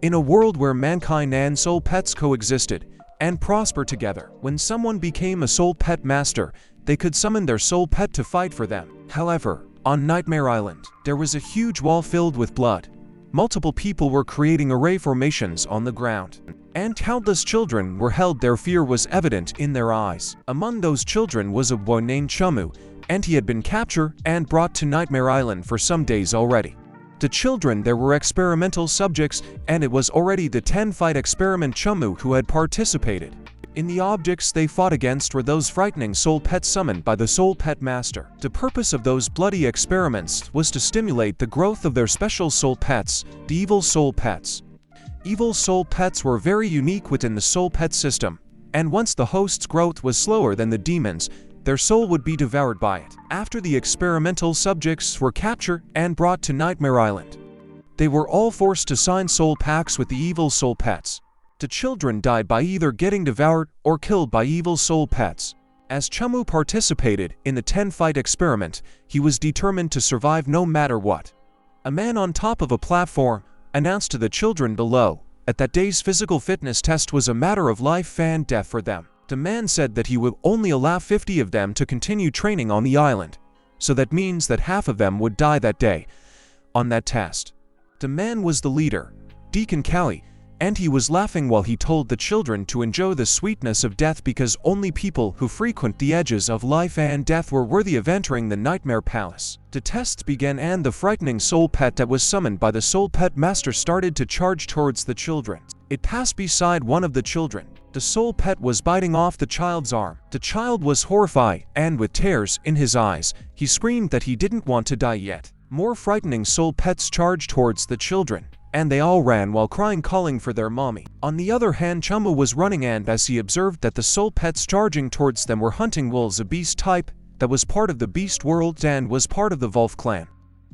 In a world where mankind and soul pets coexisted and prospered together, when someone became a soul pet master, they could summon their soul pet to fight for them. However, on Nightmare Island, there was a huge wall filled with blood. Multiple people were creating array formations on the ground, and countless children were held. Their fear was evident in their eyes. Among those children was a boy named Chumu, and he had been captured and brought to Nightmare Island for some days already. The children there were experimental subjects, and it was already the 10-fight experiment Chumu who had participated. In the objects they fought against were those frightening soul pets summoned by the soul pet master. The purpose of those bloody experiments was to stimulate the growth of their special soul pets, the evil soul pets. Evil soul pets were very unique within the soul pet system, and once the host's growth was slower than the demons, their soul would be devoured by it. After the experimental subjects were captured and brought to Nightmare Island, they were all forced to sign soul pacts with the evil soul pets. The children died by either getting devoured or killed by evil soul pets. As Chamu participated in the 10-fight experiment, he was determined to survive no matter what. A man on top of a platform announced to the children below that that day's physical fitness test was a matter of life and death for them. The man said that he would only allow 50 of them to continue training on the island, so that means that half of them would die that day on that test. The man was the leader, Deacon Cowie, and he was laughing while he told the children to enjoy the sweetness of death because only people who frequent the edges of life and death were worthy of entering the Nightmare Palace. The tests began and the frightening soul pet that was summoned by the soul pet master started to charge towards the children. It passed beside one of the children. The soul pet was biting off the child's arm. The child was horrified, and with tears in his eyes, he screamed that he didn't want to die yet. More frightening soul pets charged towards the children, and they all ran while crying, calling for their mommy. On the other hand, Chamu was running, and as he observed that the soul pets charging towards them were hunting wolves, a beast type that was part of the beast world and was part of the wolf clan.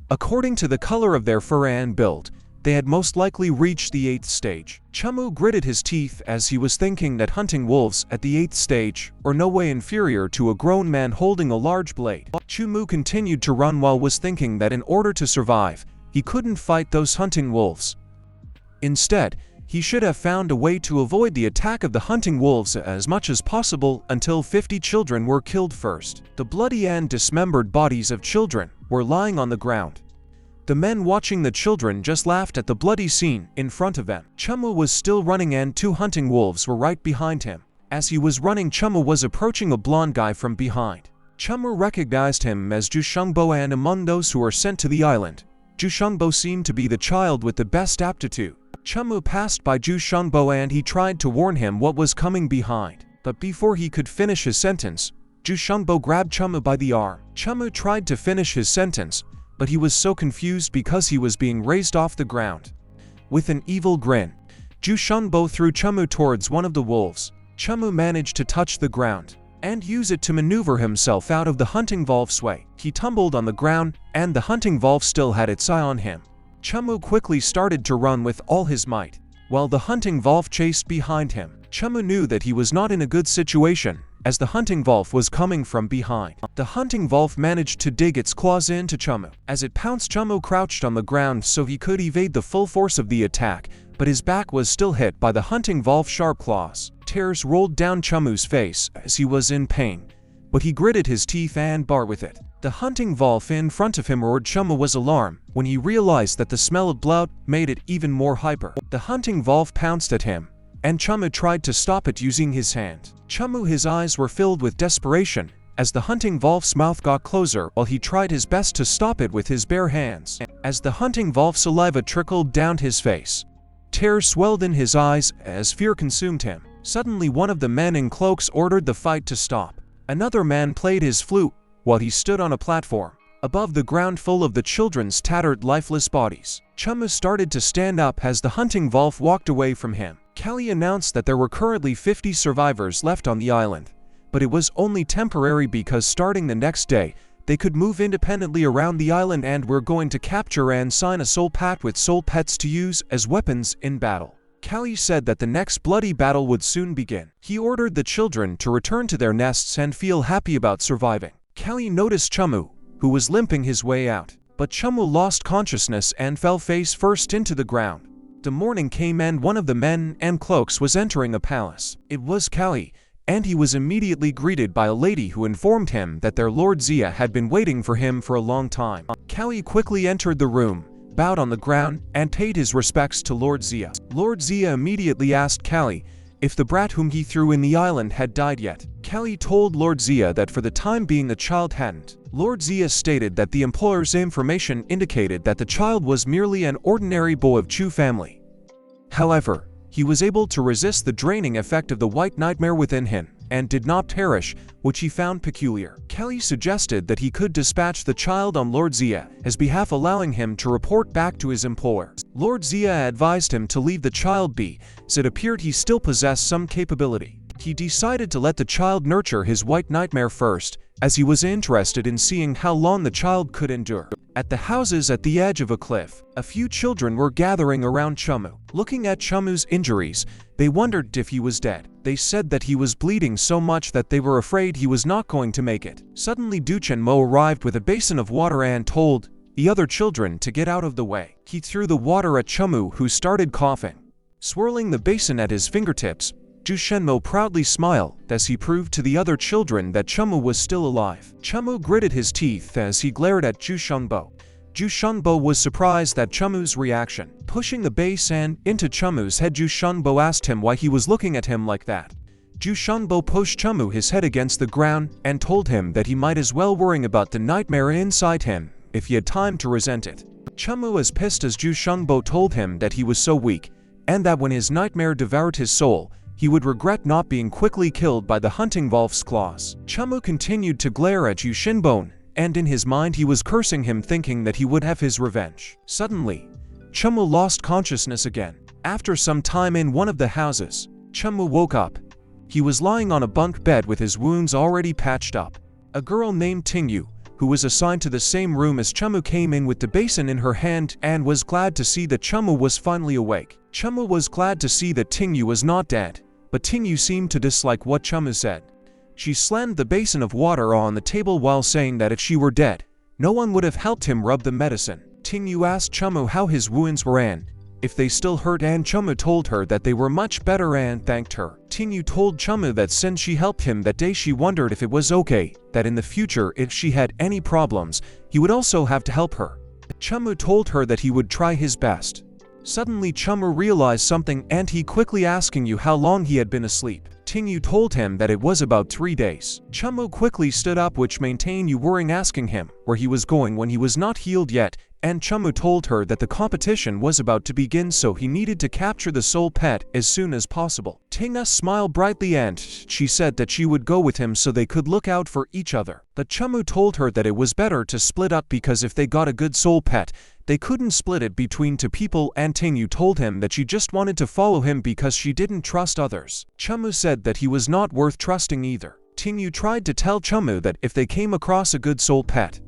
According to the color of their fur and build, they had most likely reached the 8th stage. Chamu gritted his teeth as he was thinking that hunting wolves at the 8th stage were no way inferior to a grown man holding a large blade. Chu Mu continued to run while was thinking that in order to survive, he couldn't fight those hunting wolves. Instead, he should have found a way to avoid the attack of the hunting wolves as much as possible until 50 children were killed first. The bloody and dismembered bodies of children were lying on the ground. The men watching the children just laughed at the bloody scene in front of them. Chumu was still running and 2 hunting wolves were right behind him. As he was running, Chumu was approaching a blonde guy from behind. Chumu recognized him as Ju Shengbo, and among those who were sent to the island, Ju Shengbo seemed to be the child with the best aptitude. Chumu passed by Ju Shengbo and he tried to warn him what was coming behind. But before he could finish his sentence, Ju Shengbo grabbed Chumu by the arm. Chumu tried to finish his sentence, but he was so confused because he was being raised off the ground. With an evil grin, Ju Shengbo threw Chumu towards one of the wolves. Chumu managed to touch the ground and use it to maneuver himself out of the hunting wolf's way. He tumbled on the ground, and the hunting wolf still had its eye on him. Chumu quickly started to run with all his might, while the hunting wolf chased behind him. Chumu knew that he was not in a good situation, as the hunting wolf was coming from behind. The hunting wolf managed to dig its claws into Chumu. As it pounced, Chumu crouched on the ground so he could evade the full force of the attack, but his back was still hit by the hunting wolf's sharp claws. Tears rolled down Chumu's face as he was in pain, but he gritted his teeth and bore with it. The hunting wolf in front of him roared. Chumu was alarmed when he realized that the smell of blood made it even more hyper. The hunting wolf pounced at him, and Chumu tried to stop it using his hand. Chumu, his eyes were filled with desperation as the hunting wolf's mouth got closer while he tried his best to stop it with his bare hands. As the hunting wolf's saliva trickled down his face, tears swelled in his eyes as fear consumed him. Suddenly, one of the men in cloaks ordered the fight to stop. Another man played his flute while he stood on a platform above the ground full of the children's tattered, lifeless bodies. Chumu started to stand up as the hunting wolf walked away from him. Cowie announced that there were currently 50 survivors left on the island, but it was only temporary because starting the next day, they could move independently around the island and were going to capture and sign a soul pact with soul pets to use as weapons in battle. Cowie said that the next bloody battle would soon begin. He ordered the children to return to their nests and feel happy about surviving. Cowie noticed Chumu, who was limping his way out, but Chumu lost consciousness and fell face first into the ground. The morning came and one of the men and cloaks was entering a palace. It was Cowie, and he was immediately greeted by a lady who informed him that their Lord Zia had been waiting for him for a long time. Cowie quickly entered the room, bowed on the ground, and paid his respects to Lord Zia. Lord Zia immediately asked Cowie if the brat whom he threw in the island had died yet. Cowie told Lord Zia that for the time being the child hadn't. Lord Zia stated that the employer's information indicated that the child was merely an ordinary boy of Chu family. However, he was able to resist the draining effect of the white nightmare within him, and did not perish, which he found peculiar. Cowie suggested that he could dispatch the child on Lord Zia's behalf, allowing him to report back to his employer. Lord Zia advised him to leave the child be, as it appeared he still possessed some capability. He decided to let the child nurture his white nightmare first, as he was interested in seeing how long the child could endure. At the houses at the edge of a cliff, a few children were gathering around Chumu. Looking at Chumu's injuries, they wondered if he was dead. They said that he was bleeding so much that they were afraid he was not going to make it. Suddenly Duchen Mo arrived with a basin of water and told the other children to get out of the way. He threw the water at Chumu, who started coughing. Swirling the basin at his fingertips, Ju Shenmo proudly smiled as he proved to the other children that Chumu was still alive. Chumu gritted his teeth as he glared at Ju Shengbo. Ju Shengbo was surprised at Chumu's reaction. Pushing the basin into Chumu's head, Ju Shengbo asked him why he was looking at him like that. Ju Shengbo pushed Chumu his head against the ground and told him that he might as well worry about the nightmare inside him if he had time to resent it. Chumu was pissed as Ju Shengbo told him that he was so weak, and that when his nightmare devoured his soul, he would regret not being quickly killed by the hunting wolf's claws. Chumu continued to glare at Yu Shinbone, and in his mind he was cursing him, thinking that he would have his revenge. Suddenly, Chumu lost consciousness again. After some time in one of the houses, Chumu woke up. He was lying on a bunk bed with his wounds already patched up. A girl named Tingyu, who was assigned to the same room as Chumu, came in with the basin in her hand and was glad to see that Chumu was finally awake. Chumu was glad to see that Tingyu was not dead, but Tingyu seemed to dislike what Chumu said. She slammed the basin of water on the table while saying that if she were dead, no one would have helped him rub the medicine. Tingyu asked Chumu how his wounds were and if they still hurt, and Chumu told her that they were much better and thanked her. Tingyu told Chumu that since she helped him that day, she wondered if it was okay, that in the future if she had any problems, he would also have to help her. Chumu told her that he would try his best. Suddenly Chumu realized something and he quickly asking you how long he had been asleep. Tingyu told him that it was about 3 days. Chumu quickly stood up, which maintained you worrying, asking him where he was going when he was not healed yet, and Chumu told her that the competition was about to begin, so he needed to capture the soul pet as soon as possible. Tingna smiled brightly and she said that she would go with him so they could look out for each other. But Chumu told her that it was better to split up because if they got a good soul pet, they couldn't split it between 2 people, and Tingyu told him that she just wanted to follow him because she didn't trust others. Chumu said that he was not worth trusting either. Tingyu tried to tell Chumu that if they came across a good soul pet,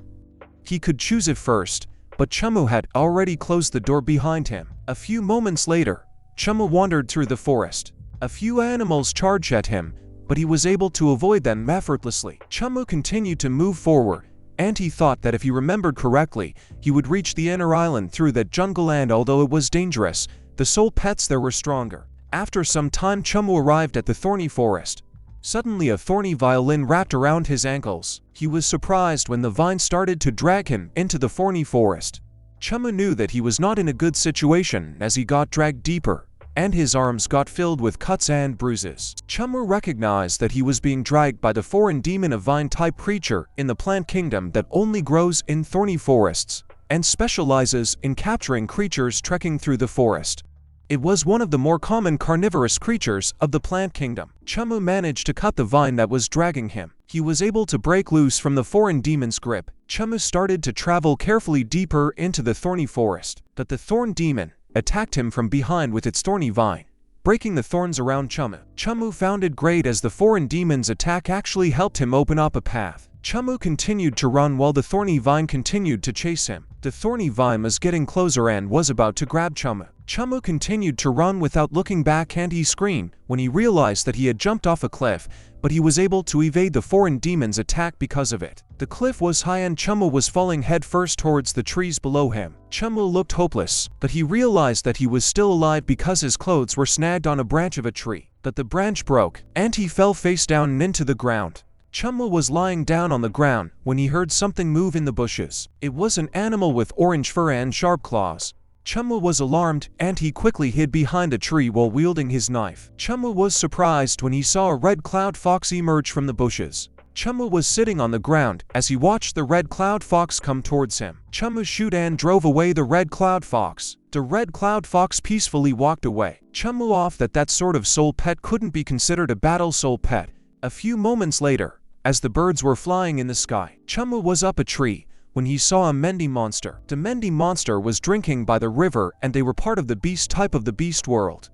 he could choose it first, but Chumu had already closed the door behind him. A few moments later, Chumu wandered through the forest. A few animals charged at him, but he was able to avoid them effortlessly. Chumu continued to move forward, and he thought that if he remembered correctly, he would reach the inner island through that jungle, and although it was dangerous, the soul pets there were stronger. After some time, Chumu arrived at the thorny forest. Suddenly a thorny violin wrapped around his ankles. He was surprised when the vine started to drag him into the thorny forest. Chumu knew that he was not in a good situation as he got dragged deeper, and his arms got filled with cuts and bruises. Chumu recognized that he was being dragged by the foreign demon, a vine-type creature in the plant kingdom that only grows in thorny forests and specializes in capturing creatures trekking through the forest. It was one of the more common carnivorous creatures of the plant kingdom. Chumu managed to cut the vine that was dragging him. He was able to break loose from the foreign demon's grip. Chumu started to travel carefully deeper into the thorny forest, but the thorn demon attacked him from behind with its thorny vine, breaking the thorns around Chumu. Chumu found it great as the foreign demon's attack actually helped him open up a path. Chumu continued to run while the thorny vine continued to chase him. The thorny vine was getting closer and was about to grab Chumu. Chumu continued to run without looking back and he screamed when he realized that he had jumped off a cliff, but he was able to evade the foreign demon's attack because of it. The cliff was high and Chumu was falling headfirst towards the trees below him. Chumu looked hopeless, but he realized that he was still alive because his clothes were snagged on a branch of a tree. But the branch broke, and he fell face down and into the ground. Chumu was lying down on the ground when he heard something move in the bushes. It was an animal with orange fur and sharp claws. Chumu was alarmed, and he quickly hid behind a tree while wielding his knife. Chumu was surprised when he saw a red cloud fox emerge from the bushes. Chumu was sitting on the ground as he watched the red cloud fox come towards him. Chumu shot and drove away the red cloud fox. The red cloud fox peacefully walked away. Chumu off that sort of soul pet couldn't be considered a battle soul pet. A few moments later, as the birds were flying in the sky, Chumu was up a tree when he saw a Mendi monster. The Mendi monster was drinking by the river and they were part of the beast type of the beast world.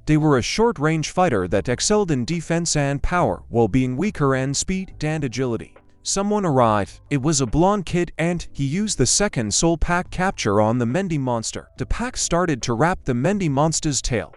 They were a short-range fighter that excelled in defense and power while being weaker in speed and agility. Someone arrived. It was a blonde kid and he used the second soul pack capture on the Mendi monster. The pack started to wrap the Mendi monster's tail,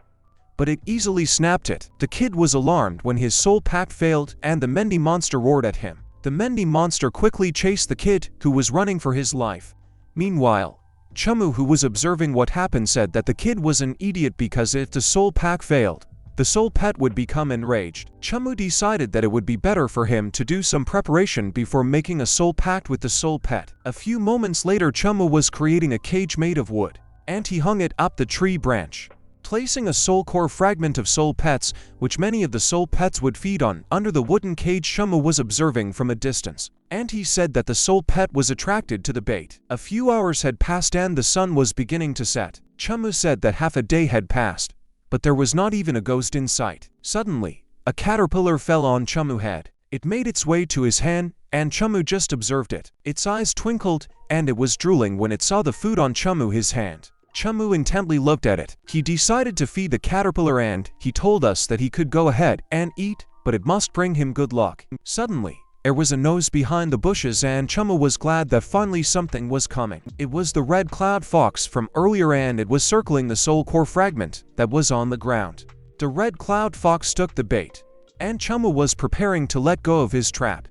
but it easily snapped it. The kid was alarmed when his soul pack failed and the Mendi monster roared at him. The Mendi monster quickly chased the kid, who was running for his life. Meanwhile, Chumu, who was observing what happened, said that the kid was an idiot because if the soul pack failed, the soul pet would become enraged. Chumu decided that it would be better for him to do some preparation before making a soul pact with the soul pet. A few moments later, Chumu was creating a cage made of wood, and he hung it up the tree branch, placing a soul core fragment of soul pets, which many of the soul pets would feed on, under the wooden cage. Chumu was observing from a distance, and he said that the soul pet was attracted to the bait. A few hours had passed and the sun was beginning to set. Chumu said that half a day had passed, but there was not even a ghost in sight. Suddenly, a caterpillar fell on Chumu's head. It made its way to his hand, and Chumu just observed it. Its eyes twinkled, and it was drooling when it saw the food on Chumu's hand. Chumu intently looked at it. He decided to feed the caterpillar and he told us that he could go ahead and eat, but it must bring him good luck. Suddenly, there was a nose behind the bushes and Chumu was glad that finally something was coming. It was the red cloud fox from earlier and it was circling the soul core fragment that was on the ground. The red cloud fox took the bait, and Chumu was preparing to let go of his trap.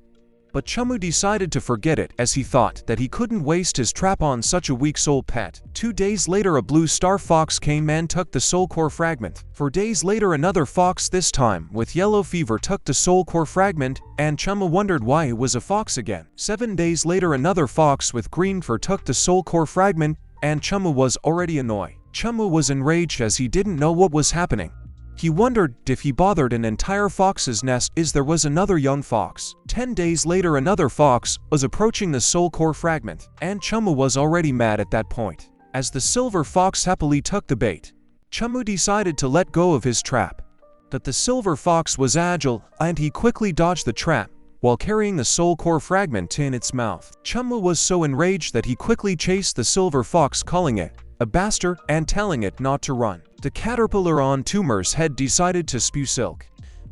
But Chumu decided to forget it as he thought that he couldn't waste his trap on such a weak soul pet. 2 days later, a blue star fox came and took the soul core fragment. 4 days later, another fox, this time with yellow fever, took the soul core fragment, and Chumu wondered why it was a fox again. 7 days later, another fox with green fur took the soul core fragment, and Chumu was already annoyed. Chumu was enraged as he didn't know what was happening. He wondered if he bothered an entire fox's nest is there was another young fox. 10 days later, another fox was approaching the soul core fragment, and Chumu was already mad at that point. As the silver fox happily took the bait, Chumu decided to let go of his trap. But the silver fox was agile, and he quickly dodged the trap while carrying the soul core fragment in its mouth. Chumu was so enraged that he quickly chased the silver fox, calling it a bastard and telling it not to run. The caterpillar on Tumor's head decided to spew silk,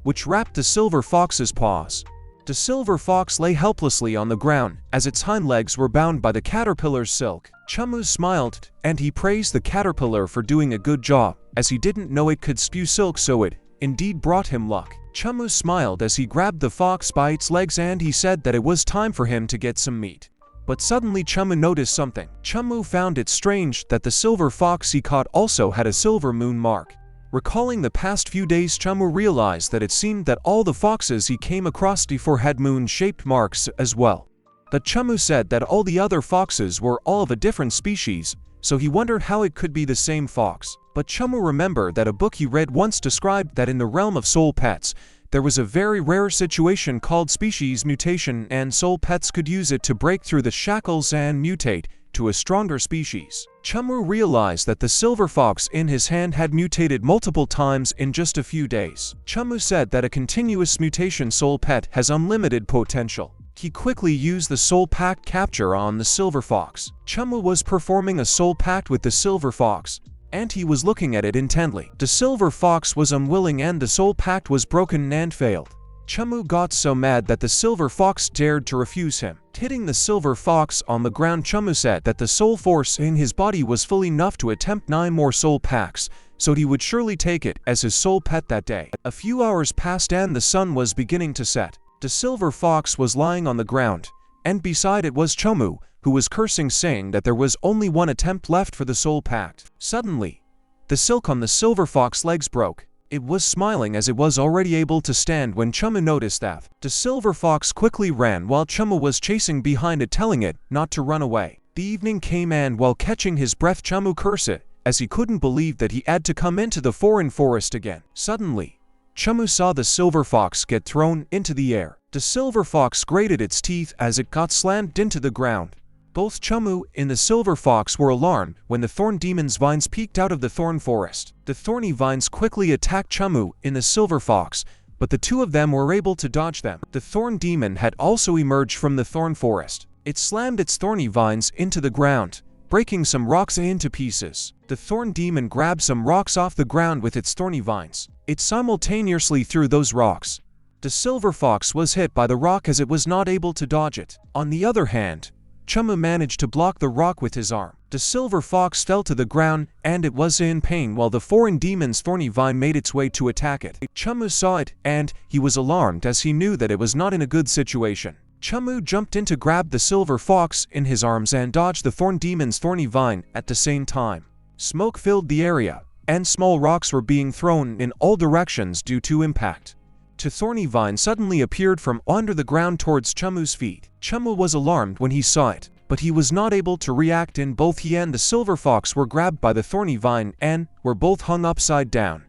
which wrapped the silver fox's paws. The silver fox lay helplessly on the ground as its hind legs were bound by the caterpillar's silk. Chumu smiled, and he praised the caterpillar for doing a good job, as he didn't know it could spew silk, so it indeed brought him luck. Chumu smiled as he grabbed the fox by its legs and he said that it was time for him to get some meat. But suddenly Chumu noticed something. Chumu found it strange that the silver fox he caught also had a silver moon mark. Recalling the past few days, Chumu realized that it seemed that all the foxes he came across before had moon-shaped marks as well. But Chumu said that all the other foxes were all of a different species, so he wondered how it could be the same fox. But Chumu remembered that a book he read once described that in the realm of soul pets, there was a very rare situation called species mutation, and soul pets could use it to break through the shackles and mutate to a stronger species. Chumu realized that the silver fox in his hand had mutated multiple times in just a few days. Chumu said that a continuous mutation soul pet has unlimited potential. He quickly used the soul pact capture on the silver fox. Chumu was performing a soul pact with the silver fox, and he was looking at it intently. The silver fox was unwilling and the soul pact was broken and failed. Chamu got so mad that the silver fox dared to refuse him. Hitting the silver fox on the ground, Chamu said that the soul force in his body was full enough to attempt 9 more soul packs, so he would surely take it as his soul pet that day. A few hours passed and the sun was beginning to set. The silver fox was lying on the ground, and beside it was Chumu, who was cursing, saying that there was only 1 attempt left for the soul pact. Suddenly, the silk on the silver fox legs broke. It was smiling as it was already able to stand when Chumu noticed that. The silver fox quickly ran while Chumu was chasing behind it, telling it not to run away. The evening came and while catching his breath, Chumu cursed it, as he couldn't believe that he had to come into the foreign forest again. Suddenly, Chumu saw the silver fox get thrown into the air. The silver fox grated its teeth as it got slammed into the ground. Both Chumu and the silver fox were alarmed when the thorn demon's vines peeked out of the thorn forest. The thorny vines quickly attacked Chumu and the silver fox, but the 2 of them were able to dodge them. The thorn demon had also emerged from the thorn forest. It slammed its thorny vines into the ground, breaking some rocks into pieces. The thorn demon grabbed some rocks off the ground with its thorny vines. It simultaneously threw those rocks. The silver fox was hit by the rock as it was not able to dodge it. On the other hand, Chumu managed to block the rock with his arm. The silver fox fell to the ground and it was in pain while the foreign demon's thorny vine made its way to attack it. Chumu saw it and he was alarmed as he knew that it was not in a good situation. Chumu jumped in to grab the silver fox in his arms and dodged the thorn demon's thorny vine at the same time. Smoke filled the area, and small rocks were being thrown in all directions due to impact. The thorny vine suddenly appeared from under the ground towards Chumu's feet. Chumu was alarmed when he saw it, but he was not able to react, and both he and the silver fox were grabbed by the thorny vine and were both hung upside down.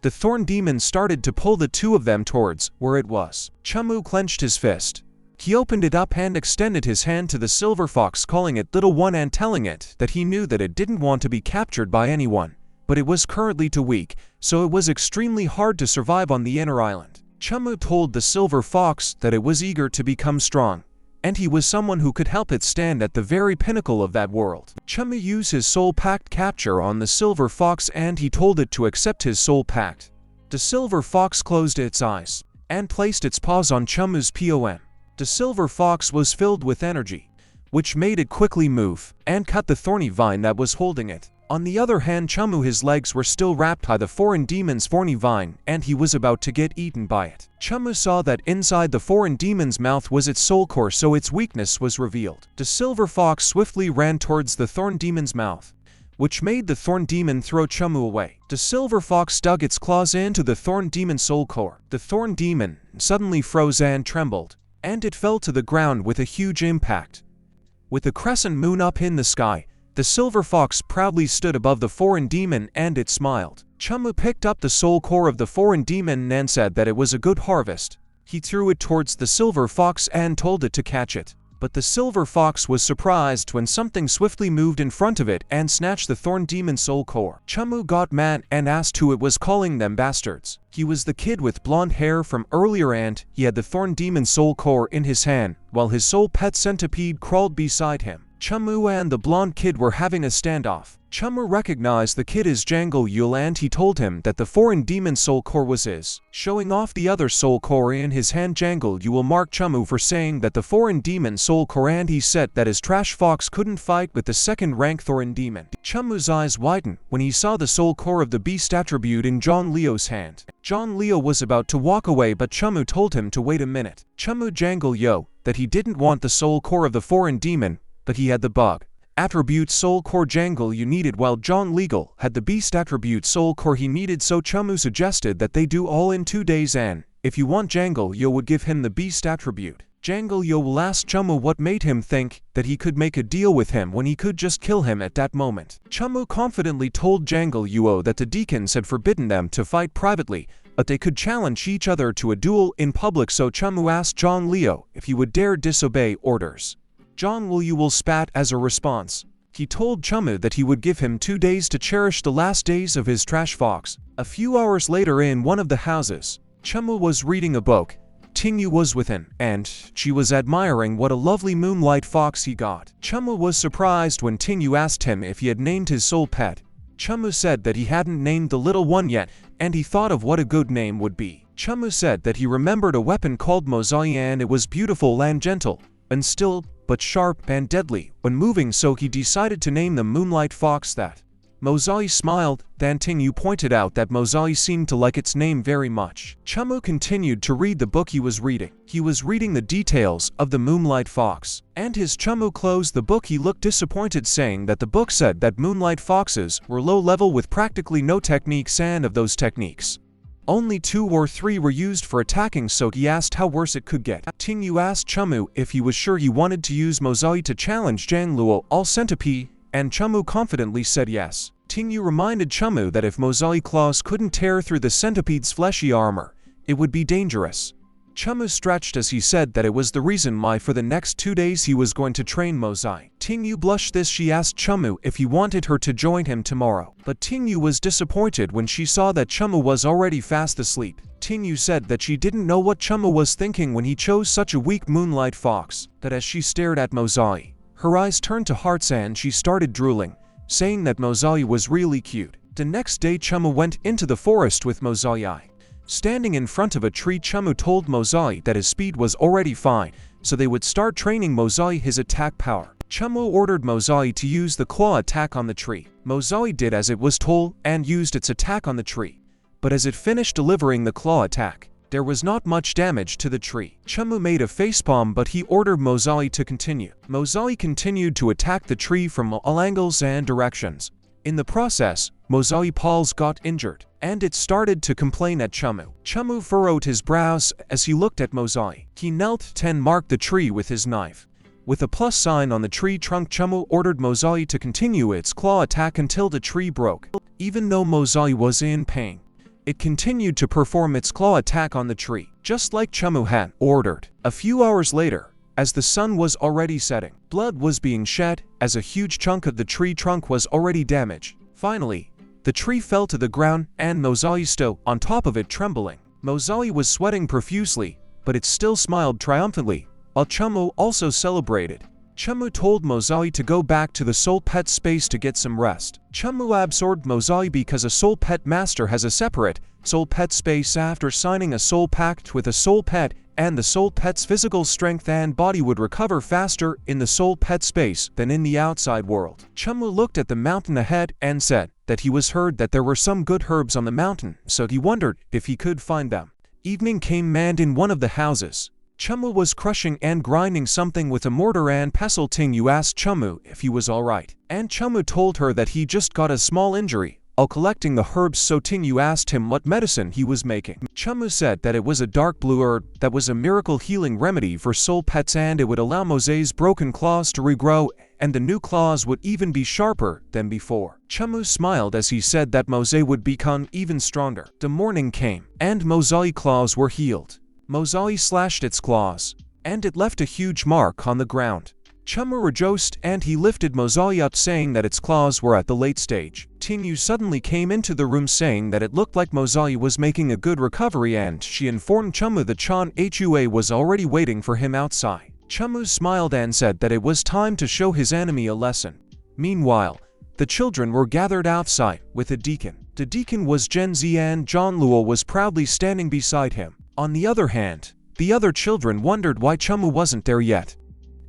The thorn demon started to pull the 2 of them towards where it was. Chumu clenched his fist. He opened it up and extended his hand to the silver fox, calling it little one and telling it that he knew that it didn't want to be captured by anyone, but it was currently too weak, so it was extremely hard to survive on the inner island. Chumu told the silver fox that it was eager to become strong, and he was someone who could help it stand at the very pinnacle of that world. Chumu used his soul pact capture on the silver fox and he told it to accept his soul pact. The silver fox closed its eyes and placed its paws on Chumu's POM. The silver fox was filled with energy, which made it quickly move and cut the thorny vine that was holding it. On the other hand, Chumu, his legs were still wrapped by the foreign demon's thorny vine and he was about to get eaten by it. Chumu saw that inside the foreign demon's mouth was its soul core, so its weakness was revealed. The silver fox swiftly ran towards the thorn demon's mouth, which made the thorn demon throw Chumu away. The silver fox dug its claws into the thorn demon's soul core. The thorn demon suddenly froze and trembled, and it fell to the ground with a huge impact. With the crescent moon up in the sky, the silver fox proudly stood above the foreign demon and it smiled. Chumu picked up the soul core of the foreign demon and said that it was a good harvest. He threw it towards the silver fox and told it to catch it. But the silver fox was surprised when something swiftly moved in front of it and snatched the thorn demon's soul core. Chumu got mad and asked who it was calling them bastards. He was the kid with blonde hair from earlier and he had the thorn demon's soul core in his hand, while his soul pet centipede crawled beside him. Chumu and the blonde kid were having a standoff. Chumu recognized the kid as Jangle Yule and he told him that the foreign demon's soul core was his. Showing off the other soul core in his hand, Jangle Yule marked Chumu for saying that the foreign demon's soul core, and he said that his trash fox couldn't fight with the second-rank foreign demon. Chumu's eyes widened when he saw the soul core of the beast attribute in John Leo's hand. John Leo was about to walk away, but Chumu told him to wait a minute. Chumu Jangle Yo that he didn't want the soul core of the foreign demon, but he had the bug attribute soul core Jangle you needed, while John Legal had the beast attribute soul core he needed, so Chumu suggested that they do all in 2 days, and if you want, Jangle Yo would give him the beast attribute. Jangle Yo will ask Chumu what made him think that he could make a deal with him when he could just kill him at that moment. Chumu confidently told Jangle Yo that the deacons had forbidden them to fight privately, but they could challenge each other to a duel in public, so Chumu asked John Leo if he would dare disobey orders. John Leo spat as a response. He told Chumu that he would give him 2 days to cherish the last days of his trash fox. A few hours later, in one of the houses, Chumu was reading a book. Tingyu was within, and she was admiring what a lovely moonlight fox he got. Chumu was surprised when Tingyu asked him if he had named his soul pet. Chumu said that he hadn't named the little one yet, and he thought of what a good name would be. Chumu said that he remembered a weapon called Mozai and it was beautiful and gentle, and still, but sharp and deadly when moving, so he decided to name the Moonlight Fox that. Mozai smiled, then Tingyu pointed out that Mozai seemed to like its name very much. Chamu continued to read the book he was reading. He was reading the details of the Moonlight Fox. And his Chamu closed the book. He looked disappointed, saying that the book said that Moonlight Foxes were low level with practically no techniques, and of those techniques, only 2 or 3 were used for attacking, so he asked how worse it could get. Tingyu asked Chamu if he was sure he wanted to use Mozai to challenge Zhang Luo all centipede, and Chamu confidently said yes. Tingyu reminded Chamu that if Mozai claws couldn't tear through the centipede's fleshy armor, it would be dangerous. Chamu stretched as he said that it was the reason why for the next 2 days he was going to train Mozai. Tingyu blushed this she asked Chamu if he wanted her to join him tomorrow. But Tingyu was disappointed when she saw that Chamu was already fast asleep. Tingyu said that she didn't know what Chamu was thinking when he chose such a weak Moonlight Fox, that as she stared at Mozai, her eyes turned to hearts and she started drooling, saying that Mozai was really cute. The next day Chamu went into the forest with Mozai. Standing in front of a tree, Chamu told Mozai that his speed was already fine, so they would start training Mozai his attack power. Chamu ordered Mozai to use the claw attack on the tree. Mozai did as it was told and used its attack on the tree. But as it finished delivering the claw attack, there was not much damage to the tree. Chamu made a facepalm, but he ordered Mozai to continue. Mozai continued to attack the tree from all angles and directions. In the process, Mozai paws got injured, and it started to complain at Chamu. Chamu furrowed his brows as he looked at Mozai. He knelt and marked the tree with his knife. With a plus sign on the tree trunk, Chamu ordered Mozai to continue its claw attack until the tree broke. Even though Mozai was in pain, it continued to perform its claw attack on the tree, just like Chamu had ordered. A few hours later, as the sun was already setting, blood was being shed as a huge chunk of the tree trunk was already damaged. Finally, the tree fell to the ground and Mozai stood on top of it trembling. Mozai was sweating profusely, but it still smiled triumphantly, while Chamu also celebrated. Chamu told Mozai to go back to the soul pet space to get some rest. Chamu absorbed Mozai because a soul pet master has a separate soul pet space after signing a soul pact with a soul pet, and the soul pet's physical strength and body would recover faster in the soul pet space than in the outside world. Chamu looked at the mountain ahead and said that he was heard that there were some good herbs on the mountain, so he wondered if he could find them. Evening came, and in one of the houses, Chamu was crushing and grinding something with a mortar and pestle. Tingyu asked Chamu if he was alright, and Chamu told her that he just got a small injury while collecting the herbs, so Tingyu asked him what medicine he was making. Chamu said that it was a dark blue herb that was a miracle healing remedy for soul pets, and it would allow Mozai's broken claws to regrow, and the new claws would even be sharper than before. Chamu smiled as he said that Mozai would become even stronger. The morning came, and Mozai's claws were healed. Mozai slashed its claws, and it left a huge mark on the ground. Chamu rejoiced and he lifted Mozai up, saying that its claws were at the late stage. Tingyu suddenly came into the room saying that it looked like Mozai was making a good recovery, and she informed Chamu that Chan Hua was already waiting for him outside. Chamu smiled and said that it was time to show his enemy a lesson. Meanwhile, the children were gathered outside with the deacon. The deacon was Gen Z and Zhang Luo was proudly standing beside him. On the other hand, the other children wondered why Chamu wasn't there yet.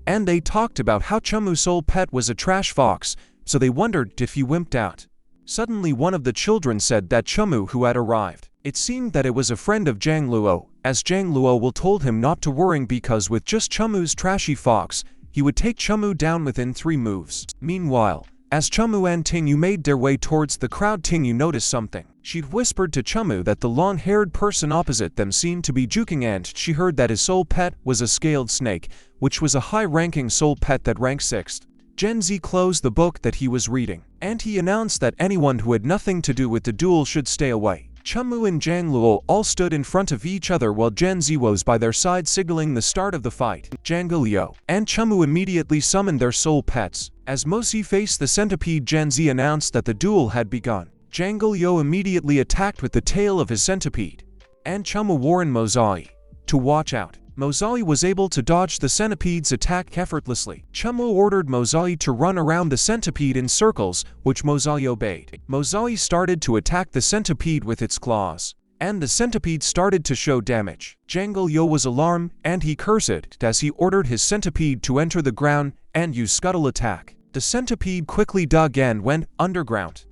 And they talked about how Chamu's soul pet was a trash fox, so they wondered if he wimped out. Suddenly one of the children said that Chamu who had arrived. It seemed that it was a friend of Zhang Luo, as Zhang Luo will told him not to worry because with just Chamu's trashy fox, he would take Chamu down within 3 moves. Meanwhile, as Chamu and Tingyu made their way towards the crowd, Tingyu noticed something. She'd whispered to Chamu that the long-haired person opposite them seemed to be juking, and she heard that his soul pet was a scaled snake, which was a high-ranking soul pet that ranked 6th. Gen Z closed the book that he was reading, and he announced that anyone who had nothing to do with the duel should stay away. Chamu and Zhang Luo all stood in front of each other while Gen Z was by their side signaling the start of the fight. Zhang Luo and Chamu immediately summoned their soul pets. As Mosi faced the centipede, Gen Z announced that the duel had begun. Zhang Luo immediately attacked with the tail of his centipede, and Chamu warned Mozai to watch out. Mozai was able to dodge the centipede's attack effortlessly. Chamu ordered Mozai to run around the centipede in circles, which Mozai obeyed. Mozai started to attack the centipede with its claws, and the centipede started to show damage. Jangle Yo was alarmed, and he cursed as he ordered his centipede to enter the ground and use scuttle attack. The centipede quickly dug and went underground,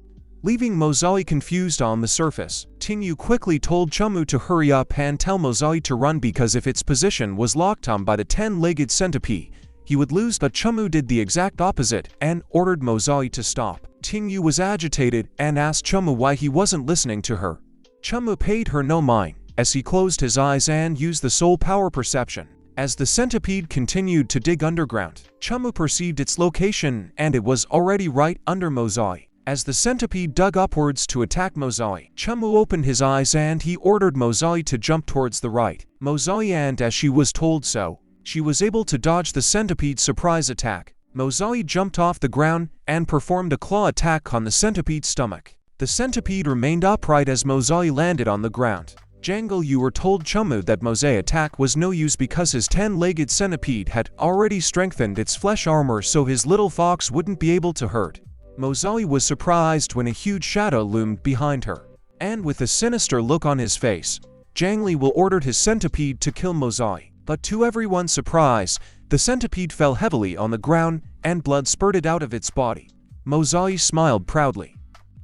leaving Mozai confused on the surface. Tingyu quickly told Chumu to hurry up and tell Mozai to run because if its position was locked on by the 10-legged centipede, he would lose, but Chumu did the exact opposite and ordered Mozai to stop. Tingyu was agitated and asked Chumu why he wasn't listening to her. Chumu paid her no mind as he closed his eyes and used the soul power perception. As the centipede continued to dig underground, Chumu perceived its location and it was already right under Mozai. As the centipede dug upwards to attack Mozai, Chumu opened his eyes and he ordered Mozai to jump towards the right. Mozai, and as she was told so, she was able to dodge the centipede's surprise attack. Mozai jumped off the ground and performed a claw attack on the centipede's stomach. The centipede remained upright as Mozai landed on the ground. Jangle Yu were told Chumu that Mozai's attack was no use because his 10-legged centipede had already strengthened its flesh armor so his little fox wouldn't be able to hurt. Mozai was surprised when a huge shadow loomed behind her, and with a sinister look on his face, Jangle Yu ordered his centipede to kill Mozai. But to everyone's surprise, the centipede fell heavily on the ground and blood spurted out of its body. Mozai smiled proudly.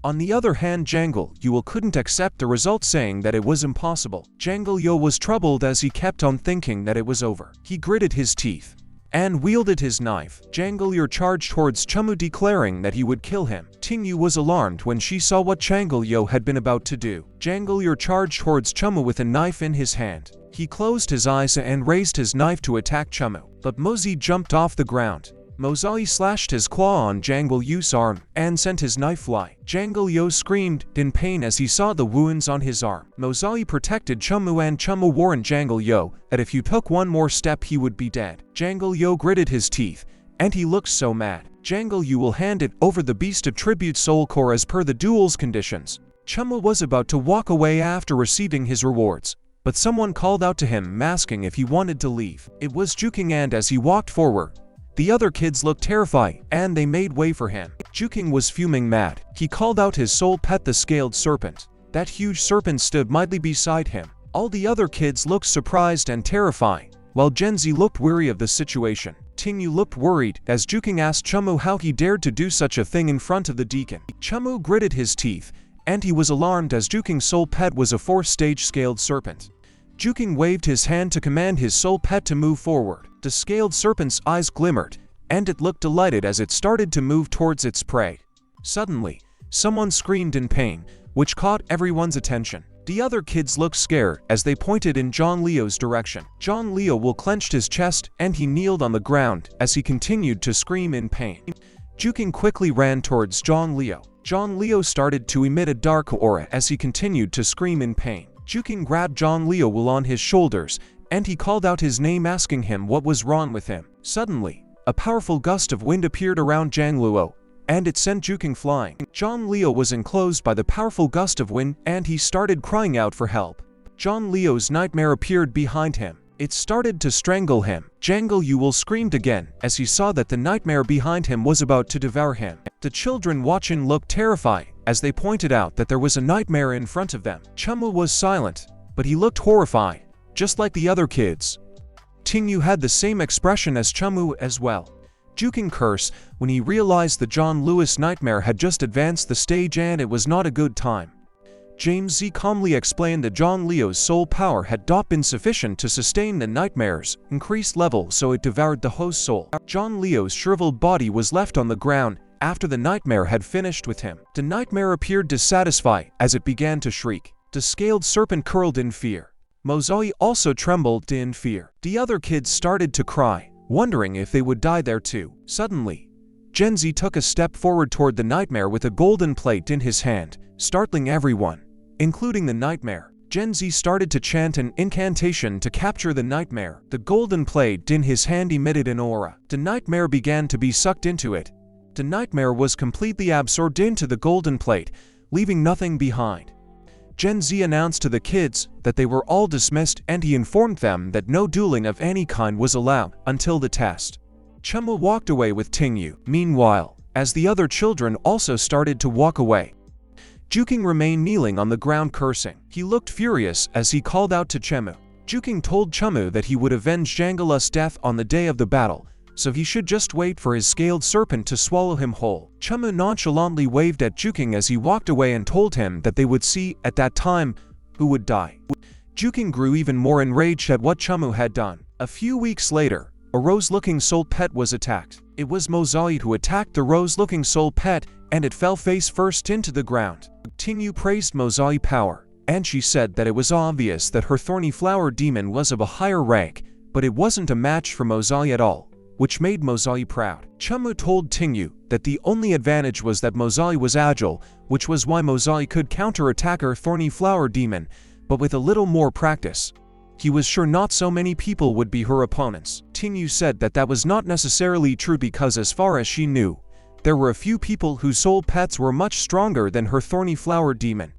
On the other hand, Jangle Yu couldn't accept the result, saying that it was impossible. Jangle Yu was troubled as he kept on thinking that it was over. He gritted his teeth and wielded his knife. Jangle Yu charged towards Chumu, declaring that he would kill him. Tingyu was alarmed when she saw what Jangle Yu had been about to do. Jangle Yu charged towards Chumu with a knife in his hand. He closed his eyes and raised his knife to attack Chumu, but Mozai jumped off the ground. Mozai slashed his claw on Jangle Yu's arm and sent his knife fly. Jangle Yu screamed in pain as he saw the wounds on his arm. Mozai protected Chumu, and Chumu warned Jangle Yu that if he took one more step he would be dead. Jangle Yu gritted his teeth, and he looked so mad. Jangle Yu will hand it over the beast of tribute soul core as per the duel's conditions. Chumu was about to walk away after receiving his rewards, but someone called out to him asking if he wanted to leave. It was Juking, and as he walked forward, the other kids looked terrified and they made way for him. Juking was fuming mad. He called out his soul pet, the scaled serpent. That huge serpent stood mildly beside him. All the other kids looked surprised and terrified, while Genzi looked weary of the situation. Tingyu looked worried as Juking asked Chumu how he dared to do such a thing in front of the deacon. Chumu gritted his teeth, and he was alarmed as Juking's soul pet was a 4th-stage scaled serpent. Juking waved his hand to command his soul pet to move forward. The scaled serpent's eyes glimmered, and it looked delighted as it started to move towards its prey. Suddenly, someone screamed in pain, which caught everyone's attention. The other kids looked scared as they pointed in John Leo's direction. John Leo clenched his chest and he kneeled on the ground as he continued to scream in pain. Juking quickly ran towards John Leo. John Leo started to emit a dark aura as he continued to scream in pain. Juking grabbed John Leo on his shoulders and he called out his name, asking him what was wrong with him. Suddenly, a powerful gust of wind appeared around Jang Luo, and it sent Juking flying. John Leo was enclosed by the powerful gust of wind and he started crying out for help. John Leo's nightmare appeared behind him. It started to strangle him. Jangle Yu screamed again as he saw that the nightmare behind him was about to devour him. The children watching looked terrified as they pointed out that there was a nightmare in front of them. Chamu was silent, but he looked horrified, just like the other kids. Tingyu had the same expression as Chamu as well. Juking cursed when he realized the John Lewis nightmare had just advanced the stage and it was not a good time. James Z calmly explained that John Leo's soul power had not been sufficient to sustain the nightmare's increased level, so it devoured the host's soul. John Leo's shriveled body was left on the ground after the nightmare had finished with him. The nightmare appeared dissatisfied as it began to shriek. The scaled serpent curled in fear. Mozoi also trembled in fear. The other kids started to cry, wondering if they would die there too. Suddenly, Genzi took a step forward toward the nightmare with a golden plate in his hand, startling everyone, including the nightmare. Genzi started to chant an incantation to capture the nightmare. The golden plate in his hand emitted an aura. The nightmare began to be sucked into it. The nightmare was completely absorbed into the golden plate, leaving nothing behind. Genzi announced to the kids that they were all dismissed and he informed them that no dueling of any kind was allowed until the test. Chumu walked away with Tingyu. Meanwhile, as the other children also started to walk away, Juking remained kneeling on the ground cursing. He looked furious as he called out to Chu Mu. Juking told Chumu that he would avenge Jangala's death on the day of the battle, so he should just wait for his scaled serpent to swallow him whole. Chumu nonchalantly waved at Juking as he walked away and told him that they would see, at that time, who would die. Juking grew even more enraged at what Chumu had done. A few weeks later, a rose-looking soul pet was attacked. It was Mozoid who attacked the rose-looking soul pet, and it fell face first into the ground. Tinyu praised Mozoid's power, and she said that it was obvious that her thorny flower demon was of a higher rank, but it wasn't a match for Mozoid at all, which made Mozoid proud. Chamu told Tinyu that the only advantage was that Mozoid was agile, which was why Mozoid could counter-attack her thorny flower demon, but with a little more practice, he was sure not so many people would be her opponents. Tinyu said that that was not necessarily true because as far as she knew, there were a few people whose soul pets were much stronger than her thorny flower demon,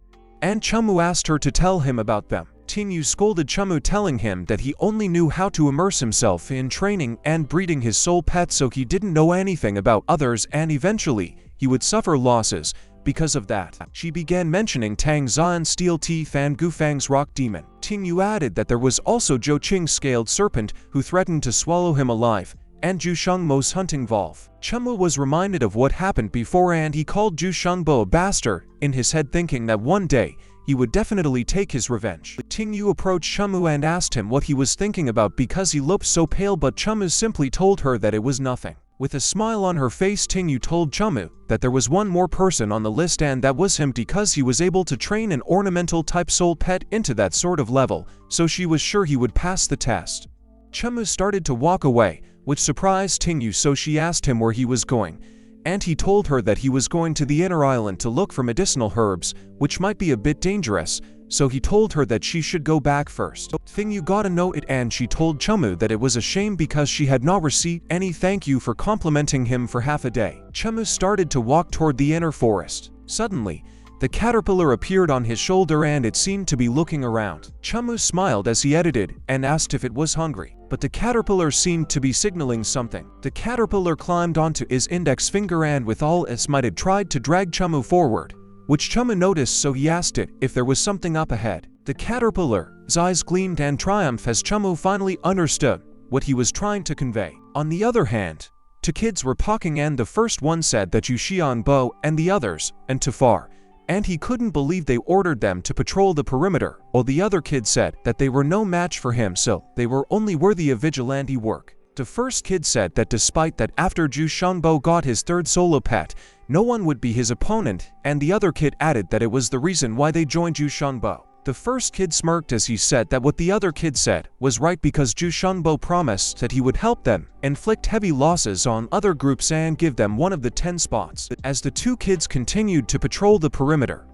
and Chamu asked her to tell him about them. Tinyu scolded Chamu, telling him that he only knew how to immerse himself in training and breeding his soul pet, so he didn't know anything about others, and eventually, he would suffer losses because of that. She began mentioning Tang Zhan's steel teeth and Gufang's rock demon. Tinyu added that there was also Zhou Qing's scaled serpent who threatened to swallow him alive, and Zhu Shengbo's hunting valve. Chamu was reminded of what happened before, and he called Zhu Shengbo a bastard in his head, thinking that one day he would definitely take his revenge. Tinyu approached Chamu and asked him what he was thinking about because he looked so pale, but Chamu simply told her that it was nothing. With a smile on her face, Tinyu told Chamu that there was one more person on the list, and that was him, because he was able to train an ornamental type soul pet into that sort of level, so she was sure he would pass the test. Chamu started to walk away, which surprised Tinyu, so she asked him where he was going, and he told her that he was going to the inner island to look for medicinal herbs, which might be a bit dangerous, so he told her that she should go back first. Tinyu got a note, and she told Chamu that it was a shame because she had not received any thank you for complimenting him for half a day. Chamu started to walk toward the inner forest. Suddenly, the caterpillar appeared on his shoulder, and it seemed to be looking around. Chamu smiled as he edited and asked if it was hungry, but the caterpillar seemed to be signaling something. The caterpillar climbed onto his index finger and with all its might it tried to drag Chamu forward, which Chamu noticed, so he asked it if there was something up ahead. The caterpillar's eyes gleamed and triumph as Chamu finally understood what he was trying to convey. On the other hand, two kids were talking, and the first one said that Yu Xianbo and the others, and Tafar, and he couldn't believe they ordered them to patrol the perimeter, while the other kid said that they were no match for him, so they were only worthy of vigilante work. The first kid said that despite that, after Zhu Shengbo got his third solo pet, no one would be his opponent, and the other kid added that it was the reason why they joined Zhu Shengbo. The first kid smirked as he said that what the other kid said was right, because Zhu Shengbo promised that he would help them inflict heavy losses on other groups and give them one of the 10 spots. As the two kids continued to patrol the perimeter,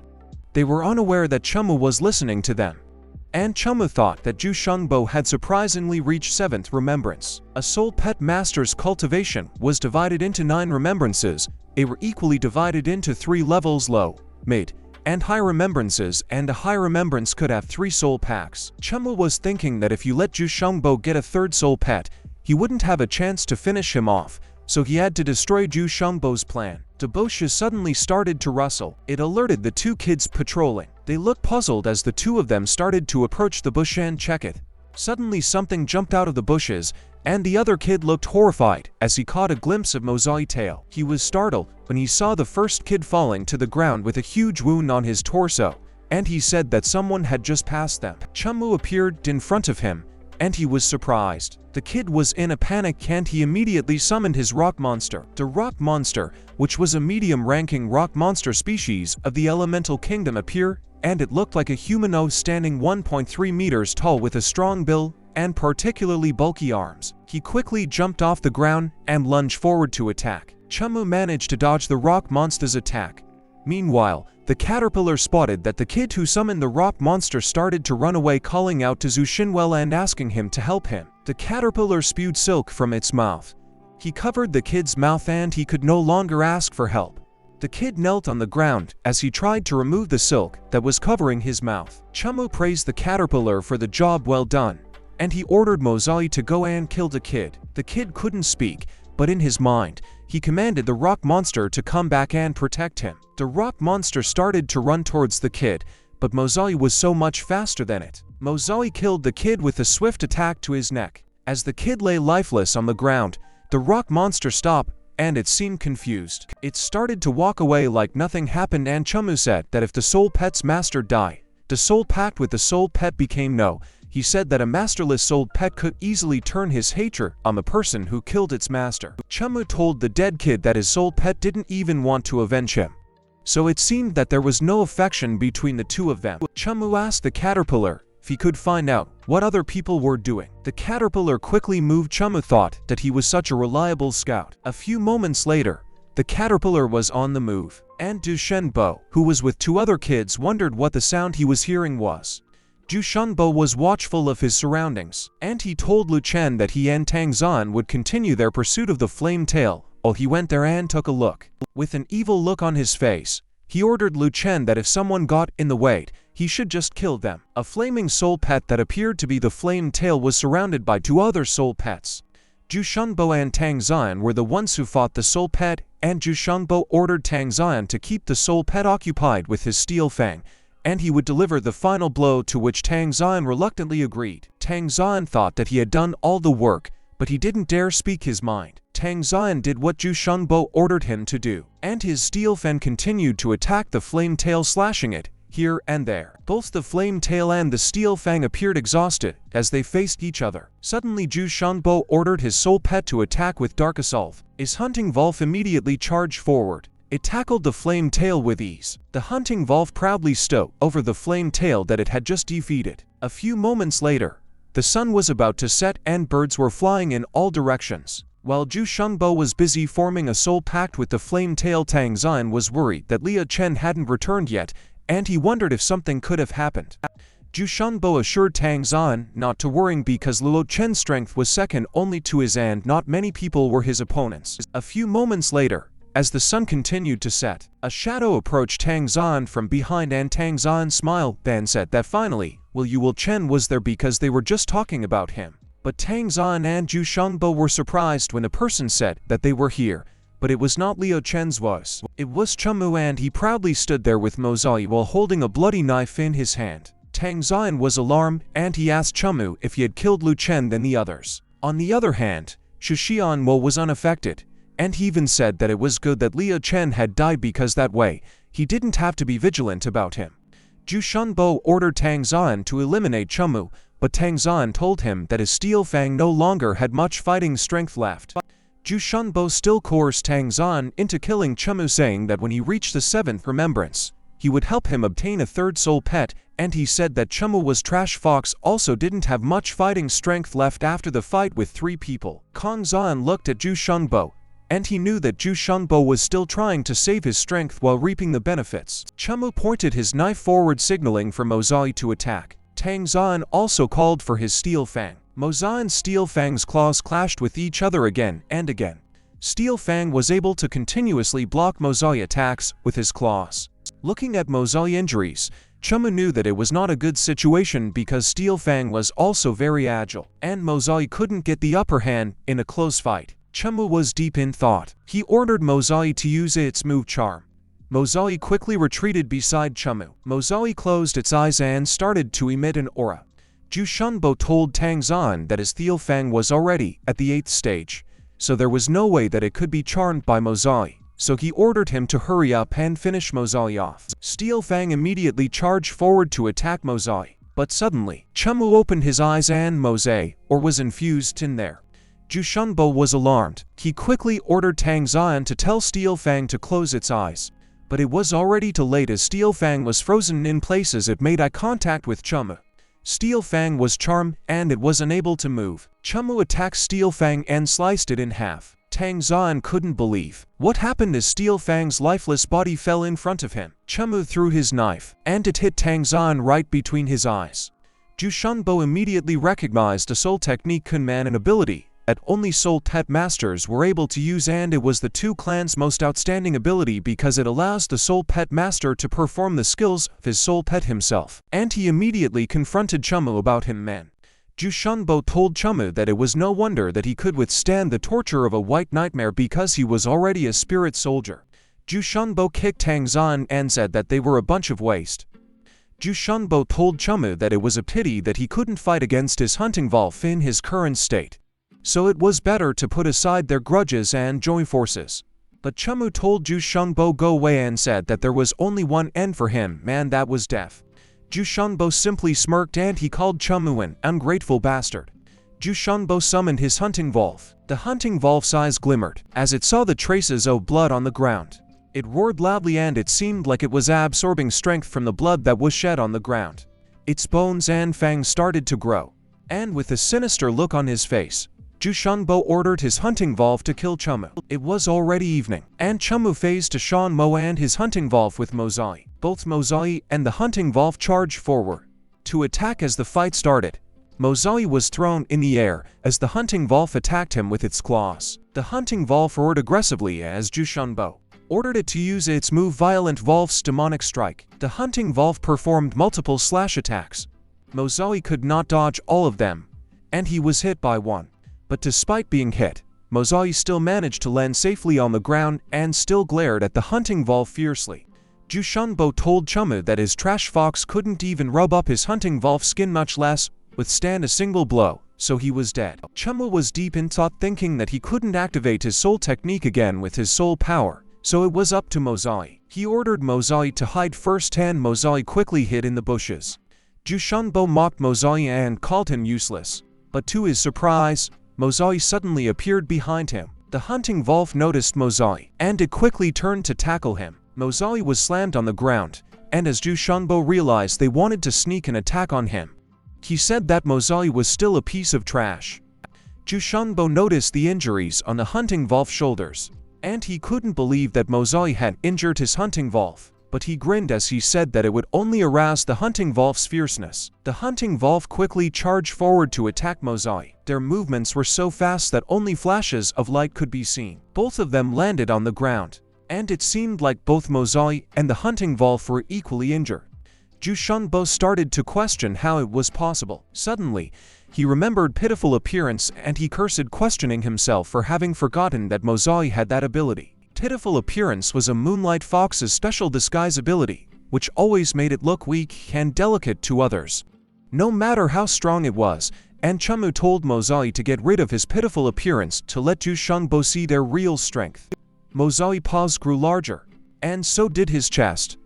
they were unaware that Chumu was listening to them, and Chumu thought that Zhu Shengbo had surprisingly reached 7th remembrance. A soul pet master's cultivation was divided into 9 remembrances. They were equally divided into 3 levels: low, mid, and high remembrances, and a high remembrance could have 3 soul packs. Chamu was thinking that if you let Zhu Shengbo get a 3rd soul pet, he wouldn't have a chance to finish him off, so he had to destroy Zhu Shengbo's plan. The bushes suddenly started to rustle. It alerted the 2 kids patrolling. They looked puzzled as the 2 of them started to approach the bush and check it. Suddenly something jumped out of the bushes, and the other kid looked horrified as he caught a glimpse of Mozoi's tail. He was startled when he saw the first kid falling to the ground with a huge wound on his torso, and he said that someone had just passed them. Chamu appeared in front of him, and he was surprised. The kid was in a panic, and he immediately summoned his rock monster. The rock monster, which was a medium-ranking rock monster species of the elemental kingdom, appeared, and it looked like a humanoid standing 1.3 meters tall with a strong bill and particularly bulky arms. He quickly jumped off the ground and lunged forward to attack. Chamu managed to dodge the rock monster's attack. Meanwhile, the caterpillar spotted that the kid who summoned the rock monster started to run away, calling out to Zhu Xinwell and asking him to help him. The caterpillar spewed silk from its mouth. He covered the kid's mouth, and he could no longer ask for help. The kid knelt on the ground as he tried to remove the silk that was covering his mouth. Chamu praised the caterpillar for the job well done, and he ordered Mozai to go and kill the kid. The kid couldn't speak, but in his mind, he commanded the rock monster to come back and protect him. The rock monster started to run towards the kid, but Mozai was so much faster than it. Mozai killed the kid with a swift attack to his neck. As the kid lay lifeless on the ground, the rock monster stopped, and it seemed confused. It started to walk away like nothing happened, and Chumu said that if the soul pet's master died, the soul pact with the soul pet became no. He said that a masterless soul pet could easily turn his hatred on the person who killed its master. Chamu told the dead kid that his soul pet didn't even want to avenge him. So it seemed that there was no affection between the two of them. Chamu asked the caterpillar if he could find out what other people were doing. The caterpillar quickly moved. Chamu thought that he was such a reliable scout. A few moments later, the caterpillar was on the move, and Du Shenbo, who was with two other kids, wondered what the sound he was hearing was. Du Shenbo was watchful of his surroundings, and he told Lu Chen that he and Tang Zan would continue their pursuit of the flame tail. While he went there and took a look. With an evil look on his face, he ordered Lu Chen that if someone got in the way, he should just kill them. A flaming soul pet that appeared to be the flame tail was surrounded by two other soul pets. Ju Shenbo and Tang Zan were the ones who fought the soul pet, and Ju Shenbo ordered Tang Zan to keep the soul pet occupied with his steel fang, and he would deliver the final blow, to which Tang Zan reluctantly agreed. Tang Zan thought that he had done all the work, but he didn't dare speak his mind. Tang Zan did what Ju Shenbo ordered him to do, and his steel fang continued to attack the flame tail, slashing it here and there. Both the flame tail and the steel fang appeared exhausted as they faced each other. Suddenly Ju Shenbo ordered his soul pet to attack with Dark Assault. His hunting wolf immediately charged forward. It tackled the flame tail with ease. The hunting wolf proudly stood over the flame tail that it had just defeated. A few moments later, the sun was about to set and birds were flying in all directions. While Ju Shenbo was busy forming a soul pact with the flame tail, Tang Zan was worried that Liu Chen hadn't returned yet, and he wondered if something could have happened. Ju Shenbo assured Tang Zan not to worry because Liu Chen's strength was second only to his, and not many people were his opponents. A few moments later, as the sun continued to set, a shadow approached Tang Zan from behind, and Tang Zan smiled, then said that finally, Liu Chen was there because they were just talking about him. But Tang Zan and Ju Shenbo were surprised when a person said that they were here, but it was not Liu Chen's voice. It was Chumu, and he proudly stood there with Mozai while holding a bloody knife in his hand. Tang Zan was alarmed, and he asked Chumu if he had killed Liu Chen than the others. On the other hand, Shu Xianmo was unaffected, and he even said that it was good that Liu Chen had died because that way, he didn't have to be vigilant about him. Ju Shenbo ordered Tang Zan to eliminate Chumu, but Tang Zan told him that his steel fang no longer had much fighting strength left. Ju Shenbo still coerced Tang Zan into killing Chumu, saying that when he reached the 7th remembrance, he would help him obtain a third soul pet, and he said that Chumu was trash. Fox also didn't have much fighting strength left after the fight with 3 people. Kong Zan looked at Ju Shenbo, and he knew that Ju Shenbo was still trying to save his strength while reaping the benefits. Chumu pointed his knife forward, signaling for Mozai to attack. Tang Zan also called for his steel fang. Mozai's steel fang's claws clashed with each other again and again. Steel fang was able to continuously block Mozai attacks with his claws. Looking at Mozai injuries, Chumu knew that it was not a good situation because steel fang was also very agile, and Mozai couldn't get the upper hand in a close fight. Chumu was deep in thought. He ordered Mozai to use its move charm. Mozai quickly retreated beside Chumu. Mozai closed its eyes and started to emit an aura. Ju Shenbo told Tang Zan that his steel fang was already at the 8th stage, so there was no way that it could be charmed by Mozai, so he ordered him to hurry up and finish Mozai off. Steel fang immediately charged forward to attack Mozai, but suddenly, Chumu opened his eyes and Mozai, or was infused in there. Ju Shenbo was alarmed. He quickly ordered Tang Zan to tell Steel Fang to close its eyes, but it was already too late as Steel Fang was frozen in place as it made eye contact with Chumu. Steel Fang was charmed, and it was unable to move. Chumu attacked Steel Fang and sliced it in half. Tang Zan couldn't believe what happened as Steel Fang's lifeless body fell in front of him. Chumu threw his knife, and it hit Tang Zan right between his eyes. Ju Shenbo immediately recognized a soul technique command, an ability that only soul pet masters were able to use, and it was the Chu Clan's most outstanding ability because it allows the soul pet master to perform the skills of his soul pet himself. And he immediately confronted Chumu about him. Man, Chu Mu told Chumu that it was no wonder that he could withstand the torture of a white nightmare because he was already a spirit soldier. Chu Mu kicked Tang Zan and said that they were a bunch of waste. Chu Mu told Chumu that it was a pity that he couldn't fight against his hunting wolf in his current state, so it was better to put aside their grudges and join forces. But Chumu told Chu Mu go away and said that there was only one end for him, and that was death. Chu Mu simply smirked and he called Chumu an ungrateful bastard. Chu Mu summoned his hunting wolf. The hunting wolf's eyes glimmered as it saw the traces of blood on the ground. It roared loudly and it seemed like it was absorbing strength from the blood that was shed on the ground. Its bones and fangs started to grow, and with a sinister look on his face, Chu Mu ordered his hunting wolf to kill Chumu. It was already evening, and Chumu phased to Chu Mu and his hunting wolf with Mozai. Both Mozai and the hunting wolf charged forward to attack as the fight started. Mozai was thrown in the air as the hunting wolf attacked him with its claws. The hunting wolf roared aggressively as Chu Mu ordered it to use its move Violent Wolf's Demonic Strike. The hunting wolf performed multiple slash attacks. Mozai could not dodge all of them, and he was hit by one. But despite being hit, Mozai still managed to land safely on the ground and still glared at the hunting wolf fiercely. Chu Mu told Chumu that his trash fox couldn't even rub up his hunting wolf's skin, much less withstand a single blow, so he was dead. Chumu was deep in thought, thinking that he couldn't activate his soul technique again with his soul power, so it was up to Mozai. He ordered Mozai to hide first and Mozai quickly hid in the bushes. Chu Mu mocked Mozai and called him useless, but to his surprise, Mozai suddenly appeared behind him. The hunting wolf noticed Mozai, and it quickly turned to tackle him. Mozai was slammed on the ground, and as Chu Mu realized they wanted to sneak an attack on him, he said that Mozai was still a piece of trash. Chu Mu noticed the injuries on the hunting wolf's shoulders, and he couldn't believe that Mozai had injured his hunting wolf, but he grinned as he said that it would only arouse the hunting wolf's fierceness. The hunting wolf quickly charged forward to attack Mozai. Their movements were so fast that only flashes of light could be seen. Both of them landed on the ground, and it seemed like both Mozai and the hunting wolf were equally injured. Chu Mu started to question how it was possible. Suddenly, he remembered pitiful appearance and he cursed, questioning himself for having forgotten that Mozai had that ability. Pitiful appearance was a Moonlight Fox's special disguise ability, which always made it look weak and delicate to others, no matter how strong it was, and Chumu told Mozai to get rid of his pitiful appearance to let Chu Mu see their real strength. Mozai's paws grew larger, and so did his chest.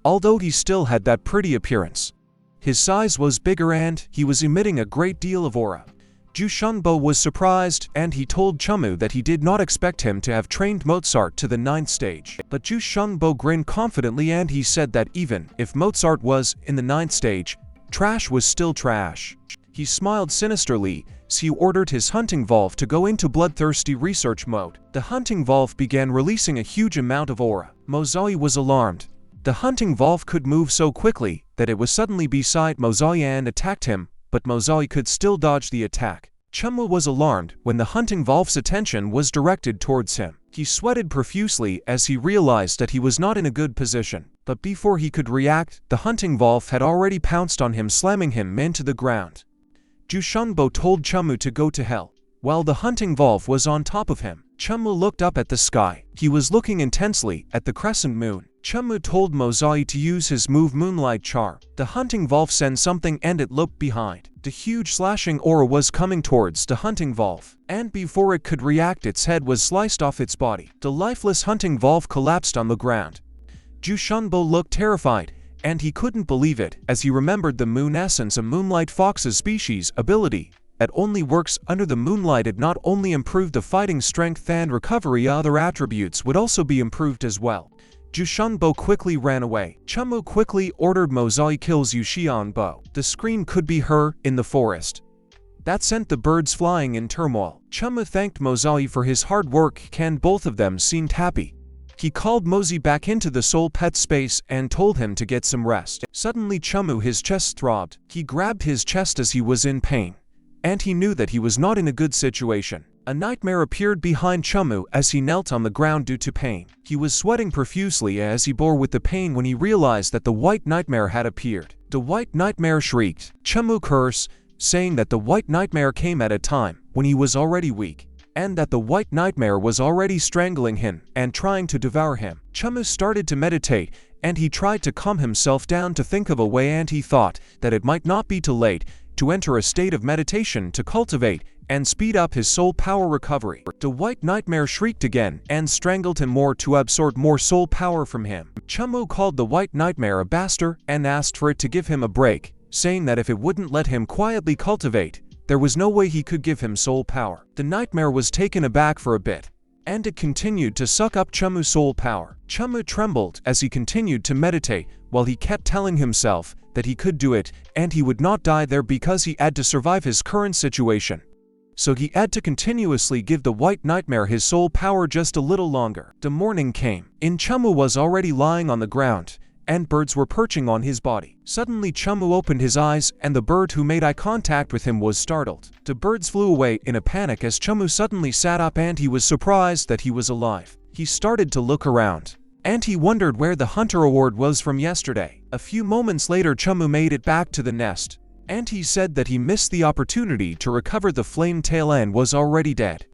Although he still had that pretty appearance, his size was bigger and he was emitting a great deal of aura. Chu Mu was surprised and he told Chumu that he did not expect him to have trained Mozart to the 9th stage. But Chu Mu grinned confidently and he said that even if Mozart was in the 9th stage, trash was still trash. He smiled sinisterly as he ordered his hunting wolf to go into bloodthirsty research mode. The hunting wolf began releasing a huge amount of aura. Mozai was alarmed. The hunting wolf could move so quickly that it was suddenly beside Mozai and attacked him, but Mozai could still dodge the attack. Chumu was alarmed when the hunting wolf's attention was directed towards him. He sweated profusely as he realized that he was not in a good position. But before he could react, the hunting wolf had already pounced on him, slamming him into the ground. Chu Mu told Chumu to go to hell, while the hunting wolf was on top of him. Chumu looked up at the sky. He was looking intensely at the crescent moon. Chumu told Mozai to use his move Moonlight Charm. The hunting wolf sent something and it looked behind. The huge slashing aura was coming towards the hunting wolf, and before it could react, its head was sliced off its body. The lifeless hunting wolf collapsed on the ground. Chu Mu looked terrified, and he couldn't believe it as he remembered the moon essence, a Moonlight Fox's species ability that only works under the moonlight. It not only improved the fighting strength and recovery, other attributes would also be improved as well. Chu Mu quickly ran away. Chumu quickly ordered Mozai kills Yuxianbo. The scream could be heard in the forest. That sent the birds flying in turmoil. Chumu thanked Mozai for his hard work and both of them seemed happy. He called Mozai back into the soul pet space and told him to get some rest. Suddenly Chumu, his chest throbbed. He grabbed his chest as he was in pain, and he knew that he was not in a good situation. A nightmare appeared behind Chumu as he knelt on the ground due to pain. He was sweating profusely as he bore with the pain when he realized that the white nightmare had appeared. The white nightmare shrieked. Chumu cursed saying that the White Nightmare came at a time when he was already weak, and that the White Nightmare was already strangling him and trying to devour him. Chumu started to meditate, and he tried to calm himself down to think of a way, and he thought that it might not be too late to enter a state of meditation to cultivate and speed up his soul power recovery. The White Nightmare shrieked again and strangled him more to absorb more soul power from him. Chumu called the White Nightmare a bastard and asked for it to give him a break, saying that if it wouldn't let him quietly cultivate, there was no way he could give him soul power. The Nightmare was taken aback for a bit, and it continued to suck up Chumu's soul power. Chumu trembled as he continued to meditate, while he kept telling himself that he could do it and he would not die there because he had to survive his current situation. So he had to continuously give the White Nightmare his soul power just a little longer. The morning came. Chumu was already lying on the ground, and birds were perching on his body. Suddenly Chumu opened his eyes, and the bird who made eye contact with him was startled. The birds flew away in a panic as Chumu suddenly sat up, and he was surprised that he was alive. He started to look around, and he wondered where the hunter award was from yesterday. A few moments later Chumu made it back to the nest, and he said that he missed the opportunity to recover the flame tail and was already dead.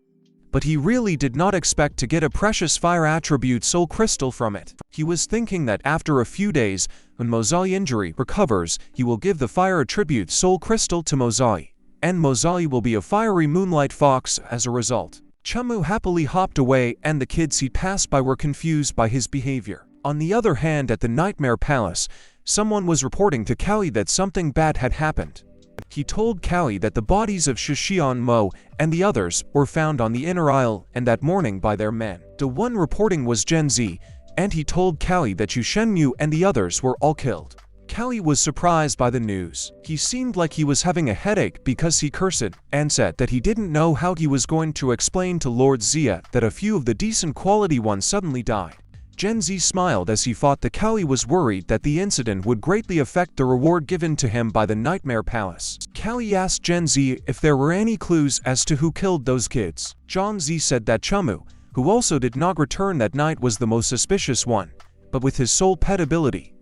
But he really did not expect to get a precious fire attribute soul crystal from it. He was thinking that after a few days, when Mozai injury recovers, he will give the fire attribute soul crystal to Mozai, and Mozai will be a fiery Moonlight Fox as a result. Chumu happily hopped away, and the kids he passed by were confused by his behavior. On the other hand, at the Nightmare Palace, someone was reporting to Cowie that something bad had happened. He told Cowie that the bodies of Shishion Mo and the others were found on the inner aisle and that morning by their men. The one reporting was Gen Z, and he told Cowie that Chu Mu and the others were all killed. Cowie was surprised by the news. He seemed like he was having a headache because he cursed and said that he didn't know how he was going to explain to Lord Zia that a few of the decent quality ones suddenly died. Gen Z smiled as he thought that Cowie was worried that the incident would greatly affect the reward given to him by the Nightmare Palace. Cowie asked Gen Z if there were any clues as to who killed those kids. Gen Z said that Chumu, who also did not return that night, was the most suspicious one, but with his soul pet ability,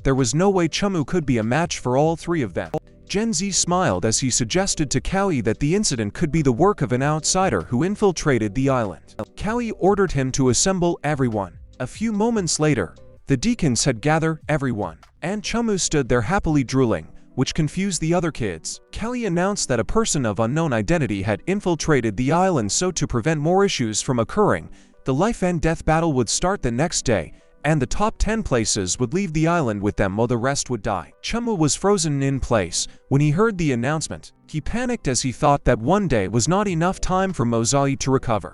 there was no way Chumu could be a match for all three of them. Gen Z smiled as he suggested to Cowie that the incident could be the work of an outsider who infiltrated the island. Cowie ordered him to assemble everyone. A few moments later, the deacons had gathered everyone, and Chumu stood there happily drooling, which confused the other kids. Cowie announced that a person of unknown identity had infiltrated the island, so to prevent more issues from occurring, the life and death battle would start the next day, and the top 10 places would leave the island with them while the rest would die. Chumu was frozen in place when he heard the announcement. He panicked as he thought that one day was not enough time for Mozai to recover.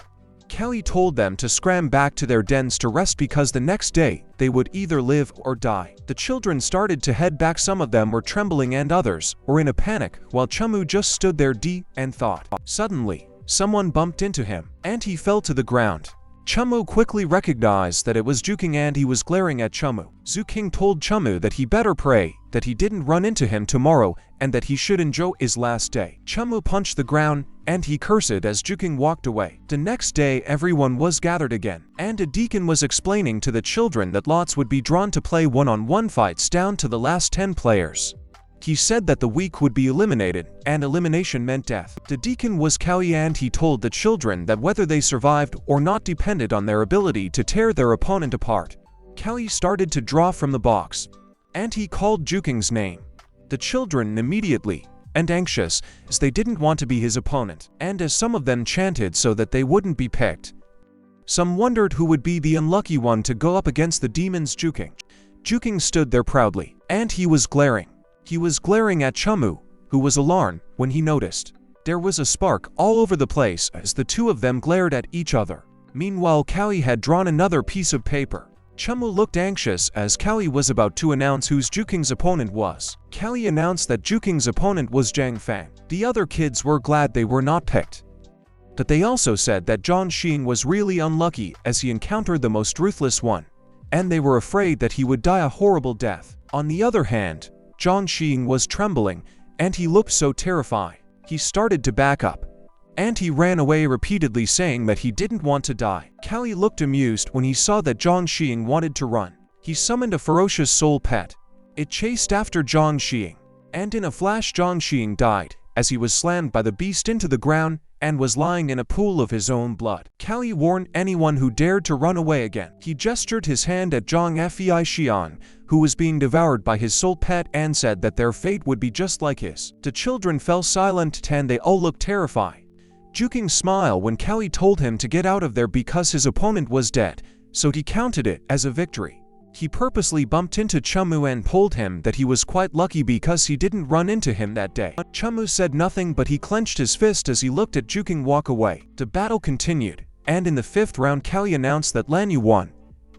Cowie told them to scram back to their dens to rest because the next day they would either live or die. The children started to head back. Some of them were trembling and others were in a panic, while Chumu just stood there and thought. Suddenly, someone bumped into him, and he fell to the ground. Chumu quickly recognized that it was Zuking, and he was glaring at Chumu. Zuking told Chumu that he better pray that he didn't run into him tomorrow and that he should enjoy his last day. Chumu punched the ground and he cursed as Zuking walked away. The next day everyone was gathered again, and a deacon was explaining to the children that lots would be drawn to play one-on-one fights down to the last 10 players. He said that the weak would be eliminated, and elimination meant death. The deacon was Cowie, and he told the children that whether they survived or not depended on their ability to tear their opponent apart. Cowie started to draw from the box, and he called Zuking's name. The children immediately, and anxious, as they didn't want to be his opponent, and as some of them chanted so that they wouldn't be picked. Some wondered who would be the unlucky one to go up against the demon's Zuking. Zuking stood there proudly, and he was glaring. He was glaring at Chumu, who was alarmed when he noticed there was a spark all over the place as the two of them glared at each other. Meanwhile, Cowie had drawn another piece of paper. Chumu looked anxious as Cowie was about to announce who Zuking's opponent was. Cowie announced that Zuking's opponent was Zhang Fang. The other kids were glad they were not picked, but they also said that Zhang Xing was really unlucky as he encountered the most ruthless one, and they were afraid that he would die a horrible death. On the other hand, Zhang Xing was trembling, and he looked so terrified. He started to back up, and he ran away repeatedly saying that he didn't want to die. Cowie looked amused when he saw that Zhang Xing wanted to run. He summoned a ferocious soul pet. It chased after Zhang Xing, and in a flash Zhang Xing died, as he was slammed by the beast into the ground and was lying in a pool of his own blood. Cowie warned anyone who dared to run away again. He gestured his hand at Zhang Fei Xian, who was being devoured by his soul pet, and said that their fate would be just like his. The children fell silent and they all looked terrified. Juking smiled when Cowie told him to get out of there because his opponent was dead, so he counted it as a victory. He purposely bumped into Chumu and told him that he was quite lucky because he didn't run into him that day. Chumu said nothing, but he clenched his fist as he looked at Juking walk away. The battle continued, and in the 5th round Cowie announced that Lanyu won,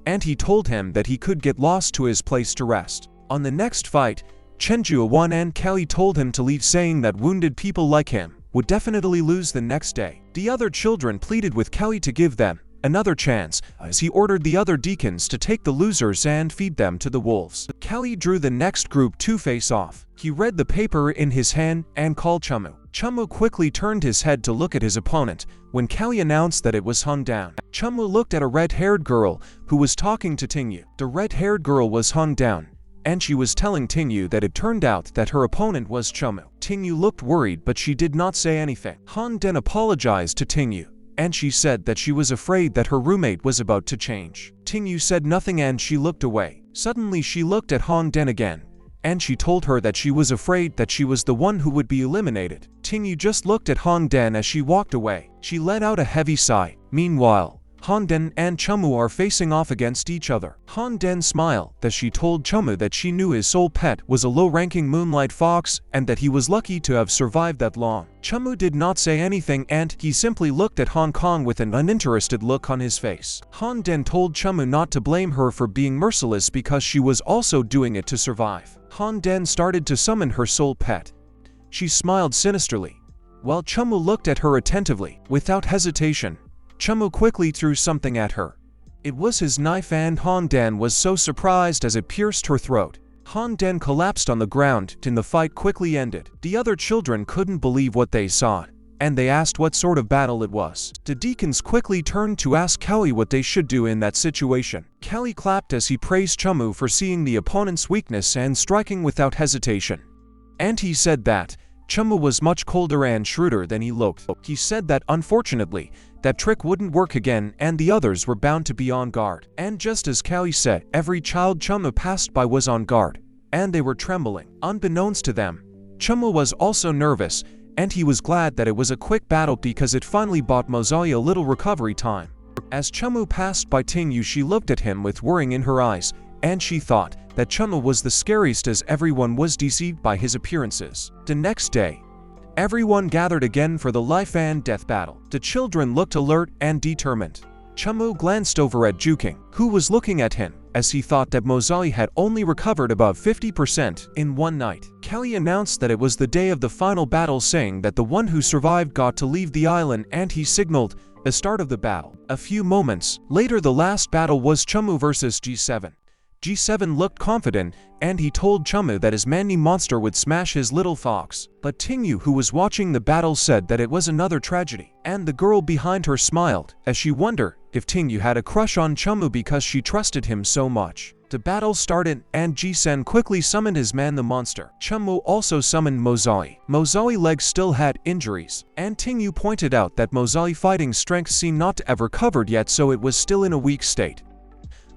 and he told him that he could get lost to his place to rest. On the next fight, Chenjua won and Cowie told him to leave, saying that wounded people like him would definitely lose the next day. The other children pleaded with Cowie to give them another chance, as he ordered the other deacons to take the losers and feed them to the wolves. Cowie drew the next group to face off. He read the paper in his hand and called Chumu. Chumu quickly turned his head to look at his opponent when Cowie announced that it was hung down. Chumu looked at a red-haired girl who was talking to Tingyu. The red-haired girl was hung down, and she was telling Tingyu that it turned out that her opponent was Chumu. Tingyu looked worried, but she did not say anything. Han Den apologized to Tingyu, and she said that she was afraid that her roommate was about to change. Tingyu said nothing and she looked away. Suddenly she looked at Han Den again, and she told her that she was afraid that she was the one who would be eliminated. Tingyu just looked at Han Den as she walked away. She let out a heavy sigh. Meanwhile, Han Den and Chumu are facing off against each other. Han Den smiled as she told Chumu that she knew his soul pet was a low-ranking Moonlight Fox and that he was lucky to have survived that long. Chumu did not say anything and he simply looked at Hong Kong with an uninterested look on his face. Han Den told Chumu not to blame her for being merciless because she was also doing it to survive. Han Den started to summon her soul pet. She smiled sinisterly, while Chumu looked at her attentively. Without hesitation, Chumu quickly threw something at her. It was his knife and Han Den was so surprised as it pierced her throat. Han Den collapsed on the ground and the fight quickly ended. The other children couldn't believe what they saw, and they asked what sort of battle it was. The deacons quickly turned to ask Cowie what they should do in that situation. Cowie clapped as he praised Chumu for seeing the opponent's weakness and striking without hesitation. And he said that Chumu was much colder and shrewder than he looked. He said that unfortunately, that trick wouldn't work again and the others were bound to be on guard. And just as Cowie said, every child Chumu passed by was on guard, and they were trembling. Unbeknownst to them, Chumu was also nervous, and he was glad that it was a quick battle because it finally bought Mozai a little recovery time. As Chumu passed by Tingyu, she looked at him with worrying in her eyes, and she thought that Chumu was the scariest as everyone was deceived by his appearances. The next day, everyone gathered again for the life and death battle. The children looked alert and determined. Chumu glanced over at Juking, who was looking at him, as he thought that Mozai had only recovered above 50% in one night. Cowie announced that it was the day of the final battle, saying that the one who survived got to leave the island, and he signaled the start of the battle. A few moments later, the last battle was Chumu versus G7. G7 looked confident, and he told Chumu that his manly monster would smash his little fox. But Tingyu, who was watching the battle, said that it was another tragedy. And the girl behind her smiled, as she wondered if Tingyu had a crush on Chumu because she trusted him so much. The battle started, and Ji-sen quickly summoned his man the monster. Chumu also summoned Mozai. Mozai's legs still had injuries, and Tingyu pointed out that Mozai's fighting strength seemed not to have recovered yet, so it was still in a weak state.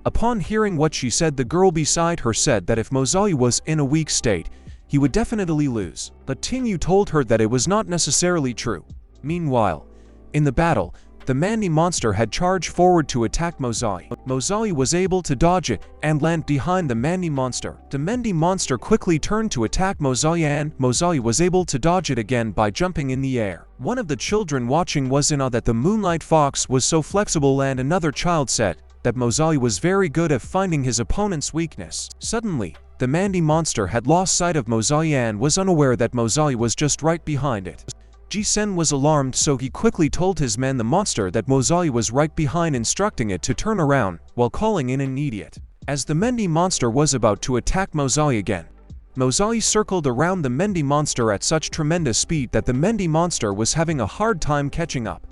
Upon hearing what she said, the girl beside her said that if Mozai was in a weak state, he would definitely lose. But Tingyu told her that it was not necessarily true. Meanwhile, in the battle, the manly monster had charged forward to attack Mozai. Mozai was able to dodge it and land behind the manly monster. The manly monster quickly turned to attack Mozai, and Mozai was able to dodge it again by jumping in the air. One of the children watching was in awe that the Moonlight Fox was so flexible, and another child said that Mozai was very good at finding his opponent's weakness. Suddenly, the manly monster had lost sight of Mozai and was unaware that Mozai was just right behind it. Ji-sen was alarmed, so he quickly told his man the monster that Mozai was right behind, instructing it to turn around while calling in an idiot. As the manly monster was about to attack Mozai again, Mozai circled around the manly monster at such tremendous speed that the manly monster was having a hard time catching up.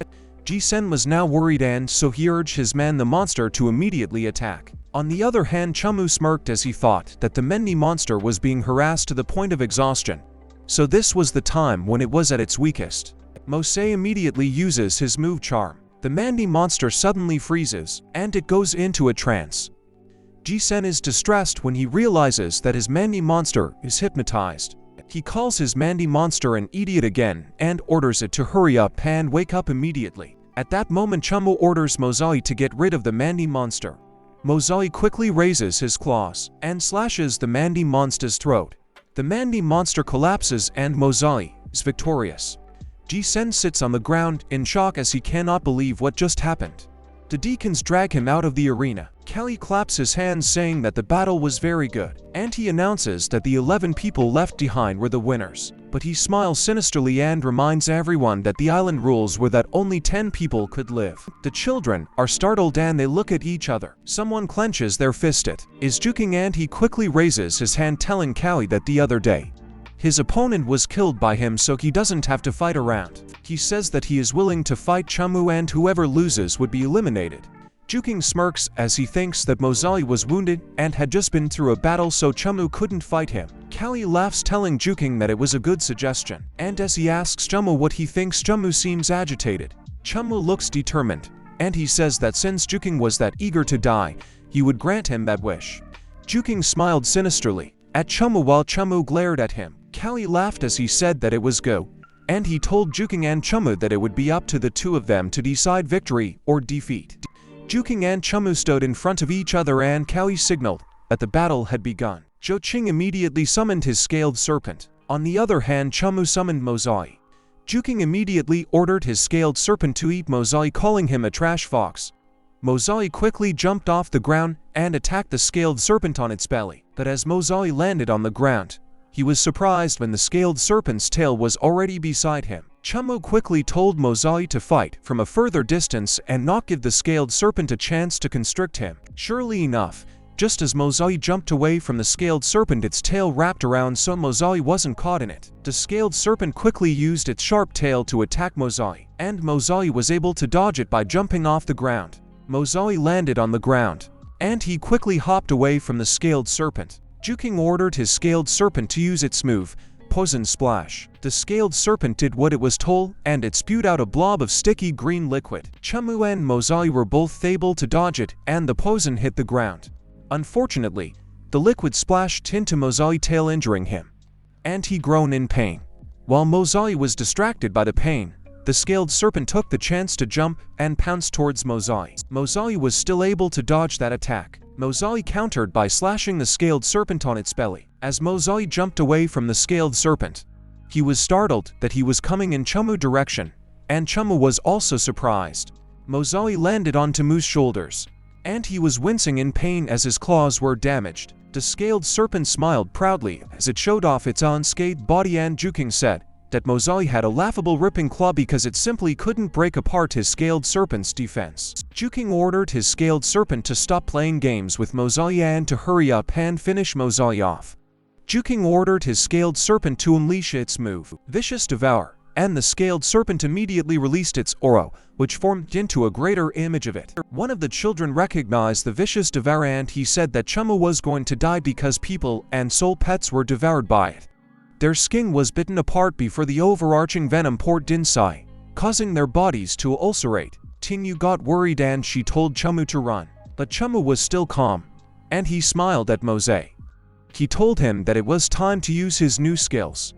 Ji-sen was now worried, and so he urged his man the monster to immediately attack. On the other hand, Chumu smirked as he thought that the manly monster was being harassed to the point of exhaustion, so this was the time when it was at its weakest. Moos immediately uses his move charm. The Mandy monster suddenly freezes, and it goes into a trance. Ji-sen is distressed when he realizes that his Mandy monster is hypnotized. He calls his Mandy monster an idiot again and orders it to hurry up and wake up immediately. At that moment, Chumu orders Mozai to get rid of the Mandy monster. Mozai quickly raises his claws and slashes the Mandy monster's throat. The Mandy monster collapses and Mozai is victorious. Ji-sen sits on the ground in shock as he cannot believe what just happened. The deacons drag him out of the arena. Cowie claps his hands saying that the battle was very good, and he announces that the 11 people left behind were the winners. But he smiles sinisterly and reminds everyone that the island rules were that only 10 people could live. The children are startled and they look at each other. Someone clenches their fist. It is Juking, and he quickly raises his hand, telling Cowie that the other day his opponent was killed by him, so he doesn't have to fight around. He says that he is willing to fight Chamu and whoever loses would be eliminated. Juking smirks as he thinks that Mozai was wounded and had just been through a battle, so Chamu couldn't fight him. Cowie laughs, telling Juking that it was a good suggestion, and as he asks Chamu what he thinks, Chamu seems agitated. Chamu looks determined, and he says that since Juking was that eager to die, he would grant him that wish. Juking smiled sinisterly at Chamu while Chamu glared at him. Cowie laughed as he said that it was go, and he told Juking and Chamu that it would be up to the two of them to decide victory or defeat. Juking and Chamu stood in front of each other and Cowie signaled that the battle had begun. Jo Ching immediately summoned his scaled serpent. On the other hand, Chamu summoned Mozai. Juking immediately ordered his scaled serpent to eat Mozai, calling him a trash fox. Mozai quickly jumped off the ground and attacked the scaled serpent on its belly. But as Mozai landed on the ground, he was surprised when the scaled serpent's tail was already beside him. Chamu quickly told Mozai to fight from a further distance and not give the scaled serpent a chance to constrict him. Surely enough, just as Mozai jumped away from the scaled serpent, its tail wrapped around so Mozai wasn't caught in it. The scaled serpent quickly used its sharp tail to attack Mozai, and Mozai was able to dodge it by jumping off the ground. Mozai landed on the ground, and he quickly hopped away from the scaled serpent. Juking ordered his scaled serpent to use its move, Poison Splash. The scaled serpent did what it was told, and it spewed out a blob of sticky green liquid. Chamu and Mozai were both able to dodge it, and the poison hit the ground. Unfortunately, the liquid splashed into Mozai's tail, injuring him, and he groaned in pain. While Mozai was distracted by the pain, the scaled serpent took the chance to jump and pounced towards Mozai. Mozai was still able to dodge that attack. Mozai countered by slashing the scaled serpent on its belly. As Mozai jumped away from the scaled serpent, he was startled that he was coming in Chumu direction, and Chumu was also surprised. Mozai landed onto Moos' shoulders, and he was wincing in pain as his claws were damaged. The scaled serpent smiled proudly as it showed off its unscathed body, and Juking said that Mozai had a laughable ripping claw because it simply couldn't break apart his scaled serpent's defense. Juking ordered his scaled serpent to stop playing games with Mozai and to hurry up and finish Mozai off. Juking ordered his scaled serpent to unleash its move, Vicious Devour, and the scaled serpent immediately released its aura, which formed into a greater image of it. One of the children recognized the Vicious Devour, and he said that Chumu was going to die because people and soul pets were devoured by it. Their skin was bitten apart before the overarching venom poured inside, causing their bodies to ulcerate. Tingyu got worried and she told Chamu to run, but Chamu was still calm, and he smiled at Mozai. He told him that it was time to use his new skills.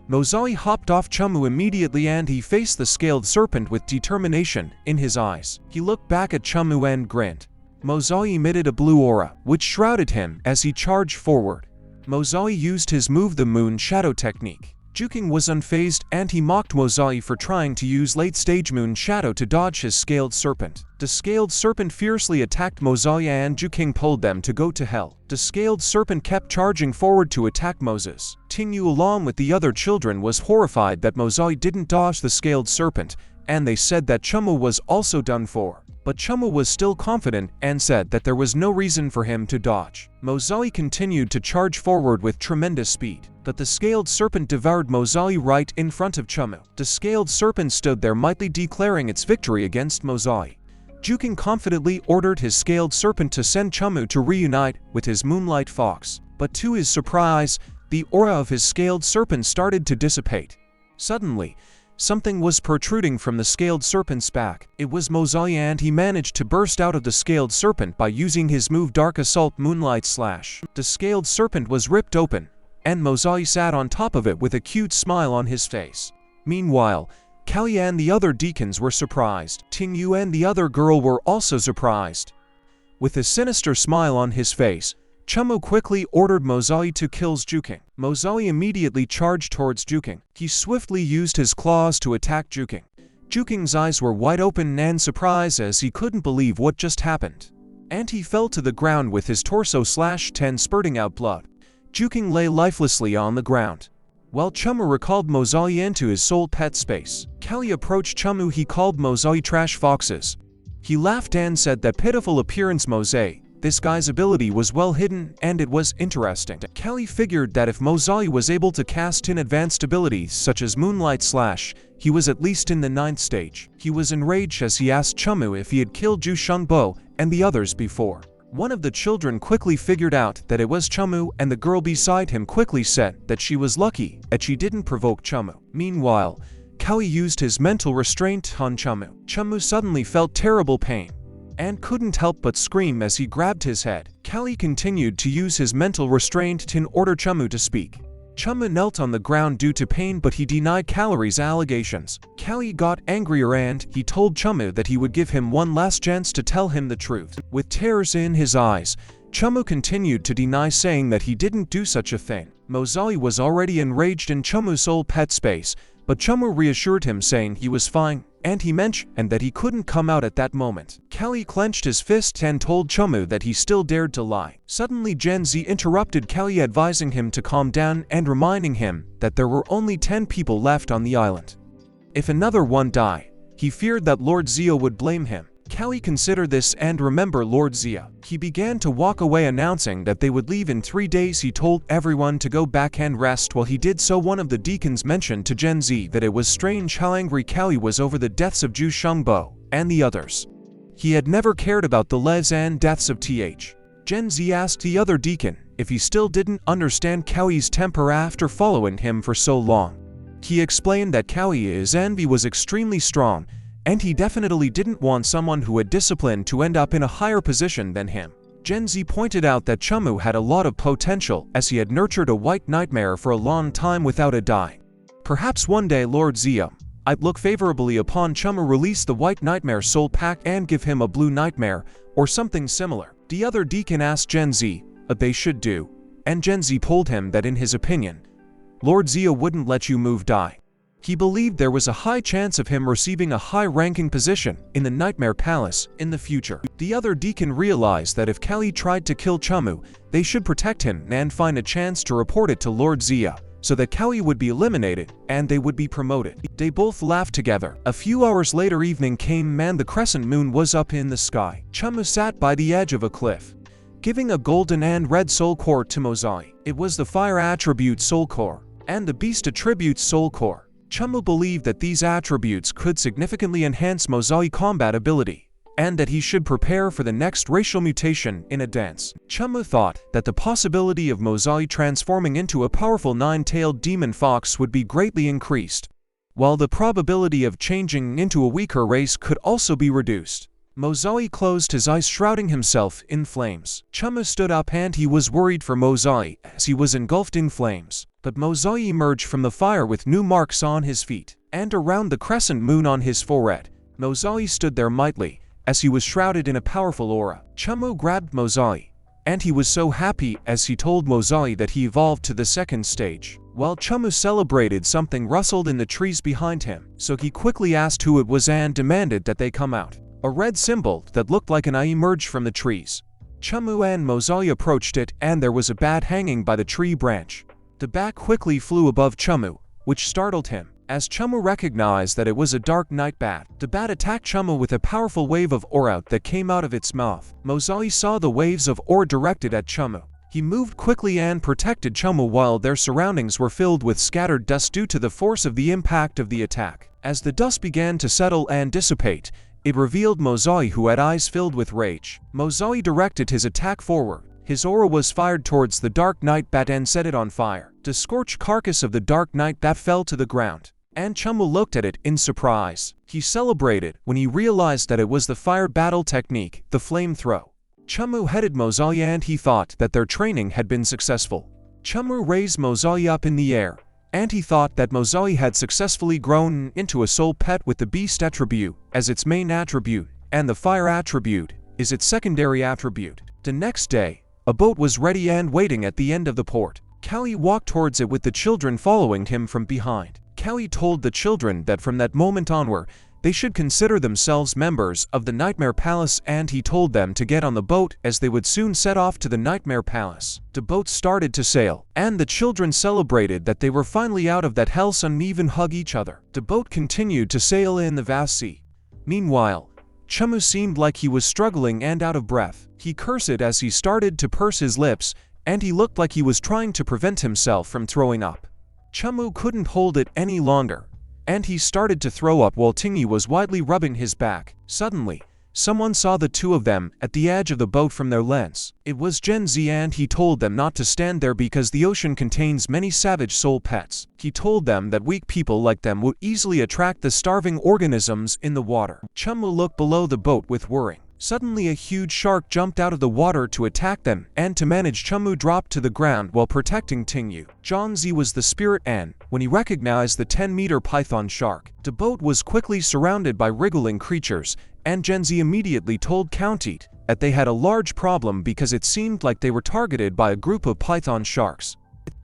Mozai hopped off Chamu immediately and he faced the scaled serpent with determination in his eyes. He looked back at Chamu and grinned. Mozai emitted a blue aura, which shrouded him as he charged forward. Mozai used his move, the Moon Shadow technique. Juking was unfazed and he mocked Mozai for trying to use late-stage Moon Shadow to dodge his scaled serpent. The scaled serpent fiercely attacked Mozai and Juking pulled them to go to hell. The scaled serpent kept charging forward to attack Moses. Tingyu along with the other children was horrified that Mozai didn't dodge the scaled serpent, and they said that Chumu was also done for. But Chumu was still confident and said that there was no reason for him to dodge. Mozai continued to charge forward with tremendous speed, but the scaled serpent devoured Mozai right in front of Chumu. The scaled serpent stood there mightily declaring its victory against Mozai. Juking confidently ordered his scaled serpent to send Chumu to reunite with his Moonlight Fox, but to his surprise, the aura of his scaled serpent started to dissipate. Suddenly, something was protruding from the scaled serpent's back. It was Mozai, and he managed to burst out of the scaled serpent by using his move Dark Assault Moonlight Slash. The scaled serpent was ripped open, and Mozai sat on top of it with a cute smile on his face. Meanwhile, Cowie and the other deacons were surprised. Ting Yu and the other girl were also surprised. With a sinister smile on his face, Chumu quickly ordered Mozai to kill Juking. Mozai immediately charged towards Juking. He swiftly used his claws to attack Juking. Juking's eyes were wide open and surprised as he couldn't believe what just happened. And he fell to the ground with his torso/10 spurting out blood. Juking lay lifelessly on the ground. While Chumu recalled Mozai into his soul pet space, Cowie approached Chumu. He called Mozai trash foxes. He laughed and said that pitiful appearance Mozai. This guy's ability was well hidden, and it was interesting. Cowie figured that if Mozai was able to cast in advanced abilities such as Moonlight Slash, he was at least in the 9th stage. He was enraged as he asked Chumu if he had killed Ju Shengbo and the others before. One of the children quickly figured out that it was Chumu, and the girl beside him quickly said that she was lucky that she didn't provoke Chumu. Meanwhile, Cowie used his mental restraint on Chumu. Chumu suddenly felt terrible pain and couldn't help but scream as he grabbed his head. Cowie continued to use his mental restraint in order Chumu to speak. Chumu knelt on the ground due to pain, but he denied Cowie's allegations. Cowie got angrier and he told Chumu that he would give him one last chance to tell him the truth. With tears in his eyes, Chumu continued to deny, saying that he didn't do such a thing. Mozai was already enraged in Chumu's soul pet space, but Chumu reassured him, saying he was fine, and he mentioned that he couldn't come out at that moment. Cowie clenched his fist and told Chumu that he still dared to lie. Suddenly Gen Z interrupted Cowie, advising him to calm down and reminding him that there were only 10 people left on the island. If another one died, he feared that Lord Zia would blame him. Cowie considered this and remembered Lord Zia. He began to walk away, announcing that they would leave in 3 days. He told everyone to go back and rest. While he did so, one of the deacons mentioned to Gen Z that it was strange how angry Cowie was over the deaths of Ju Shengbo and the others. He had never cared about the lives and deaths of Th. Gen Z asked the other deacon if he still didn't understand Cowie's temper after following him for so long. He explained that Cowie's envy was extremely strong, and he definitely didn't want someone who had discipline to end up in a higher position than him. Gen Z pointed out that Chumu had a lot of potential, as he had nurtured a white nightmare for a long time without a die. Perhaps one day Lord Zia I'd look favorably upon Chumu release the white nightmare soul pack and give him a blue nightmare, or something similar. The other deacon asked Gen Z what they should do, and Gen Z told him that in his opinion, Lord Zia wouldn't let you move die. He believed there was a high chance of him receiving a high-ranking position in the Nightmare Palace in the future. The other deacon realized that if Cowie tried to kill Chumu, they should protect him and find a chance to report it to Lord Zia, so that Cowie would be eliminated and they would be promoted. They both laughed together. A few hours later, evening came and the crescent moon was up in the sky. Chumu sat by the edge of a cliff, giving a golden and red soul core to Mozai. It was the fire attribute soul core and the beast attribute soul core. Chumu believed that these attributes could significantly enhance Mozai's combat ability, and that he should prepare for the next racial mutation in advance. Chumu thought that the possibility of Mozai transforming into a powerful 9-tailed demon fox would be greatly increased, while the probability of changing into a weaker race could also be reduced. Mozai closed his eyes, shrouding himself in flames. Chumu stood up and he was worried for Mozai as he was engulfed in flames. But Mozai emerged from the fire with new marks on his feet and around the crescent moon on his forehead. Mozai stood there mightily as he was shrouded in a powerful aura. Chumu grabbed Mozai, and he was so happy as he told Mozai that he evolved to the 2nd stage. While Chumu celebrated, something rustled in the trees behind him, so he quickly asked who it was and demanded that they come out. A red symbol that looked like an eye emerged from the trees. Chumu and Mozai approached it, and there was a bat hanging by the tree branch. The bat quickly flew above Chumu, which startled him. As Chumu recognized that it was a dark night bat, the bat attacked Chumu with a powerful wave of aura that came out of its mouth. Mozai saw the waves of aura directed at Chumu. He moved quickly and protected Chumu while their surroundings were filled with scattered dust due to the force of the impact of the attack. As the dust began to settle and dissipate, it revealed Mozai, who had eyes filled with rage. Mozai directed his attack forward, His aura was fired towards the Dark Knight Bat and set it on fire. The scorched carcass of the Dark Knight Bat fell to the ground, and Chumu looked at it in surprise. He celebrated when he realized that it was the fire battle technique, the flame throw. Chumu headed Mozalia and he thought that their training had been successful. Chumu raised Mozalia up in the air, and he thought that Mozalia had successfully grown into a soul pet with the beast attribute as its main attribute, and the fire attribute is its secondary attribute. The next day, a boat was ready and waiting at the end of the port. Cowie walked towards it with the children following him from behind. Cowie told the children that from that moment onward, they should consider themselves members of the Nightmare Palace, and he told them to get on the boat as they would soon set off to the Nightmare Palace. The boat started to sail, and the children celebrated that they were finally out of that hell's and even hug each other. The boat continued to sail in the vast sea. Meanwhile, Chumu seemed like he was struggling and out of breath. He cursed as he started to purse his lips, and he looked like he was trying to prevent himself from throwing up. Chumu couldn't hold it any longer, and he started to throw up while Tingy was widely rubbing his back. Suddenly, someone saw the two of them at the edge of the boat from their lens. It was Gen Z, and he told them not to stand there because the ocean contains many savage soul pets. He told them that weak people like them would easily attract the starving organisms in the water. Chumu looked below the boat with worry. Suddenly a huge shark jumped out of the water to attack them, and to manage, Chumu dropped to the ground while protecting Tingyu. John Z was the spirit, and when he recognized the 10-meter python shark, the boat was quickly surrounded by wriggling creatures, and Gen Z immediately told County that they had a large problem because it seemed like they were targeted by a group of python sharks.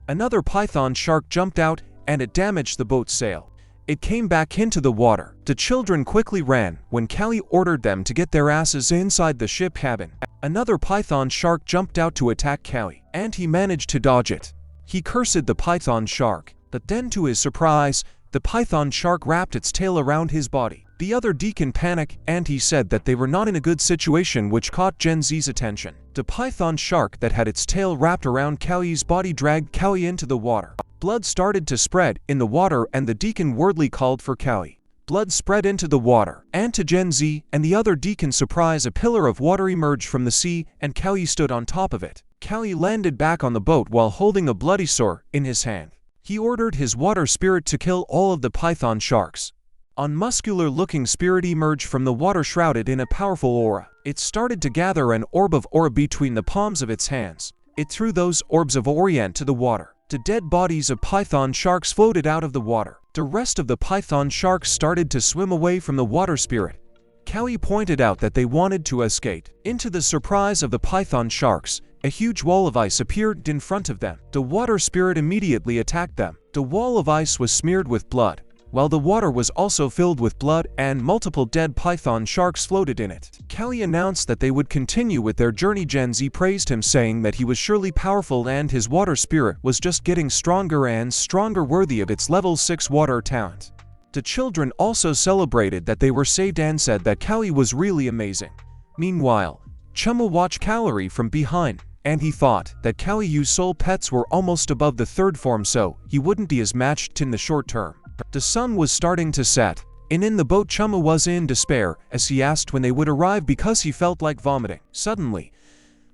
Another python shark jumped out, and it damaged the boat's sail. It came back into the water. The children quickly ran when Callie ordered them to get their asses inside the ship cabin. Another python shark jumped out to attack Callie, and he managed to dodge it. He cursed the python shark, but then to his surprise, the python shark wrapped its tail around his body. The other Deacon panicked, and he said that they were not in a good situation, which caught Gen Z's attention. The python shark that had its tail wrapped around Callie's body dragged Callie into the water. Blood started to spread in the water, and the Deacon wordly called for Callie. Blood spread into the water, and to Gen Z and the other Deacon surprise, a pillar of water emerged from the sea, and Callie stood on top of it. Callie landed back on the boat while holding a bloody sword in his hand. He ordered his water spirit to kill all of the python sharks. A muscular-looking spirit emerged from the water shrouded in a powerful aura. It started to gather an orb of aura between the palms of its hands. It threw those orbs of aura into the water. The dead bodies of python sharks floated out of the water. The rest of the python sharks started to swim away from the water spirit. Cowie pointed out that they wanted to escape. Into the surprise of the python sharks, a huge wall of ice appeared in front of them. The water spirit immediately attacked them. The wall of ice was smeared with blood, while the water was also filled with blood, and multiple dead python sharks floated in it. Cowie announced that they would continue with their journey. Gen Z praised him, saying that he was surely powerful and his water spirit was just getting stronger and stronger, worthy of its level 6 water talent. The children also celebrated that they were saved and said that Cowie was really amazing. Meanwhile, Chumu watched Cowie from behind, and he thought that Cowie's soul pets were almost above the 3rd form, so he wouldn't be as matched in the short term. The sun was starting to set, and in the boat Chumu was in despair as he asked when they would arrive because he felt like vomiting. Suddenly,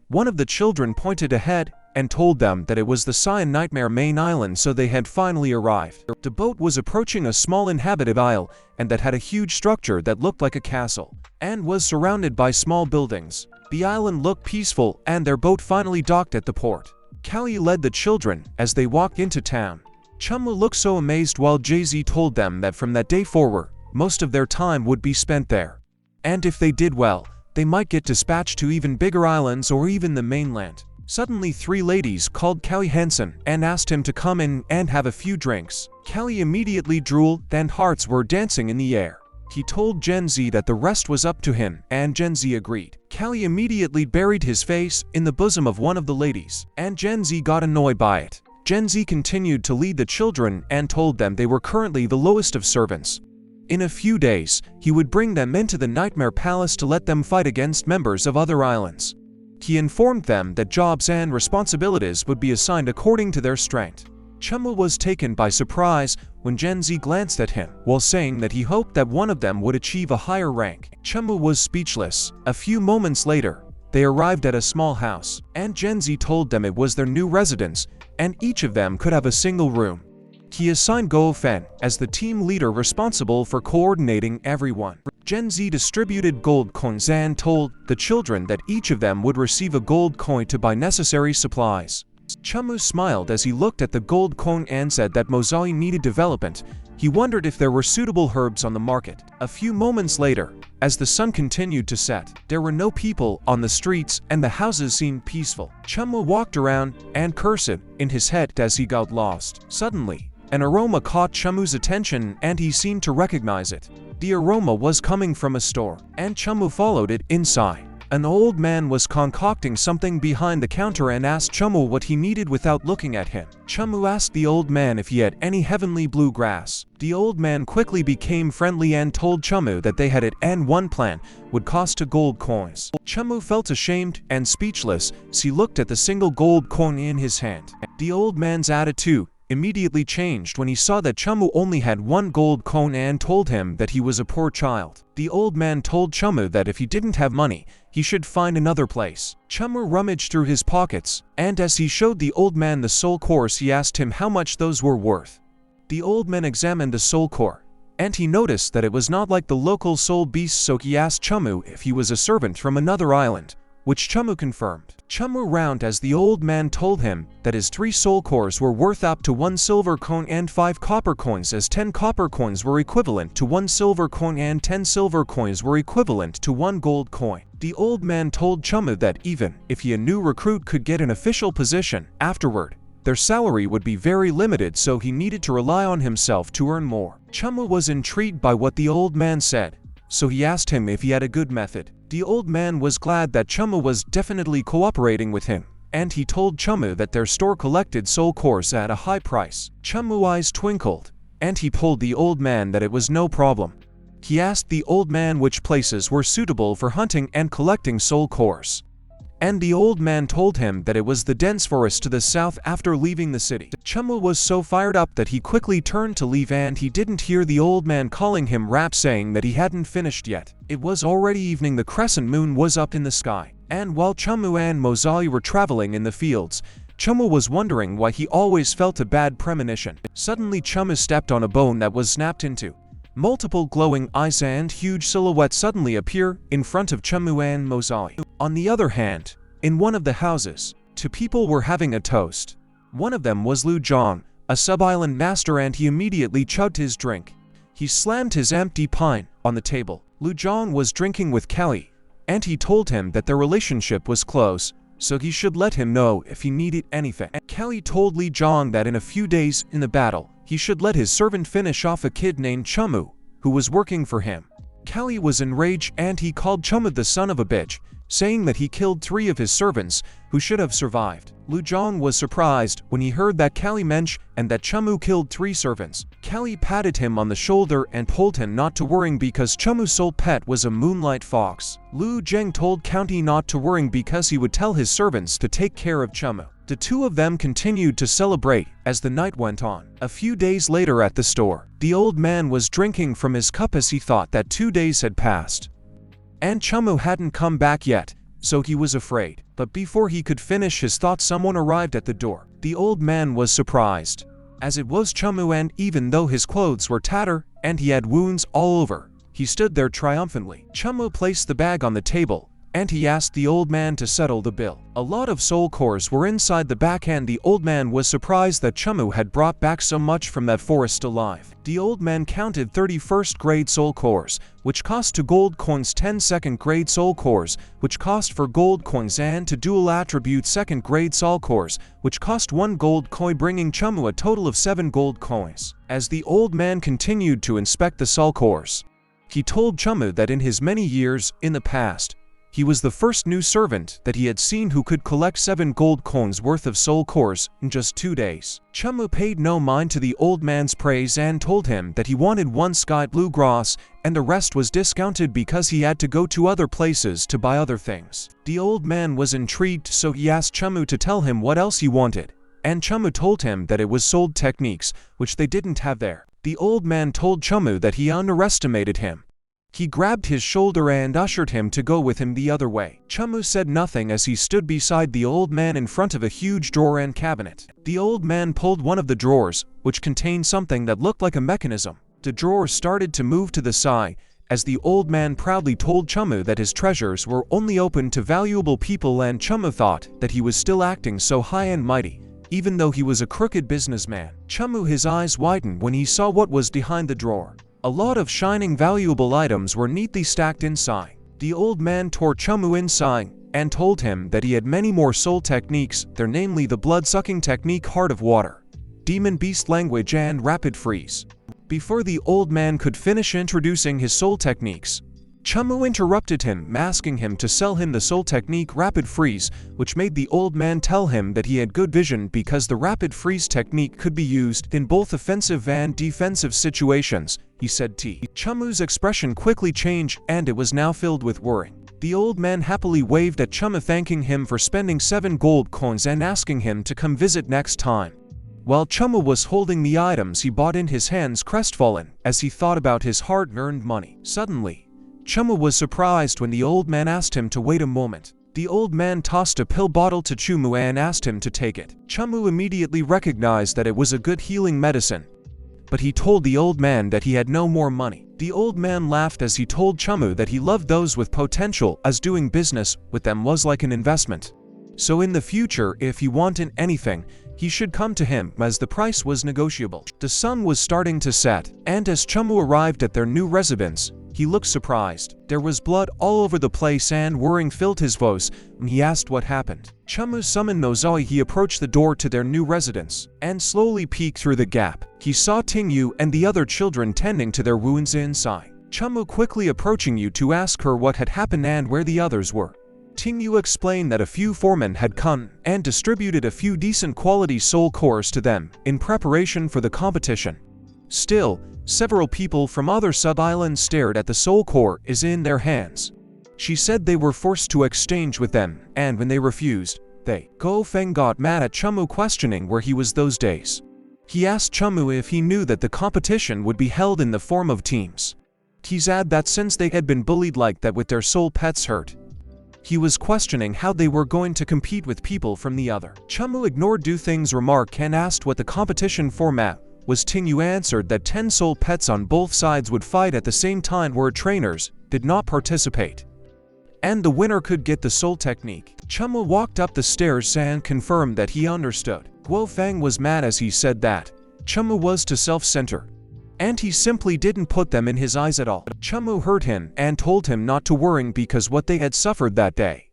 one of the children pointed ahead and told them that it was the Cyan Nightmare main island, so they had finally arrived. The boat was approaching a small inhabited isle, and that had a huge structure that looked like a castle, and was surrounded by small buildings. The island looked peaceful, and their boat finally docked at the port. Cowie led the children as they walked into town. Chumu looked so amazed, while Jay-Z told them that from that day forward, most of their time would be spent there. And if they did well, they might get dispatched to even bigger islands or even the mainland. Suddenly 3 ladies called Cowie Hansen and asked him to come in and have a few drinks. Cowie immediately drooled, and hearts were dancing in the air. He told Gen Z that the rest was up to him, and Gen Z agreed. Cowie immediately buried his face in the bosom of one of the ladies, and Gen Z got annoyed by it. Gen Z continued to lead the children and told them they were currently the lowest of servants. In a few days, he would bring them into the Nightmare Palace to let them fight against members of other islands. He informed them that jobs and responsibilities would be assigned according to their strength. Chumu was taken by surprise when Gen Z glanced at him while saying that he hoped that one of them would achieve a higher rank. Chumu was speechless. A few moments later, they arrived at a small house, and Genzi told them it was their new residence, and each of them could have a single room. He assigned Go Fen as the team leader responsible for coordinating everyone. Genzi distributed gold coins and told the children that each of them would receive a gold coin to buy necessary supplies. Chamu smiled as he looked at the gold coin and said that Mozai needed development. He wondered if there were suitable herbs on the market. A few moments later, as the sun continued to set, there were no people on the streets and the houses seemed peaceful. Chamu walked around and cursed in his head as he got lost. Suddenly, an aroma caught Chamu's attention and he seemed to recognize it. The aroma was coming from a store, and Chamu followed it inside. An old man was concocting something behind the counter and asked Chamu what he needed without looking at him. Chamu asked the old man if he had any heavenly blue grass. The old man quickly became friendly and told Chamu that they had it and one plant would cost 2 gold coins. Chamu felt ashamed and speechless as he looked at the single gold coin in his hand. The old man's attitude immediately changed when he saw that Chamu only had 1 gold coin and told him that he was a poor child. The old man told Chamu that if he didn't have money, he should find another place. Chamu rummaged through his pockets, and as he showed the old man the soul cores, he asked him how much those were worth. The old man examined the soul core, and he noticed that it was not like the local soul beast, so he asked Chamu if he was a servant from another island, which Chamu confirmed. Chamu round as the old man told him that his 3 soul cores were worth up to 1 silver coin and 5 copper coins, as 10 copper coins were equivalent to 1 silver coin and 10 silver coins were equivalent to 1 gold coin. The old man told Chamu that even if a new recruit could get an official position afterward, their salary would be very limited, so he needed to rely on himself to earn more. Chamu was intrigued by what the old man said, so he asked him if he had a good method. The old man was glad that Chamu was definitely cooperating with him, and he told Chamu that their store collected soul cores at a high price. Chamu's eyes twinkled, and he told the old man that it was no problem. He asked the old man which places were suitable for hunting and collecting soul cores, and the old man told him that it was the dense forest to the south after leaving the city. Chamu was so fired up that he quickly turned to leave, and he didn't hear the old man calling him rap, saying that he hadn't finished yet. It was already evening, the crescent moon was up in the sky, and while Chamu and Mozai were traveling in the fields, Chamu was wondering why he always felt a bad premonition. Suddenly Chamu stepped on a bone that was snapped into. Multiple glowing eyes and huge silhouettes suddenly appear in front of Chamu and Mozai. On the other hand, in one of the houses, 2 people were having a toast. One of them was Lu Zhang, a sub-island master, and he immediately chugged his drink. He slammed his empty pint on the table. Lu Zhang was drinking with Cowie, and he told him that their relationship was close, so he should let him know if he needed anything. Cowie told Lu Zhang that in a few days in the battle, he should let his servant finish off a kid named Chumu, who was working for him. Cowie was enraged and he called Chumu the son of a bitch, saying that he killed 3 of his servants who should have survived. Lu Zhang was surprised when he heard that Cowie mentioned and that Chamu killed 3 servants. Cowie patted him on the shoulder and told him not to worry because Chumu's soul pet was a Moonlight Fox. Lu Zheng told Cowie not to worry because he would tell his servants to take care of Chamu. The 2 of them continued to celebrate as the night went on. A few days later at the store, the old man was drinking from his cup as he thought that 2 days had passed, and Chamu hadn't come back yet, so he was afraid. But before he could finish his thoughts, someone arrived at the door. The old man was surprised, as it was Chamu, and even though his clothes were tattered and he had wounds all over, he stood there triumphantly. Chamu placed the bag on the table, and he asked the old man to settle the bill. A lot of soul cores were inside the bag, and the old man was surprised that Chamu had brought back so much from that forest alive. The old man counted 31st grade soul cores, which cost 2 gold coins, 10 second grade soul cores, which cost 4 gold coins, and to dual attribute second grade soul cores, which cost 1 gold coin, bringing Chamu a total of 7 gold coins. As the old man continued to inspect the soul cores, he told Chamu that in his many years in the past, he was the first new servant that he had seen who could collect 7 gold coins worth of soul cores in just 2 days. Chamu paid no mind to the old man's praise and told him that he wanted 1 sky blue grass and the rest was discounted because he had to go to other places to buy other things. The old man was intrigued, so he asked Chamu to tell him what else he wanted, and Chamu told him that it was sold techniques, which they didn't have there. The old man told Chamu that he underestimated him, He grabbed his shoulder and ushered him to go with him the other way. Chumu said nothing as he stood beside the old man in front of a huge drawer and cabinet. The old man pulled one of the drawers, which contained something that looked like a mechanism. The drawer started to move to the side, as the old man proudly told Chumu that his treasures were only open to valuable people, and Chumu thought that he was still acting so high and mighty, even though he was a crooked businessman. Chumu, his eyes widened when he saw what was behind the drawer. A lot of shining valuable items were neatly stacked inside. The old man tore Chumu inside and told him that he had many more soul techniques, there namely the blood-sucking technique, Heart of Water, Demon Beast Language, and Rapid Freeze. Before the old man could finish introducing his soul techniques, Chumu interrupted him, asking him to sell him the soul technique Rapid Freeze, which made the old man tell him that he had good vision because the Rapid Freeze technique could be used in both offensive and defensive situations, he said. Chumu's expression quickly changed, and it was now filled with worry. The old man happily waved at Chumu, thanking him for spending 7 gold coins and asking him to come visit next time. While Chumu was holding the items he bought in his hands, crestfallen, as he thought about his hard-earned money. Suddenly, Chumu was surprised when the old man asked him to wait a moment. The old man tossed a pill bottle to Chumu and asked him to take it. Chumu immediately recognized that it was a good healing medicine, but he told the old man that he had no more money. The old man laughed as he told Chumu that he loved those with potential, as doing business with them was like an investment. So in the future, if he wanted anything, he should come to him, as the price was negotiable. The sun was starting to set, and as Chumu arrived at their new residence, he looked surprised. There was blood all over the place, and worrying filled his voice when he asked what happened. Chumu summoned Nozai. He approached the door to their new residence, and slowly peeked through the gap. He saw Tingyu and the other children tending to their wounds inside. Chumu quickly approaching Yu to ask her what had happened and where the others were. Tingyu explained that a few foremen had come and distributed a few decent quality soul cores to them in preparation for the competition. Still, several people from other sub-islands stared at the soul core is in their hands. She said they were forced to exchange with them, and when they refused, Go Feng got mad at Chumu, questioning where he was those days. He asked Chumu if he knew that the competition would be held in the form of teams. He said that since they had been bullied like that with their soul pets hurt, he was questioning how they were going to compete with people from the other. Chumu ignored Du Thing's remark and asked what the competition format was. Tingyu answered that 10 soul pets on both sides would fight at the same time, where trainers did not participate, and the winner could get the soul technique. Chumu walked up the stairs and confirmed that he understood. Guo Feng was mad as he said that Chumu was too self-centered, and he simply didn't put them in his eyes at all. Chumu heard him and told him not to worry because what they had suffered that day,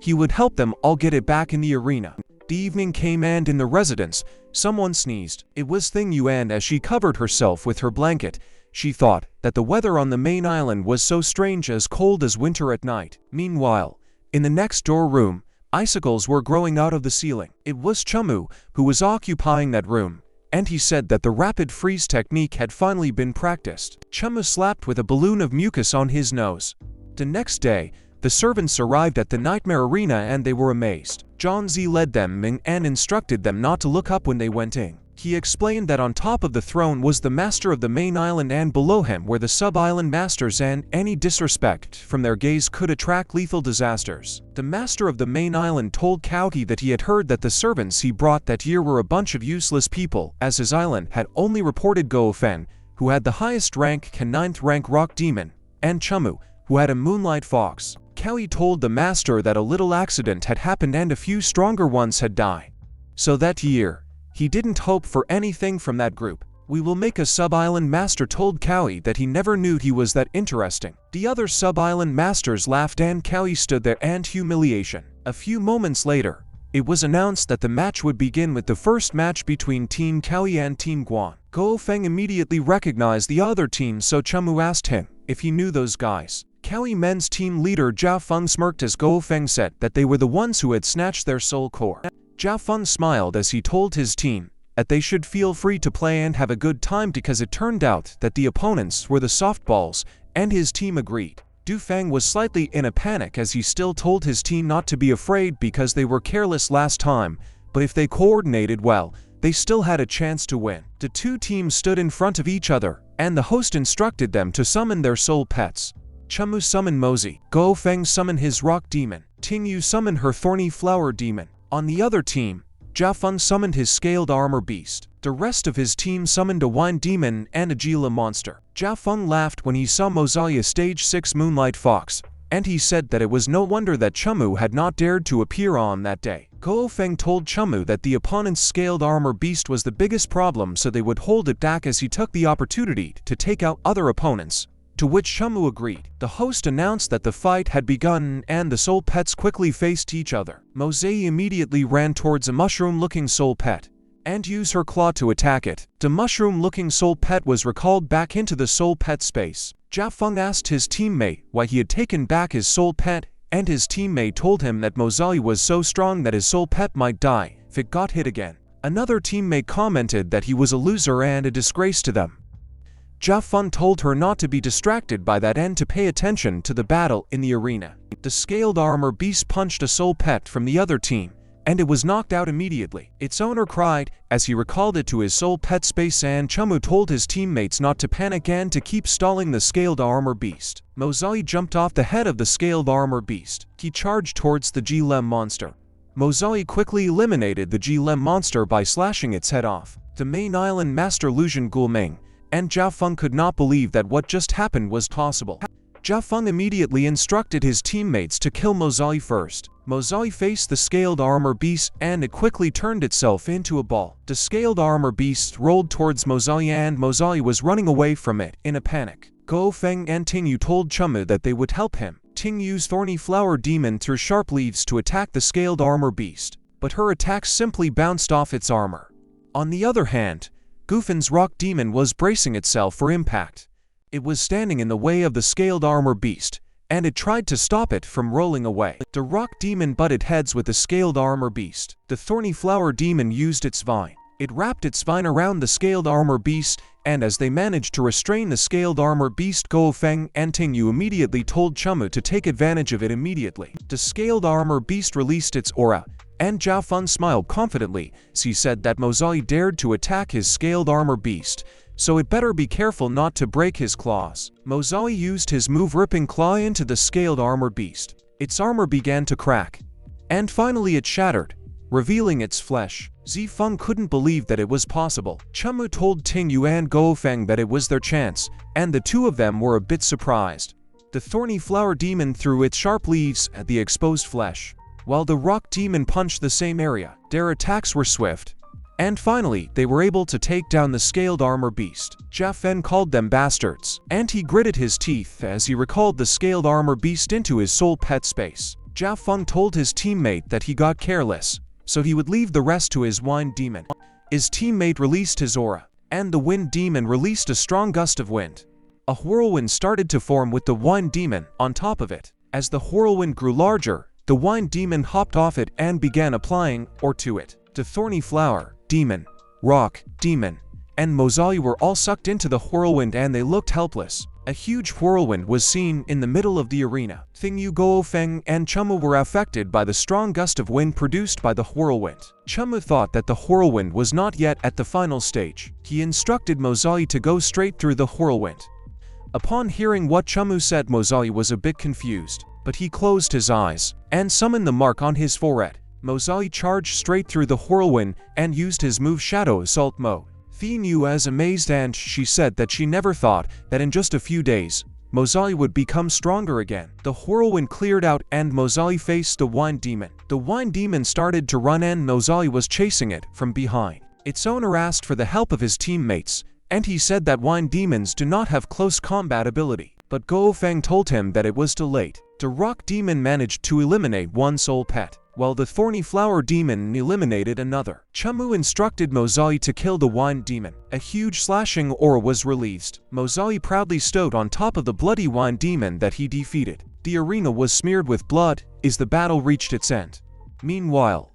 he would help them all get it back in the arena. The evening came, and in the residence, someone sneezed. It was Thing Yuan. As she covered herself with her blanket, she thought that the weather on the main island was so strange, as cold as winter at night. Meanwhile, in the next door room, icicles were growing out of the ceiling. It was Chumu who was occupying that room, and he said that the rapid freeze technique had finally been practiced. Chumu slapped with a balloon of mucus on his nose. The next day, the servants arrived at the nightmare arena and they were amazed. John Z led them in and instructed them not to look up when they went in. He explained that on top of the throne was the master of the main island, and below him were the sub-island masters, and any disrespect from their gaze could attract lethal disasters. The master of the main island told Cowie that he had heard that the servants he brought that year were a bunch of useless people, as his island had only reported Go Fen, who had the highest rank, can 9th rank rock demon, and Chumu, who had a Moonlight Fox. Cowie told the master that a little accident had happened and a few stronger ones had died. So that year, he didn't hope for anything from that group. We will make a sub-island master told Cowie that he never knew he was that interesting. The other sub-island masters laughed and Cowie stood there and humiliation. A few moments later, it was announced that the match would begin with the first match between Team Cowie and Team Guan. Go Feng immediately recognized the other team, so Chumu asked him if he knew those guys. Cowie men's team leader Zhao Feng smirked as Go Feng said that they were the ones who had snatched their soul core. Zhao Feng smiled as he told his team that they should feel free to play and have a good time, because it turned out that the opponents were the softballs, and his team agreed. Du Feng was slightly in a panic as he still told his team not to be afraid because they were careless last time, but if they coordinated well, they still had a chance to win. The two teams stood in front of each other, and the host instructed them to summon their soul pets. Chumu summoned Mozi, Guo Feng summoned his rock demon, Ting Yu summoned her thorny flower demon. On the other team, Jia Feng summoned his scaled armor beast. The rest of his team summoned a wine demon and a Gila monster. Jia Feng laughed when he saw Mozalia stage 6 Moonlight Fox, and he said that it was no wonder that Chumu had not dared to appear on that day. Guo Feng told Chumu that the opponent's scaled armor beast was the biggest problem, so they would hold it back as he took the opportunity to take out other opponents, to which Chumu agreed. The host announced that the fight had begun and the soul pets quickly faced each other. Mosei immediately ran towards a mushroom-looking soul pet and used her claw to attack it. The mushroom-looking soul pet was recalled back into the soul pet space. Jia Feng asked his teammate why he had taken back his soul pet, and his teammate told him that Mozali was so strong that his soul pet might die if it got hit again. Another teammate commented that he was a loser and a disgrace to them. Jia Feng told her not to be distracted by that and to pay attention to the battle in the arena. The scaled armor beast punched a soul pet from the other team, and it was knocked out immediately. Its owner cried as he recalled it to his soul pet space, and Chumu told his teammates not to panic and to keep stalling the scaled armor beast. Mozali jumped off the head of the scaled armor beast. He charged towards the G-Lem monster. Mozali quickly eliminated the G-Lem monster by slashing its head off. The main island master illusion Gulming and Jia Feng could not believe that what just happened was possible. Jia Feng immediately instructed his teammates to kill Mozali first. Mozali faced the scaled armor beast and it quickly turned itself into a ball. The scaled armor beast rolled towards Mozali and Mozali was running away from it in a panic. Guo Feng and Ting Yu told Chumu that they would help him. Ting Yu's thorny flower demon threw sharp leaves to attack the scaled armor beast, but her attacks simply bounced off its armor. On the other hand, Gufen's rock demon was bracing itself for impact. It was standing in the way of the scaled armor beast, and it tried to stop it from rolling away. The rock demon butted heads with the scaled armor beast. The thorny flower demon used its vine. It wrapped its vine around the scaled armor beast, and as they managed to restrain the scaled armor beast, Guo Feng and Ting Yu immediately told Chumu to take advantage of it immediately. The scaled armor beast released its aura, and Jia Feng smiled confidently as he said that Mozali dared to attack his scaled armor beast, so it better be careful not to break his claws. Mozali used his move ripping claw into the scaled armor beast. Its armor began to crack, and finally it shattered, revealing its flesh. Zifeng couldn't believe that it was possible. Chumu told Ting Yu and Guo Feng that it was their chance, and the two of them were a bit surprised. The thorny flower demon threw its sharp leaves at the exposed flesh, while the rock demon punched the same area. Their attacks were swift, and finally they were able to take down the scaled armor beast. Jia Feng called them bastards, and he gritted his teeth as he recalled the scaled armor beast into his soul pet space. Jia Feng told his teammate that he got careless, so he would leave the rest to his wine demon. His teammate released his aura, and the wind demon released a strong gust of wind. A whirlwind started to form with the wine demon on top of it. As the whirlwind grew larger, the wine demon hopped off it and began applying or to it. The thorny flower demon, rock demon, and Mozali were all sucked into the whirlwind and they looked helpless. A huge whirlwind was seen in the middle of the arena. Ting Yu, Guo Feng, and Chumu were affected by the strong gust of wind produced by the whirlwind. Chumu thought that the whirlwind was not yet at the final stage. He instructed Mozali to go straight through the whirlwind. Upon hearing what Chumu said, Mozali was a bit confused, but he closed his eyes and summoned the mark on his forehead. Mozali charged straight through the whirlwind and used his move Shadow Assault mode. Thien Yu was amazed and she said that she never thought that in just a few days, Mozali would become stronger again. The whirlwind cleared out and Mozali faced the wine demon. The wine demon started to run and Mozali was chasing it from behind. Its owner asked for the help of his teammates, and he said that wine demons do not have close combat ability. But Guo Feng told him that it was too late. The rock demon managed to eliminate one soul pet, while the thorny flower demon eliminated another. Chamu instructed Mozali to kill the wine demon. A huge slashing aura was released. Mozali proudly stood on top of the bloody wine demon that he defeated. The arena was smeared with blood as the battle reached its end. Meanwhile,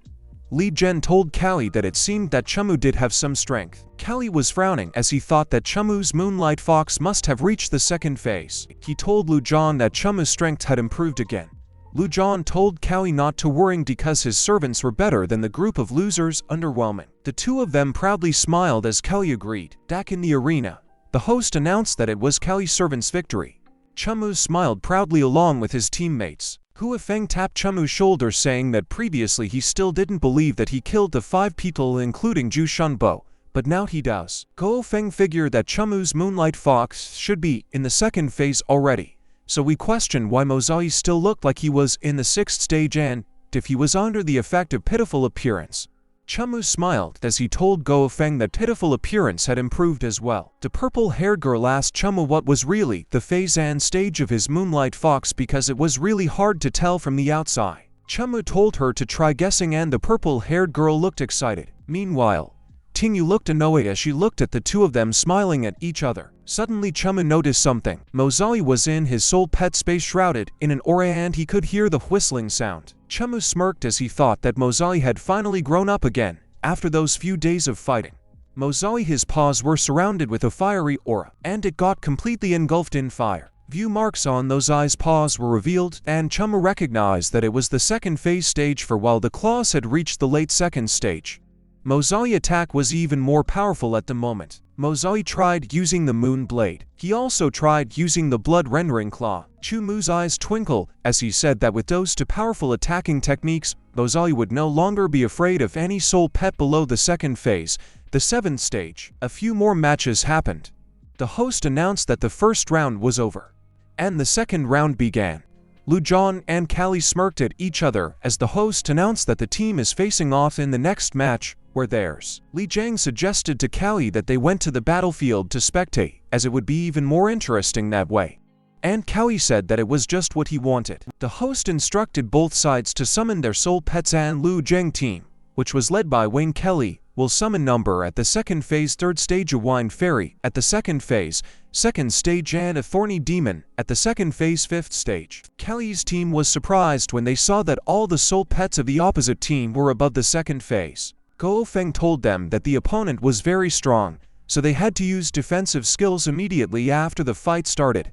Li Zhen told Cowie that it seemed that Chu did have some strength. Cowie was frowning as he thought that Chumu's Moonlight Fox must have reached the second phase. He told Lu Zhan that Chumu's strength had improved again. Lu Zhan told Cowie not to worry because his servants were better than the group of losers underwhelming. The two of them proudly smiled as Cowie agreed. Back in the arena, the host announced that it was Cowie's servant's victory. Chumu smiled proudly along with his teammates. Hua Feng tapped Chumu's shoulder, saying that previously he still didn't believe that he killed the 5 people including Ju Shunbo, but now he does. Hua Feng figured that Chumu's Moonlight Fox should be in the 2nd phase already, so we questioned why Mozai still looked like he was in the 6th stage and if he was under the effect of pitiful appearance. Chamu smiled as he told Hua Feng that pitiful appearance had improved as well. The purple-haired girl asked Chamu what was really the phase and stage of his Moonlight Fox because it was really hard to tell from the outside. Chamu told her to try guessing and the purple-haired girl looked excited. Meanwhile, Tingyu looked annoyed as she looked at the two of them smiling at each other. Suddenly Chamu noticed something. Mozai was in his soul pet space shrouded in an aura and he could hear the whistling sound. Chamu smirked as he thought that Mozai had finally grown up again after those few days of fighting. Mozai, his paws were surrounded with a fiery aura, and it got completely engulfed in fire. View marks on those eyes' paws were revealed, and Chamu recognized that it was the 2nd phase stage, for while the claws had reached the late 2nd stage, Mozai's attack was even more powerful at the moment. Mozai tried using the moon blade. He also tried using the blood-rendering claw. Chu Mu's eyes twinkle as he said that with those 2 powerful attacking techniques, Mozai would no longer be afraid of any soul pet below the 2nd phase, the 7th stage. A few more matches happened. The host announced that the 1st round was over, and the 2nd round began. Lu Zhan and Callie smirked at each other as the host announced that the team is facing off in the next match were theirs. Li Jiang suggested to Callie that they went to the battlefield to spectate, as it would be even more interesting that way. And Cowie said that it was just what he wanted. The host instructed both sides to summon their soul pets, and Lu Jiang team, which was led by Wayne Kelly, will summon Number at the 2nd phase 3rd stage, a Wine Fairy at the 2nd phase 2nd stage, and a Thorny Demon at the 2nd phase 5th stage. Kelly's team was surprised when they saw that all the soul pets of the opposite team were above the 2nd phase. Hua Feng told them that the opponent was very strong, so they had to use defensive skills immediately after the fight started.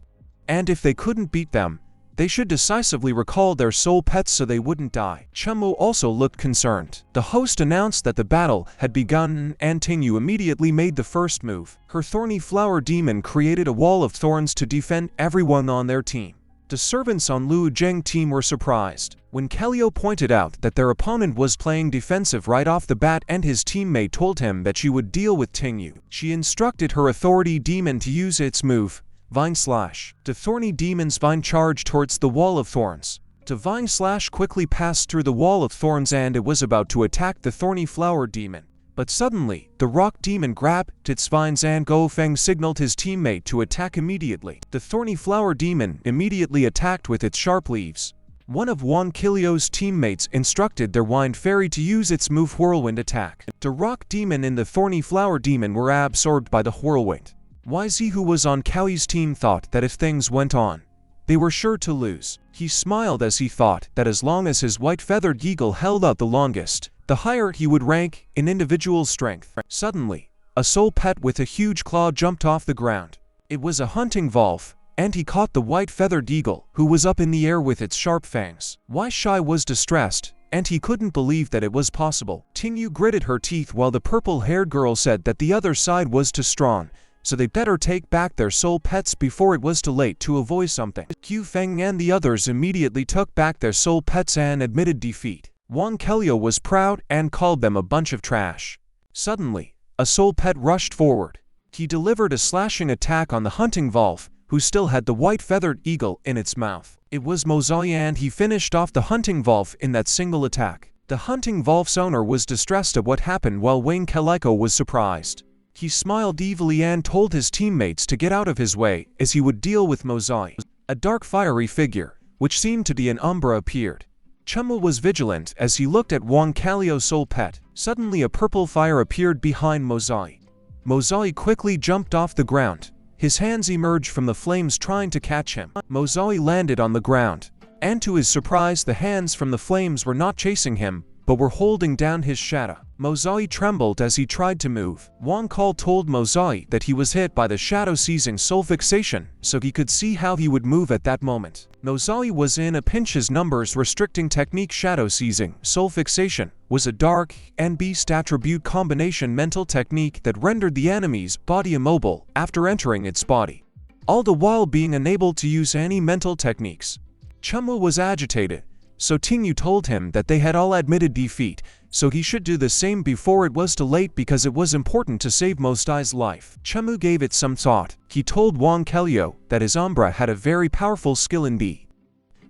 And if they couldn't beat them, they should decisively recall their soul pets so they wouldn't die. Chamu also looked concerned. The host announced that the battle had begun, and Tingyu immediately made the first move. Her thorny flower demon created a wall of thorns to defend everyone on their team. The servants on Lu Jiang team were surprised when Kellio pointed out that their opponent was playing defensive right off the bat, and his teammate told him that she would deal with Tingyu. She instructed her authority demon to use its move, Vine Slash. The thorny demon's vine charged towards the wall of thorns. The Vine Slash quickly passed through the wall of thorns and it was about to attack the thorny flower demon. But suddenly, the rock demon grabbed its vines and Hua Feng signaled his teammate to attack immediately. The thorny flower demon immediately attacked with its sharp leaves. One of Wang Kilio's teammates instructed their Wine Fairy to use its move Whirlwind attack. The rock demon and the thorny flower demon were absorbed by the whirlwind. YZ, who was on Cowie's team, thought that if things went on, they were sure to lose. He smiled as he thought that as long as his white-feathered eagle held out the longest, the higher he would rank in individual strength. Suddenly, a soul pet with a huge claw jumped off the ground. It was a hunting wolf, and he caught the white-feathered eagle, who was up in the air with its sharp fangs. Wai Shai was distressed, and he couldn't believe that it was possible. Tingyu gritted her teeth while the purple-haired girl said that the other side was too strong, so they better take back their soul pets before it was too late to avoid something. Q Feng and the others immediately took back their soul pets and admitted defeat. Wang Kelio was proud and called them a bunch of trash. Suddenly, a soul pet rushed forward. He delivered a slashing attack on the hunting wolf, who still had the white-feathered eagle in its mouth. It was Mozai, and he finished off the hunting wolf in that single attack. The hunting wolf's owner was distressed at what happened while Wayne Kaliko was surprised. He smiled evilly and told his teammates to get out of his way as he would deal with Mozai. A dark fiery figure, which seemed to be an umbra, appeared. Chumu was vigilant as he looked at Wang Kalio's soul pet. Suddenly a purple fire appeared behind Mozai. Mozai quickly jumped off the ground. His hands emerged from the flames trying to catch him. Mozai landed on the ground, and to his surprise the hands from the flames were not chasing him, but were holding down his shadow. Mozai trembled as he tried to move. Wang Kal told Mozai that he was hit by the shadow-seizing soul fixation, so he could see how he would move at that moment. Mozai was in a pinch. His numbers restricting technique shadow-seizing soul fixation was a dark and beast attribute combination mental technique that rendered the enemy's body immobile after entering its body, all the while being unable to use any mental techniques. Chumu was agitated, so Tingyu told him that they had all admitted defeat, so he should do the same before it was too late because it was important to save Mozai's life. Chamu gave it some thought. He told Wang Kelio that his Umbra had a very powerful skill in B,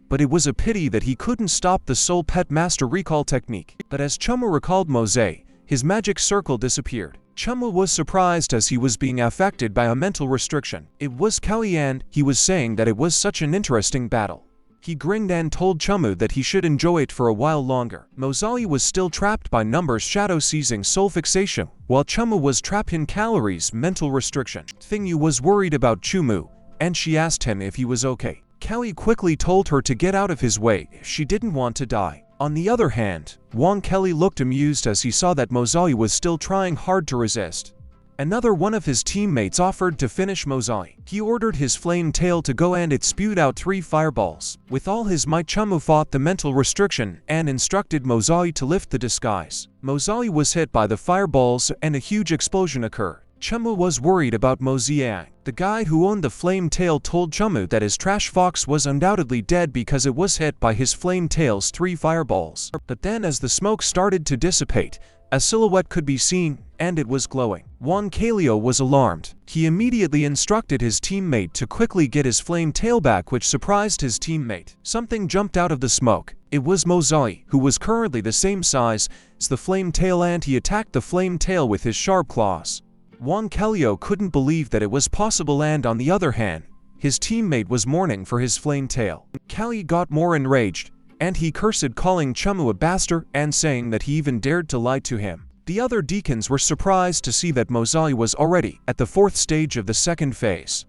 but it was a pity that he couldn't stop the Soul Pet Master recall technique. But as Chumu recalled Mozai, his magic circle disappeared. Chumu was surprised as he was being affected by a mental restriction. It was Cowie and he was saying that it was such an interesting battle. He grinned and told Chumu that he should enjoy it for a while longer. Mozai was still trapped by numbers shadow-seizing soul fixation, while Chumu was trapped in calories mental restriction. Thingyu was worried about Chumu, and she asked him if he was okay. Cowie quickly told her to get out of his way if she didn't want to die. On the other hand, Wang Kelly looked amused as he saw that Mozai was still trying hard to resist. Another one of his teammates offered to finish Mozai. He ordered his flame tail to go and it spewed out 3 fireballs. With all his might, Chumu fought the mental restriction and instructed Mozai to lift the disguise. Mozai was hit by the fireballs and a huge explosion occurred. Chumu was worried about Mo Ziang. The guy who owned the flame tail told Chumu that his trash fox was undoubtedly dead because it was hit by his flame tail's 3 fireballs. But then as the smoke started to dissipate, a silhouette could be seen, and it was glowing. Wang Kaleo was alarmed. He immediately instructed his teammate to quickly get his flame tail back, which surprised his teammate. Something jumped out of the smoke. It was Mozai, who was currently the same size as the flame tail, and he attacked the flame tail with his sharp claws. Wang Kaleo couldn't believe that it was possible, and on the other hand, his teammate was mourning for his flame tail. Kali got more enraged, and he cursed, calling Chumu a bastard and saying that he even dared to lie to him. The other deacons were surprised to see that Mozai was already at the 4th stage of the 2nd phase,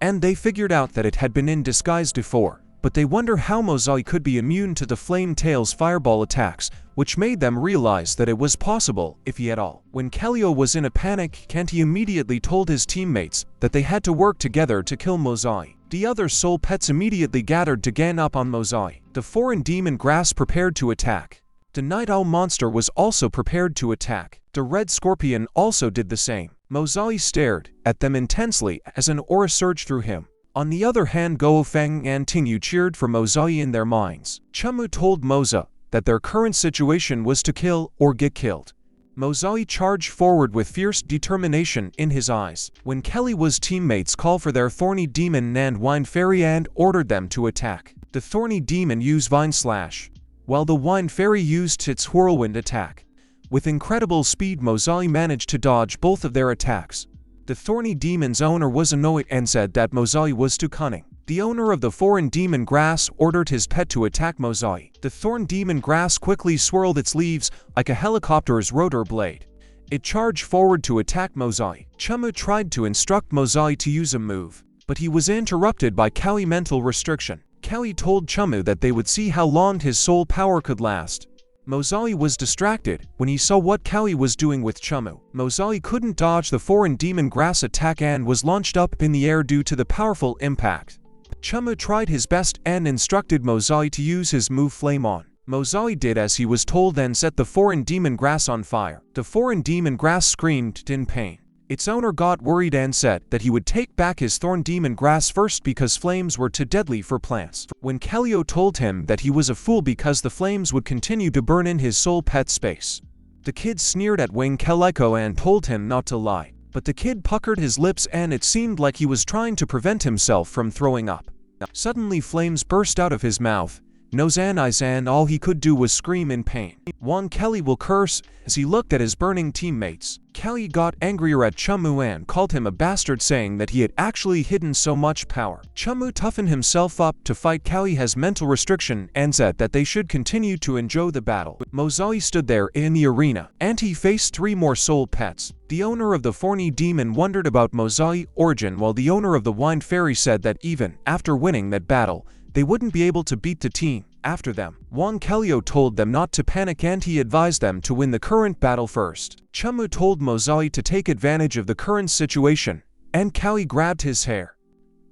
and they figured out that it had been in disguise before, but they wonder how Mozai could be immune to the flame tail's fireball attacks, which made them realize that it was possible if he had all. When Kaleo was in a panic, Kanti immediately told his teammates that they had to work together to kill Mozai. The other soul pets immediately gathered to gang up on Mozai. The foreign demon grass prepared to attack. The night owl monster was also prepared to attack. The red scorpion also did the same. Mozai stared at them intensely as an aura surged through him. On the other hand, Goofeng and Tingyu cheered for Mozai in their minds. Chamu told Moza that their current situation was to kill or get killed. Mozai charged forward with fierce determination in his eyes. When Kelly was teammates called for their thorny demon and wine fairy and ordered them to attack. The thorny demon used vine slash, while the wine fairy used its whirlwind attack. With incredible speed, Mozai managed to dodge both of their attacks. The thorny demon's owner was annoyed and said that Mozai was too cunning. The owner of the foreign demon grass ordered his pet to attack Mozai. The thorn demon grass quickly swirled its leaves like a helicopter's rotor blade. It charged forward to attack Mozai. Chumu tried to instruct Mozai to use a move, but he was interrupted by Cowie mental restriction. Cowie told Chumu that they would see how long his soul power could last. Mozai was distracted when he saw what Cowie was doing with Chumu. Mozai couldn't dodge the foreign demon grass attack and was launched up in the air due to the powerful impact. Chumu tried his best and instructed Mozai to use his move Flame On. Mozai did as he was told and set the foreign demon grass on fire. The foreign demon grass screamed in pain. Its owner got worried and said that he would take back his thorn demon grass first because flames were too deadly for plants. When Kaleo told him that he was a fool because the flames would continue to burn in his soul pet space, the kid sneered at Wang Keleko and told him not to lie. But the kid puckered his lips and it seemed like he was trying to prevent himself from throwing up. Suddenly flames burst out of his mouth, nose and eyes, and all he could do was scream in pain. Wang Kelly will curse as he looked at his burning teammates. Kelly got angrier at Chumu and called him a bastard, saying that he had actually hidden so much power. Chumu toughened himself up to fight. Kelly has mental restriction and said that they should continue to enjoy the battle. Mozai stood there in the arena, and he faced 3 more soul pets. The owner of the thorny demon wondered about Mozai's origin, while the owner of the wine fairy said that even after winning that battle, they wouldn't be able to beat the team. after them. Wang Kelio told them not to panic and he advised them to win the current battle first. Chumu told Mozai to take advantage of the current situation, and Cowie grabbed his hair.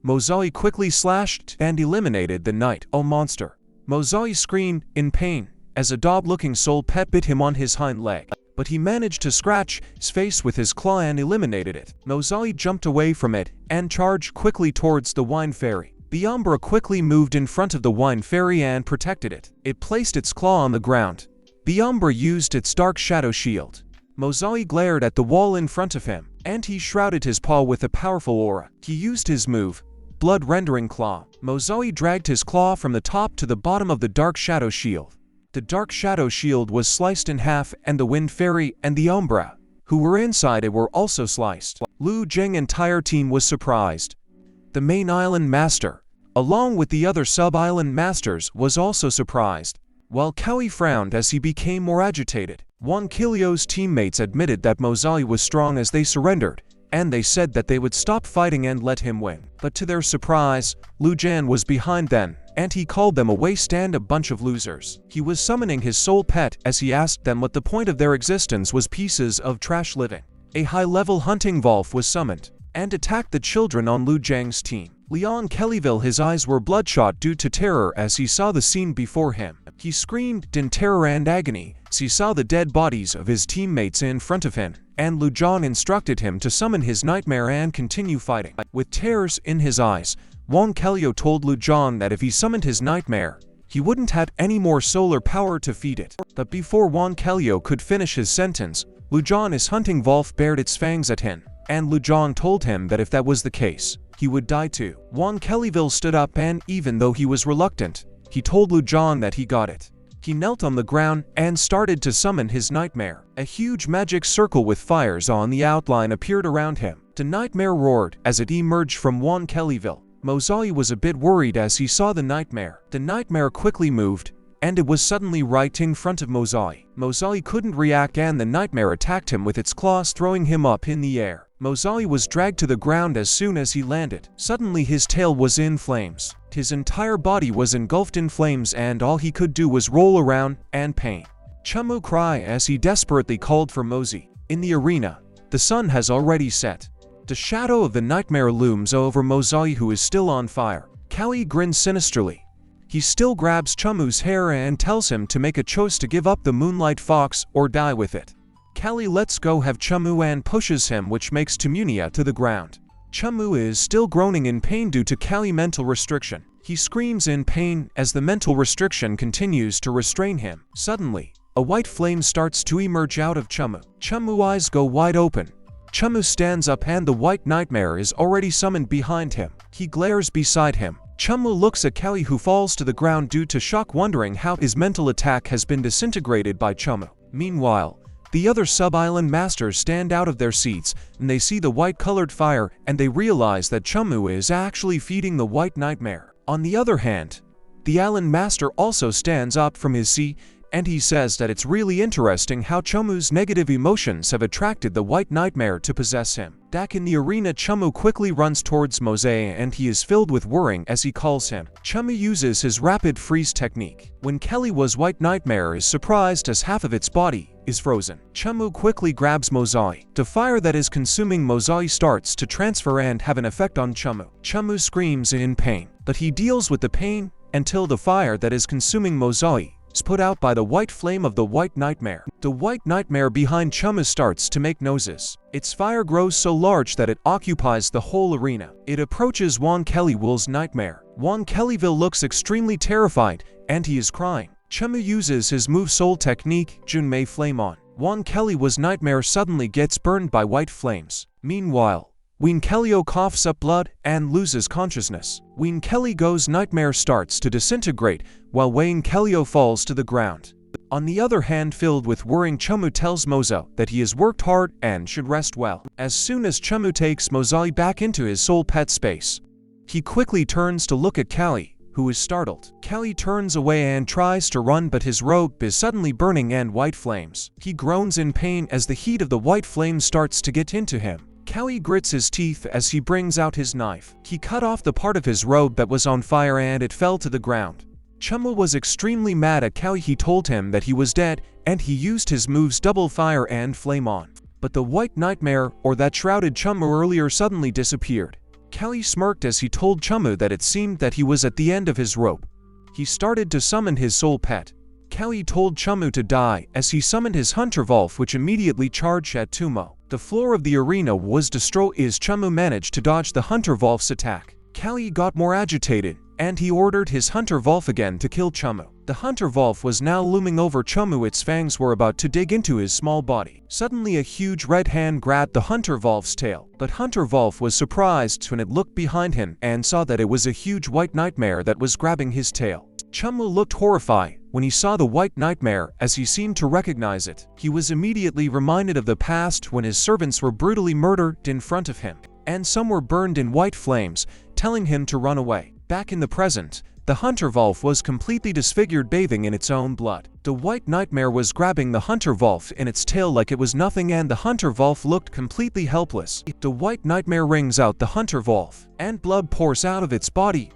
Mozai quickly slashed and eliminated the Night Owl monster. Mozai screamed in pain as a dog-looking soul pet bit him on his hind leg, but he managed to scratch his face with his claw and eliminated it. Mozai jumped away from it and charged quickly towards the wine fairy. The Umbra quickly moved in front of the wine fairy and protected it. It placed its claw on the ground. The Umbra used its dark shadow shield. Mozai glared at the wall in front of him, and he shrouded his paw with a powerful aura. He used his move, Blood-Rendering Claw. Mozai dragged his claw from the top to the bottom of the dark shadow shield. The dark shadow shield was sliced in half and the wind fairy and the Umbra, who were inside it, were also sliced. Lu Zheng's entire team was surprised. The main island master, along with the other sub-island masters, was also surprised, while Cowie frowned as he became more agitated. Wang Kelio's teammates admitted that Mozai was strong as they surrendered, and they said that they would stop fighting and let him win. But to their surprise, Lu Zheng was behind them, and he called them a waste and a bunch of losers. He was summoning his soul pet as he asked them what the point of their existence was. Pieces of trash living. A high-level hunting wolf was summoned and attacked the children on Lu Zheng's team. Leon Kellyville, his eyes were bloodshot due to terror as he saw the scene before him. He screamed in terror and agony as he saw the dead bodies of his teammates in front of him, and Lu Zheng instructed him to summon his nightmare and continue fighting. With tears in his eyes, Wang Kelio told Lu Zheng that if he summoned his nightmare, he wouldn't have any more solar power to feed it. But before Wang Kelio could finish his sentence, Lu Zheng's hunting wolf bared its fangs at him, and Lu Zheng told him that if that was the case, he would die too. Wang Kellyville stood up and, even though he was reluctant, he told Lu Zheng that he got it. He knelt on the ground and started to summon his nightmare. A huge magic circle with fires on the outline appeared around him. The nightmare roared as it emerged from Wang Kellyville. Mozai was a bit worried as he saw the nightmare. The nightmare quickly moved, and it was suddenly right in front of Mozai. Mozai couldn't react and the nightmare attacked him with its claws, throwing him up in the air. Mozai was dragged to the ground as soon as he landed. Suddenly his tail was in flames. His entire body was engulfed in flames and all he could do was roll around and pain. Chumu cried as he desperately called for Mozai. In the arena, the sun has already set. The shadow of the nightmare looms over Mozai, who is still on fire. Cowie grins sinisterly. He still grabs Chumu's hair and tells him to make a choice to give up the Moonlight Fox or die with it. Cowie lets go of Chu and pushes him, which makes Tumunia to the ground. Chu is still groaning in pain due to Cowie's mental restriction. He screams in pain as the mental restriction continues to restrain him. Suddenly, a white flame starts to emerge out of Chumu. Chumu's eyes go wide open. Chumu stands up and the white nightmare is already summoned behind him. He glares beside him. Chumu looks at Cowie, who falls to the ground due to shock, wondering how his mental attack has been disintegrated by Chumu. Meanwhile, the other sub-island masters stand out of their seats and they see the white-colored fire and they realize that Chumu is actually feeding the white nightmare. On the other hand, the island master also stands up from his seat and he says that it's really interesting how Chumu's negative emotions have attracted the white nightmare to possess him. Back in the arena, Chumu quickly runs towards Mozai and he is filled with worrying as he calls him. Chumu uses his rapid freeze technique. When Kelly was white nightmare is surprised as half of its body is frozen. Chumu quickly grabs Mozai. The fire that is consuming Mozai starts to transfer and have an effect on Chumu. Chumu screams in pain, but he deals with the pain until the fire that is consuming Mozai is put out by the white flame of the white nightmare. The white nightmare behind Chumu starts to make noises. Its fire grows so large that it occupies the whole arena. It approaches Wang Kellyville's nightmare. Wang Kellyville looks extremely terrified and he is crying. Chumu uses his move soul technique, Junmei Flame on. Wang Kelly's nightmare suddenly gets burned by white flames. Meanwhile, Wang Kellyo coughs up blood and loses consciousness. Wang Kelly's nightmare starts to disintegrate while Wang Kellyo falls to the ground. On the other hand, filled with worrying, Chumu tells Mozo that he has worked hard and should rest well. As soon as Chumu takes Mozai back into his soul pet space, he quickly turns to look at Cowie, who is startled. Cowie turns away and tries to run, but his robe is suddenly burning and white flames. He groans in pain as the heat of the white flame starts to get into him. Cowie grits his teeth as he brings out his knife. He cut off the part of his robe that was on fire and it fell to the ground. Chumu was extremely mad at Cowie. He told him that he was dead, and he used his moves Double Fire and Flame On. But the white nightmare, or that shrouded Chumu earlier, suddenly disappeared. Cowie smirked as he told Chumu that it seemed that he was at the end of his rope. He started to summon his soul pet. Cowie told Chumu to die as he summoned his Hunter Wolf, which immediately charged at Chumu. The floor of the arena was destroyed as Chumu managed to dodge the Hunter Wolf's attack. Cowie got more agitated, and he ordered his Hunter Wolf again to kill Chumu. The Hunter Wolf was now looming over Chumu. Its fangs were about to dig into his small body. Suddenly a huge red hand grabbed the Hunter Wolf's tail, but Hunter Wolf was surprised when it looked behind him and saw that it was a huge white nightmare that was grabbing his tail. Chumu looked horrified when he saw the white nightmare, as he seemed to recognize it. He was immediately reminded of the past when his servants were brutally murdered in front of him, and some were burned in white flames, telling him to run away. Back in the present, the Hunter Wolf was completely disfigured, bathing in its own blood. The white nightmare was grabbing the Hunter Wolf in its tail like it was nothing, and the Hunter Wolf looked completely helpless. The white nightmare wrings out the Hunter Wolf, and blood pours out of its body.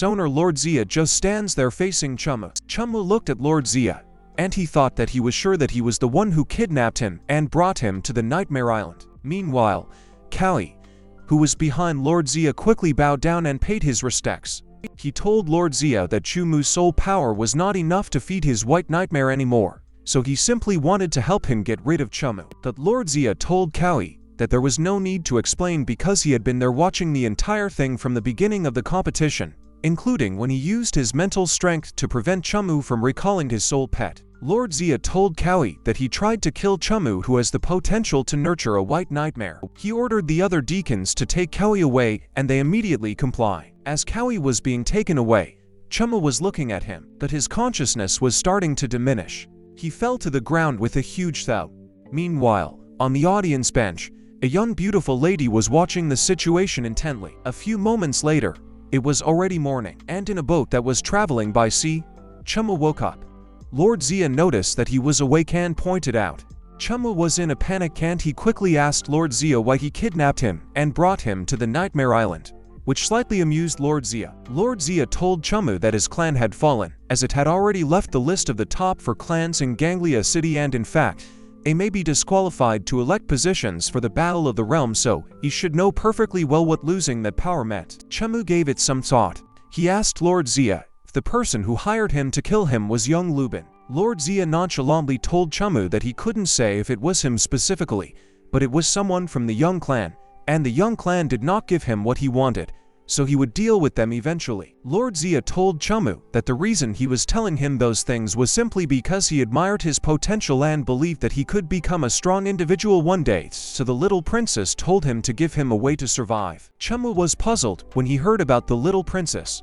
Owner Lord Zia just stands there facing Chumu. Chumu looked at Lord Zia, and he thought that he was sure that he was the one who kidnapped him and brought him to the Nightmare Island. Meanwhile, Cowie, who was behind Lord Zia, quickly bowed down and paid his respects. He told Lord Zia that Chumu's soul power was not enough to feed his white nightmare anymore, so he simply wanted to help him get rid of Chumu. But Lord Zia told Cowie that there was no need to explain because he had been there watching the entire thing from the beginning of the competition, including when he used his mental strength to prevent Chumu from recalling his soul pet. Lord Zia told Cowie that he tried to kill Chumu, who has the potential to nurture a white nightmare. He ordered the other deacons to take Cowie away, and they immediately comply. As Cowie was being taken away, Chumu was looking at him, but his consciousness was starting to diminish. He fell to the ground with a huge thud. Meanwhile, on the audience bench, a young beautiful lady was watching the situation intently. A few moments later, it was already morning, and in a boat that was traveling by sea, Chumu woke up. Lord Zia noticed that he was awake and pointed out. Chumu was in a panic, and he quickly asked Lord Zia why he kidnapped him and brought him to the Nightmare Island, which slightly amused Lord Zia. Lord Zia told Chumu that his clan had fallen, as it had already left the list of the top 4 clans in Ganglia City, and in fact, they may be disqualified to elect positions for the Battle of the Realm, so he should know perfectly well what losing that power meant. Chumu gave it some thought. He asked Lord Zia if the person who hired him to kill him was young Lubin. Lord Zia nonchalantly told Chumu that he couldn't say if it was him specifically, but it was someone from the Young Clan, and the Young Clan did not give him what he wanted, so he would deal with them eventually. Lord Zia told Chumu that the reason he was telling him those things was simply because he admired his potential and believed that he could become a strong individual one day, so the little princess told him to give him a way to survive. Chumu was puzzled when he heard about the little princess.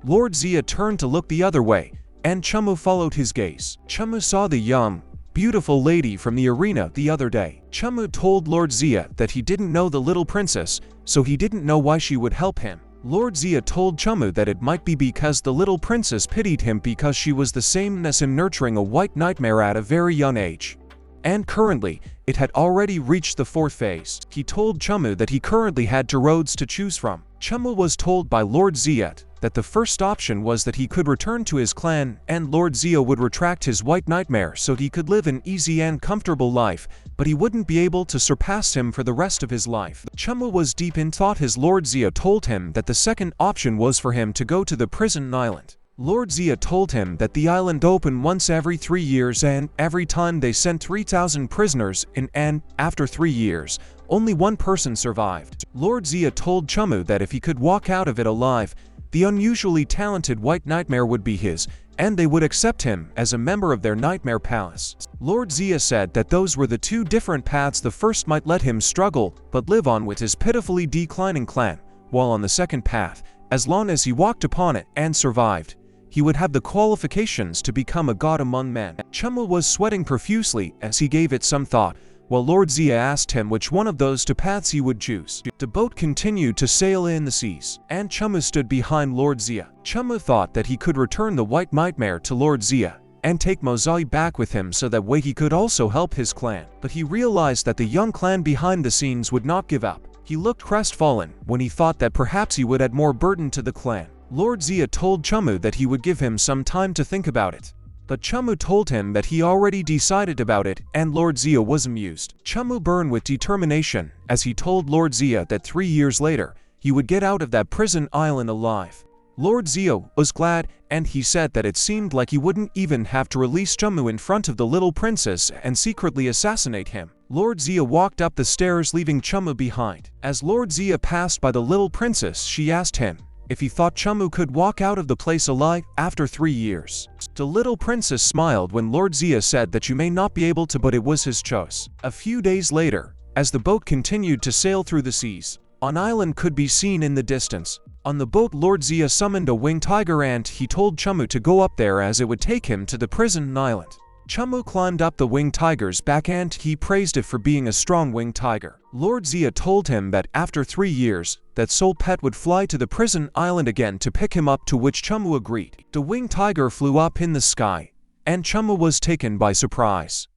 Lord Zia turned to look the other way, and Chumu followed his gaze. Chumu saw the young, beautiful lady from the arena the other day. Chumu told Lord Zia that he didn't know the little princess, so he didn't know why she would help him. Lord Zia told Chumu that it might be because the little princess pitied him because she was the same as him, nurturing a white nightmare at a very young age. And currently, it had already reached the 4th phase. He told Chumu that he currently had 2 roads to choose from. Chumu was told by Lord Zia that the first option was that he could return to his clan, and Lord Zia would retract his white nightmare so he could live an easy and comfortable life, but he wouldn't be able to surpass him for the rest of his life. Chumu was deep in thought as Lord Zia told him that the second option was for him to go to the prison island. Lord Zia told him that the island opened once every 3 years, and every time they sent 3,000 prisoners in, and after 3 years, only 1 person survived. Lord Zia told Chumu that if he could walk out of it alive, the unusually talented white nightmare would be his, and they would accept him as a member of their nightmare palace. Lord Zia said that those were the 2 different paths. The first might let him struggle, but live on with his pitifully declining clan, while on the second path, as long as he walked upon it and survived, he would have the qualifications to become a god among men. Chumu was sweating profusely as he gave it some thought, while Lord Zia asked him which one of those 2 paths he would choose. The boat continued to sail in the seas, and Chumu stood behind Lord Zia. Chumu thought that he could return the white nightmare to Lord Zia and take Mozai back with him so that way he could also help his clan. But he realized that the young clan behind the scenes would not give up. He looked crestfallen when he thought that perhaps he would add more burden to the clan. Lord Zia told Chumu that he would give him some time to think about it. But Chumu told him that he already decided about it, and Lord Zia was amused. Chumu burned with determination as he told Lord Zia that 3 years later, he would get out of that prison island alive. Lord Zia was glad, and he said that it seemed like he wouldn't even have to release Chumu in front of the little princess and secretly assassinate him. Lord Zia walked up the stairs leaving Chumu behind. As Lord Zia passed by the little princess, she asked him if he thought Chumu could walk out of the place alive after 3 years. The little princess smiled when Lord Zia said that you may not be able to, but it was his choice. A few days later, as the boat continued to sail through the seas, an island could be seen in the distance. On the boat, Lord Zia summoned a winged tiger and he told Chumu to go up there as it would take him to the prison island. Chumu climbed up the winged tiger's back and he praised it for being a strong winged tiger. Lord Zia told him that after 3 years, that soul pet would fly to the prison island again to pick him up, to which Chumu agreed. The winged tiger flew up in the sky, and Chumu was taken by surprise.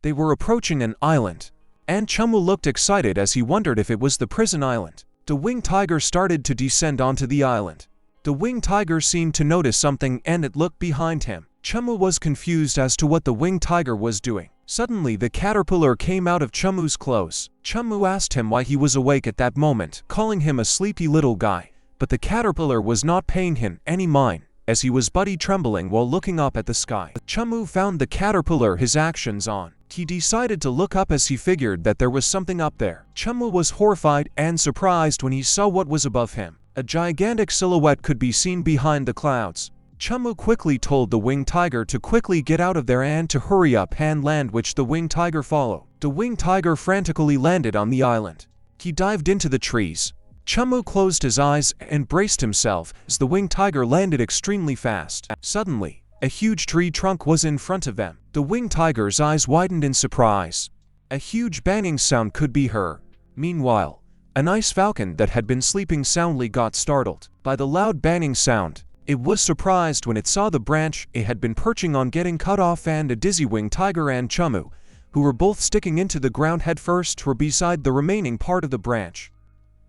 They were approaching an island, and Chumu looked excited as he wondered if it was the prison island. The winged tiger started to descend onto the island. The winged tiger seemed to notice something and it looked behind him. Chumu was confused as to what the winged tiger was doing. Suddenly, the caterpillar came out of Chumu's clothes. Chumu asked him why he was awake at that moment, calling him a sleepy little guy. But the caterpillar was not paying him any mind, as he was buddy trembling while looking up at the sky. Chumu found the caterpillar his actions on. He decided to look up as he figured that there was something up there. Chumu was horrified and surprised when he saw what was above him. A gigantic silhouette could be seen behind the clouds. Chumu quickly told the winged tiger to quickly get out of there and to hurry up and land, which the winged tiger followed. The winged tiger frantically landed on the island. He dived into the trees. Chumu closed his eyes and braced himself as the winged tiger landed extremely fast. Suddenly, a huge tree trunk was in front of them. The winged tiger's eyes widened in surprise. A huge banging sound could be heard. Meanwhile, an ice falcon that had been sleeping soundly got startled by the loud banging sound. It was surprised when it saw the branch it had been perching on getting cut off, and a dizzy winged tiger and Chumu, who were both sticking into the ground headfirst, were beside the remaining part of the branch.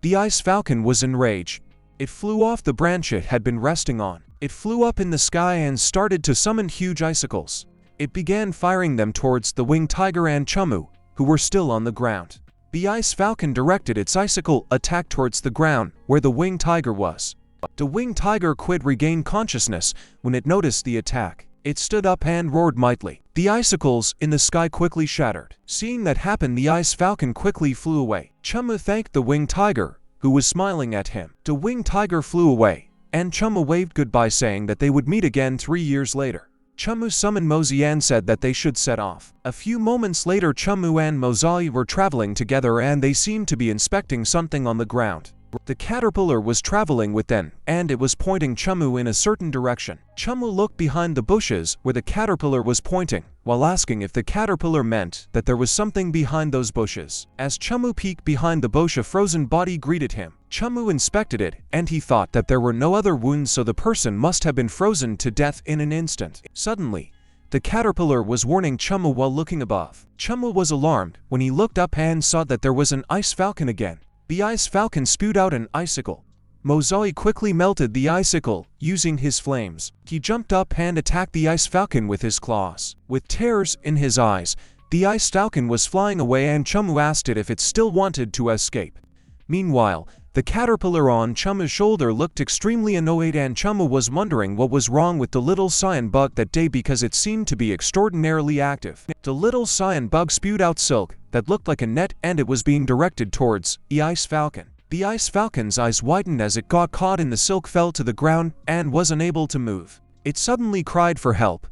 The ice falcon was enraged. It flew off the branch it had been resting on. It flew up in the sky and started to summon huge icicles. It began firing them towards the winged tiger and Chumu, who were still on the ground. The ice falcon directed its icicle attack towards the ground where the winged tiger was. The winged tiger regained consciousness when it noticed the attack. It stood up and roared mightily. The icicles in the sky quickly shattered. Seeing that happen, the ice falcon quickly flew away. Chumu thanked the winged tiger, who was smiling at him. The winged tiger flew away, and Chumu waved goodbye, saying that they would meet again 3 years later. Chumu summoned Mosey and said that they should set off. A few moments later, Chumu and Mosey were traveling together and they seemed to be inspecting something on the ground. The caterpillar was traveling with them, and it was pointing Chumu in a certain direction. Chumu looked behind the bushes where the caterpillar was pointing, while asking if the caterpillar meant that there was something behind those bushes. As Chumu peeked behind the bush, a frozen body greeted him. Chumu inspected it, and he thought that there were no other wounds, so the person must have been frozen to death in an instant. Suddenly, the caterpillar was warning Chumu while looking above. Chumu was alarmed when he looked up and saw that there was an ice falcon again. The ice falcon spewed out an icicle. Mosey quickly melted the icicle using his flames. He jumped up and attacked the ice falcon with his claws. With tears in his eyes, the ice falcon was flying away, and Chumu asked it if it still wanted to escape. Meanwhile, the caterpillar on Chumu's shoulder looked extremely annoyed, and Chumu was wondering what was wrong with the little cyan bug that day because it seemed to be extraordinarily active. The little cyan bug spewed out silk that looked like a net, and it was being directed towards the ice falcon. The ice falcon's eyes widened as it got caught in the silk, fell to the ground, and was unable to move. It suddenly cried for help.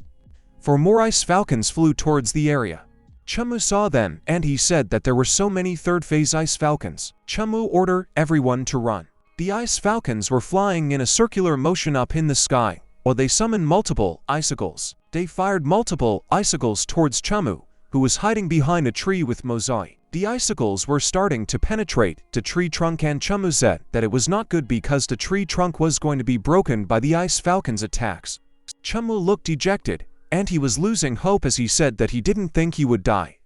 For more ice falcons flew towards the area. Chumu saw them, and he said that there were so many third-phase ice falcons. Chumu ordered everyone to run. The ice falcons were flying in a circular motion up in the sky, while they summoned multiple icicles. They fired multiple icicles towards Chumu, who was hiding behind a tree with Mosey. The icicles were starting to penetrate the tree trunk, and Chumu said that it was not good because the tree trunk was going to be broken by the ice falcon's attacks. Chumu looked dejected, and he was losing hope as he said that he didn't think he would die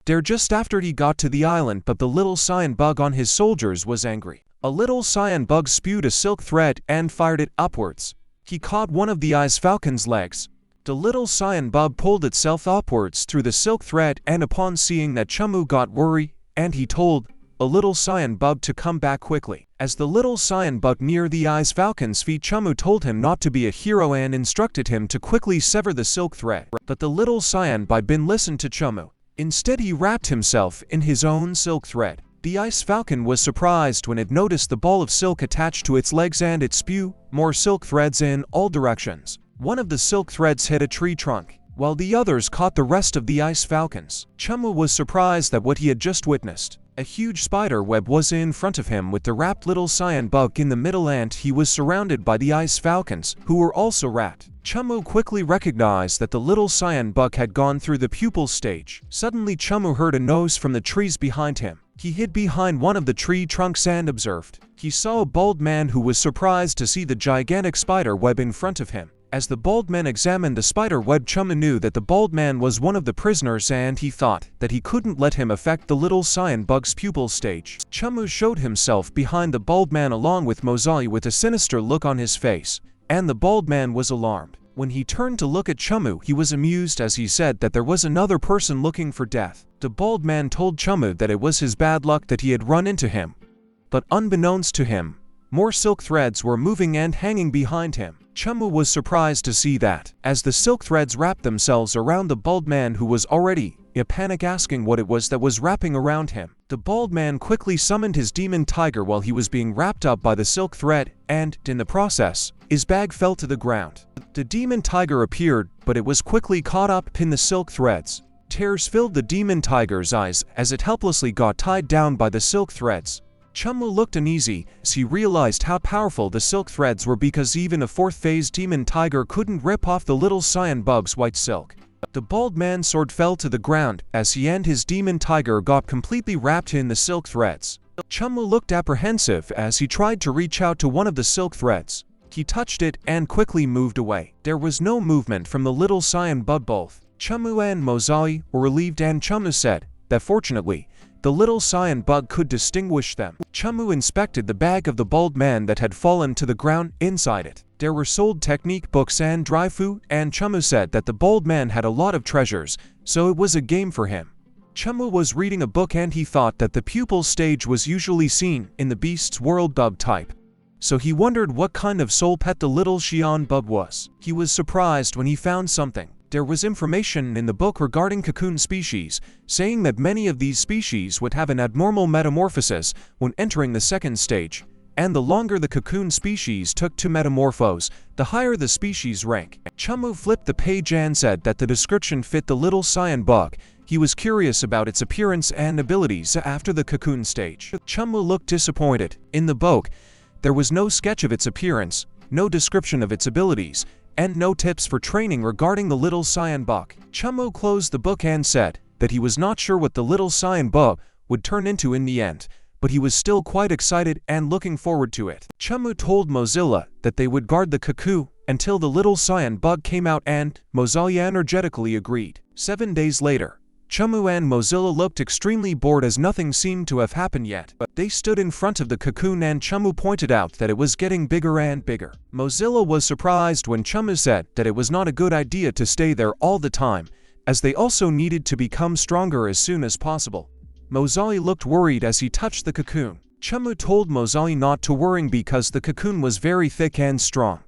there just after he got to the island, but the little cyan bug on his soldiers was angry. A little cyan bug spewed a silk thread and fired it upwards. He caught one of the ice falcon's legs. The little cyan bug pulled itself upwards through the silk thread, and upon seeing that, Chumu got worried, and he told a little cyan bug to come back quickly. As the little cyan bug neared the ice falcon's feet, Chumu told him not to be a hero and instructed him to quickly sever the silk thread. But the little cyan bug didn't listen to Chumu. Instead, he wrapped himself in his own silk thread. The ice falcon was surprised when it noticed the ball of silk attached to its legs, and it spewed more silk threads in all directions. One of the silk threads hit a tree trunk, while the others caught the rest of the ice falcons. Chumu was surprised at what he had just witnessed. A huge spider web was in front of him with the wrapped little cyan bug in the middle, and he was surrounded by the ice falcons, who were also wrapped. Chumu quickly recognized that the little cyan bug had gone through the pupil stage. Suddenly, Chumu heard a noise from the trees behind him. He hid behind one of the tree trunks and observed. He saw a bald man who was surprised to see the gigantic spider web in front of him. As the bald man examined the spider web, Chumu knew that the bald man was one of the prisoners, and he thought that he couldn't let him affect the little cyan bug's pupil stage. Chumu showed himself behind the bald man along with Mozali with a sinister look on his face, and the bald man was alarmed. When he turned to look at Chumu, he was amused as he said that there was another person looking for death. The bald man told Chumu that it was his bad luck that he had run into him. But unbeknownst to him, more silk threads were moving and hanging behind him. Chumu was surprised to see that, as the silk threads wrapped themselves around the bald man, who was already in a panic, asking what it was that was wrapping around him. The bald man quickly summoned his demon tiger while he was being wrapped up by the silk thread, and, in the process, his bag fell to the ground. The demon tiger appeared, but it was quickly caught up in the silk threads. Tears filled the demon tiger's eyes as it helplessly got tied down by the silk threads. Chumu looked uneasy as he realized how powerful the silk threads were, because even a fourth-phase demon tiger couldn't rip off the little cyan bug's white silk. The bald man's sword fell to the ground as he and his demon tiger got completely wrapped in the silk threads. Chumu looked apprehensive as he tried to reach out to one of the silk threads. He touched it and quickly moved away. There was no movement from the little cyan bug. Both Chumu and Mozali were relieved, and Chumu said that fortunately, the little cyan bug could distinguish them. Chumu inspected the bag of the bald man that had fallen to the ground. Inside it, there were sold technique books and dry food, and Chumu said that the bald man had a lot of treasures, so it was a game for him. Chumu was reading a book, and he thought that the pupil stage was usually seen in the beast's world bug type. So he wondered what kind of soul pet the little Xian bug was. He was surprised when he found something. There was information in the book regarding cocoon species, saying that many of these species would have an abnormal metamorphosis when entering the second stage, and the longer the cocoon species took to metamorphose, the higher the species rank. Chamu flipped the page and said that the description fit the little cyan bug. He was curious about its appearance and abilities after the cocoon stage. Chamu looked disappointed. In the book, there was no sketch of its appearance, no description of its abilities, and no tips for training regarding the little cyan bug. Chumu closed the book and said that he was not sure what the little cyan bug would turn into in the end, but he was still quite excited and looking forward to it. Chumu told Mozilla that they would guard the cuckoo until the little cyan bug came out, and Mozilla energetically agreed. 7 days later, Chumu and Mozilla looked extremely bored as nothing seemed to have happened yet. They stood in front of the cocoon, and Chumu pointed out that it was getting bigger and bigger. Mozilla was surprised when Chumu said that it was not a good idea to stay there all the time, as they also needed to become stronger as soon as possible. Mozali looked worried as he touched the cocoon. Chumu told Mozali not to worry because the cocoon was very thick and strong,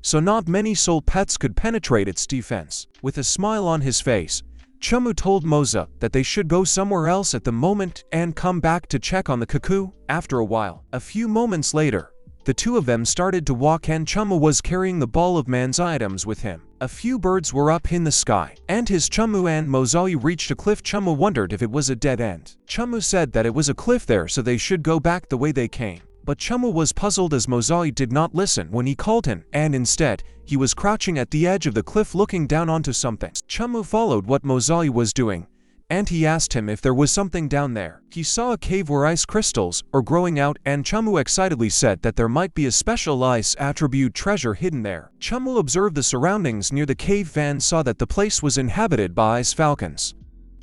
so not many soul pets could penetrate its defense. With a smile on his face, Chumu told Moza that they should go somewhere else at the moment and come back to check on the cuckoo after a while. A few moments later, the two of them started to walk, and Chumu was carrying the ball of man's items with him. A few birds were up in the sky, and as Chumu and Mozali reached a cliff, Chumu wondered if it was a dead end. Chumu said that it was a cliff there, so they should go back the way they came. But Chumu was puzzled as Mozali did not listen when he called him, and instead, he was crouching at the edge of the cliff looking down onto something. Chumu followed what Mozali was doing, and he asked him if there was something down there. He saw a cave where ice crystals are growing out, and Chumu excitedly said that there might be a special ice attribute treasure hidden there. Chumu observed the surroundings near the cave and saw that the place was inhabited by ice falcons.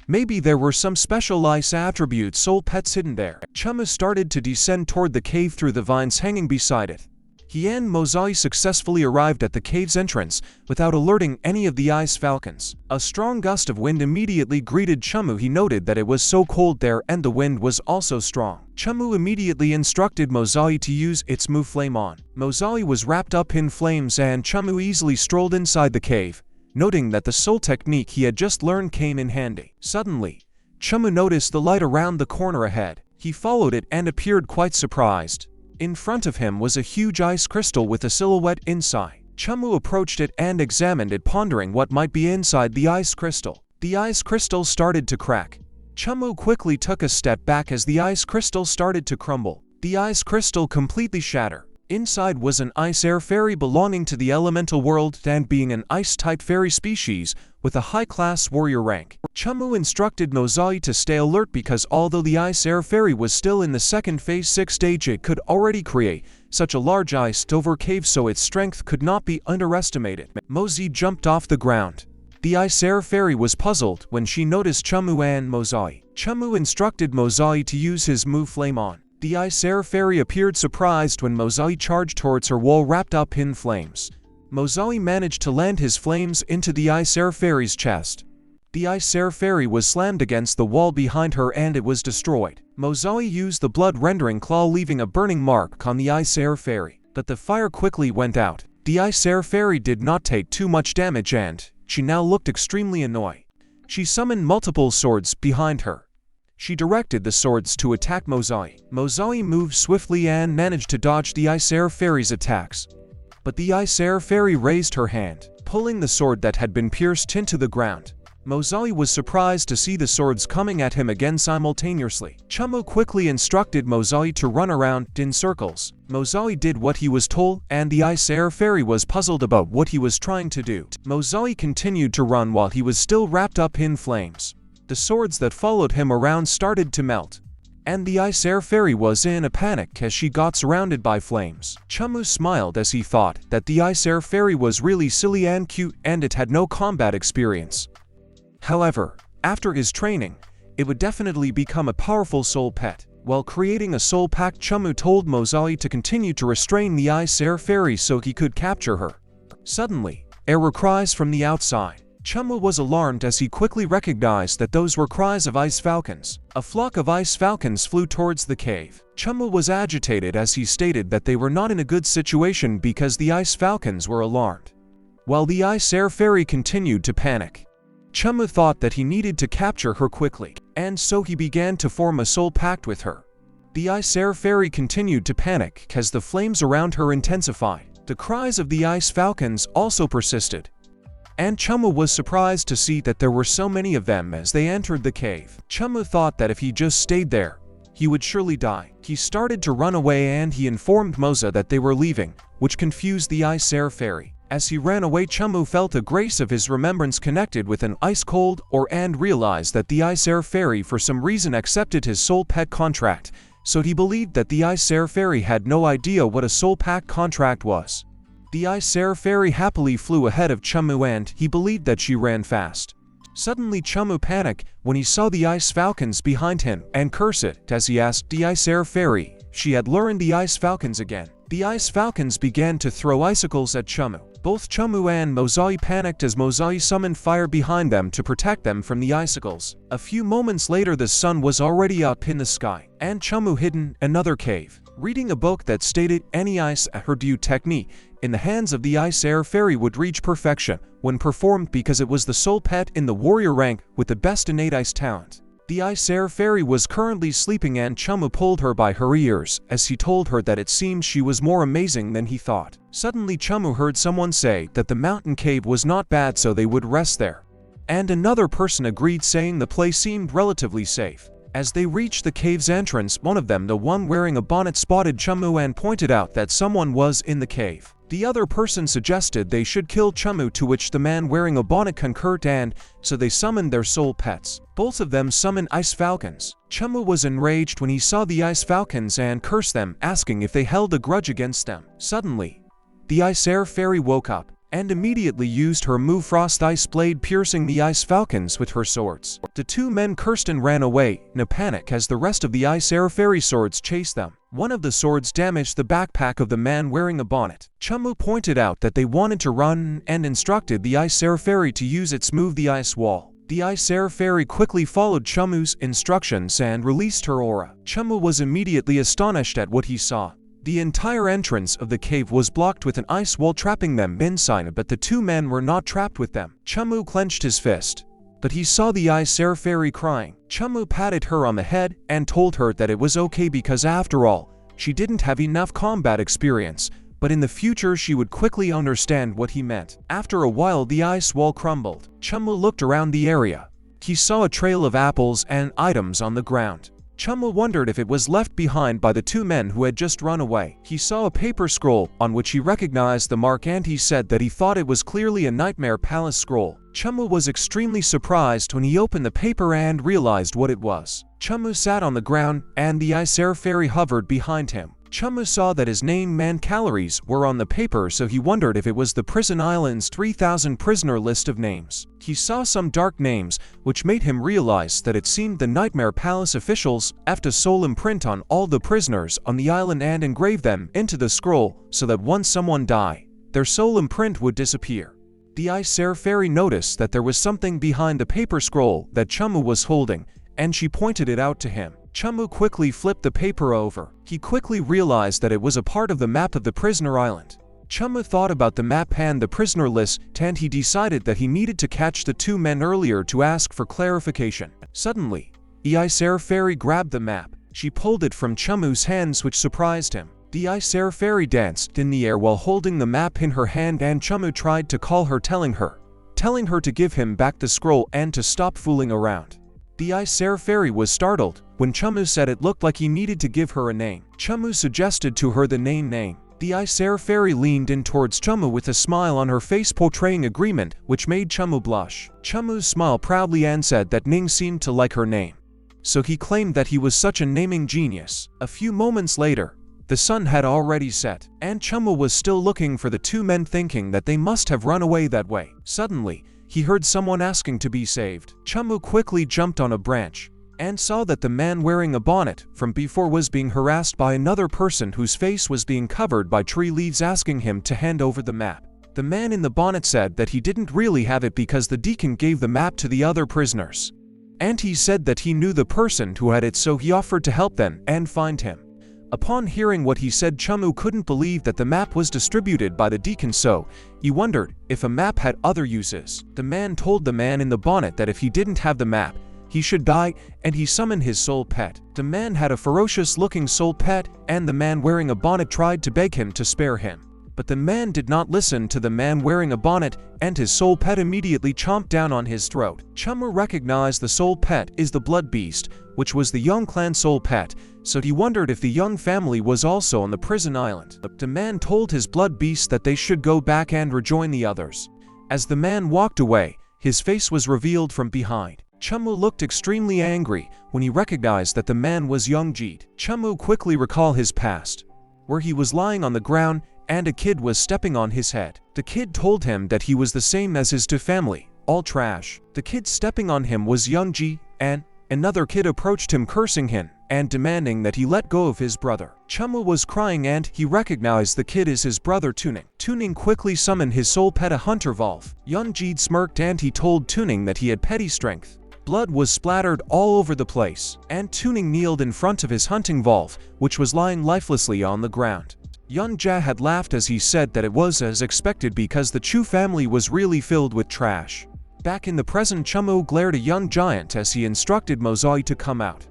Maybe there were some special ice attribute soul pets hidden there. Chumu started to descend toward the cave through the vines hanging beside it. He and Mozai successfully arrived at the cave's entrance without alerting any of the ice falcons. A strong gust of wind immediately greeted Chumu. He noted that it was so cold there and the wind was also strong. Chumu immediately instructed Mozai to use its Mu flame on. Mozai was wrapped up in flames and Chumu easily strolled inside the cave, noting that the soul technique he had just learned came in handy. Suddenly, Chumu noticed the light around the corner ahead. He followed it and appeared quite surprised. In front of him was a huge ice crystal with a silhouette inside. Chumu approached it and examined it, pondering what might be inside the ice crystal. The ice crystal started to crack. Chumu quickly took a step back as the ice crystal started to crumble. The ice crystal completely shattered. Inside was an ice air fairy belonging to the elemental world and being an ice-type fairy species with a high-class warrior rank. Chumu instructed Mozai to stay alert because although the ice air fairy was still in the second phase 6 stage, it could already create such a large iced-over cave, so its strength could not be underestimated. Mozai jumped off the ground. The ice air fairy was puzzled when she noticed Chumu and Mozai. Chumu instructed Mozai to use his Mu flame on. The ice air fairy appeared surprised when Mozai charged towards her wall wrapped up in flames. Mozai managed to land his flames into the ice air fairy's chest. The ice air fairy was slammed against the wall behind her and it was destroyed. Mozai used the blood-rendering claw, leaving a burning mark on the ice air fairy, but the fire quickly went out. The ice air fairy did not take too much damage and she now looked extremely annoyed. She summoned multiple swords behind her. She directed the swords to attack Mozai. Mozai moved swiftly and managed to dodge the ice air fairy's attacks. But the ice air fairy raised her hand, pulling the sword that had been pierced into the ground. Mozai was surprised to see the swords coming at him again simultaneously. Chumu quickly instructed Mozai to run around in circles. Mozai did what he was told, and the ice air fairy was puzzled about what he was trying to do. Mozai continued to run while he was still wrapped up in flames. The swords that followed him around started to melt, and the ice air fairy was in a panic as she got surrounded by flames. Chumu smiled as he thought that the ice air fairy was really silly and cute and it had no combat experience. However, after his training, it would definitely become a powerful soul pet. While creating a soul pact, Chumu told Mozai to continue to restrain the ice air fairy so he could capture her. Suddenly, there were cries from the outside. Chumu was alarmed as he quickly recognized that those were cries of ice falcons. A flock of ice falcons flew towards the cave. Chumu was agitated as he stated that they were not in a good situation because the ice falcons were alarmed. While the ice air fairy continued to panic, Chumu thought that he needed to capture her quickly, and so he began to form a soul pact with her. The ice air fairy continued to panic as the flames around her intensified. The cries of the ice falcons also persisted, and Chumu was surprised to see that there were so many of them as they entered the cave. Chumu thought that if he just stayed there, he would surely die. He started to run away and he informed Moza that they were leaving, which confused the ice air fairy. As he ran away, Chumu felt a grace of his remembrance connected with an ice-cold ore and realized that the ice air fairy for some reason accepted his soul pet contract, so he believed that the ice air fairy had no idea what a soul pact contract was. The ice air fairy happily flew ahead of Chumu and he believed that she ran fast. Suddenly Chumu panicked when he saw the ice falcons behind him and cursed as he asked the ice air fairy she had learned the ice falcons again. The ice falcons began to throw icicles at Chumu. Both Chumu and Mozai panicked as Mozai summoned fire behind them to protect them from the icicles. A few moments later the sun was already up in the sky, and Chumu hid in another cave, reading a book that stated any ice anew technique in the hands of the ice air fairy would reach perfection when performed because it was the sole pet in the warrior rank with the best innate ice talent. The ice air fairy was currently sleeping and Chumu pulled her by her ears as he told her that it seemed she was more amazing than he thought. Suddenly Chumu heard someone say that the mountain cave was not bad so they would rest there. And another person agreed, saying the place seemed relatively safe. As they reached the cave's entrance, one of them, the one wearing a bonnet, spotted Chumu and pointed out that someone was in the cave. The other person suggested they should kill Chumu, to which the man wearing a bonnet concurred, and so they summoned their soul pets. Both of them summoned ice falcons. Chumu was enraged when he saw the ice falcons and cursed them, asking if they held a grudge against them. Suddenly, the ice air fairy woke up, and immediately used her Mu Frost Ice Blade, piercing the Ice Falcons with her swords. The two men cursed and ran away in a panic as the rest of the Ice Air Fairy swords chased them. One of the swords damaged the backpack of the man wearing a bonnet. Chumu pointed out that they wanted to run and instructed the Ice Air Fairy to use its move, the Ice Wall. The Ice Air Fairy quickly followed Chumu's instructions and released her aura. Chumu was immediately astonished at what he saw. The entire entrance of the cave was blocked with an ice wall trapping them inside, but the two men were not trapped with them. Chumu clenched his fist, but he saw the Ice Air Fairy crying. Chumu patted her on the head and told her that it was okay because after all, she didn't have enough combat experience, but in the future she would quickly understand what he meant. After a while the ice wall crumbled. Chumu looked around the area. He saw a trail of apples and items on the ground. Chumu wondered if it was left behind by the two men who had just run away. He saw a paper scroll on which he recognized the mark, and he said that he thought it was clearly a Nightmare Palace scroll. Chumu was extremely surprised when he opened the paper and realized what it was. Chumu sat on the ground and the Ice Air Fairy hovered behind him. Chumu saw that his name and calories were on the paper, so he wondered if it was the prison island's 3,000 prisoner list of names. He saw some dark names, which made him realize that it seemed the Nightmare Palace officials left a soul imprint on all the prisoners on the island and engraved them into the scroll so that once someone died, their soul imprint would disappear. The Ice Air Fairy noticed that there was something behind the paper scroll that Chumu was holding, and she pointed it out to him. Chumu quickly flipped the paper over. He quickly realized that it was a part of the map of the prisoner island. Chumu thought about the map and the prisoner list, and he decided that he needed to catch the two men earlier to ask for clarification. Suddenly, the Ice Air Fairy grabbed the map. She pulled it from Chumu's hands, which surprised him. The Ice Air Fairy danced in the air while holding the map in her hand, and Chumu tried to call her, telling her to give him back the scroll and to stop fooling around. The Ice Air Fairy was startled when Chumu said it looked like he needed to give her a name. Chumu suggested to her the name. The Ice Air Fairy leaned in towards Chumu with a smile on her face portraying agreement, which made Chumu blush. Chumu smiled proudly and said that Ning seemed to like her name, so he claimed that he was such a naming genius. A few moments later, the sun had already set, and Chumu was still looking for the two men, thinking that they must have run away that way. Suddenly, he heard someone asking to be saved. Chumu quickly jumped on a branch and saw that the man wearing a bonnet from before was being harassed by another person whose face was being covered by tree leaves, asking him to hand over the map. The man in the bonnet said that he didn't really have it because the deacon gave the map to the other prisoners, and he said that he knew the person who had it, so he offered to help them and find him. Upon hearing what he said, Chumu couldn't believe that the map was distributed by the deacon, so he wondered if a map had other uses. The man told the man in the bonnet that if he didn't have the map, he should die, and he summoned his soul pet. The man had a ferocious-looking soul pet, and the man wearing a bonnet tried to beg him to spare him. But the man did not listen to the man wearing a bonnet, and his soul pet immediately chomped down on his throat. Chumu recognized the soul pet is the blood beast, which was the young clan soul pet, so he wondered if the young family was also on the prison island. The man told his blood beast that they should go back and rejoin the others. As the man walked away, his face was revealed from behind. Chumu looked extremely angry when he recognized that the man was young Jeet. Chumu quickly recalled his past, where he was lying on the ground and a kid was stepping on his head. The kid told him that he was the same as his two family, all trash. The kid stepping on him was young Ji, and another kid approached him cursing him and demanding that he let go of his brother. Chumu was crying and he recognized the kid as his brother Tuning. Tuning quickly summoned his soul pet, a hunter Wolf. Young Jeed smirked and he told Tuning that he had petty strength. Blood was splattered all over the place, and Tuning kneeled in front of his hunting Wolf, which was lying lifelessly on the ground. Yun Ja had laughed as he said that it was as expected because the Chu family was really filled with trash. Back in the present, Chumu glared a young giant as he instructed Mozai to come out.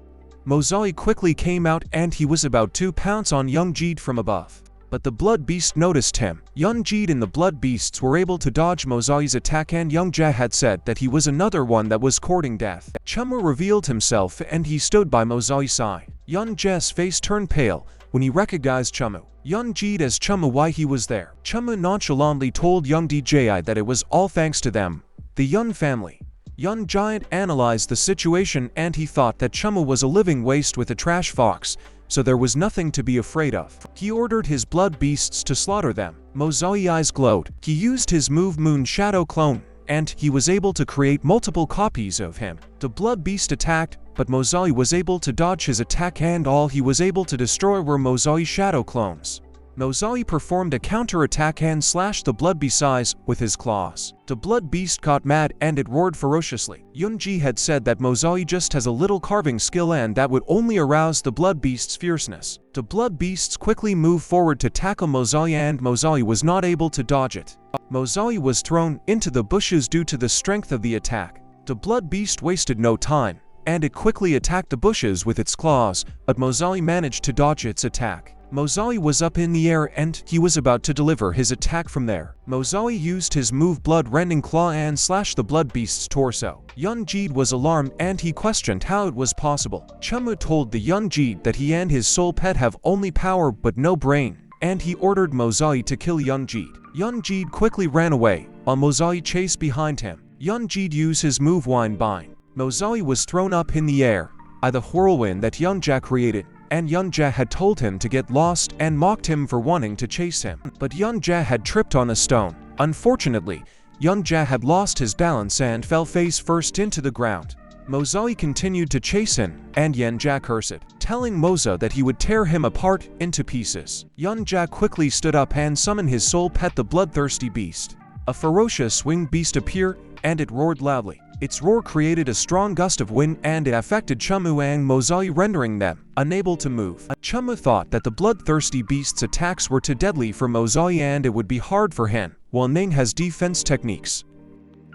Mozai quickly came out and he was about to pounce on young Jeed from above. But the blood beast noticed him. Young Jeed and the blood beasts were able to dodge Mozai's attack, and Young Ja had said that he was another one that was courting death. Chumu revealed himself and he stood by Mozai's side. Young Ja's face turned pale when he recognized Chumu. Young Jeed asked Chumu why he was there. Chumu nonchalantly told Young DJI that it was all thanks to them, the Yun family. Young Giant analyzed the situation and he thought that Chumu was a living waste with a trash fox, so there was nothing to be afraid of. He ordered his blood beasts to slaughter them. Mozoi's eyes glowed. He used his move Moon Shadow Clone, and he was able to create multiple copies of him. The blood beast attacked, but Mozoi was able to dodge his attack, and all he was able to destroy were Mozoi's shadow clones. Mozoi performed a counter-attack and slashed the blood beast's eyes with his claws. The blood beast got mad and it roared ferociously. Yunji had said that Mozoi just has a little carving skill and that would only arouse the blood beast's fierceness. The blood beasts quickly moved forward to tackle Mozoi, and Mozoi was not able to dodge it. Mozoi was thrown into the bushes due to the strength of the attack. The blood beast wasted no time, and it quickly attacked the bushes with its claws, but Mozoi managed to dodge its attack. Mozoi was up in the air and he was about to deliver his attack from there. Mozoi used his move Blood-Rending Claw and slashed the blood beast's torso. Yunji was alarmed and he questioned how it was possible. Chumu told the Yunji that he and his soul pet have only power but no brain, and he ordered Mozoi to kill Yunji. Yunji quickly ran away, while Mozoi chased behind him. Yunji used his move Wine Bind. Mozoi was thrown up in the air by the whirlwind that Yunja created, and Yunja had told him to get lost and mocked him for wanting to chase him. But Yunja had tripped on a stone. Unfortunately, Yunja had lost his balance and fell face first into the ground. Mozoi continued to chase him, and Yunja cursed, telling Moza that he would tear him apart into pieces. Yunja quickly stood up and summoned his soul pet, the bloodthirsty beast. A ferocious winged beast appeared, and it roared loudly. Its roar created a strong gust of wind and it affected Chumu and Mozoi, rendering them unable to move. Chumu thought that the bloodthirsty beast's attacks were too deadly for Mozoi and it would be hard for him, while Ning has defense techniques.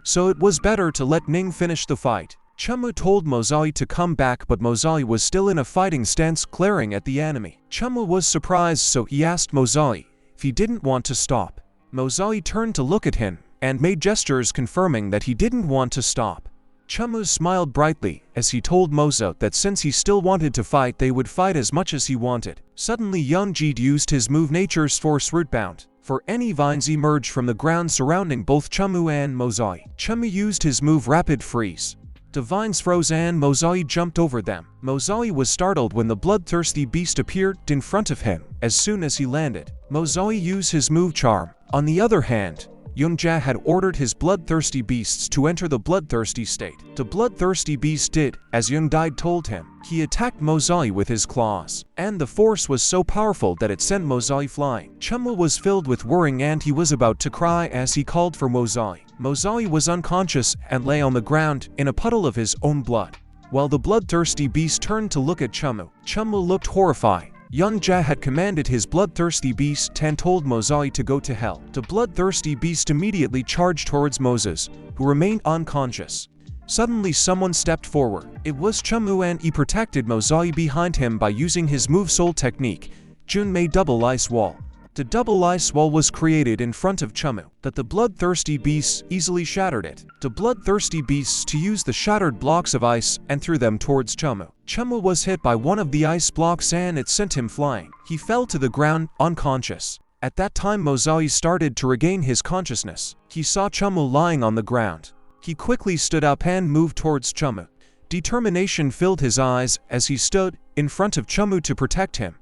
So it was better to let Ning finish the fight. Chumu told Mozoi to come back, but Mozoi was still in a fighting stance, glaring at the enemy. Chumu was surprised, so he asked Mozoi if he didn't want to stop. Mozoi turned to look at him and made gestures confirming that he didn't want to stop. Chumu smiled brightly as he told Moza that since he still wanted to fight, they would fight as much as he wanted. Suddenly Yunji used his move Nature's Force Rootbound. For any vines emerged from the ground surrounding both Chumu and Mozoi. Chumu used his move Rapid Freeze. The vines froze and Mozoi jumped over them. Mozoi was startled when the bloodthirsty beast appeared in front of him as soon as he landed. Mozoi used his move Charm. On the other hand, Yunja had ordered his bloodthirsty beasts to enter the bloodthirsty state. The bloodthirsty beast did as Yunji told him. He attacked Mozoi with his claws, and the force was so powerful that it sent Mozoi flying. Chumu was filled with worrying and he was about to cry as he called for Mozoi. Mozoi was unconscious and lay on the ground in a puddle of his own blood. While the bloodthirsty beast turned to look at Chumu, Chumu looked horrified. Yunja had commanded his bloodthirsty beast and told Mozoi to go to hell. The bloodthirsty beast immediately charged towards Moses, who remained unconscious. Suddenly someone stepped forward. It was Chumu and he protected Mozoi behind him by using his move Soul technique, Junmei Double Ice Wall. The double ice wall was created in front of Chumu, but the bloodthirsty beasts easily shattered it. The bloodthirsty beasts to use the shattered blocks of ice and threw them towards Chumu. Chumu was hit by one of the ice blocks and it sent him flying. He fell to the ground, unconscious. At that time Mozoi started to regain his consciousness. He saw Chumu lying on the ground. He quickly stood up and moved towards Chumu. Determination filled his eyes as he stood in front of Chumu to protect him.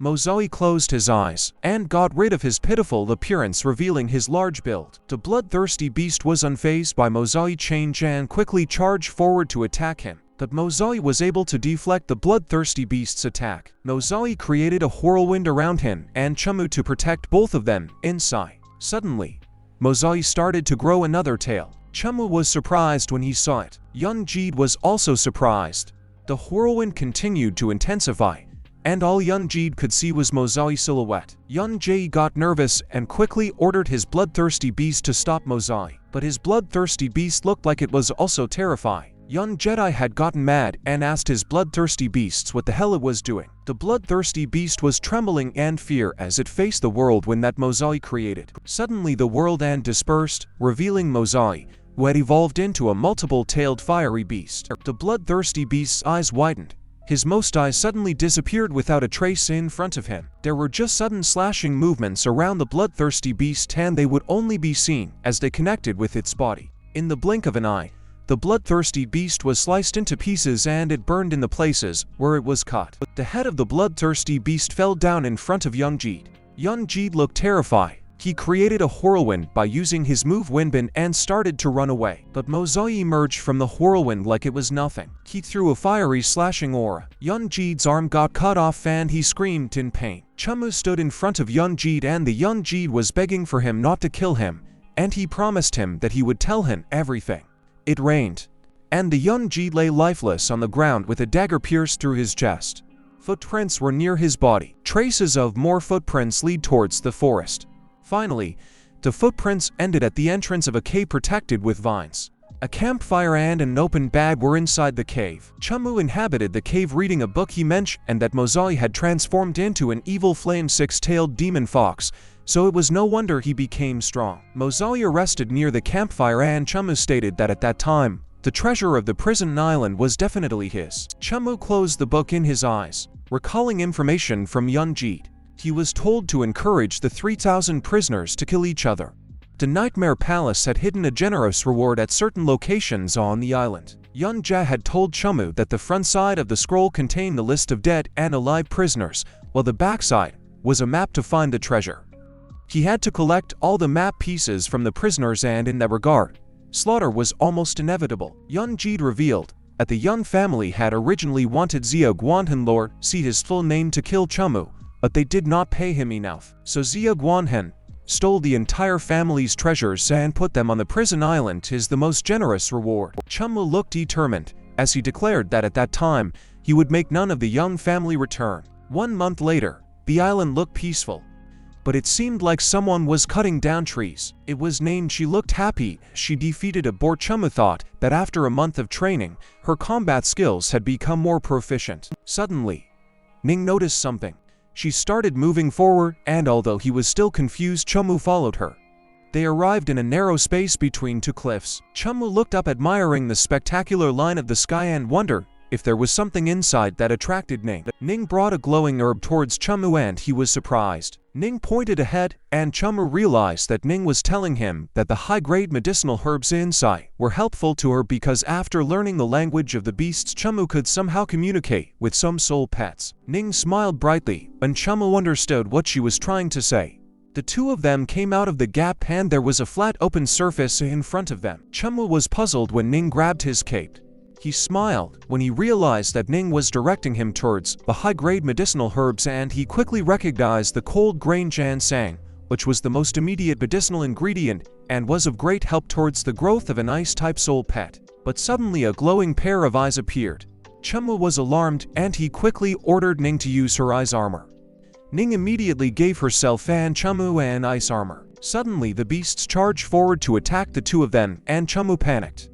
Mozoi closed his eyes and got rid of his pitiful appearance, revealing his large build. The bloodthirsty beast was unfazed by Mozoi's change and quickly charged forward to attack him. But Mozoi was able to deflect the bloodthirsty beast's attack. Mozoi created a whirlwind around him and Chumu to protect both of them inside. Suddenly, Mozoi started to grow another tail. Chumu was surprised when he saw it. Yunji was also surprised. The whirlwind continued to intensify, and all Yunji could see was Mozoi's silhouette. Yunji got nervous and quickly ordered his bloodthirsty beast to stop Mozoi. But his bloodthirsty beast looked like it was also terrified. Yunji had gotten mad and asked his bloodthirsty beasts what the hell it was doing. The bloodthirsty beast was trembling and fear as it faced the whirlwind that Mozoi created. Suddenly the whirlwind dispersed, revealing Mozoi, who had evolved into a multiple-tailed fiery beast. The bloodthirsty beast's eyes widened. His most eyes suddenly disappeared without a trace in front of him. There were just sudden slashing movements around the bloodthirsty beast and they would only be seen as they connected with its body. In the blink of an eye, the The bloodthirsty beast was sliced into pieces and it burned in the places where it was cut. The head of the bloodthirsty beast fell down in front of young Jeet. Young Jeet looked terrified. He created a whirlwind by using his move Windbin and started to run away. But Mozai emerged from the whirlwind like it was nothing. He threw a fiery slashing aura. Young Jeet's arm got cut off and he screamed in pain. Chamu stood in front of young Jeet and the young Jeet was begging for him not to kill him, and he promised him that he would tell him everything. It rained, and the young Jeet lay lifeless on the ground with a dagger pierced through his chest. Footprints were near his body. Traces of more footprints lead towards the forest. Finally, the footprints ended at the entrance of a cave protected with vines. A campfire and an open bag were inside the cave. Chumu inhabited the cave reading a book he mentioned and that Mozai had transformed into an evil flame six-tailed demon fox, so it was no wonder he became strong. Mozai arrested near the campfire and Chumu stated that at that time, the treasure of the prison island was definitely his. Chumu closed the book in his eyes, recalling information from young Jeet. He was told to encourage the 3,000 prisoners to kill each other. The Nightmare Palace had hidden a generous reward at certain locations on the island. Yun Ja had told Chumu that the front side of the scroll contained the list of dead and alive prisoners, while the backside was a map to find the treasure. He had to collect all the map pieces from the prisoners and in that regard, slaughter was almost inevitable. Yun Jeet revealed that the Yun family had originally wanted Zia Guanhan Lord, see his full name, to kill Chumu, but they did not pay him enough. So Zia Guanhan stole the entire family's treasures and put them on the prison island as the most generous reward. Chumu looked determined, as he declared that at that time, he would make none of the young family return. 1 month later, the island looked peaceful, but it seemed like someone was cutting down trees. It was Nain. She looked happy. She defeated a boar. Chumu thought that after a month of training, her combat skills had become more proficient. Suddenly, Ning noticed something. She started moving forward, and although he was still confused, Chumu followed her. They arrived in a narrow space between two cliffs. Chumu looked up, admiring the spectacular line of the sky, and wondered if there was something inside that attracted Ning. Ning brought a glowing herb towards Chumu and he was surprised. Ning pointed ahead, and Chumu realized that Ning was telling him that the high-grade medicinal herbs inside were helpful to her because after learning the language of the beasts, Chumu could somehow communicate with some soul pets. Ning smiled brightly, and Chumu understood what she was trying to say. The two of them came out of the gap and there was a flat open surface in front of them. Chumu was puzzled when Ning grabbed his cape. He smiled when he realized that Ning was directing him towards the high-grade medicinal herbs, and he quickly recognized the cold grain ginseng, which was the most immediate medicinal ingredient and was of great help towards the growth of an ice-type soul pet. But suddenly a glowing pair of eyes appeared. Chumu was alarmed and he quickly ordered Ning to use her ice armor. Ning immediately gave herself and Chumu an ice armor. Suddenly the beasts charged forward to attack the two of them, and Chumu panicked.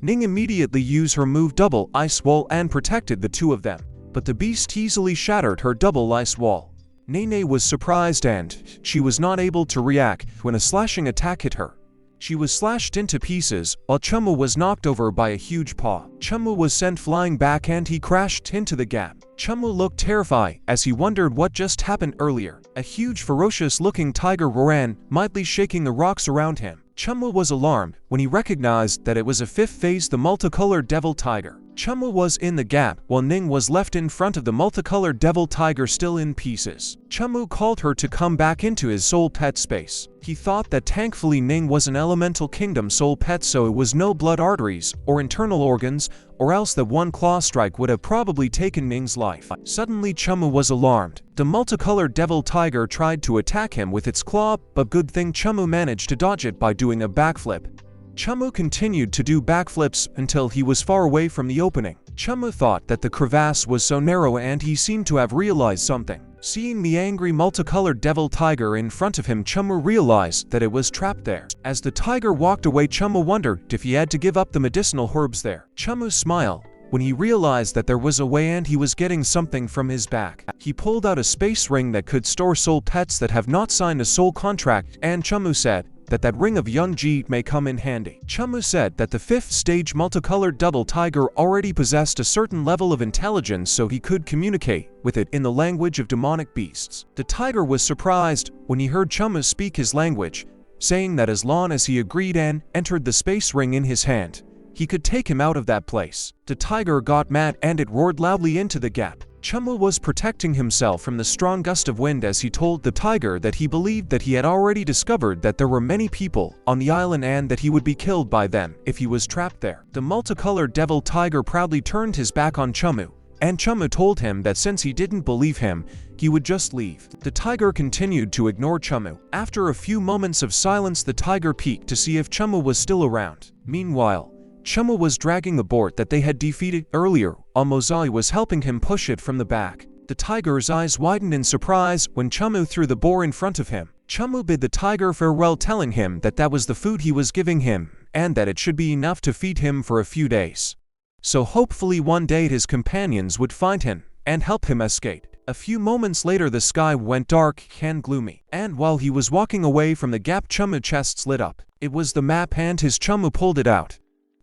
Ning immediately used her move Double Ice Wall and protected the two of them, but the beast easily shattered her double ice wall. Nene was surprised and she was not able to react when a slashing attack hit her. She was slashed into pieces, while Chumu was knocked over by a huge paw. Chumu was sent flying back and he crashed into the gap. Chumu looked terrified as he wondered what just happened earlier. A huge ferocious-looking tiger ran, mightily shaking the rocks around him. Chumu was alarmed when he recognized that it was a fifth phase, the multicolored devil tiger. Chumu was in the gap while Ning was left in front of the multicolored devil tiger still in pieces. Chumu called her to come back into his soul pet space. He thought that thankfully Ning was an elemental kingdom soul pet, so it was no blood arteries or internal organs, or else that one claw strike would have probably taken Ning's life. Suddenly Chumu was alarmed. The multicolored devil tiger tried to attack him with its claw, but good thing Chumu managed to dodge it by doing a backflip. Chumu continued to do backflips until he was far away from the opening. Chumu thought that the crevasse was so narrow and he seemed to have realized something. Seeing the angry multicolored devil tiger in front of him, Chumu realized that it was trapped there. As the tiger walked away, Chumu wondered if he had to give up the medicinal herbs there. Chumu smiled when he realized that there was a way and he was getting something from his back. He pulled out a space ring that could store soul pets that have not signed a soul contract, and Chumu said that ring of young Jeet may come in handy. Chumu said that the fifth stage multicolored double tiger already possessed a certain level of intelligence, so he could communicate with it in the language of demonic beasts. The tiger was surprised when he heard Chumu speak his language, saying that as long as he agreed and entered the space ring in his hand, he could take him out of that place. The tiger got mad and it roared loudly into the gap. Chumu was protecting himself from the strong gust of wind as he told the tiger that he believed that he had already discovered that there were many people on the island and that he would be killed by them if he was trapped there. The multicolored devil tiger proudly turned his back on Chumu, and Chumu told him that since he didn't believe him, he would just leave. The tiger continued to ignore Chumu. After a few moments of silence, the tiger peeked to see if Chumu was still around. Meanwhile, Chumu was dragging the board that they had defeated earlier, while Mozai was helping him push it from the back. The tiger's eyes widened in surprise when Chumu threw the boar in front of him. Chumu bid the tiger farewell, telling him that that was the food he was giving him, and that it should be enough to feed him for a few days. So hopefully one day his companions would find him and help him escape. A few moments later the sky went dark and gloomy, and while he was walking away from the gap, Chumu's chest lit up. It was the map and his Chumu pulled it out.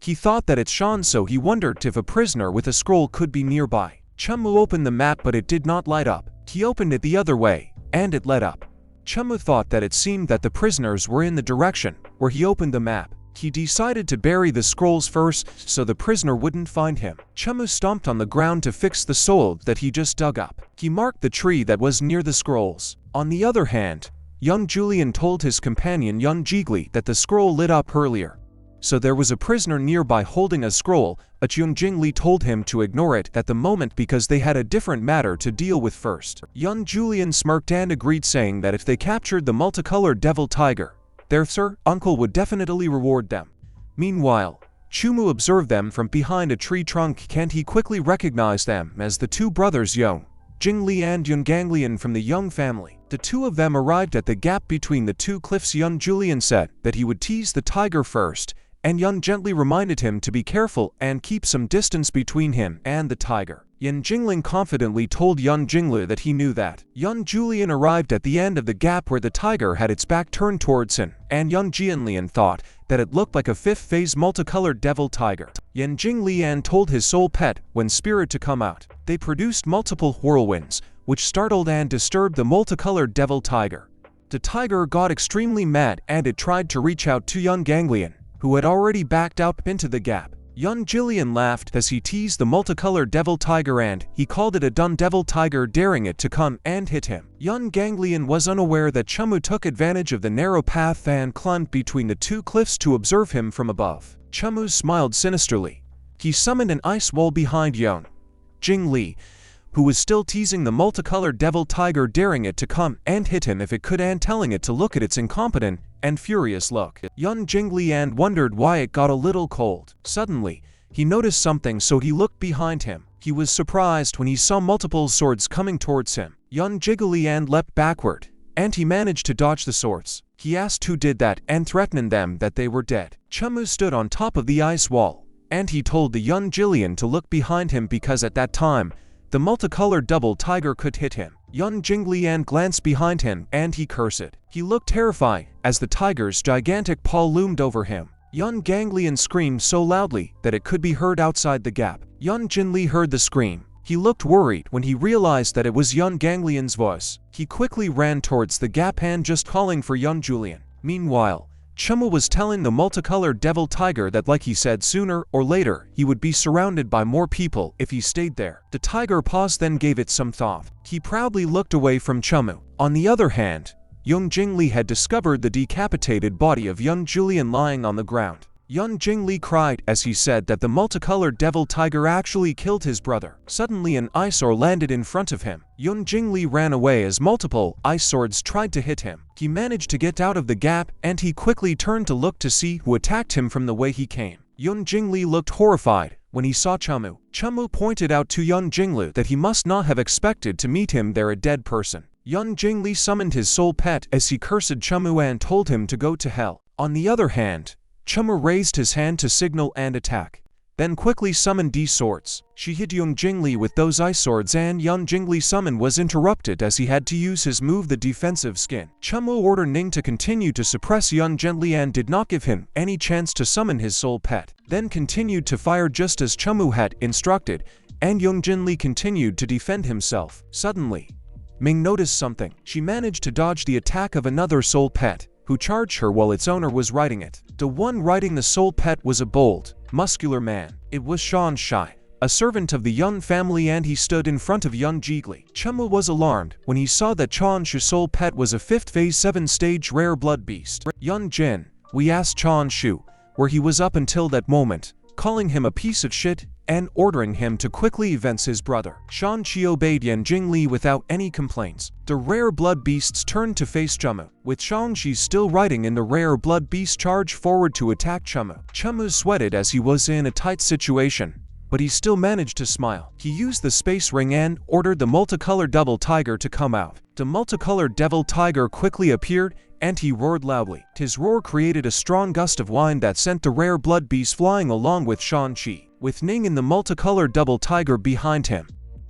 He thought that it shone, so he wondered if a prisoner with a scroll could be nearby. Chumu opened the map but it did not light up. He opened it the other way, and it lit up. Chumu thought that it seemed that the prisoners were in the direction where he opened the map. He decided to bury the scrolls first so the prisoner wouldn't find him. Chumu stomped on the ground to fix the soil that he just dug up. He marked the tree that was near the scrolls. On the other hand, young Julian told his companion young Jiggly that the scroll lit up earlier. So there was a prisoner nearby holding a scroll, but young Jingli told him to ignore it at the moment because they had a different matter to deal with first. Young Julian smirked and agreed, saying that if they captured the multicolored devil tiger, their uncle would definitely reward them. Meanwhile, Chumu observed them from behind a tree trunk and he quickly recognized them as the two brothers Young Jingli and Young Ganglion from the Young family. The two of them arrived at the gap between the two cliffs. Young Julian said that he would tease the tiger first, and Yun gently reminded him to be careful and keep some distance between him and the tiger. Yun Jingling confidently told Yun Jinglu that he knew that. Yun Julian arrived at the end of the gap where the tiger had its back turned towards him, and Yun Jianlian thought that it looked like a fifth-phase multicolored devil tiger. Yun Jinglian told his soul pet when spirit to come out. They produced multiple whirlwinds, which startled and disturbed the multicolored devil tiger. The tiger got extremely mad and it tried to reach out to Yun Ganglion, who had already backed out into the gap. Yun Jillian laughed as he teased the multicolored devil tiger and he called it a dumb devil tiger, daring it to come and hit him. Yun Ganglion was unaware that Chumu took advantage of the narrow path and climbed between the two cliffs to observe him from above. Chumu smiled sinisterly. He summoned an ice wall behind Yun Jingli, who was still teasing the multicolored devil tiger, daring it to come and hit him if it could and telling it to look at its incompetent and furious look. Yun Jinglian wondered why it got a little cold. Suddenly, he noticed something, so he looked behind him. He was surprised when he saw multiple swords coming towards him. Yun Jigglyand leapt backward, and he managed to dodge the swords. He asked who did that and threatened them that they were dead. Chumu stood on top of the ice wall, and he told the Yun Jillian to look behind him because at that time, the multicolored double tiger could hit him. Yun Jinglian glanced behind him and he cursed. He looked terrified as the tiger's gigantic paw loomed over him. Yun Ganglion screamed so loudly that it could be heard outside the gap. Yun Jinli heard the scream. He looked worried when he realized that it was Yun Ganglion's voice. He quickly ran towards the gap and just calling for Yun Julian. Meanwhile, Chumu was telling the multicolored devil tiger that, like he said, sooner or later he would be surrounded by more people if he stayed there. The tiger paused, then gave it some thought. He proudly looked away from Chumu. On the other hand, Young Jingli had discovered the decapitated body of Young Julian lying on the ground. Yun Jingli cried as he said that the multicolored devil tiger actually killed his brother. Suddenly an ice sword landed in front of him. Yun Jingli ran away as multiple ice swords tried to hit him. He managed to get out of the gap and he quickly turned to look to see who attacked him from the way he came. Yun Jingli looked horrified when he saw Chumu. Chumu pointed out to Yun Jinglu that he must not have expected to meet him there, a dead person. Yun Jingli summoned his soul pet as he cursed Chumu and told him to go to hell. On the other hand, Chumu raised his hand to signal and attack, then quickly summoned D swords. She hit Young Jingli with those ice swords and Young Jingli's summon was interrupted as he had to use his move, the defensive skin. Chumu ordered Ning to continue to suppress Young Jingli and did not give him any chance to summon his soul pet, then continued to fire just as Chumu had instructed, and Young Jinli continued to defend himself. Suddenly, Ming noticed something. She managed to dodge the attack of another soul pet, who charged her while its owner was riding it. The one riding the soul pet was a bold muscular man. It was Shan Shai, a servant of the Yun family, and he stood in front of Yun Jigli. Chumu was alarmed when he saw that Chan Shu's soul pet was a 5th phase 7-stage rare blood beast. Yun Jin, we asked Chan Shu where he was up until that moment, calling him a piece of shit and ordering him to quickly avenge his brother. Shan Chi obeyed Yan Jingli without any complaints. The rare blood beasts turned to face Chumu, with Shang Chi still riding in the rare blood beast charged forward to attack Chumu. Chumu sweated as he was in a tight situation, but he still managed to smile. He used the space ring and ordered the multicolored devil tiger to come out. The multicolored devil tiger quickly appeared and he roared loudly. His roar created a strong gust of wind that sent the rare blood beast flying along with Shang-Chi, with Ning and the multicolored double tiger behind him.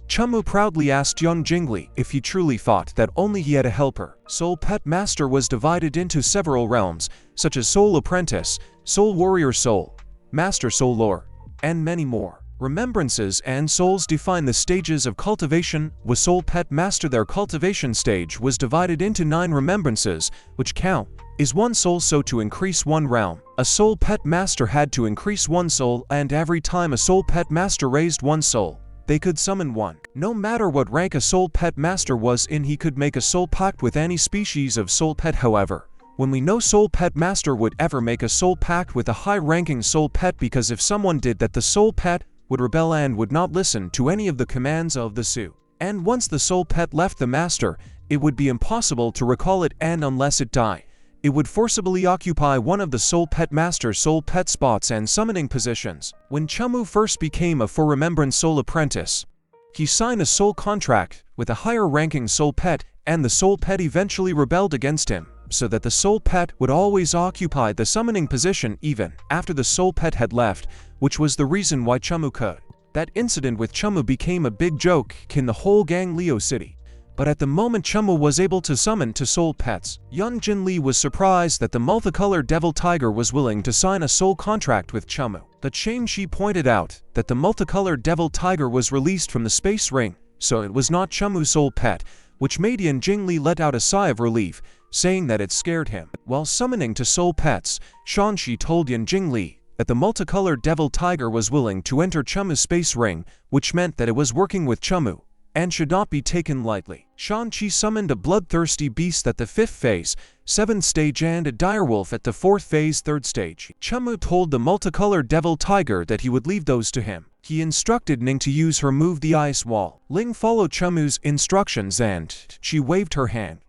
Chumu proudly asked Yun Jingli if he truly thought that only he had a helper. Soul Pet Master was divided into several realms, such as Soul Apprentice, Soul Warrior Soul, Master Soul Lore, and many more. Remembrances and souls define the stages of cultivation. With Soul Pet Master, their cultivation stage was divided into 9 remembrances, which count is 1 soul, so to increase 1 realm, a Soul Pet Master had to increase 1 soul, and every time a Soul Pet Master raised 1 soul, they could summon 1. No matter what rank a Soul Pet Master was in, he could make a soul pact with any species of soul pet. However, when we know Soul Pet Master would ever make a soul pact with a high-ranking soul pet, because if someone did that, the soul pet would rebel and would not listen to any of the commands of the Su. And once the soul pet left the master, it would be impossible to recall it, and unless it died, it would forcibly occupy one of the Soul Pet Master's soul pet spots and summoning positions. When Chumu first became a For Remembrance Soul Apprentice, he signed a soul contract with a higher ranking soul pet, and the soul pet eventually rebelled against him, so that the soul pet would always occupy the summoning position even after the soul pet had left, which was the reason why Chumu could. That incident with Chumu became a big joke in the whole Gang Leo City. But at the moment Chumu was able to summon 2 soul pets, Yun Jinli was surprised that the multicolored devil tiger was willing to sign a soul contract with Chumu. The Chain Shi pointed out that the multicolored devil tiger was released from the space ring, so it was not Chumu's soul pet, which made Yan Jingli let out a sigh of relief, saying that it scared him. While summoning 2 soul pets, Shanxi told Yan Jingli that the multicolored devil tiger was willing to enter Chumu's space ring, which meant that it was working with Chumu and should not be taken lightly. Shanxi summoned a bloodthirsty beast at the 5th phase, 7th stage, and a direwolf at the 4th phase, 3rd stage. Chumu told the multicolored devil tiger that he would leave those to him. He instructed Ning to use her move, the ice wall. Ling followed Chumu's instructions and she waved her hand.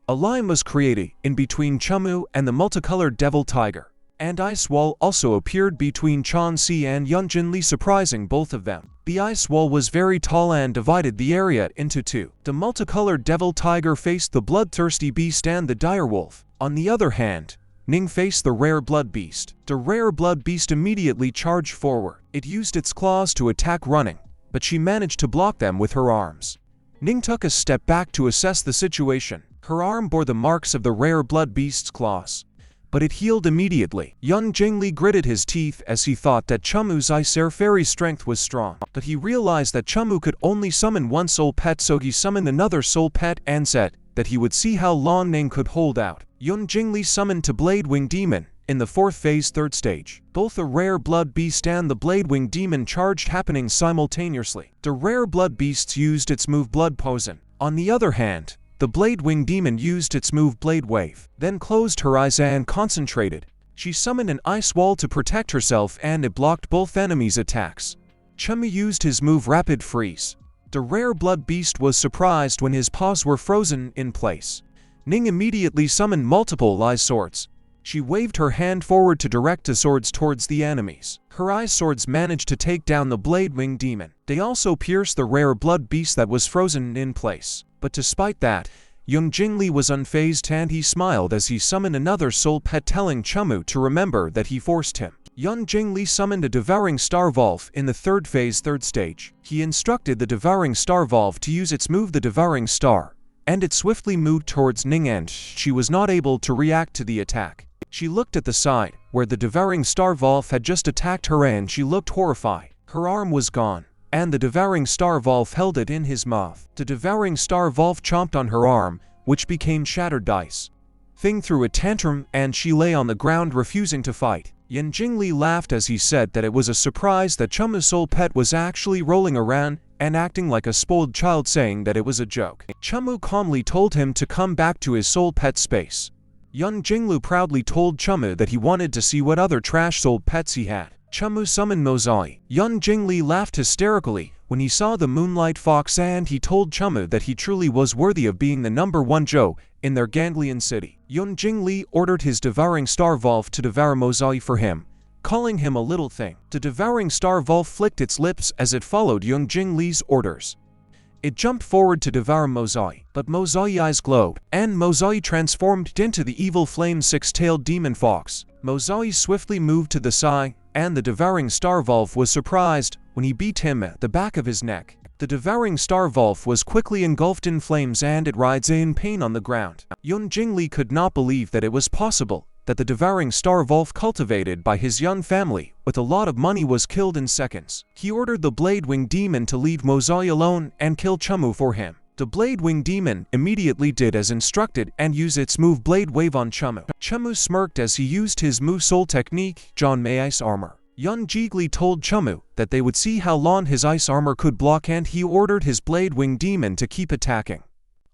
A line was created in between Chumu and the multicolored devil tiger, and ice wall also appeared between Chan Si and Yun Jinli, surprising both of them. The ice wall was very tall and divided the area into 2. The multicolored devil tiger faced the bloodthirsty beast and the direwolf. On the other hand, Ning faced the rare blood beast. The rare blood beast immediately charged forward. It used its claws to attack running, but she managed to block them with her arms. Ning took a step back to assess the situation. Her arm bore the marks of the rare blood beast's claws, but it healed immediately. Yun Jingli gritted his teeth as he thought that Chumu's ice air fairy strength was strong. But he realized that Chumu could only summon 1 soul pet, so he summoned another soul pet and said that he would see how long Ning could hold out. Yun Jingli summoned to Blade Wing Demon in the 4th phase, 3rd stage. Both the rare blood beast and the Blade Wing Demon charged, happening simultaneously. The rare blood beast used its move Blood Poison. On the other hand, the Blade Wing Demon used its move Blade Wave, then closed her eyes and concentrated. She summoned an ice wall to protect herself, and it blocked both enemies' attacks. Chumu used his move Rapid Freeze. The rare blood beast was surprised when his paws were frozen in place. Ning immediately summoned multiple ice swords. She waved her hand forward to direct the swords towards the enemies. Her ice swords managed to take down the Blade Wing Demon. They also pierced the rare blood beast that was frozen in place. But despite that, Yun Jingli was unfazed, and he smiled as he summoned another soul pet, telling Chumu to remember that he forced him. Yun Jingli summoned a devouring star valve in the 3rd phase, 3rd stage. He instructed the devouring star valve to use its move, the devouring star, and it swiftly moved towards Ning, and she was not able to react to the attack. She looked at the side where the devouring star valve had just attacked her, and she looked horrified. Her arm was gone, and the devouring star valve held it in his mouth. The devouring star valve chomped on her arm, which became shattered dice. Thing threw a tantrum, and she lay on the ground refusing to fight. Yan Jingli laughed as he said that it was a surprise that Chumu's soul pet was actually rolling around and acting like a spoiled child, saying that it was a joke. Chumu calmly told him to come back to his soul pet space. Yan Jingli proudly told Chumu that he wanted to see what other trash soul pets he had. Chumu summoned Mozai. Yan Jingli laughed hysterically when he saw the Moonlight Fox, and he told Chumu that he truly was worthy of being the #1 Joe in their ganglion city. Yan Jingli ordered his devouring star valve to devour Mozai for him, calling him a little thing. The devouring star valve flicked its lips as it followed Yan Jingli's orders. It jumped forward to devour Mozai, but Mozai's eyes glowed, and Mozai transformed into the evil flame six-tailed demon fox. Mozai swiftly moved to the side, and the devouring star valve was surprised when he beat him at the back of his neck. The devouring star valve was quickly engulfed in flames, and it writhed in pain on the ground. Yan Jingli could not believe that it was possible that the devouring star valve cultivated by his young family with a lot of money was killed in seconds. He ordered the Blade Wing Demon to leave Mozai alone and kill Chumu for him. The Blade Wing Demon immediately did as instructed and used its move Blade Wave on Chumu. Chumu smirked as he used his Mu Soul technique, John May Ice Armor. Yan Jingli told Chumu that they would see how long his ice armor could block, and he ordered his Blade Wing Demon to keep attacking.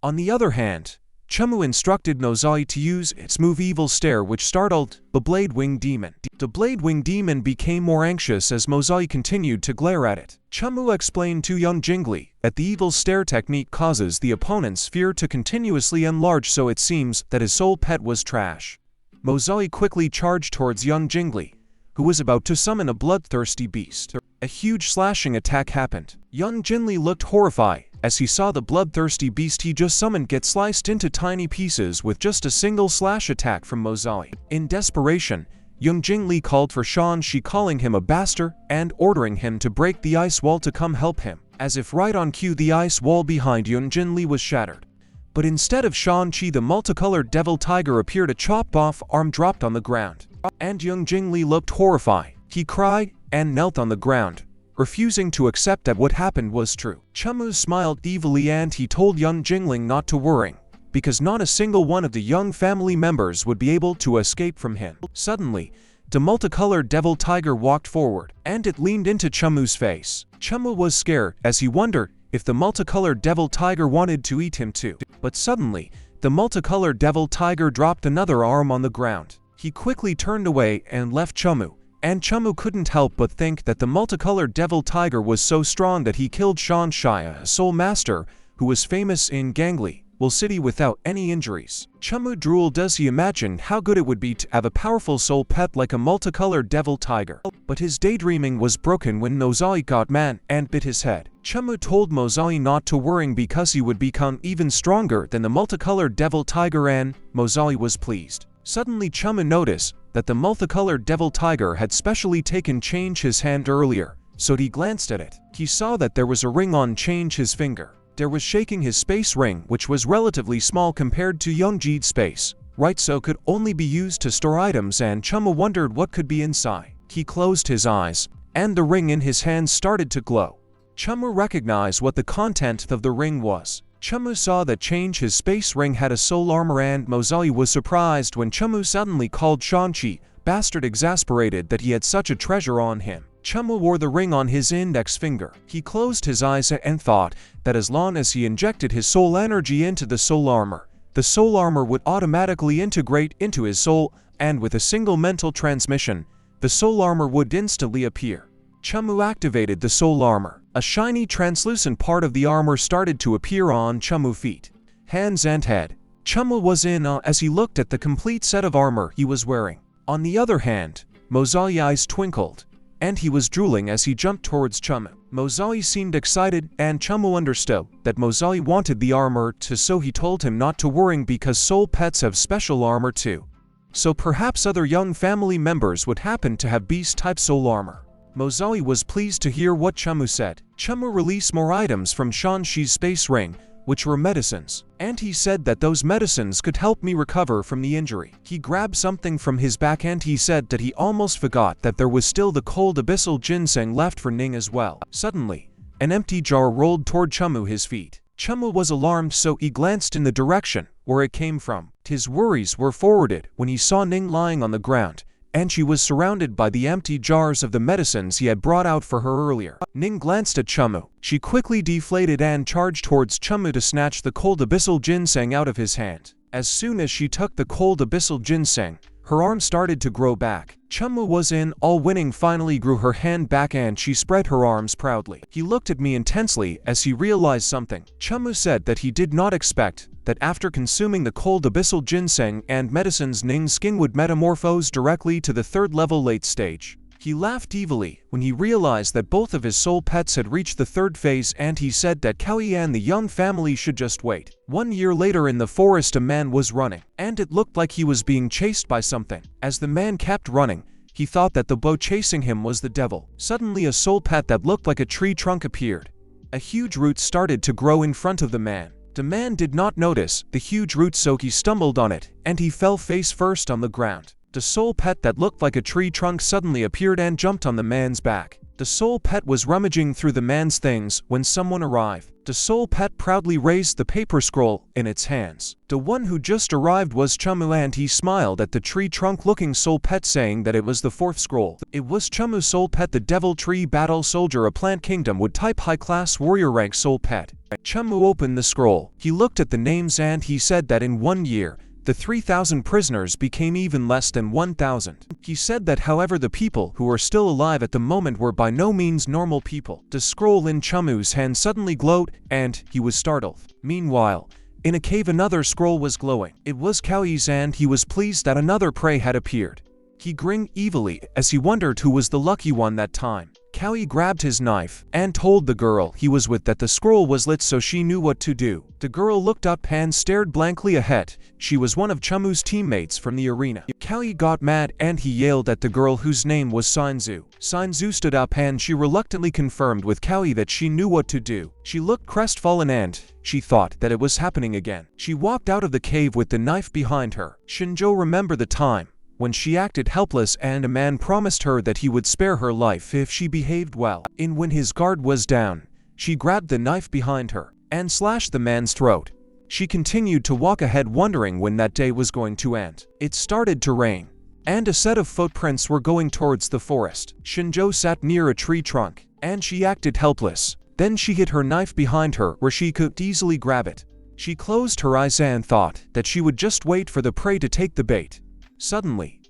On the other hand, Chumu instructed Mozai to use its move Evil Stare, which startled the Blade Wing Demon. The Blade Wing Demon became more anxious as Mozai continued to glare at it. Chumu explained to Yan Jingli that the Evil Stare technique causes the opponent's sphere to continuously enlarge, so it seems that his soul pet was trash. Mozai quickly charged towards Yan Jingli, who was about to summon a bloodthirsty beast. A huge slashing attack happened. Yan Jingli looked horrified as he saw the bloodthirsty beast he just summoned get sliced into tiny pieces with just a single slash attack from Mozai. In desperation, Yan Jingli called for Shan-Shi, calling him a bastard and ordering him to break the ice wall to come help him. As if right on cue, the ice wall behind Yan Jingli was shattered. But instead of Shan-Chi, the multicolored devil tiger appeared. A chopped off arm dropped on the ground, and Yan Jingli looked horrified. He cried and knelt on the ground, refusing to accept that what happened was true. Chumu smiled evilly and he told Yan Jingli not to worry, because not a single one of the young family members would be able to escape from him. Suddenly, the multicolored devil tiger walked forward, and it leaned into Chumu's face. Chumu was scared as he wondered if the multicolored devil tiger wanted to eat him too. But suddenly, the multicolored devil tiger dropped another arm on the ground. He quickly turned away and left Chumu, and Chumu couldn't help but think that the multicolored devil tiger was so strong that he killed Shan-Shi, a soul master who was famous in Gangly City, without any injuries. Chumu drooled as he imagined how good it would be to have a powerful soul pet like a multicolored devil tiger. But his daydreaming was broken when Mozai got mad and bit his head. Chumu told Mozai not to worry because he would become even stronger than the multicolored devil tiger, and Mozai was pleased. Suddenly Chumu noticed that the multicolored devil tiger had specially taken Change's hand earlier, so he glanced at it. He saw that there was a ring on Change's finger. There was shaking his space ring, which was relatively small compared to Youngji's space, right, so could only be used to store items, and Chumu wondered what could be inside. He closed his eyes, and the ring in his hand started to glow. Chumu recognized what the content of the ring was. Chumu saw that Change's space ring had a soul armor, and Mozai was surprised when Chumu suddenly called Shan-Chi bastard, exasperated that he had such a treasure on him. Chumu wore the ring on his index finger. He closed his eyes and thought that as long as he injected his soul energy into the soul armor would automatically integrate into his soul, and with a single mental transmission, the soul armor would instantly appear. Chumu activated the soul armor. A shiny translucent part of the armor started to appear on Chumu's feet, hands and head. Chumu was in awe as he looked at the complete set of armor he was wearing. On the other hand, Mozai's eyes twinkled, and he was drooling as he jumped towards Chumu. Mozai seemed excited, and Chumu understood that Mozai wanted the armor too, so he told him not to worry because soul pets have special armor too. So perhaps other young family members would happen to have beast-type soul armor. Mozai was pleased to hear what Chumu said. Chumu released more items from Shan-Shi's space ring, which were medicines, and he said that those medicines could help me recover from the injury. He grabbed something from his back and he said that he almost forgot that there was still the cold abyssal ginseng left for Ning as well. Suddenly, an empty jar rolled toward Chumu his feet. Chumu was alarmed, so he glanced in the direction where it came from. His worries were forwarded when he saw Ning lying on the ground, and she was surrounded by the empty jars of the medicines he had brought out for her earlier. Ning glanced at Chumu. She quickly deflated and charged towards Chumu to snatch the cold abyssal ginseng out of his hand. As soon as she took the cold abyssal ginseng, her arm started to grow back. Chumu was in all winning finally grew her hand back and she spread her arms proudly. He looked at me intensely as he realized something. Chumu said that he did not expect that after consuming the cold abyssal ginseng and medicines Ning's skin would metamorphose directly to the 3rd level late stage. He laughed evilly when he realized that both of his soul pets had reached the 3rd phase, and he said that Cowie and the young family should just wait. 1 year later in the forest a man was running, and it looked like he was being chased by something. As the man kept running, he thought that the bow chasing him was the devil. Suddenly a soul pet that looked like a tree trunk appeared. A huge root started to grow in front of the man. The man did not notice the huge root, so he stumbled on it, and he fell face first on the ground. The soul pet that looked like a tree trunk suddenly appeared and jumped on the man's back. The soul pet was rummaging through the man's things when someone arrived. The soul pet proudly raised the paper scroll in its hands. The one who just arrived was Chumu, and he smiled at the tree trunk looking soul pet, saying that it was the 4th scroll. It was Chumu's soul pet, the devil tree battle soldier, a plant kingdom would type high class warrior rank soul pet. Chumu opened the scroll. He looked at the names and he said that in 1 year, the 3,000 prisoners became even less than 1,000. He said that however the people who were still alive at the moment were by no means normal people. The scroll in Chumu's hand suddenly glowed and he was startled. Meanwhile, in a cave another scroll was glowing. It was Cowie's and he was pleased that another prey had appeared. He grinned evilly as he wondered who was the lucky one that time. Cowie grabbed his knife and told the girl he was with that the scroll was lit, so she knew what to do. The girl looked up and stared blankly ahead. She was one of Chumu's teammates from the arena. Cowie got mad and he yelled at the girl whose name was Sinzu. Sinzu stood up and she reluctantly confirmed with Cowie that she knew what to do. She looked crestfallen and she thought that it was happening again. She walked out of the cave with the knife behind her. Shinjo remembered the time when she acted helpless and a man promised her that he would spare her life if she behaved well. When his guard was down, she grabbed the knife behind her and slashed the man's throat. She continued to walk ahead, wondering when that day was going to end. It started to rain, and a set of footprints were going towards the forest. Shinjo sat near a tree trunk, and she acted helpless. Then she hid her knife behind her where she could easily grab it. She closed her eyes and thought that she would just wait for the prey to take the bait. Suddenly,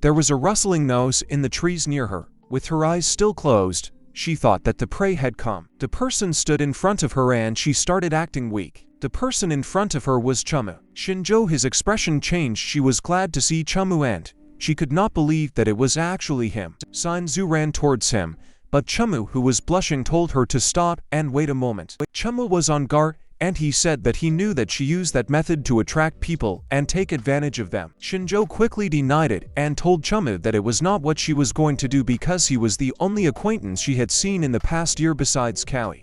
there was a rustling noise in the trees near her. With her eyes still closed, she thought that the prey had come. The person stood in front of her and she started acting weak. The person in front of her was Chumu. Shinjo, his expression changed. She was glad to see Chumu and she could not believe that it was actually him. Sinzu ran towards him, but Chumu, who was blushing, told her to stop and wait a moment. Chumu was on guard, and he said that he knew that she used that method to attract people and take advantage of them. Shinjo quickly denied it and told Chumu that it was not what she was going to do because he was the only acquaintance she had seen in the past year besides Cowie.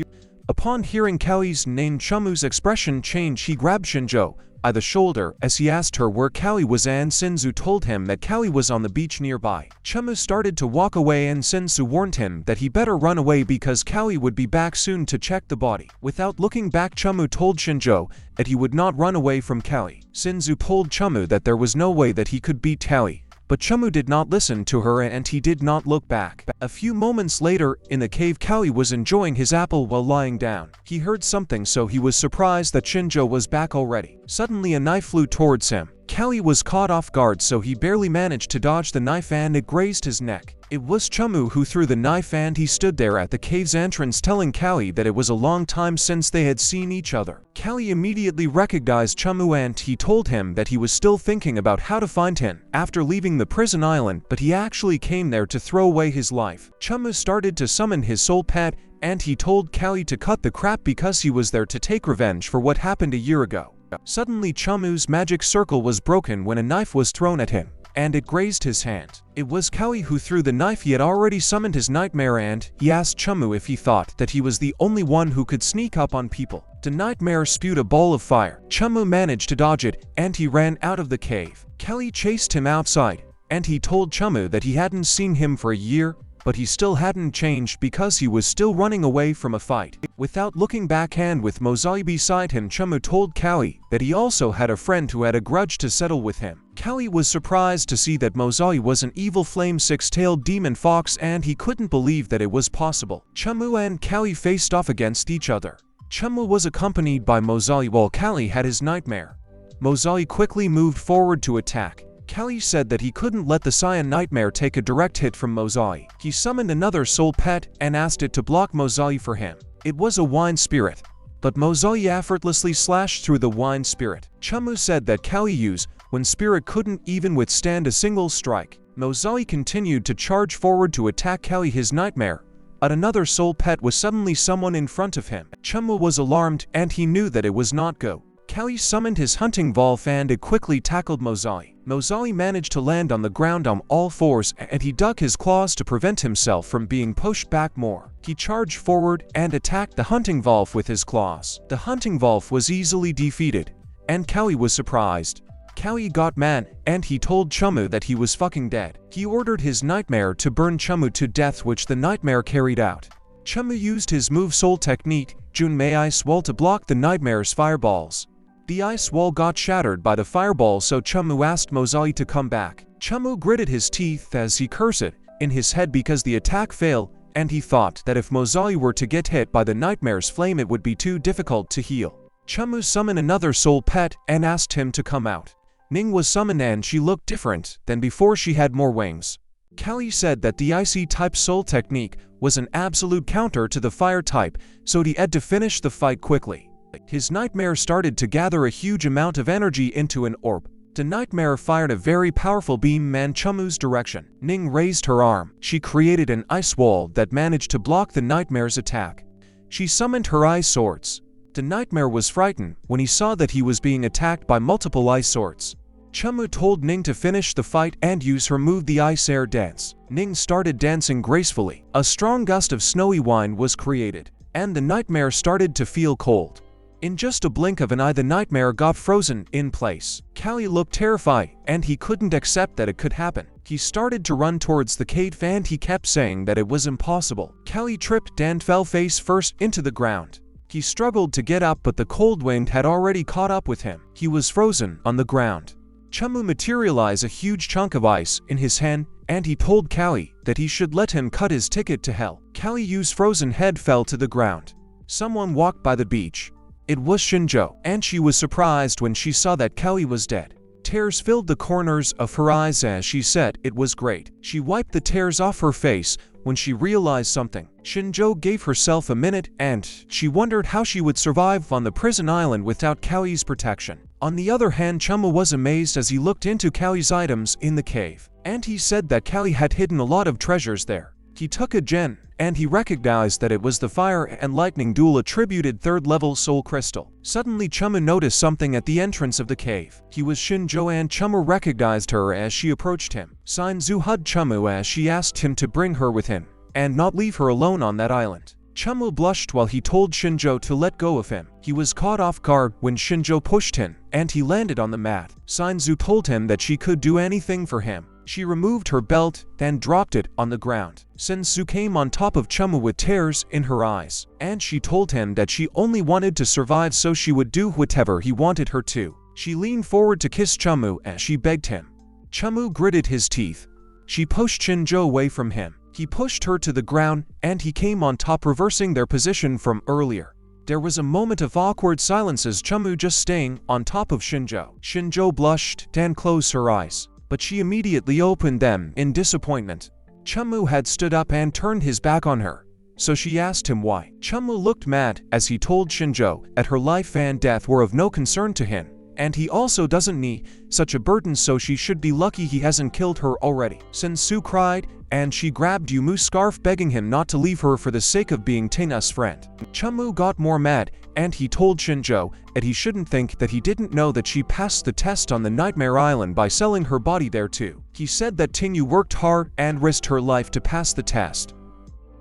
Upon hearing Cowie's name, Chumu's expression changed. He grabbed Shinjo by the shoulder as he asked her where Cowie was, and Sinzu told him that Cowie was on the beach nearby. Chumu started to walk away and Sinzu warned him that he better run away because Cowie would be back soon to check the body. Without looking back, Chumu told Shinjo that he would not run away from Cowie. Sinzu told Chumu that there was no way that he could beat Cowie. But Chumu did not listen to her and he did not look back. A few moments later, in the cave, Cowie was enjoying his apple while lying down. He heard something, so he was surprised that Shinjo was back already. Suddenly a knife flew towards him. Cowie was caught off guard, so he barely managed to dodge the knife and it grazed his neck. It was Chumu who threw the knife and he stood there at the cave's entrance telling Cowie that it was a long time since they had seen each other. Cowie immediately recognized Chumu and he told him that he was still thinking about how to find him after leaving the prison island, but he actually came there to throw away his life. Chumu started to summon his soul pet and he told Cowie to cut the crap because he was there to take revenge for what happened a year ago. Suddenly Chumu's magic circle was broken when a knife was thrown at him, and it grazed his hand. It was Cowie who threw the knife. He had already summoned his nightmare and he asked Chumu if he thought that he was the only one who could sneak up on people. The nightmare spewed a ball of fire. Chumu managed to dodge it and he ran out of the cave. Cowie chased him outside and he told Chumu that he hadn't seen him for a year, but he still hadn't changed because he was still running away from a fight. Without looking back and with Mozai beside him, Chumu told Cowie that he also had a friend who had a grudge to settle with him. Cowie was surprised to see that Mozai was an evil flame six-tailed demon fox, and he couldn't believe that it was possible. Chumu and Cowie faced off against each other. Chumu was accompanied by Mozai while Cowie had his nightmare. Mozai quickly moved forward to attack. Cowie said that he couldn't let the Cyan Nightmare take a direct hit from Mozai. He summoned another soul pet and asked it to block Mozai for him. It was a wine spirit, but Mozai effortlessly slashed through the wine spirit. Chumu said that Cowie used when spirit couldn't even withstand a single strike. Mozai continued to charge forward to attack Cowie. His nightmare, but another soul pet was suddenly someone in front of him. Chumu was alarmed and he knew that it was not Go. Cowie summoned his hunting valve and it quickly tackled Mozai. Mozai managed to land on the ground on all fours and he dug his claws to prevent himself from being pushed back more. He charged forward and attacked the hunting valve with his claws. The hunting valve was easily defeated, and Cowie was surprised. Cowie got mad and he told Chumu that he was fucking dead. He ordered his nightmare to burn Chumu to death, which the nightmare carried out. Chumu used his move soul technique, Junmei Ice Wall, to block the nightmare's fireballs. The ice wall got shattered by the fireball, so Chumu asked Mozai to come back. Chumu gritted his teeth as he cursed in his head because the attack failed, and he thought that if Mozai were to get hit by the nightmare's flame it would be too difficult to heal. Chumu summoned another soul pet and asked him to come out. Ning was summoned and she looked different than before. She had more wings. Cowie said that the icy type soul technique was an absolute counter to the fire type, so he had to finish the fight quickly. His nightmare started to gather a huge amount of energy into an orb. The nightmare fired a very powerful beam in Chumu's direction. Ning raised her arm. She created an ice wall that managed to block the nightmare's attack. She summoned her ice swords. The nightmare was frightened when he saw that he was being attacked by multiple ice swords. Chumu told Ning to finish the fight and use her move, the ice air dance. Ning started dancing gracefully. A strong gust of snowy wind was created, and the nightmare started to feel cold. In just a blink of an eye, the nightmare got frozen in place. Cowie looked terrified, and he couldn't accept that it could happen. He started to run towards the cave and he kept saying that it was impossible. Cowie tripped and fell face first into the ground. He struggled to get up, but the cold wind had already caught up with him. He was frozen on the ground. Chumu materialized a huge chunk of ice in his hand, and he told Cowie that he should let him cut his ticket to hell. Cowie's frozen head fell to the ground. Someone walked by the beach. It was Shinjo, and she was surprised when she saw that Cowie was dead. Tears filled the corners of her eyes as she said it was great. She wiped the tears off her face when she realized something. Shinjo gave herself a minute and she wondered how she would survive on the prison island without Cowie's protection. On the other hand, Chumu was amazed as he looked into Cowie's items in the cave, and he said that Cowie had hidden a lot of treasures there. He took a gem, and he recognized that it was the Fire and Lightning Duel attributed 3rd level soul crystal. Suddenly Chumu noticed something at the entrance of the cave. He was Shinjo, and Chumu recognized her as she approached him. Shinzu hugged Chumu as she asked him to bring her with him, and not leave her alone on that island. Chumu blushed while he told Shinjo to let go of him. He was caught off guard when Shinjo pushed him, and he landed on the mat. Shinzu told him that she could do anything for him. She removed her belt, then dropped it on the ground. Shinzu came on top of Chumu with tears in her eyes, and she told him that she only wanted to survive, so she would do whatever he wanted her to. She leaned forward to kiss Chumu as she begged him. Chumu gritted his teeth. She pushed Shinjo away from him. He pushed her to the ground, and he came on top, reversing their position from earlier. There was a moment of awkward silence as Chumu just staying on top of Shinjo. Shinjo blushed and closed her eyes, but she immediately opened them in disappointment. Chumu had stood up and turned his back on her, so she asked him why. Chumu looked mad as he told Shinjo that her life and death were of no concern to him, and he also doesn't need such a burden, so she should be lucky he hasn't killed her already. Shinzu cried, and she grabbed Yumu's scarf, begging him not to leave her for the sake of being Tina's friend. Chumu got more mad, and he told Shinjo that he shouldn't think that he didn't know that she passed the test on the Nightmare Island by selling her body there too. He said that Tinyu worked hard and risked her life to pass the test,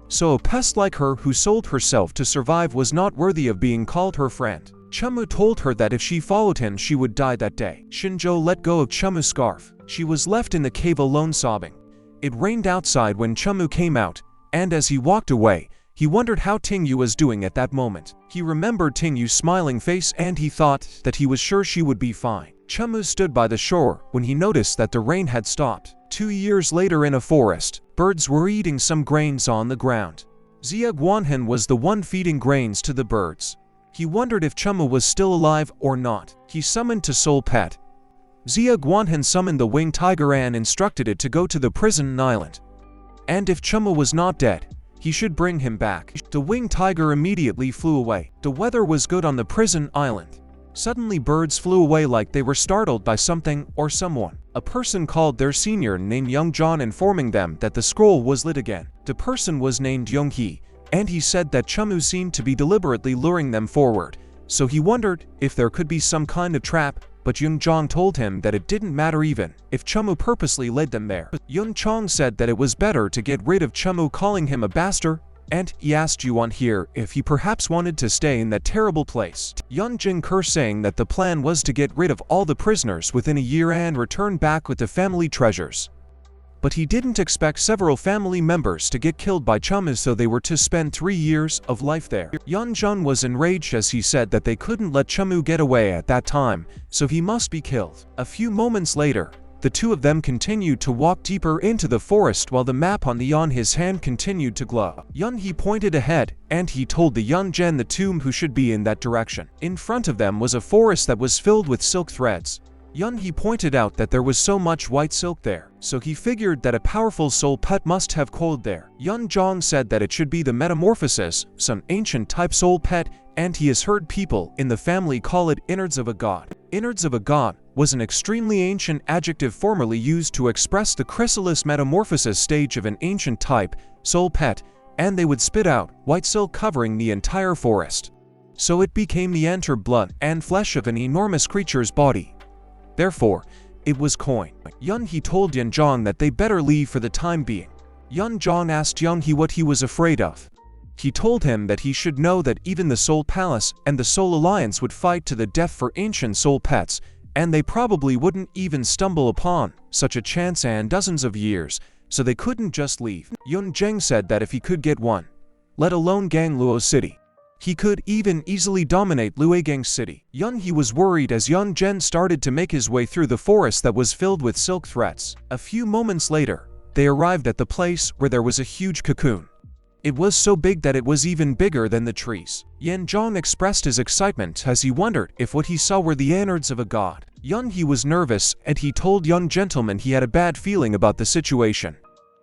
so a pest like her who sold herself to survive was not worthy of being called her friend. Chumu told her that if she followed him she would die that day. Shinjo let go of Chumu's scarf. She was left in the cave alone sobbing, It rained outside when Chumu came out, and as he walked away, he wondered how Tingyu was doing at that moment. He remembered Tingyu's smiling face and he thought that he was sure she would be fine. Chumu stood by the shore when he noticed that the rain had stopped. 2 years later in a forest, birds were eating some grains on the ground. Zia Guanhan was the one feeding grains to the birds. He wondered if Chumu was still alive or not. He summoned to Soul Pet. Zia Guanhan summoned the winged tiger and instructed it to go to the prison island. And if Chumu was not dead, he should bring him back. The winged tiger immediately flew away. The weather was good on the prison island. Suddenly birds flew away like they were startled by something or someone. A person called their senior named Young John, informing them that the scroll was lit again. The person was named Young Hee, and he said that Chumu seemed to be deliberately luring them forward, so he wondered if there could be some kind of trap, but Yun Chong told him that it didn't matter even if Chumu purposely led them there. Yun Chong said that it was better to get rid of Chumu, calling him a bastard, and he asked Yuan here if he perhaps wanted to stay in that terrible place. Yun Jingker saying that the plan was to get rid of all the prisoners within a year and return back with the family treasures. But he didn't expect several family members to get killed by Chumu, so they were to spend 3 years of life there. Yun Jun was enraged as he said that they couldn't let Chumu get away at that time, so he must be killed. A few moments later, the two of them continued to walk deeper into the forest while the map on his hand continued to glow. Yun He pointed ahead, and he told the Yun Jen the tomb who should be in that direction. In front of them was a forest that was filled with silk threads. Yun He pointed out that there was so much white silk there, so he figured that a powerful soul pet must have coiled there. Yun Zhong said that it should be the metamorphosis, some ancient type soul pet, and he has heard people in the family call it innards of a god. Innards of a god was an extremely ancient adjective formerly used to express the chrysalis metamorphosis stage of an ancient type soul pet, and they would spit out white silk covering the entire forest. So it became the enter blood and flesh of an enormous creature's body. Therefore, it was coin. Yun He told Yun Zhong that they better leave for the time being. Yun Zhong asked Young He what he was afraid of. He told him that he should know that even the Soul Palace and the Soul Alliance would fight to the death for ancient soul pets, and they probably wouldn't even stumble upon such a chance in dozens of years, so they couldn't just leave. Yun Zheng said that if he could get one, let alone Gang Luo City, he could even easily dominate Luogang City. Yun He was worried as Yun Zhen started to make his way through the forest that was filled with silk threads. A few moments later, they arrived at the place where there was a huge cocoon. It was so big that it was even bigger than the trees. Yan Zhong expressed his excitement as he wondered if what he saw were the innards of a god. Yun He was nervous and he told young gentleman he had a bad feeling about the situation.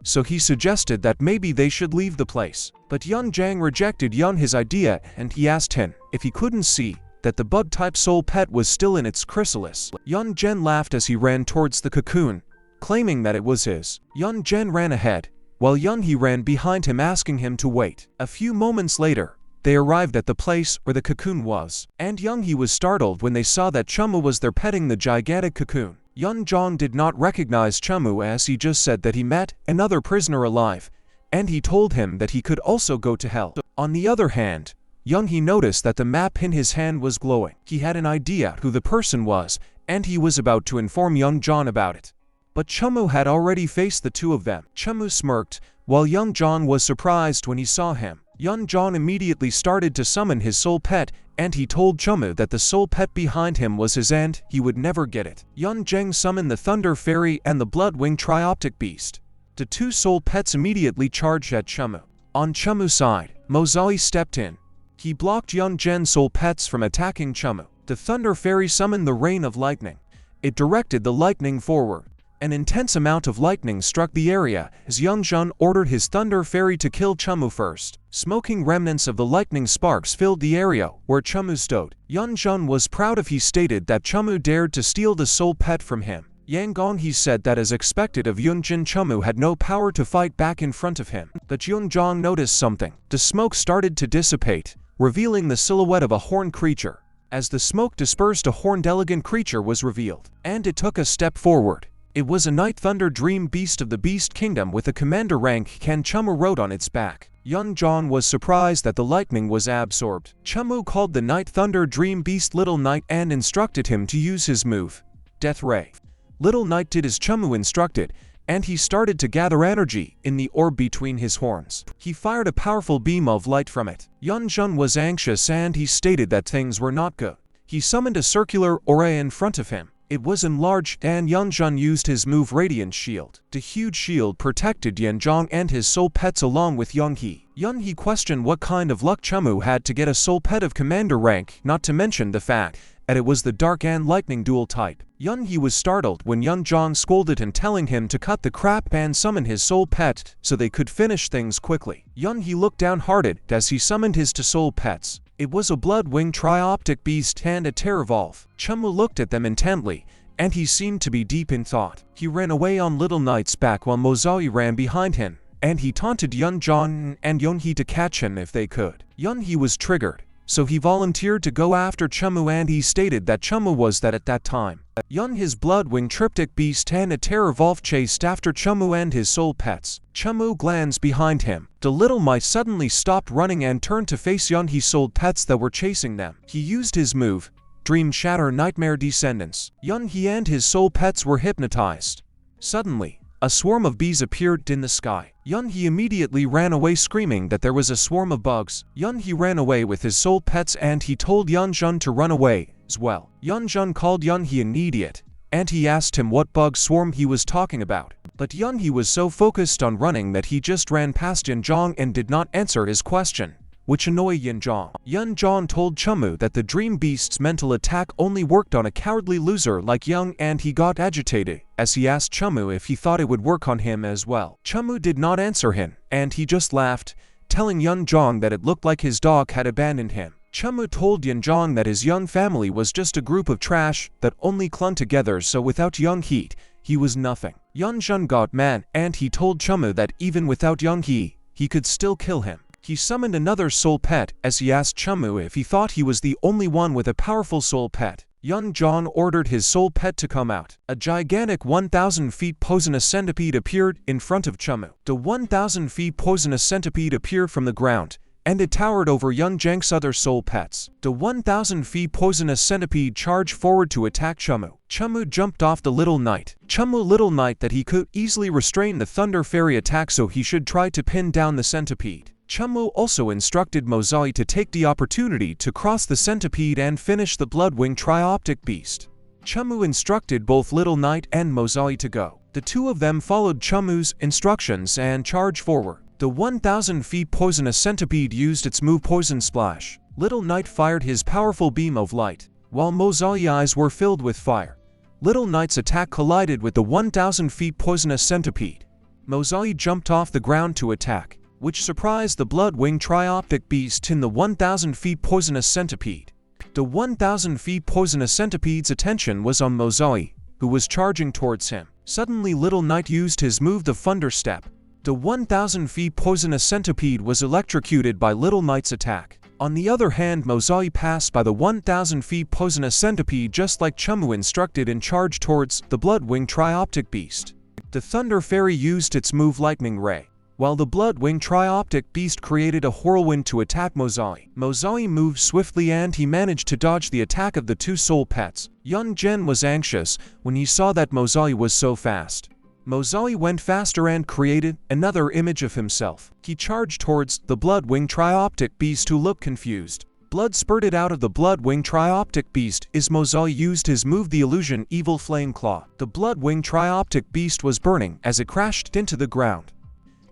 So he suggested that maybe they should leave the place. But Yun Zhang rejected Yun his idea and he asked him if he couldn't see that the bug-type soul pet was still in its chrysalis. Yun Zhen laughed as he ran towards the cocoon, claiming that it was his. Yun Zhen ran ahead, while Yun He ran behind him asking him to wait. A few moments later, they arrived at the place where the cocoon was, and Young He was startled when they saw that Chumu was there petting the gigantic cocoon. Yun Zhong did not recognize Chumu as he just said that he met another prisoner alive, and he told him that he could also go to hell. On the other hand, Young He noticed that the map in his hand was glowing. He had an idea who the person was, and he was about to inform Young John about it. But Chumu had already faced the two of them. Chumu smirked, while Young John was surprised when he saw him. Young John immediately started to summon his soul pet, and he told Chumu that the soul pet behind him was his and he would never get it. Yun Zheng summoned the Thunder Fairy and the Blood-Winged Trioptic Beast. The two soul pets immediately charged at Chumu. On Chumu's side, Mozai stepped in. He blocked Yun Zhen's soul pets from attacking Chumu. The Thunder Fairy summoned the Rain of Lightning. It directed the lightning forward. An intense amount of lightning struck the area as Young Zhen ordered his Thunder Fairy to kill Chumu first. Smoking remnants of the lightning sparks filled the area where Chumu stood. Young Zhen was proud of he stated that Chumu dared to steal the soul pet from him. Yang Gong he said that as expected of Yun Jin, Chumu had no power to fight back in front of him. But Yun Zhong noticed something. The smoke started to dissipate, revealing the silhouette of a horned creature. As the smoke dispersed, a horned elegant creature was revealed, and it took a step forward. It was a Night Thunder Dream Beast of the Beast Kingdom with a commander rank Kan Chumu wrote on its back. Yun Zhong was surprised that the lightning was absorbed. Chumu called the Night Thunder Dream Beast Little Knight and instructed him to use his move, Death Ray. Little Knight did as Chumu instructed, and he started to gather energy in the orb between his horns. He fired a powerful beam of light from it. Yunjun was anxious and he stated that things were not good. He summoned a circular aura in front of him. It was enlarged and Yunjun used his move Radiant Shield. The huge shield protected Yanzhong and his soul pets along with Yunhee. Yunhee questioned what kind of luck Chumu had to get a soul pet of commander rank, not to mention the fact that it was the dark and lightning dual type. Yunhee was startled when Yunjong scolded him, telling him to cut the crap and summon his soul pet so they could finish things quickly. Yunhee looked downhearted as he summoned his two soul pets. It was a blood-winged trioptic beast and a Terravolve. Chumu looked at them intently, and he seemed to be deep in thought. He ran away on Little Knight's back while Mozai ran behind him, and he taunted Yunjong and Yunhee to catch him if they could. Yunhee was triggered, so he volunteered to go after Chumu, and he stated that Chumu was that at that time. His blood-winged triptych beast and a Terravolve chased after Chumu and his soul pets. Chumu glanced behind him. The little mice suddenly stopped running and turned to face Yunhee's soul pets that were chasing them. He used his move, Dream Shatter Nightmare Descendants. Yunhee and his soul pets were hypnotized. Suddenly, a swarm of bees appeared in the sky. Yunhee immediately ran away screaming that there was a swarm of bugs. Yunhee ran away with his soul pets and he told Yunjun to run away as well. Yunjun called Yunhee an idiot, and he asked him what bug swarm he was talking about. But Yunhee was so focused on running that he just ran past Yunjong and did not answer his question, which annoyed Yunjong. Yunjong told Chumu that the Dream Beast's mental attack only worked on a cowardly loser like Young, and he got agitated as he asked Chumu if he thought it would work on him as well. Chumu did not answer him, and he just laughed, telling Yunjong that it looked like his dog had abandoned him. Chumu told Yunjong that his young family was just a group of trash that only clung together, so without Yunhee, he was nothing. Yunjun got mad, and he told Chumu that even without Yunhee, he could still kill him. He summoned another soul pet as he asked Chumu if he thought he was the only one with a powerful soul pet. Yunjong ordered his soul pet to come out. A gigantic 1,000 feet poisonous centipede appeared in front of Chumu. The 1,000 feet poisonous centipede appeared from the ground, and it towered over Yunjang's other soul pets. The 1,000 feet poisonous centipede charged forward to attack Chumu. Chumu jumped off the Little Knight. Chumu Little Knight that he could easily restrain the Thunder Fairy attack, so he should try to pin down the centipede. Chumu also instructed Mozai to take the opportunity to cross the centipede and finish the blood-winged trioptic beast. Chumu instructed both Little Knight and Mozai to go. The two of them followed Chumu's instructions and charged forward. The 1,000 feet poisonous centipede used its move Poison Splash. Little Knight fired his powerful beam of light, while Mozai's eyes were filled with fire. Little Knight's attack collided with the 1,000 feet poisonous centipede. Mozai jumped off the ground to attack, which surprised the blood-winged trioptic beast in the 1,000 feet poisonous centipede. The 1,000 feet poisonous centipede's attention was on Mozai, who was charging towards him. Suddenly Little Knight used his move the Thunder Step. The 1,000 feet poisonous centipede was electrocuted by Little Knight's attack. On the other hand, Mozai passed by the 1,000 feet poisonous centipede just like Chumu instructed and charged towards the blood-winged trioptic beast. The Thunder Fairy used its move Lightning Ray, while the blood-winged trioptic beast created a whirlwind to attack Mozai. Mozai moved swiftly and he managed to dodge the attack of the two soul pets. Yunjin was anxious when he saw that Mozai was so fast. Mozai went faster and created another image of himself. He charged towards the blood-winged trioptic beast, who looked confused. Blood spurted out of the blood-winged trioptic beast as Mozai used his move the illusion Evil Flame Claw. The blood-winged trioptic beast was burning as it crashed into the ground.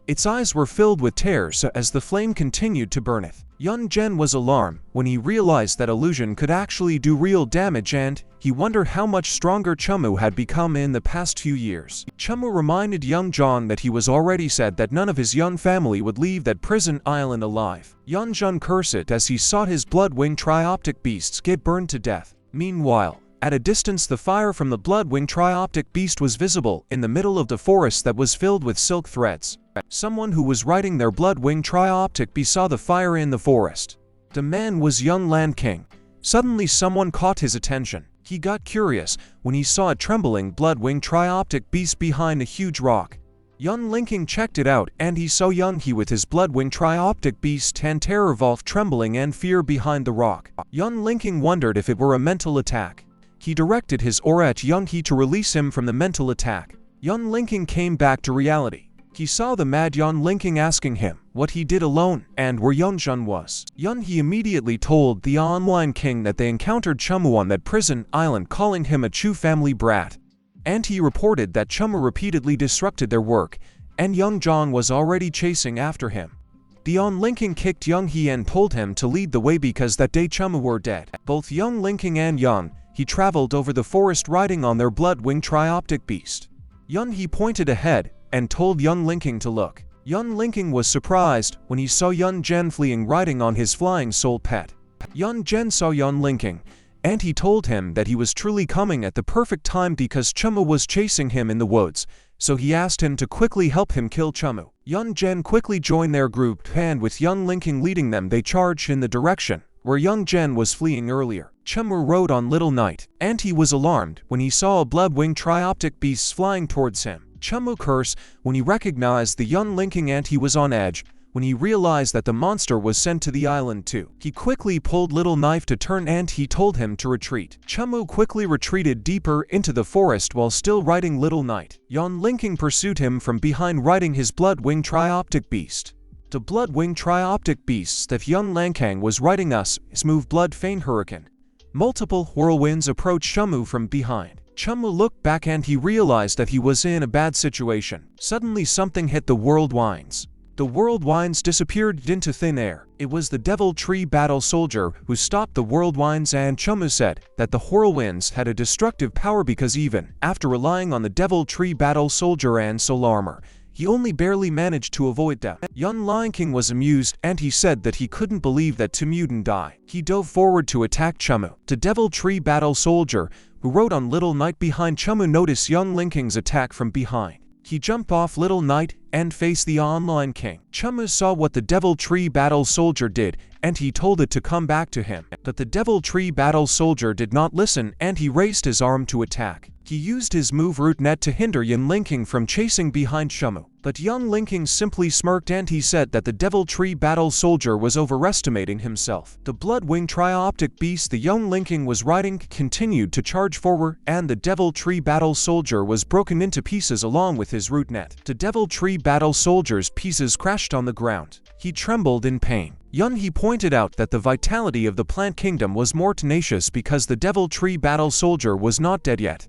Its eyes were filled with tears as the flame continued to burneth. Yunjin was alarmed when he realized that illusion could actually do real damage, and he wondered how much stronger Chumu had become in the past few years. Chumu reminded Yunjin that he was already said that none of his young family would leave that prison island alive. Yunjin cursed as he saw his blood-winged trioptic beasts get burned to death. Meanwhile, at a distance, the fire from the blood-winged trioptic beast was visible in the middle of the forest that was filled with silk threads. Someone who was riding their blood-winged trioptic beast saw the fire in the forest. The man was young Land King. Suddenly someone caught his attention. He got curious when he saw a trembling blood-winged trioptic beast behind a huge rock. Young Linking checked it out and he saw Yunhee with his blood-winged trioptic beast and Terravolve trembling and fear behind the rock. Young Linking wondered if it were a mental attack. He directed his aura at Yunhee to release him from the mental attack. Yun Linking came back to reality. He saw the mad Yun Linking asking him what he did alone and where Yunjun was. He immediately told the online king that they encountered Chumu on that prison island, calling him a Chu family brat. And he reported that Chumu repeatedly disrupted their work, and Yunjun was already chasing after him. The Yun Linking kicked Young He and told him to lead the way because that day Chumu were dead. Both Young Linking and Young He traveled over the forest riding on their blood-winged trioptic beast. Young He pointed ahead and told Young Linking to look. Young Linking was surprised when he saw Yun Zhen fleeing riding on his flying soul pet. Yun Zhen saw Young Linking, and he told him that he was truly coming at the perfect time because Chumu was chasing him in the woods, so he asked him to quickly help him kill Chumu. Yun Zhen quickly joined their group, and with Young Linking leading them, they charged in the direction where Young Zhen was fleeing earlier. Chumu rode on Little Knight, and he was alarmed when he saw a blood-winged trioptic beast flying towards him. Chumu cursed when he recognized the Yun Linking, and he was on edge when he realized that the monster was sent to the island too. He quickly pulled Little Knife to turn and he told him to retreat. Chumu quickly retreated deeper into the forest while still riding Little Knight. Yun Linking pursued him from behind riding his blood-winged trioptic beast. The blood-winged trioptic beasts that Yun Lankang was riding his move Blood Feign Hurricane. Multiple whirlwinds approached Chumu from behind. Chumu looked back and he realized that he was in a bad situation. Suddenly something hit the whirlwinds. The whirlwinds disappeared into thin air. It was the Devil Tree Battle Soldier who stopped the whirlwinds, and Chumu said that the whirlwinds had a destructive power because even after relying on the Devil Tree Battle Soldier and soul armor, he only barely managed to avoid them. Yun Linking was amused and he said that he couldn't believe that Chu didn't die. He dove forward to attack Chumu. The Devil Tree Battle Soldier, who rode on Little Knight behind Chumu, noticed Young Linking's attack from behind. He jumped off Little Knight and faced the online king. Chumu saw what the Devil Tree Battle Soldier did, and he told it to come back to him. But the Devil Tree Battle Soldier did not listen, and he raised his arm to attack. He used his move Root Net to hinder Yun Linking from chasing behind Chumu. But Young Linking simply smirked and he said that the Devil Tree Battle Soldier was overestimating himself. The blood-winged trioptic beast the Young Linking was riding continued to charge forward, and the Devil Tree Battle Soldier was broken into pieces along with his root net. The Devil Tree Battle Soldier's pieces crashed on the ground. He trembled in pain. Yun He pointed out that the vitality of the plant kingdom was more tenacious because the Devil Tree Battle Soldier was not dead yet.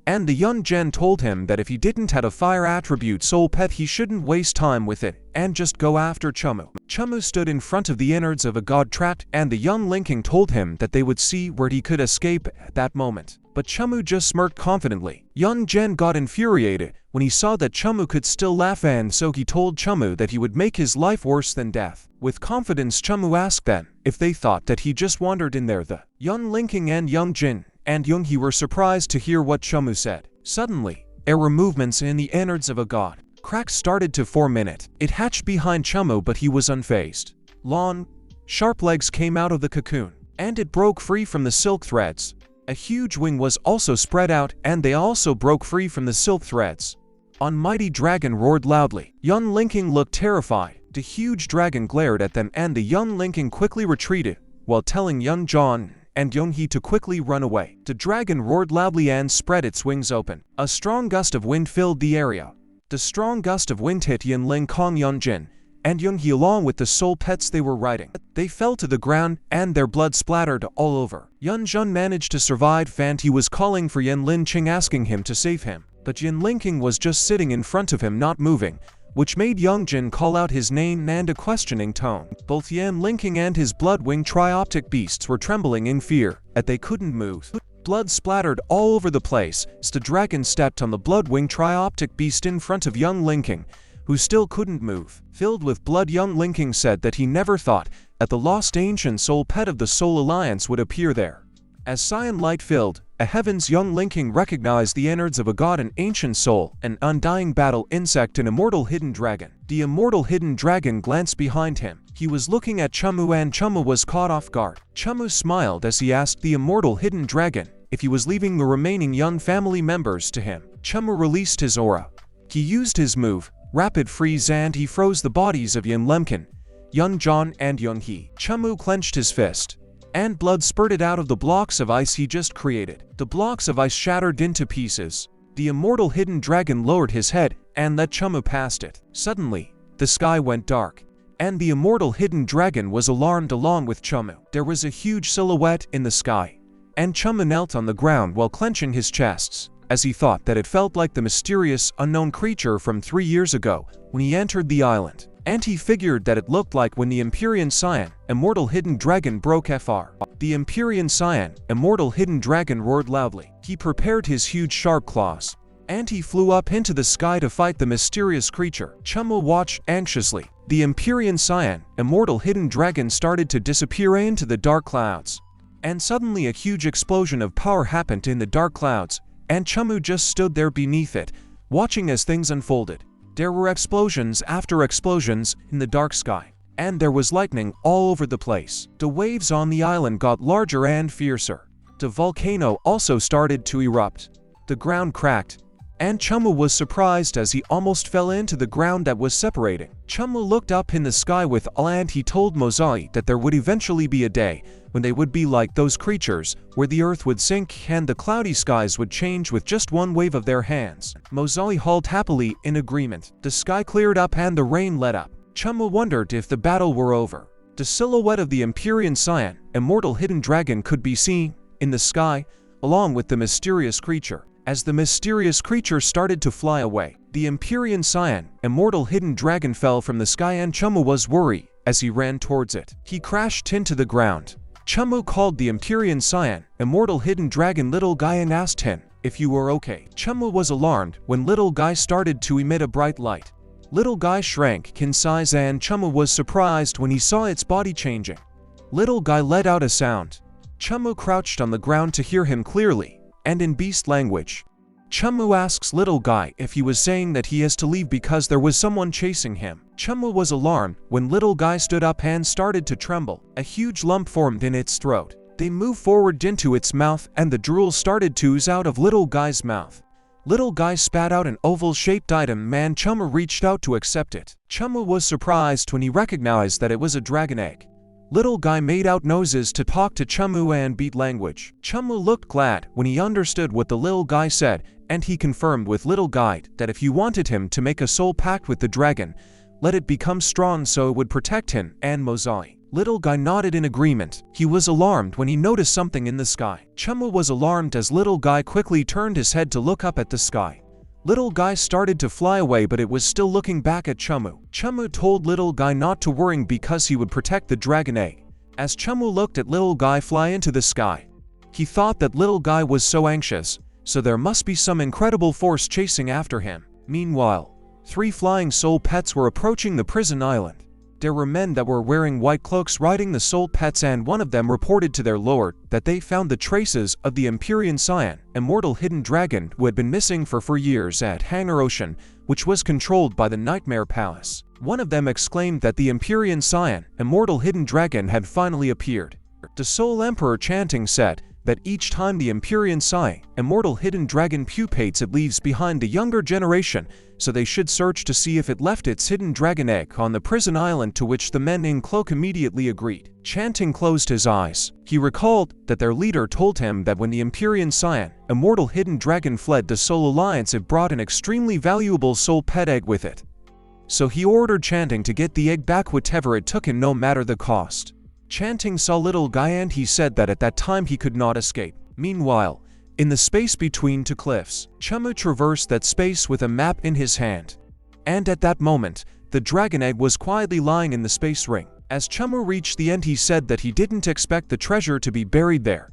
And the Yun Zhen told him that if he didn't have a fire attribute soul pet, he shouldn't waste time with it and just go after Chumu. Chumu stood in front of the innards of a god trapped, and the Young Linking told him that they would see where he could escape at that moment. But Chumu just smirked confidently. Yun Zhen got infuriated when he saw that Chumu could still laugh, and so he told Chumu that he would make his life worse than death. With confidence, Chumu asked them if they thought that he just wandered in there. The Yun Linking and Young Jin and Young He were surprised to hear what Chumu said. Suddenly, there were movements in the innards of a god. Cracks started to form in it. It hatched behind Chumu, but he was unfazed. Long, sharp legs came out of the cocoon, and it broke free from the silk threads. A huge wing was also spread out, and they also broke free from the silk threads. A mighty dragon roared loudly. Yun Linking looked terrified. The huge dragon glared at them, and the Yun Linking quickly retreated, while telling Yun Zhen and Young He to quickly run away. The dragon roared loudly and spread its wings open. A strong gust of wind filled the area. The strong gust of wind hit Yun Linking, Yun Jin, and Young He along with the soul pets they were riding. They fell to the ground and their blood splattered all over. Yun Jin managed to survive, and he was calling for Yun Linking, asking him to save him. But Yun Linking was just sitting in front of him, not moving, which made Young Jin call out his name and a questioning tone. Both Yun Linking and his blood-winged trioptic beasts were trembling in fear that they couldn't move. Blood splattered all over the place as the dragon stepped on the blood-winged trioptic beast in front of Young Linking, who still couldn't move. Filled with blood, Young Linking said that he never thought that the lost ancient soul pet of the Soul Alliance would appear there. As cyan light filled a heavens, Young Linking recognized the innards of a god, an ancient soul, an undying battle insect, an immortal hidden dragon. The immortal hidden dragon glanced behind him. He was looking at Chumu, and Chumu was caught off guard. Chumu smiled as he asked the immortal hidden dragon if he was leaving the remaining Yun family members to him. Chumu released his aura. He used his move, Rapid Freeze, and he froze the bodies of Yun Lemkin, Yun Zhen, and Young He. Chumu clenched his fist, and blood spurted out of the blocks of ice he just created. The blocks of ice shattered into pieces, The immortal hidden dragon lowered his head and let Chumu past it. Suddenly, the sky went dark, and the immortal hidden dragon was alarmed along with Chumu. There was a huge silhouette in the sky, and Chumu knelt on the ground while clenching his chests, as he thought that it felt like the mysterious, unknown creature from 3 years ago when he entered the island. And he figured that it looked like when the Empyrean Scion, immortal hidden dragon broke fr. The Empyrean Scion, immortal hidden dragon roared loudly. He prepared his huge sharp claws, and he flew up into the sky to fight the mysterious creature. Chumu watched anxiously. The Empyrean Scion, immortal hidden dragon started to disappear into the dark clouds. And suddenly a huge explosion of power happened in the dark clouds, and Chumu just stood there beneath it, watching as things unfolded. There were explosions after explosions in the dark sky, and there was lightning all over the place. The waves on the island got larger and fiercer. The volcano also started to erupt. The ground cracked, and Chumu was surprised as he almost fell into the ground that was separating. Chumu looked up in the sky with awe, and he told Mozai that there would eventually be a day when they would be like those creatures, where the earth would sink and the cloudy skies would change with just one wave of their hands. Mozai hauled happily in agreement. The sky cleared up and the rain let up. Chumu wondered if the battle were over. The silhouette of the Empyrean Scion, immortal hidden dragon, could be seen in the sky, along with the mysterious creature. As the mysterious creature started to fly away, the Empyrean Scion, immortal hidden dragon, fell from the sky, and Chumu was worried as he ran towards it. He crashed into the ground. Chumu called the Empyrean Scion, immortal hidden dragon, little guy, and asked him if you were okay. Chumu was alarmed when little guy started to emit a bright light. Little guy shrank in size, and Chumu was surprised when he saw its body changing. Little guy let out a sound. Chumu crouched on the ground to hear him clearly, and in beast language. Chumu asks little guy if he was saying that he has to leave because there was someone chasing him. Chumu was alarmed when little guy stood up and started to tremble. A huge lump formed in its throat. They moved forward into its mouth, and the drool started to ooze out of little guy's mouth. Little guy spat out an oval-shaped item, and Chumu reached out to accept it. Chumu was surprised when he recognized that it was a dragon egg. Little guy made out noses to talk to Chumu and beat language. Chumu looked glad when he understood what the little guy said, and he confirmed with little guy that if you wanted him to make a soul pact with the dragon, let it become strong so it would protect him and Mozai. Little guy nodded in agreement. He was alarmed when he noticed something in the sky. Chumu was alarmed as little guy quickly turned his head to look up at the sky. Little guy started to fly away, but it was still looking back at Chumu. Chumu told little guy not to worry because he would protect the dragon egg. As Chumu looked at little guy fly into the sky, he thought that little guy was so anxious, so there must be some incredible force chasing after him. Meanwhile, 3 flying soul pets were approaching the prison island. There were men that were wearing white cloaks riding the soul pets, and one of them reported to their lord that they found the traces of the Empyrean Scion, immortal hidden dragon, who had been missing for 4 years at Hangar Ocean, which was controlled by the Nightmare Palace. One of them exclaimed that the Empyrean Scion, immortal hidden dragon, had finally appeared. The Soul Emperor chanting said that each time the Empyrean Scion, immortal hidden dragon, pupates, it leaves behind the younger generation, so they should search to see if it left its hidden dragon egg on the prison island, to which the men in cloak immediately agreed. Chanting closed his eyes. He recalled that their leader told him that when the Empyrean Scion, immortal hidden dragon, fled the Soul Alliance, it brought an extremely valuable soul pet egg with it. So he ordered Chanting to get the egg back whatever it took him, no matter the cost. Chanting saw little guy, and he said that at that time he could not escape. Meanwhile, in the space between 2 cliffs, Chumu traversed that space with a map in his hand. And at that moment, the dragon egg was quietly lying in the space ring. As Chumu reached the end, he said that he didn't expect the treasure to be buried there.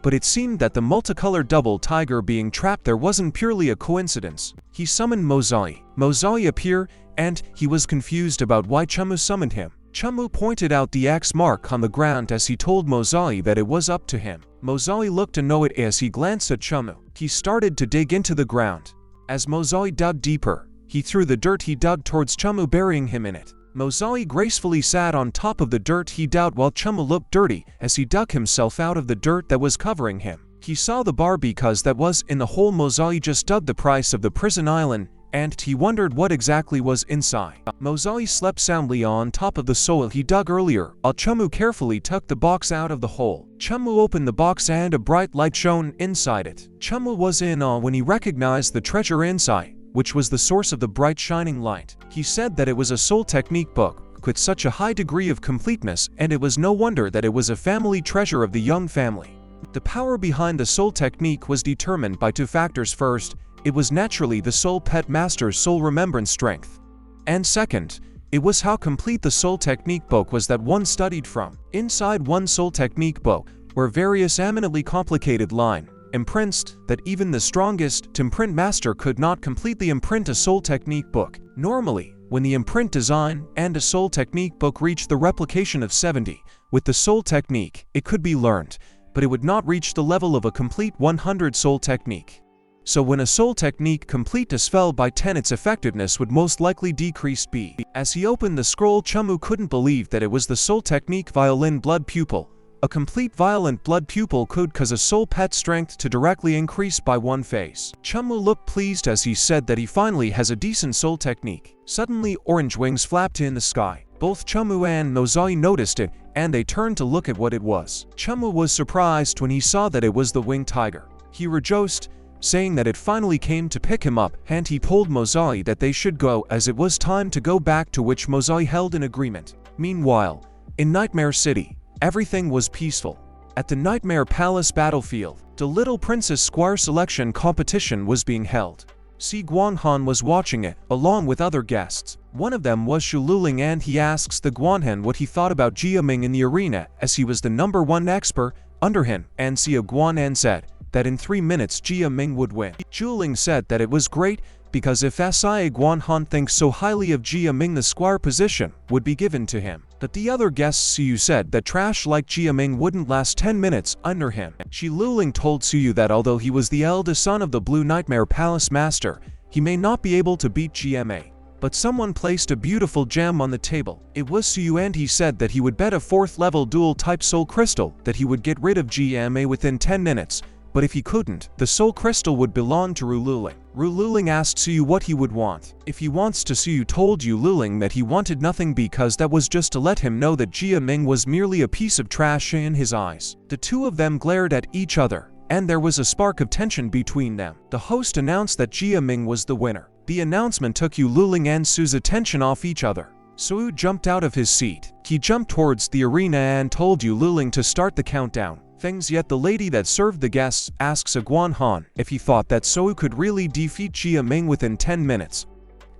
But it seemed that the multicolored double tiger being trapped there wasn't purely a coincidence. He summoned Mozai. Mozai appeared, and he was confused about why Chumu summoned him. Chumu pointed out the X mark on the ground as he told Mozai that it was up to him. Mozai looked to know it as he glanced at Chumu. He started to dig into the ground. As Mozai dug deeper, he threw the dirt he dug towards Chumu, burying him in it. Mozai gracefully sat on top of the dirt he dug while Chumu looked dirty as he dug himself out of the dirt that was covering him. He saw the bar because that was in the hole. Mozai just dug the price of the prison island, and he wondered what exactly was inside. Mozai slept soundly on top of the soil he dug earlier, while Chumu carefully took the box out of the hole. Chumu opened the box and a bright light shone inside it. Chumu was in awe when he recognized the treasure inside, which was the source of the bright shining light. He said that it was a soul technique book with such a high degree of completeness, and it was no wonder that it was a family treasure of the young family. The power behind the soul technique was determined by two factors. First, it was naturally the soul pet master's soul remembrance strength. And second, it was how complete the soul technique book was that one studied from. Inside one soul technique book were various eminently complicated line imprints that even the strongest imprint master could not completely imprint a soul technique book. Normally, when the imprint design and a soul technique book reached the replication of 70, with the soul technique, it could be learned, but it would not reach the level of a complete 100 soul technique. So when a soul technique completeness fell by 10, its effectiveness would most likely decrease b. As he opened the scroll, Chumu couldn't believe that it was the soul technique violin blood pupil. A complete violent blood pupil could cause a soul pet strength to directly increase by 1 phase. Chumu looked pleased as he said that he finally has a decent soul technique. Suddenly, orange wings flapped in the sky. Both Chumu and Nozai noticed it, and they turned to look at what it was. Chumu was surprised when he saw that it was the winged tiger. He rejoiced, saying that it finally came to pick him up, and he told Mozai that they should go as it was time to go back, to which Mozai held an agreement. Meanwhile, in Nightmare City, everything was peaceful. At the Nightmare Palace battlefield, the Little Princess Squire selection competition was being held. Si Guanhan was watching it, along with other guests. One of them was Shu Luling, and he asks the Guanhan what he thought about Jia Ming in the arena, as he was the #1 expert under him, and Si Guanhan said that in 3 minutes Jia Ming would win. Juling said that it was great, because if Si Guanhan thinks so highly of Jia Ming, the squire position would be given to him. But the other guests Suyu said that trash like Jia Ming wouldn't last 10 minutes under him. Shi Luling told Suyu that although he was the eldest son of the Blue Nightmare Palace Master, he may not be able to beat GMA. But someone placed a beautiful gem on the table. It was Suyu, and he said that he would bet a 4th level dual type soul crystal that he would get rid of GMA within 10 minutes. But if he couldn't, the soul crystal would belong to Rululing. Rululing asked Suyu what he would want. If he wants to, Suyu told Luling that he wanted nothing, because that was just to let him know that Jia Ming was merely a piece of trash in his eyes. The two of them glared at each other, and there was a spark of tension between them. The host announced that Jia Ming was the winner. The announcement took Luling and Su's attention off each other. Suyu jumped out of his seat. He jumped towards the arena and told Luling to start the countdown. Yet the lady that served the guests asks Guanhan if he thought that Suyu could really defeat Jia Ming within 10 minutes.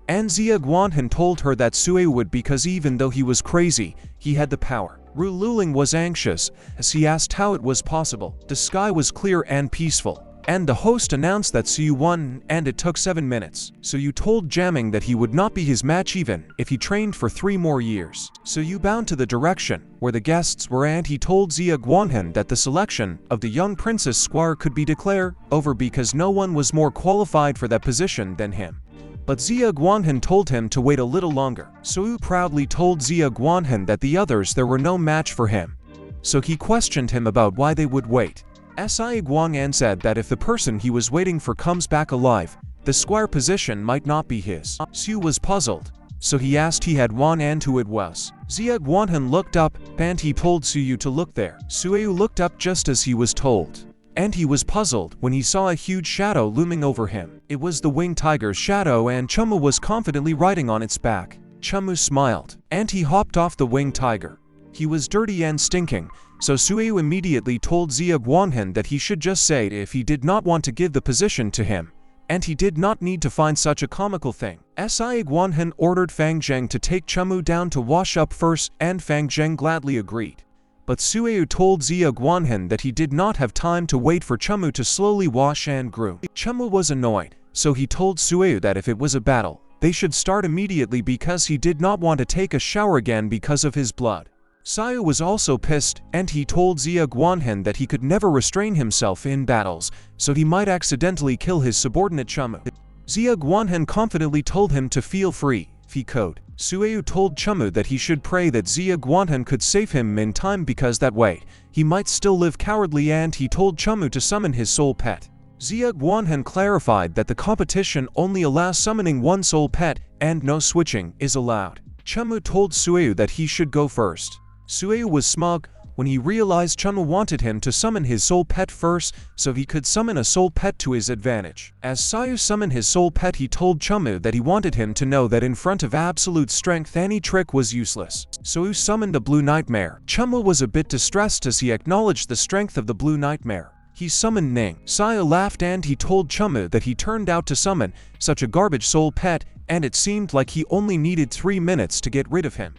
And Zia Guanhan told her that Suyu would, because even though he was crazy, he had the power. Rululing was anxious as he asked how it was possible. The sky was clear and peaceful, and the host announced that Suyu won, and it took 7 minutes. Suyu told Jamming that he would not be his match even if he trained for 3 more years. Suyu bowed to the direction where the guests were, and he told Zia Guanhan that the selection of the young Princess Squire could be declared over because no one was more qualified for that position than him. But Zia Guanhan told him to wait a little longer. Suyu proudly told Zia Guanhan that the others there were no match for him. So he questioned him about why they would wait. Si Guanhan said that if the person he was waiting for comes back alive, the squire position might not be his. Suyu was puzzled, so he asked he had Guanhan who it was. Zia Guanhan looked up, and he told Suyu to look there. Suyu looked up just as he was told, and he was puzzled when he saw a huge shadow looming over him. It was the winged tiger's shadow, and Chumu was confidently riding on its back. Chumu smiled, and he hopped off the winged tiger. He was dirty and stinking, so Suyu immediately told Zia Guanhan that he should just say if he did not want to give the position to him, and he did not need to find such a comical thing. Si Guanhan ordered Fang Zheng to take Chumu down to wash up first, and Fang Zheng gladly agreed. But Suyu told Zia Guanhan that he did not have time to wait for Chumu to slowly wash and groom. Chumu was annoyed, so he told Suyu that if it was a battle, they should start immediately because he did not want to take a shower again because of his blood. Suyu was also pissed, and he told Zia Guanhan that he could never restrain himself in battles, so he might accidentally kill his subordinate Chumu. Zia Guanhan confidently told him to feel free if he could. Suyu told Chumu that he should pray that Zia Guanhan could save him in time, because that way, he might still live cowardly, and he told Chumu to summon his soul pet. Zia Guanhen clarified that the competition only allows summoning one soul pet and no switching is allowed. Chumu told Sueu that he should go first. Sueu was smug when he realized Chumu wanted him to summon his soul pet first so he could summon a soul pet to his advantage. As Sueu summoned his soul pet, he told Chumu that he wanted him to know that in front of absolute strength any trick was useless. Sueu summoned a blue nightmare. Chumu was a bit distressed as he acknowledged the strength of the blue nightmare. He summoned Ning. Saya laughed and he told Chumu that he turned out to summon such a garbage soul pet and it seemed like he only needed 3 minutes to get rid of him.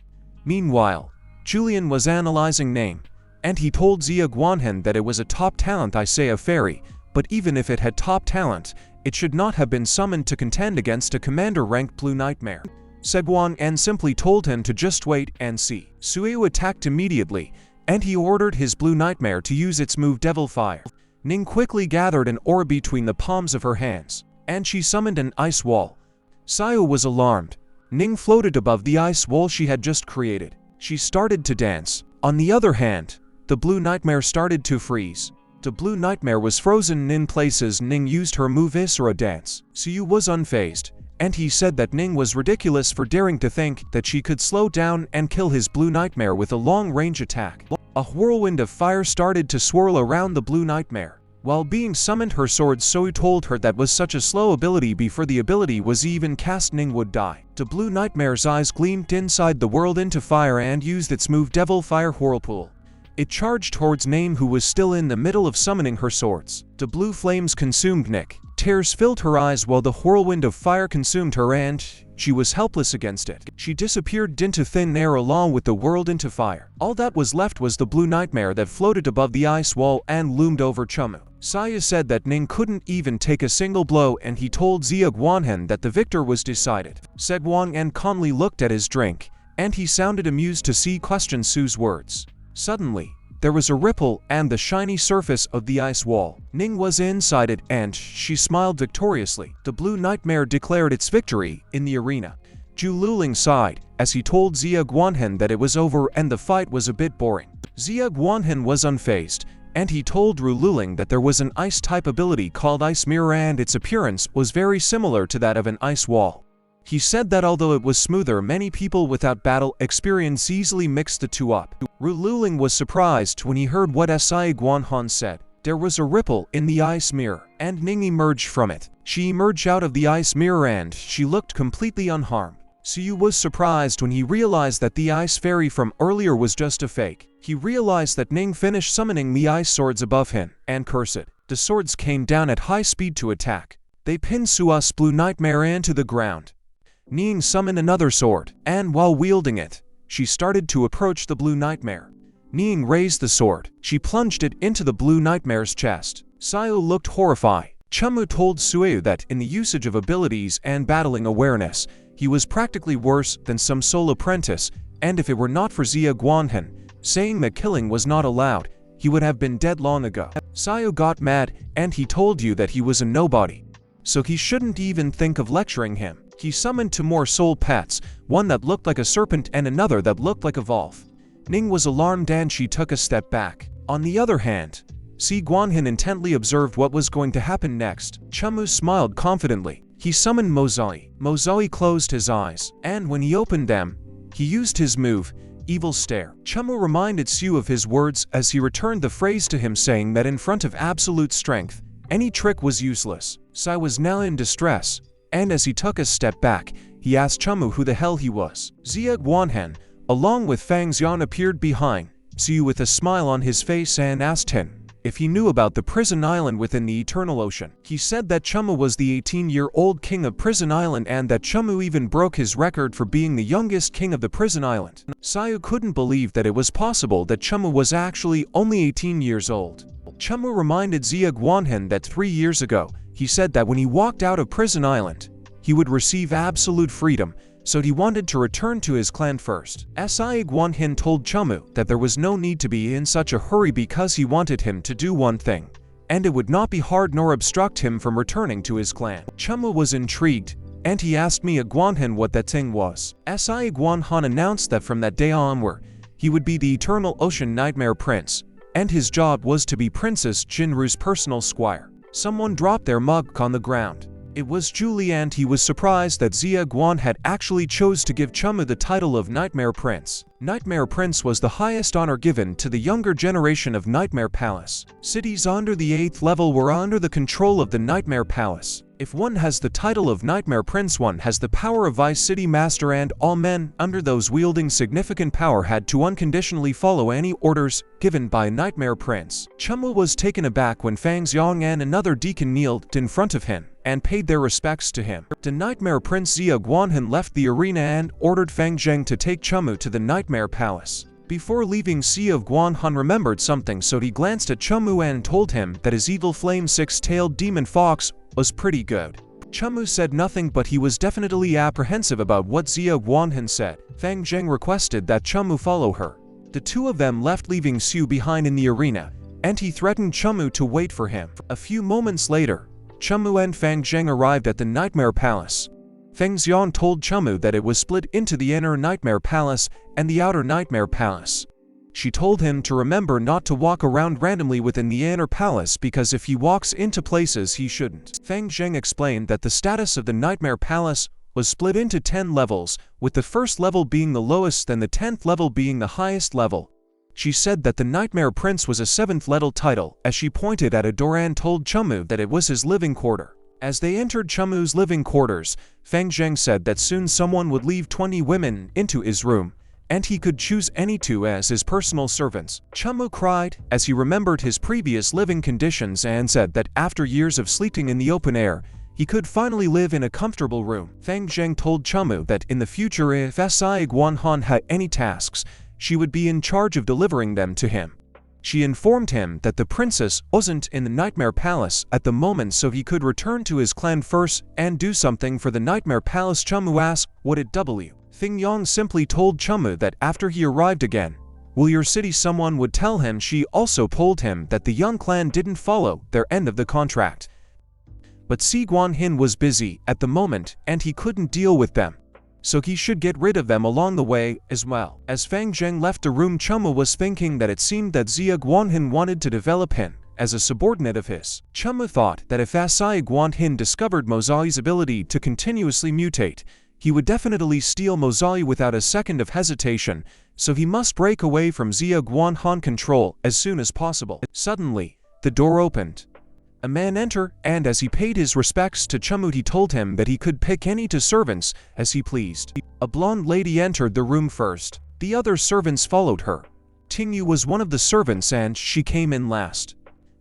Meanwhile, Julian was analyzing Ning, and he told Zia Guanhen that it was a top talent, I say a fairy, but even if it had top talent, it should not have been summoned to contend against a commander-ranked blue nightmare. Seguan simply told him to just wait and see. Sueu attacked immediately, and he ordered his blue nightmare to use its move Devil Fire. Ning quickly gathered an aura between the palms of her hands, and she summoned an ice wall. Sueu was alarmed. Ning floated above the ice wall she had just created. She started to dance. On the other hand, the blue nightmare started to freeze. The blue nightmare was frozen in places. Ning used her move Isra dance. Suyu was unfazed, and he said that Ning was ridiculous for daring to think that she could slow down and kill his blue nightmare with a long-range attack. A whirlwind of fire started to swirl around the blue nightmare. While being summoned, her sword Suyu told her that was such a slow ability before the ability was even cast Ning would die. The blue nightmare's eyes gleamed inside the world into fire and used its move Devil Fire Whirlpool. It charged towards Ning, who was still in the middle of summoning her swords. The blue flames consumed Nick. Tears filled her eyes while the whirlwind of fire consumed her and she was helpless against it. She disappeared into thin air along with the world into fire. All that was left was the blue nightmare that floated above the ice wall and loomed over Chumu. Saya said that Ning couldn't even take a single blow and he told Zia Guanhen that the victor was decided. Seguan calmly looked at his drink and he sounded amused to see question Su's words. Suddenly, there was a ripple and the shiny surface of the ice wall. Ning was inside it and she smiled victoriously. The blue nightmare declared its victory in the arena. Ju Luling sighed as he told Zia Guanhen that it was over and the fight was a bit boring. Zia Guanhen was unfazed, and he told Ru Luling that there was an ice-type ability called Ice Mirror and its appearance was very similar to that of an ice wall. He said that although it was smoother, many people without battle experience easily mixed the two up. Ru Luling was surprised when he heard what Sai Guanhan said. There was a ripple in the ice mirror, and Ning emerged from it. She emerged out of the ice mirror and she looked completely unharmed. Suyu was surprised when he realized that the ice fairy from earlier was just a fake. He realized that Ning finished summoning the ice swords above him, and cursed. The swords came down at high speed to attack. They pinned Sua's blue nightmare into the ground. Ning summoned another sword, and while wielding it, she started to approach the blue nightmare. Ning raised the sword. She plunged it into the blue nightmare's chest. Sayo looked horrified. Chamu told Sueu that in the usage of abilities and battling awareness, he was practically worse than some soul apprentice, and if it were not for Zia Guanhen saying that killing was not allowed, he would have been dead long ago. Sayo got mad, and he told you that he was a nobody, so he shouldn't even think of lecturing him. He summoned two more soul pets, one that looked like a serpent and another that looked like a wolf. Ning was alarmed and she took a step back. On the other hand, Si Guanhen intently observed what was going to happen next. Chamu smiled confidently. He summoned Mozai. Mozai closed his eyes, and when he opened them, he used his move, Evil Stare. Chamu reminded Su of his words as he returned the phrase to him, saying that in front of absolute strength, any trick was useless. Sai was now in distress, and as he took a step back, he asked Chamu who the hell he was. Zia Guanhen, along with Fang Xian, appeared behind Su with a smile on his face and asked him if he knew about the prison island within the Eternal Ocean. He said that Chumu was the 18-year-old king of Prison Island and that Chumu even broke his record for being the youngest king of the prison island. Sayu couldn't believe that it was possible that Chumu was actually only 18 years old. Chumu reminded Zia Guanhen that 3 years ago, he said that when he walked out of Prison Island, he would receive absolute freedom, so he wanted to return to his clan first. Sai Guanhen told Chumu that there was no need to be in such a hurry because he wanted him to do one thing, and it would not be hard nor obstruct him from returning to his clan. Chumu was intrigued, and he asked Mia Guanhen what that thing was. Sai Guanhen announced that from that day onward, he would be the Eternal Ocean Nightmare Prince, and his job was to be Princess Jinru's personal squire. Someone dropped their mug on the ground. It was Julie, and he was surprised that Zia Guan had actually chose to give Chumu the title of Nightmare Prince. Nightmare Prince was the highest honor given to the younger generation of Nightmare Palace. Cities under the 8th level were under the control of the Nightmare Palace. If one has the title of Nightmare Prince, one has the power of Vice City Master, and all men under those wielding significant power had to unconditionally follow any orders given by Nightmare Prince. Chumu was taken aback when Fang Xiang and another deacon kneeled in front of him and paid their respects to him. The Nightmare Prince Zia Guanhan left the arena and ordered Fang Zheng to take Chumu to the Nightmare Palace. Before leaving, Zia Guanhan remembered something, so he glanced at Chumu and told him that his evil flame six-tailed demon fox was pretty good. Chumu said nothing, but he was definitely apprehensive about what Zia Guanhan said. Fang Zheng requested that Chumu follow her. The two of them left, leaving Xu behind in the arena, and he threatened Chumu to wait for him. A few moments later, Chumu and Fang Zheng arrived at the Nightmare Palace. Feng Xian told Chumu that it was split into the inner Nightmare Palace and the outer Nightmare Palace. She told him to remember not to walk around randomly within the inner palace, because if he walks into places he shouldn't. Fang Zheng explained that the status of the Nightmare Palace was split into 10 levels, with the first level being the lowest and the 10th level being the highest level. She said that the Nightmare Prince was a 7th level title, as she pointed at a door and told Chumu that it was his living quarter. As they entered Chumu's living quarters, Fang Zheng said that soon someone would leave 20 women into his room, and he could choose any two as his personal servants. Chumu cried as he remembered his previous living conditions and said that after years of sleeping in the open air, he could finally live in a comfortable room. Fang Zheng told Chumu that in the future, if Si Guanhan had any tasks, she would be in charge of delivering them to him. She informed him that the princess wasn't in the Nightmare Palace at the moment, so he could return to his clan first and do something for the Nightmare Palace. Chumu asked what it W. Fing Yang simply told Chumu that after he arrived again, will your city, someone would tell him. She also told him that the young clan didn't follow their end of the contract. But Si Guanhin was busy at the moment and he couldn't deal with them, so he should get rid of them along the way as well. As Fang Zheng left the room, Chumu was thinking that it seemed that Zia Guanhin wanted to develop him as a subordinate of his. Chumu thought that if Si Guanhin discovered Mozai's ability to continuously mutate, he would definitely steal Mozai without a second of hesitation, so he must break away from Zia Guanhan control as soon as possible. Suddenly, the door opened. A man entered, and as he paid his respects to Chumu, he told him that he could pick any two servants as he pleased. A blonde lady entered the room first. The other servants followed her. Tingyu was one of the servants and she came in last.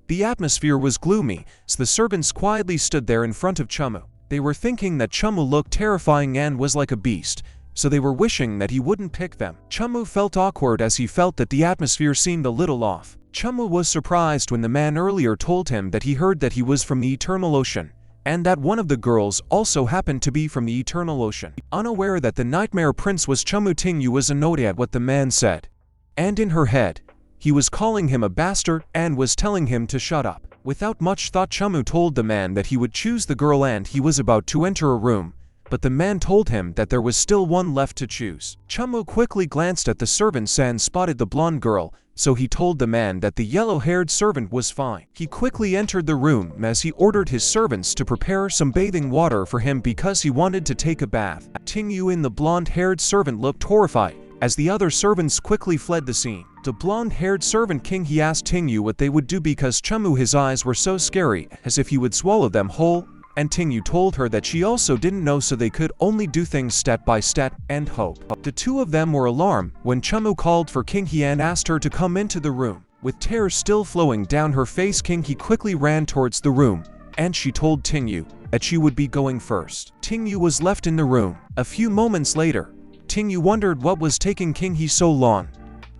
The atmosphere was gloomy, so the servants quietly stood there in front of Chumu. They were thinking that Chumu looked terrifying and was like a beast, so they were wishing that he wouldn't pick them. Chumu felt awkward as he felt that the atmosphere seemed a little off. Chumu was surprised when the man earlier told him that he heard that he was from the Eternal Ocean, and that one of the girls also happened to be from the Eternal Ocean. Unaware that the Nightmare Prince was Chumu, Tingyu was annoyed at what the man said, and in her head, he was calling him a bastard and was telling him to shut up. Without much thought, Chumu told the man that he would choose the girl, and he was about to enter a room, but the man told him that there was still one left to choose. Chumu quickly glanced at the servants and spotted the blonde girl, so he told the man that the yellow-haired servant was fine. He quickly entered the room as he ordered his servants to prepare some bathing water for him because he wanted to take a bath. Tingyu and the blonde-haired servant looked horrified as the other servants quickly fled the scene. The blonde-haired servant King, he asked Tingyu what they would do because Chumu, his eyes were so scary as if he would swallow them whole, and Tingyu told her that she also didn't know, so they could only do things step by step and hope. The two of them were alarmed when Chumu called for King He and asked her to come into the room. With tears still flowing down her face, King He quickly ran towards the room, and she told Tingyu that she would be going first. Tingyu was left in the room. A few moments later, Tingyu wondered what was taking King He so long,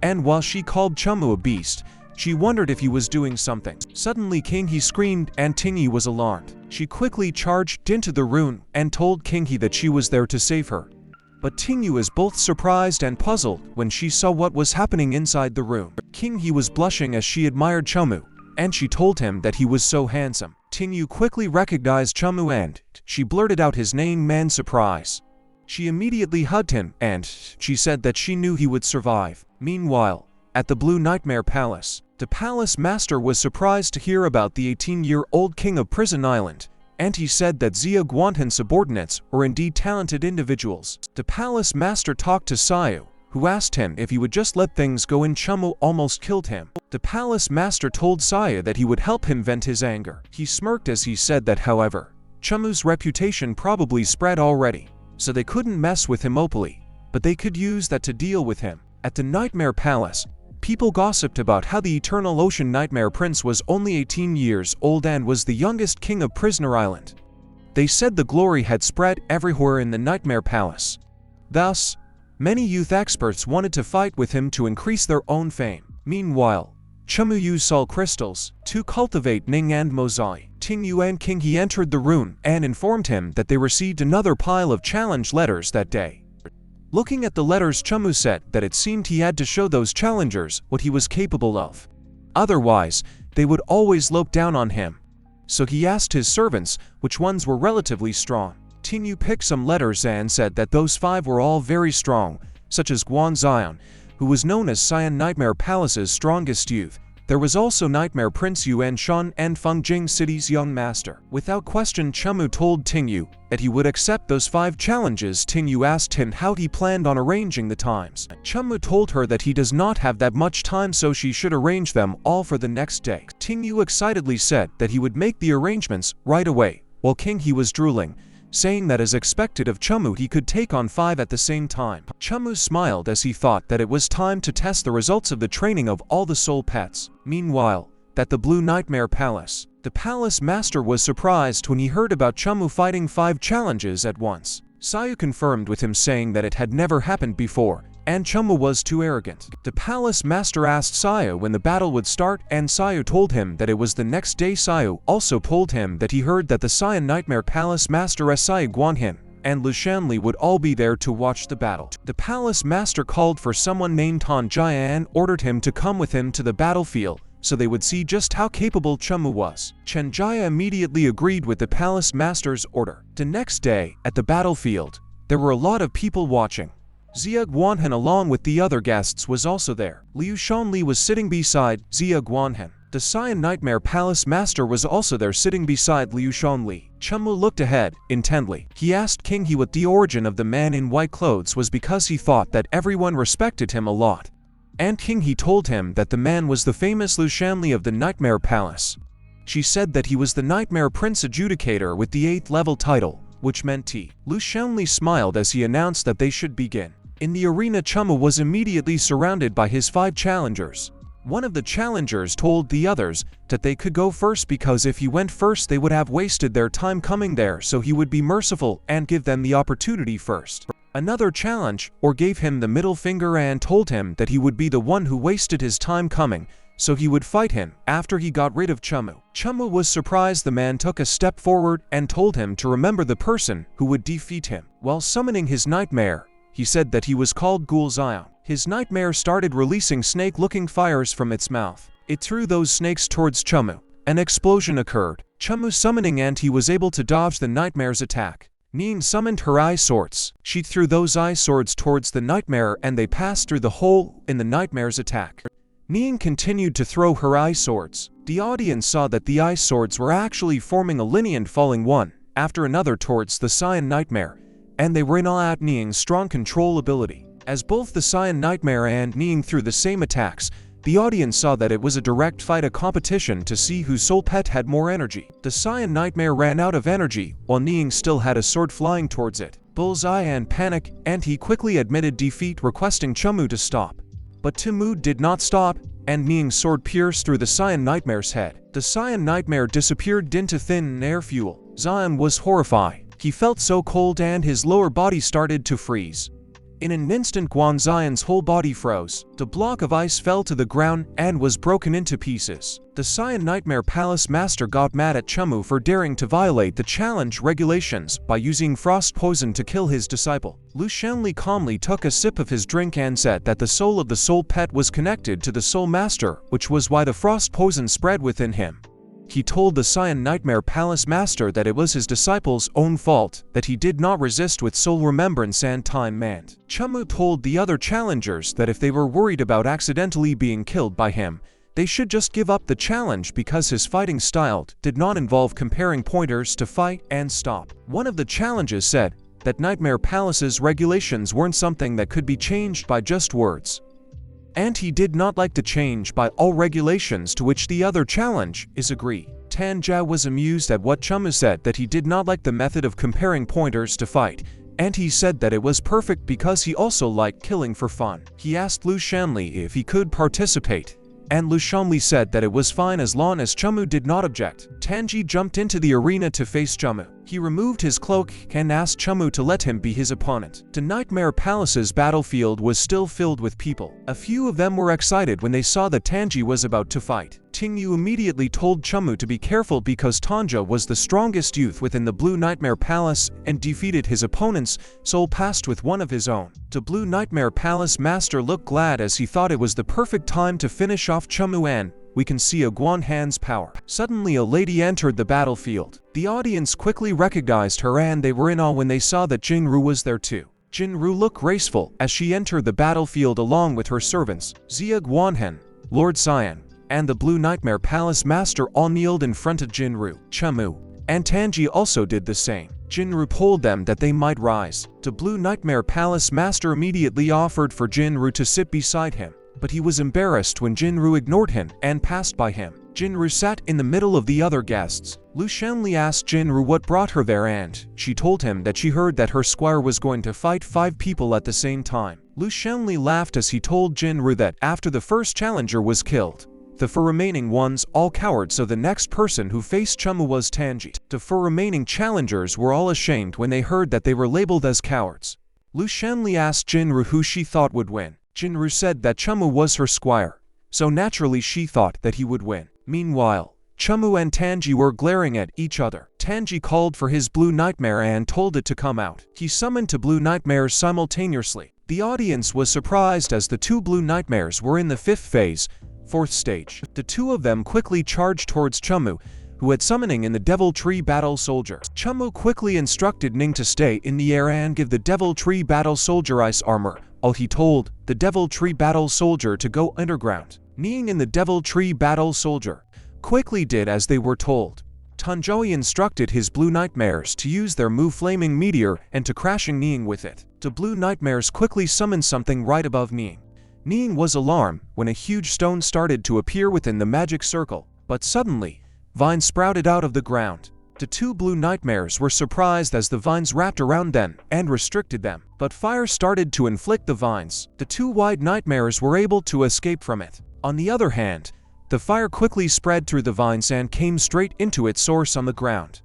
and while she called Chumu a beast, she wondered if he was doing something. Suddenly King He screamed and Tingyu was alarmed. She quickly charged into the room and told King He that she was there to save her. But Tingyu was both surprised and puzzled when she saw what was happening inside the room. King He was blushing as she admired Chumu, and she told him that he was so handsome. Tingyu quickly recognized Chumu and she blurted out his name in surprise. She immediately hugged him and she said that she knew he would survive. Meanwhile, at the Blue Nightmare Palace, The palace master was surprised to hear about the 18-year-old king of Prison Island, and he said that Zia Guantan's subordinates were indeed talented individuals. The palace master talked to Sayu, who asked him if he would just let things go and Chumu almost killed him. The palace master told Sayu that he would help him vent his anger. He smirked as he said that, however, Chumu's reputation probably spread already, so they couldn't mess with him openly, but they could use that to deal with him. At the Nightmare Palace, people gossiped about how the Eternal Ocean Nightmare Prince was only 18 years old and was the youngest king of Prisoner Island. They said the glory had spread everywhere in the Nightmare Palace. Thus, many youth experts wanted to fight with him to increase their own fame. Meanwhile, Chumu used soul crystals to cultivate Ning and Mozai. Ting Yuan King he entered the room and informed him that they received another pile of challenge letters that day. Looking at the letters, Chumu said that it seemed he had to show those challengers what he was capable of. Otherwise, they would always look down on him. So he asked his servants which ones were relatively strong. Ting Yu picked some letters and said that those 5 were all very strong, such as Guan Zion, who was known as Cyan Nightmare Palace's strongest youth. There was also Nightmare Prince Yuan Shan and Feng Jing City's young master. Without question, Chumu told Ting Yu that he would accept those 5 challenges. Ting Yu asked him how he planned on arranging the times. Chumu told her that he does not have that much time, so she should arrange them all for the next day. Ting Yu excitedly said that he would make the arrangements right away, while King he was drooling, saying that as expected of Chumu he could take on 5 at the same time. Chumu smiled as he thought that it was time to test the results of the training of all the soul pets. Meanwhile, at the Blue Nightmare Palace, the palace master was surprised when he heard about Chumu fighting 5 challenges at once. Sayu confirmed with him, saying that it had never happened before, and Chumu was too arrogant. The palace master asked Sayu when the battle would start, and Sayu told him that it was the next day. Sayu also told him that he heard that the Cyan Nightmare Palace Master Sayu Guanhin and Lu Shanli would all be there to watch the battle. The palace master called for someone named Han Jia and ordered him to come with him to the battlefield, so they would see just how capable Chumu was. Chen Jia immediately agreed with the palace master's order. The next day, at the battlefield, there were a lot of people watching. Zia Guanhan along with the other guests was also there. Liu Shanli was sitting beside Zia Guanhan. The Cyan Nightmare Palace Master was also there, sitting beside Liu Shanli. Chumu looked ahead intently. He asked King He what the origin of the man in white clothes was, because he thought that everyone respected him a lot. And King He told him that the man was the famous Liu Shanli of the Nightmare Palace. She said that he was the Nightmare Prince Adjudicator with the 8th level title, which meant T. Liu Shanli smiled as he announced that they should begin. In the arena, Chumu was immediately surrounded by his 5 challengers. One of the challengers told the others that they could go first because if he went first they would have wasted their time coming there, so he would be merciful and give them the opportunity first. Another challenge or gave him the middle finger and told him that he would be the one who wasted his time coming, so he would fight him after he got rid of Chumu. Chumu was surprised the man took a step forward and told him to remember the person who would defeat him. While summoning his nightmare, he said that he was called Ghoul Zion. His nightmare started releasing snake-looking fires from its mouth. It threw those snakes towards Chumu. An explosion occurred. Chumu summoning, and he was able to dodge the nightmare's attack. Ning summoned her eye swords. She threw those eye swords towards the nightmare and they passed through the hole in the nightmare's attack. Ning continued to throw her eye swords. The audience saw that the eye swords were actually forming a linear and falling one after another towards the Cyan Nightmare, and they were in awe at Ning's strong control ability. As both the Cyan Nightmare and Ning threw the same attacks, the audience saw that it was a direct fight, a competition to see whose soul pet had more energy. The Cyan Nightmare ran out of energy, while Ning still had a sword flying towards it. Bullseye and panic, and he quickly admitted defeat, requesting Chumu to stop. But Chu did not stop, and Ning's sword pierced through the Cyan Nightmare's head. The Cyan Nightmare disappeared into thin air fuel. Zion was horrified. He felt so cold and his lower body started to freeze. In an instant, Guan Zion's whole body froze. The block of ice fell to the ground and was broken into pieces. The Cyan Nightmare Palace Master got mad at Chumu for daring to violate the challenge regulations by using frost poison to kill his disciple. Lu Shanli calmly took a sip of his drink and said that the soul of the soul pet was connected to the soul master, which was why the frost poison spread within him. He told the Cyan Nightmare Palace Master that it was his disciple's own fault that he did not resist with soul remembrance and time manned. Chu Mu told the other challengers that if they were worried about accidentally being killed by him, they should just give up the challenge because his fighting style did not involve comparing pointers to fight and stop. One of the challenges said that Nightmare Palace's regulations weren't something that could be changed by just words. And he did not like to change by all regulations, to which the other challenge is agree. Tanja was amused at what Chumu said, that he did not like the method of comparing pointers to fight, and he said that it was perfect because he also liked killing for fun. He asked Lu Shanli if he could participate, and Lu Shanli said that it was fine as long as Chumu did not object. Tanji jumped into the arena to face Chumu. He removed his cloak and asked Chumu to let him be his opponent. The Nightmare Palace's battlefield was still filled with people. A few of them were excited when they saw that Tanji was about to fight. Tingyu immediately told Chumu to be careful because Tanja was the strongest youth within the Blue Nightmare Palace and defeated his opponent's soul passed with one of his own. The Blue Nightmare Palace master looked glad as he thought it was the perfect time to finish off Chumu, and we can see a Guan Han's power. Suddenly a lady entered the battlefield. The audience quickly recognized her and they were in awe when they saw that Jinru was there too. Jinru looked graceful as she entered the battlefield along with her servants, Xia Guanhen, Lord Cyan, and the Blue Nightmare Palace master all kneeled in front of Jinru. Chamu and Tanji also did the same. Jinru told them that they might rise. The Blue Nightmare Palace master immediately offered for Jinru to sit beside him, but he was embarrassed when Jinru ignored him and passed by him. Jinru sat in the middle of the other guests. Lu Shanli asked Jinru what brought her there, and she told him that she heard that her squire was going to fight 5 people at the same time. Lu Shanli laughed as he told Jinru that after the first challenger was killed, the 4 remaining ones all cowered, so the next person who faced Chumu was Tanji. The 4 remaining challengers were all ashamed when they heard that they were labeled as cowards. Lu Shanli asked Jinru who she thought would win. Jinru said that Chumu was her squire, so naturally she thought that he would win. Meanwhile, Chumu and Tanji were glaring at each other. Tanji called for his Blue Nightmare and told it to come out. He summoned 2 Blue Nightmares simultaneously. The audience was surprised as the 2 Blue Nightmares were in the 5th phase, 4th stage. The 2 of them quickly charged towards Chumu, who had summoning in the Devil Tree Battle Soldier. Chumu quickly instructed Ning to stay in the air and give the Devil Tree Battle Soldier ice armor, while he told the Devil Tree Battle Soldier to go underground. Ning and the Devil Tree Battle Soldier quickly did as they were told. Tanjoi instructed his Blue Nightmares to use their move Flaming Meteor and to crashing Ning with it. The Blue Nightmares quickly summoned something right above Ning. Ning was alarmed when a huge stone started to appear within the magic circle, but suddenly, vines sprouted out of the ground. The 2 Blue Nightmares were surprised as the vines wrapped around them and restricted them, but fire started to inflict the vines. The 2 White Nightmares were able to escape from it. On the other hand, the fire quickly spread through the vines and came straight into its source on the ground.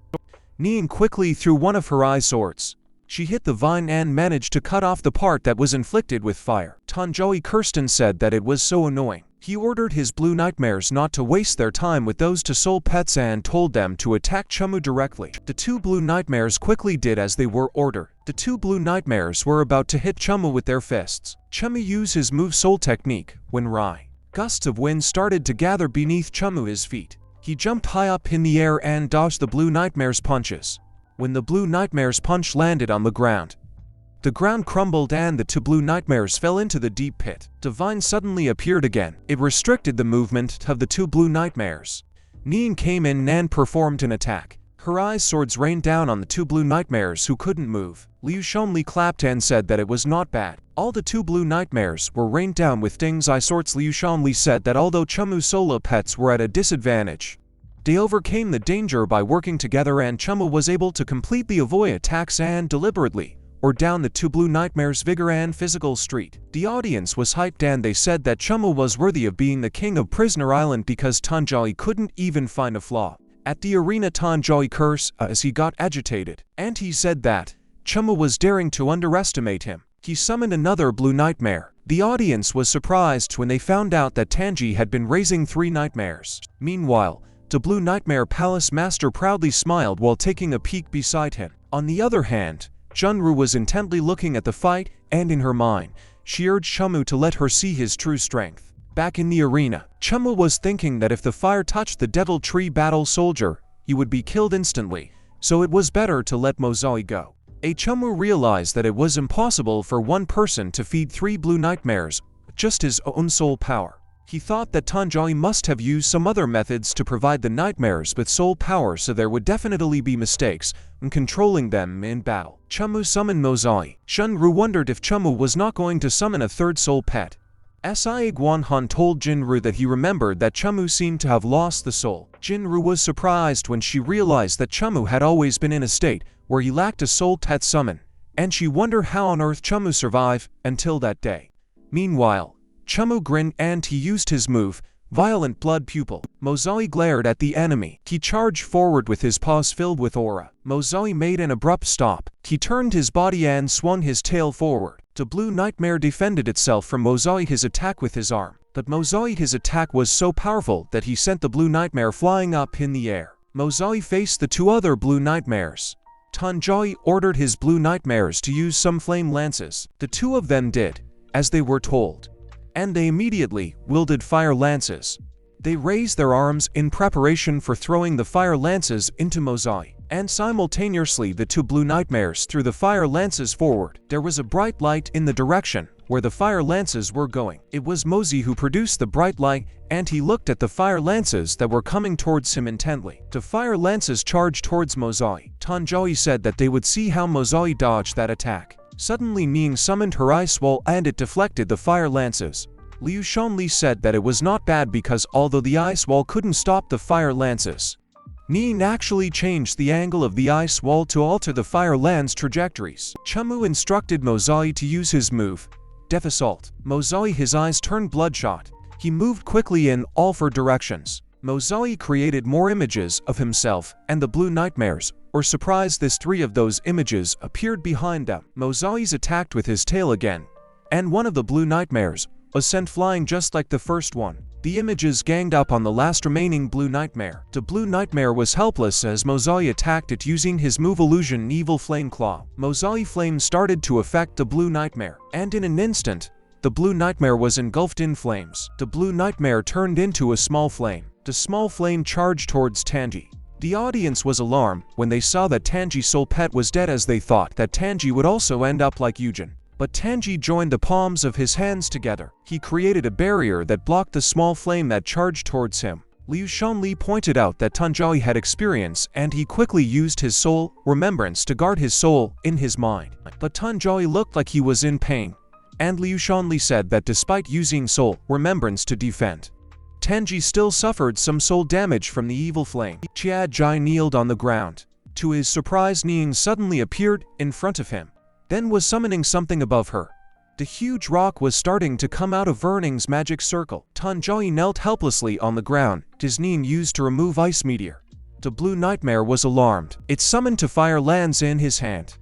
Ning quickly threw one of her eye swords. She hit the vine and managed to cut off the part that was inflicted with fire. Tanjoi Kirsten said that it was so annoying. He ordered his Blue Nightmares not to waste their time with those 2 soul pets and told them to attack Chumu directly. The 2 Blue Nightmares quickly did as they were ordered. The 2 Blue Nightmares were about to hit Chumu with their fists. Chumu used his move Soul technique when gusts of wind started to gather beneath Chumu's feet. He jumped high up in the air and dodged the Blue Nightmare's punches. When the Blue Nightmare's punch landed on the ground crumbled and the 2 Blue Nightmares fell into the deep pit. The vine suddenly appeared again. It restricted the movement of the 2 Blue Nightmares. Ning came in and performed an attack. Her eye swords rained down on the 2 Blue Nightmares who couldn't move. Liu Shonli clapped and said that it was not bad. All the 2 Blue Nightmares were rained down with Ding's eye swords. Liu Shonli said that although Chumu's solo pets were at a disadvantage, they overcame the danger by working together, and Chumu was able to completely avoid attacks and deliberately or down the 2 Blue Nightmares' vigor and physical street. The audience was hyped and they said that Chumu was worthy of being the king of Prisoner Island because Tanjoi couldn't even find a flaw. At the arena, Tanjoi cursed as he got agitated, and he said that Chumu was daring to underestimate him. He summoned another Blue Nightmare. The audience was surprised when they found out that Tanji had been raising 3 nightmares. Meanwhile, the Blue Nightmare Palace Master proudly smiled while taking a peek beside him. On the other hand, Junru was intently looking at the fight, and in her mind, she urged Chumu to let her see his true strength. Back in the arena, Chumu was thinking that if the fire touched the Devil Tree Battle Soldier, he would be killed instantly, so it was better to let Mozai go. Chumu realized that it was impossible for one person to feed 3 Blue Nightmares with just his own soul power. He thought that Tanjai must have used some other methods to provide the nightmares with soul power, so there would definitely be mistakes in controlling them in battle. Chumu summoned Mozai. Shunru wondered if Chumu was not going to summon a third soul pet. Si Guanhan told Jinru that he remembered that Chumu seemed to have lost the soul. Jinru was surprised when she realized that Chumu had always been in a state where he lacked a soul pet summon, and she wondered how on earth Chumu survived until that day. Meanwhile, Chumu grinned and he used his move, Violent Blood Pupil. Mozai glared at the enemy. He charged forward with his paws filled with aura. Mozai made an abrupt stop. He turned his body and swung his tail forward. The Blue Nightmare defended itself from Mozai his attack with his arm. But Mozai his attack was so powerful that he sent the Blue Nightmare flying up in the air. Mozai faced the two other Blue Nightmares. Tanjai ordered his Blue Nightmares to use some flame lances. The two of them did as they were told, and they immediately wielded fire lances. They raised their arms in preparation for throwing the fire lances into Mozai, and simultaneously the two Blue Nightmares threw the fire lances forward. There was a bright light in the direction where the fire lances were going. It was Mozai who produced the bright light, and he looked at the fire lances that were coming towards him intently. The fire lances charged towards Mozai. Tanjai said that they would see how Mozai dodged that attack. Suddenly Ning summoned her ice wall and it deflected the fire lances. Liu Shanli said that it was not bad because although the ice wall couldn't stop the fire lances, Ning actually changed the angle of the ice wall to alter the fire lance trajectories. Chamu instructed Mozai to use his move, Death Assault. Mozai his eyes turned bloodshot. He moved quickly in all four directions. Mozai created more images of himself and the Blue Nightmares, or surprised as three of those images appeared behind them. Mozai's attacked with his tail again, and one of the Blue Nightmares was sent flying just like the first one. The images ganged up on the last remaining Blue Nightmare. The Blue Nightmare was helpless as Mozai attacked it using his move illusion Evil Flame Claw. Mozai Flame started to affect the Blue Nightmare, and in an instant, the Blue Nightmare was engulfed in flames. The Blue Nightmare turned into a small flame. The small flame charged towards Tanji. The audience was alarmed when they saw that Tanji's soul pet was dead, as they thought that Tanji would also end up like Yujin. But Tanji joined the palms of his hands together. He created a barrier that blocked the small flame that charged towards him. Liu Shanli pointed out that Tanjai had experience and he quickly used his soul remembrance to guard his soul in his mind. But Tanjai looked like he was in pain, and Liu Shanli said that despite using soul remembrance to defend, Tanji still suffered some soul damage from the evil flame. Chia Jai kneeled on the ground. To his surprise, Ning suddenly appeared in front of him, then was summoning something above her. The huge rock was starting to come out of Verning's magic circle. Tanjai knelt helplessly on the ground. His Ning used to remove Ice Meteor. The Blue Nightmare was alarmed. It summoned to fire lance in his hand.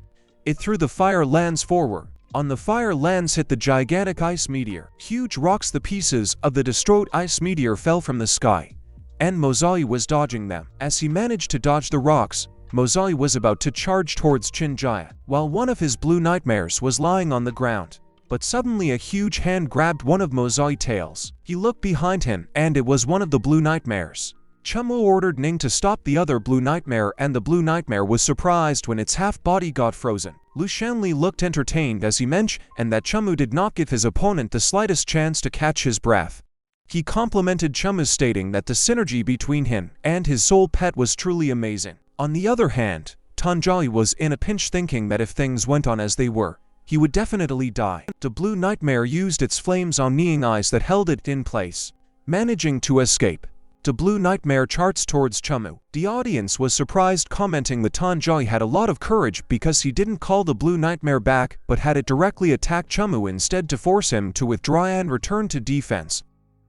It threw the fire lance forward. On the fire lance hit the gigantic ice meteor. Huge rocks, the pieces of the destroyed ice meteor, fell from the sky, and Mozai was dodging them. As he managed to dodge the rocks, Mozai was about to charge towards Chinjaya, while one of his Blue Nightmares was lying on the ground. But suddenly a huge hand grabbed one of Mozai's tails. He looked behind him, and it was one of the Blue Nightmares. Chumu ordered Ning to stop the other Blue Nightmare, and the Blue Nightmare was surprised when its half-body got frozen. Lu Shanli looked entertained as he mentioned that Chumu did not give his opponent the slightest chance to catch his breath. He complimented Chumu, stating that the synergy between him and his soul pet was truly amazing. On the other hand, Tanjai was in a pinch, thinking that if things went on as they were, he would definitely die. The Blue Nightmare used its flames on Ning eyes that held it in place, managing to escape. The Blue Nightmare charged towards Chumu. The audience was surprised, commenting that Tanjai had a lot of courage because he didn't call the Blue Nightmare back but had it directly attack Chumu instead to force him to withdraw and return to defense.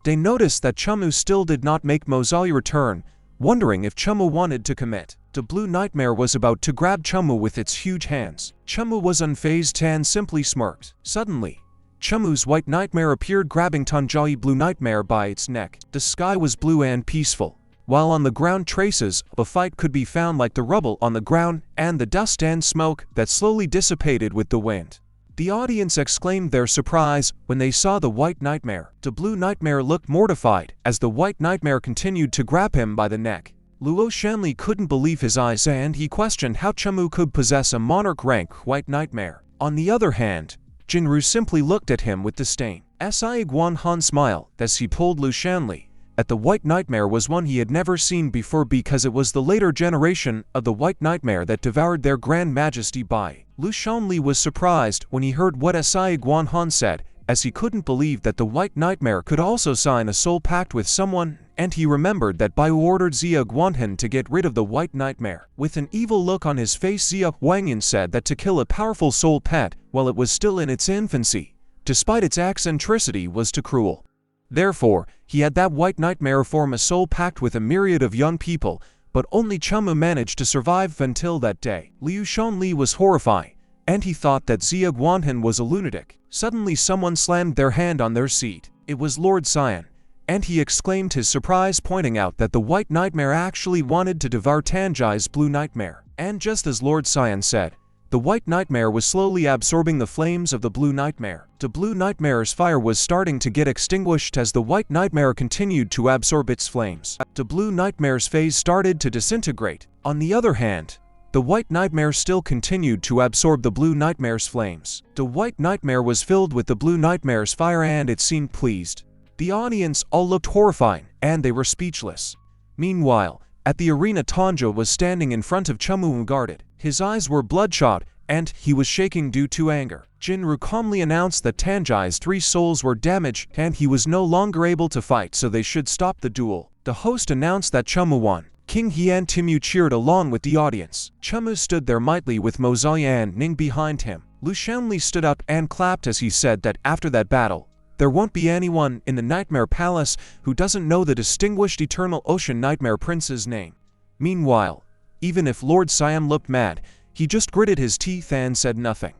They noticed that Chumu still did not make Mozai return, wondering if Chumu wanted to commit. The Blue Nightmare was about to grab Chumu with its huge hands. Chumu was unfazed and simply smirked. Suddenly, Chumu's White Nightmare appeared, grabbing Tanjai Blue Nightmare by its neck. The sky was blue and peaceful, while on the ground traces of a fight could be found, like the rubble on the ground and the dust and smoke that slowly dissipated with the wind. The audience exclaimed their surprise when they saw the White Nightmare. The Blue Nightmare looked mortified as the White Nightmare continued to grab him by the neck. Luo Shanli couldn't believe his eyes, and he questioned how Chumu could possess a monarch rank White Nightmare. On the other hand, Jinru simply looked at him with disdain. Si Guan Han smiled as he told Lu Shanli that the White Nightmare was one he had never seen before because it was the later generation of the White Nightmare that devoured their Grand Majesty Bai. Lu Shanli was surprised when he heard what Si Guan Han said, as he couldn't believe that the White Nightmare could also sign a soul pact with someone, and he remembered that Bai ordered Xia Guanhan to get rid of the White Nightmare. With an evil look on his face, Xia Huangyan said that to kill a powerful soul pet while it was still in its infancy, despite its eccentricity, was too cruel. Therefore, he had that White Nightmare form a soul pact with a myriad of young people, but only Chamu managed to survive until that day. Liu Shanli was horrified, and he thought that Xia Guanhan was a lunatic. Suddenly someone slammed their hand on their seat. It was Lord Xian, and he exclaimed his surprise, pointing out that the White Nightmare actually wanted to devour Tanjai's Blue Nightmare. And just as Lord Xian said, the White Nightmare was slowly absorbing the flames of the Blue Nightmare. The Blue Nightmare's fire was starting to get extinguished as the White Nightmare continued to absorb its flames. The Blue Nightmare's phase started to disintegrate. On the other hand, the White Nightmare still continued to absorb the Blue Nightmare's flames. The White Nightmare was filled with the Blue Nightmare's fire and it seemed pleased. The audience all looked horrified, and they were speechless. Meanwhile, at the arena, Tanja was standing in front of Chumu guarded. His eyes were bloodshot, and he was shaking due to anger. Jinru calmly announced that Tanjai's 3 souls were damaged and he was no longer able to fight, so they should stop the duel. The host announced that Chumu won. King He and Timu cheered along with the audience. Chumu stood there mightily with Mo Zai and Ning behind him. Lu Shanli stood up and clapped as he said that after that battle, there won't be anyone in the Nightmare Palace who doesn't know the distinguished Eternal Ocean Nightmare Prince's name. Meanwhile, even if Lord Siam looked mad, he just gritted his teeth and said nothing.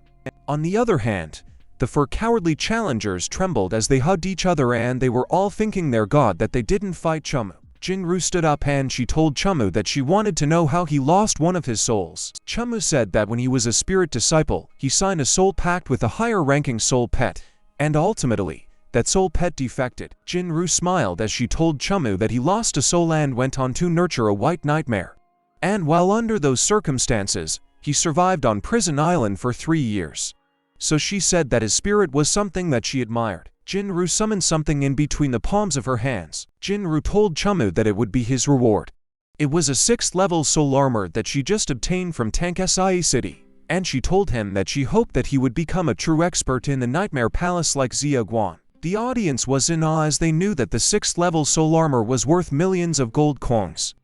On the other hand, the 4 cowardly challengers trembled as they hugged each other, and they were all thanking their god that they didn't fight Chumu. Jinru stood up and she told Chumu that she wanted to know how he lost one of his souls. Chumu said that when he was a spirit disciple, he signed a soul pact with a higher-ranking soul pet, and ultimately, that soul pet defected. Jinru smiled as she told Chumu that he lost a soul and went on to nurture a White Nightmare. And while under those circumstances, he survived on Prison Island for 3 years. So she said that his spirit was something that she admired. Jinru summoned something in between the palms of her hands. Jinru told Chumu that it would be his reward. It was a 6th level soul armor that she just obtained from Tank Si City, and she told him that she hoped that he would become a true expert in the Nightmare Palace like Xia Guan. The audience was in awe as they knew that the 6th level soul armor was worth millions of gold coins.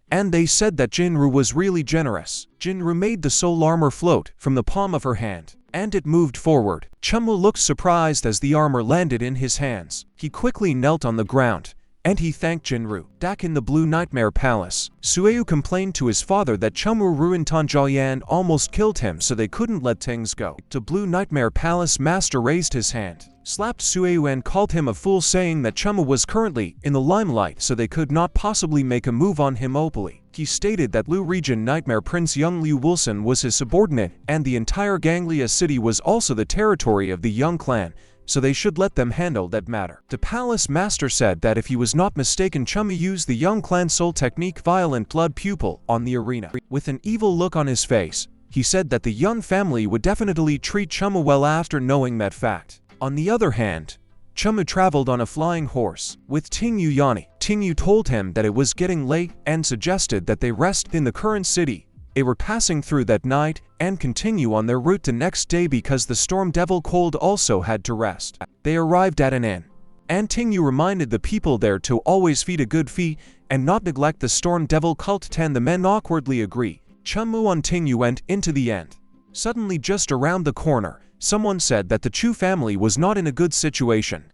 And they said that Jinru was really generous. Jinru made the soul armor float from the palm of her hand, and it moved forward. Chumu looked surprised as the armor landed in his hands. He quickly knelt on the ground, and he thanked Jinru. Back in the Blue Nightmare Palace, Sueu complained to his father that Chumu ruined Tanjai and almost killed him, so they couldn't let things go. The Blue Nightmare Palace master raised his hand, slapped Sueu and called him a fool, saying that Chumu was currently in the limelight, so they could not possibly make a move on him openly. He stated that Lu Region Nightmare Prince Young Liu Wilson was his subordinate, and the entire Ganglia city was also the territory of the Young Clan, so they should let them handle that matter. The palace master said that if he was not mistaken, Chumu used the Young Clan soul technique Violent Blood Pupil on the arena. With an evil look on his face, he said that the Young family would definitely treat Chumu well after knowing that fact. On the other hand, Chumu traveled on a flying horse with Tingyu Yani. Tingyu told him that it was getting late and suggested that they rest in the current city they were passing through that night and continue on their route the next day because the Storm Devil Cold also had to rest. They arrived at an inn, and Tingyu reminded the people there to always feed a good fee and not neglect the Storm Devil cult. 10 The men awkwardly agree. Chamu and Tingyu went into the end. Suddenly, just around the corner, someone said that the Chu family was not in a good situation,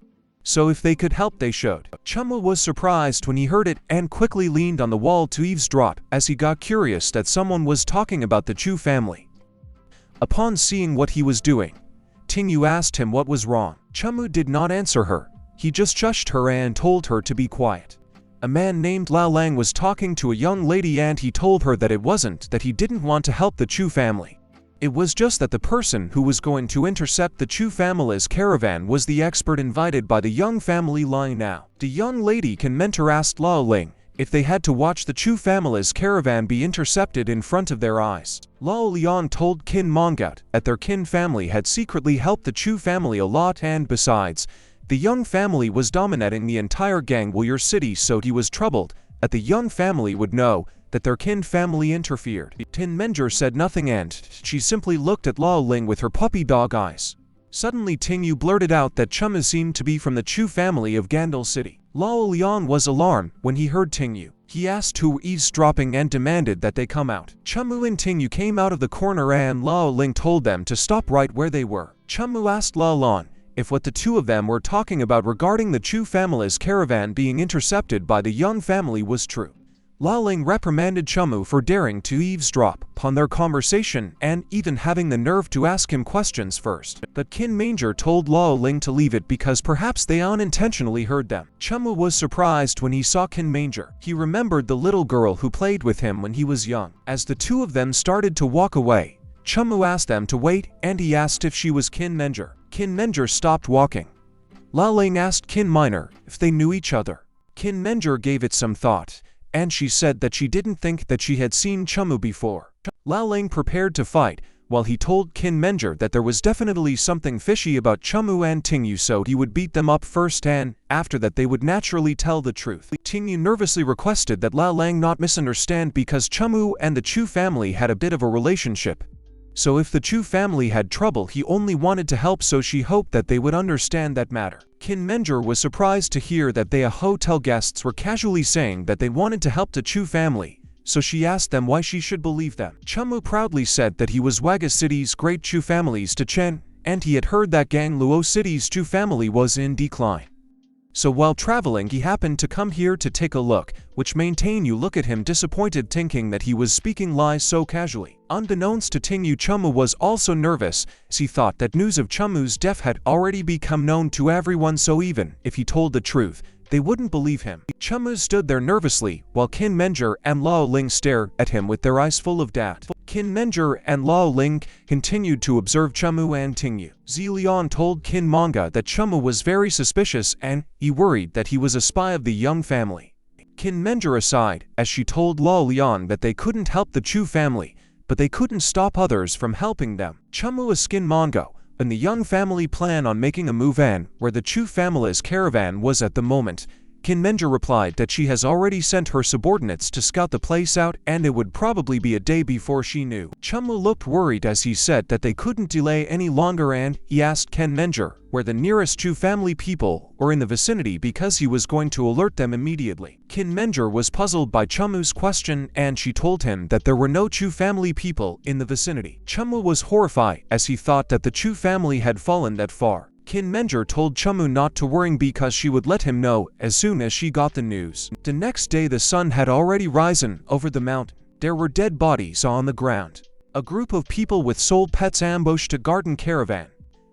so if they could help they should. Chamu was surprised when he heard it and quickly leaned on the wall to eavesdrop as he got curious that someone was talking about the Chu family. Upon seeing what he was doing, Tingyu asked him what was wrong. Chamu did not answer her. He just shushed her and told her to be quiet. A man named Lao Lang was talking to a young lady and he told her that it wasn't that he didn't want to help the Chu family. It was just that the person who was going to intercept the Chu family's caravan was the expert invited by the Young family lying now. The young lady can mentor asked Lao Ling if they had to watch the Chu family's caravan be intercepted in front of their eyes. Lao Lian told Qin Manga that their Qin family had secretly helped the Chu family a lot, and besides, the Young family was dominating the entire Gangwir city, so he was troubled that the Young family would know that their Qin family interfered. Tin Menger said nothing, and she simply looked at Lao Ling with her puppy dog eyes. Suddenly Tingyu blurted out that Chumu seemed to be from the Chu family of Gandal City. Lao Lian was alarmed when he heard Tingyu. He asked who were eavesdropping and demanded that they come out. Chumu and Tingyu came out of the corner and Lao Ling told them to stop right where they were. Chumu asked Lao Lan if what the two of them were talking about regarding the Chu family's caravan being intercepted by the Young family was true. Lao Ling reprimanded Chumu for daring to eavesdrop upon their conversation and even having the nerve to ask him questions first. But Qin Manger told Lao Ling to leave it because perhaps they unintentionally heard them. Chumu was surprised when he saw Qin Manger. He remembered the little girl who played with him when he was young. As the two of them started to walk away, Chumu asked them to wait and he asked if she was Qin Manger. Qin Manger stopped walking. Lao Ling asked Qin Minor if they knew each other. Qin Manger gave it some thought, and she said that she didn't think that she had seen Chumu before. Lao Ling prepared to fight, while he told Qin Manger that there was definitely something fishy about Chumu and Tingyu, so he would beat them up first and, after that they would naturally tell the truth. Tingyu nervously requested that Lao Ling not misunderstand because Chumu and the Chu family had a bit of a relationship. So if the Chu family had trouble, he only wanted to help, so she hoped that they would understand that matter. Qin Manger was surprised to hear that they hotel guests were casually saying that they wanted to help the Chu family, so she asked them why she should believe them. Chumu proudly said that he was Waga City's great Chu family's Chen, and he had heard that Gangluo City's Chu family was in decline. So while traveling he happened to come here to take a look, which made Tingyu look at him disappointed, thinking that he was speaking lies so casually. Unbeknownst to Tingyu, Chumu was also nervous, as he thought that news of Chumu's death had already become known to everyone, so even if he told the truth, they wouldn't believe him. Chumu stood there nervously, while Qin Manger and Lao Ling stared at him with their eyes full of doubt. Qin Manger and Lao Ling continued to observe Chumu and Tingyu. Zilian told Qin Manga that Chumu was very suspicious and he worried that he was a spy of the Young family. Qin Manger aside, as she told Lao Lian that they couldn't help the Chu family, but they couldn't stop others from helping them. Chumu is Qin Manga, and the Young family plan on making a move in where the Chu family's caravan was at the moment. Qin Manger replied that she has already sent her subordinates to scout the place out and it would probably be a day before she knew. Chumu looked worried as he said that they couldn't delay any longer, and he asked Qin Manger where the nearest Chu family people were in the vicinity because he was going to alert them immediately. Qin Manger was puzzled by Chumu's question and she told him that there were no Chu family people in the vicinity. Chumu was horrified as he thought that the Chu family had fallen that far. Qin Manger told Chumu not to worry because she would let him know as soon as she got the news. The next day the sun had already risen over the mountain. There were dead bodies on the ground. A group of people with soul pets ambushed a garden caravan.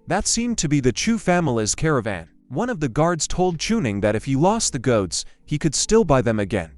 That seemed to be the Chu family's caravan. One of the guards told Chuning that if he lost the goats, he could still buy them again.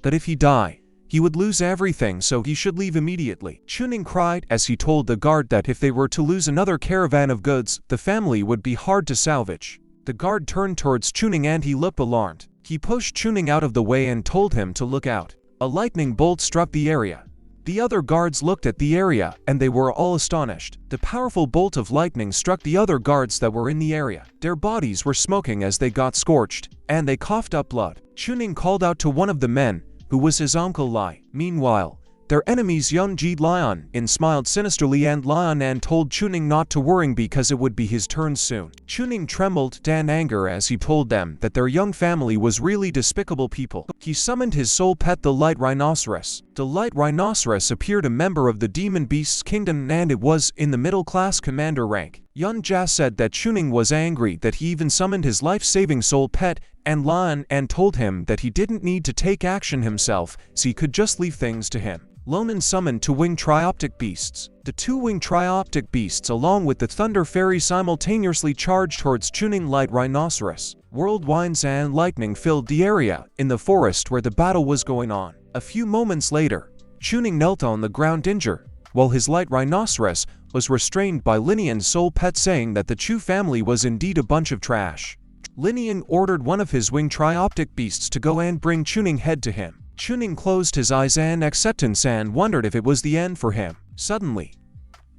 That if he died, he would lose everything, so he should leave immediately. Chuning cried as he told the guard that if they were to lose another caravan of goods, the family would be hard to salvage. The guard turned towards Chuning and he looked alarmed. He pushed Chuning out of the way and told him to look out. A lightning bolt struck the area. The other guards looked at the area and they were all astonished. The powerful bolt of lightning struck the other guards that were in the area. Their bodies were smoking as they got scorched, and they coughed up blood. Chuning called out to one of the men, who was his uncle Lai. Meanwhile, their enemies Yunji Lion smiled sinisterly and Lion told Chuning not to worry because it would be his turn soon. Chuning trembled in anger as he told them that their young family was really despicable people. He summoned his soul pet, the Light Rhinoceros. The Light Rhinoceros appeared a member of the Demon Beast's kingdom and it was in the middle-class commander rank. Yun Jia said that Chuning was angry that he even summoned his life-saving soul pet and Lion told him that he didn't need to take action himself, so he could just leave things to him. Lonan summoned two winged trioptic beasts. The two winged trioptic beasts along with the Thunder Fairy simultaneously charged towards Chuning Light Rhinoceros. Whirlwinds and lightning filled the area in the forest where the battle was going on. A few moments later, Chuning knelt on the ground injured, while his Light Rhinoceros was restrained by Linian's soul pet saying that the Chu family was indeed a bunch of trash. Linian ordered one of his winged trioptic beasts to go and bring Chuning head to him. Chuning closed his eyes in acceptance and wondered if it was the end for him. Suddenly,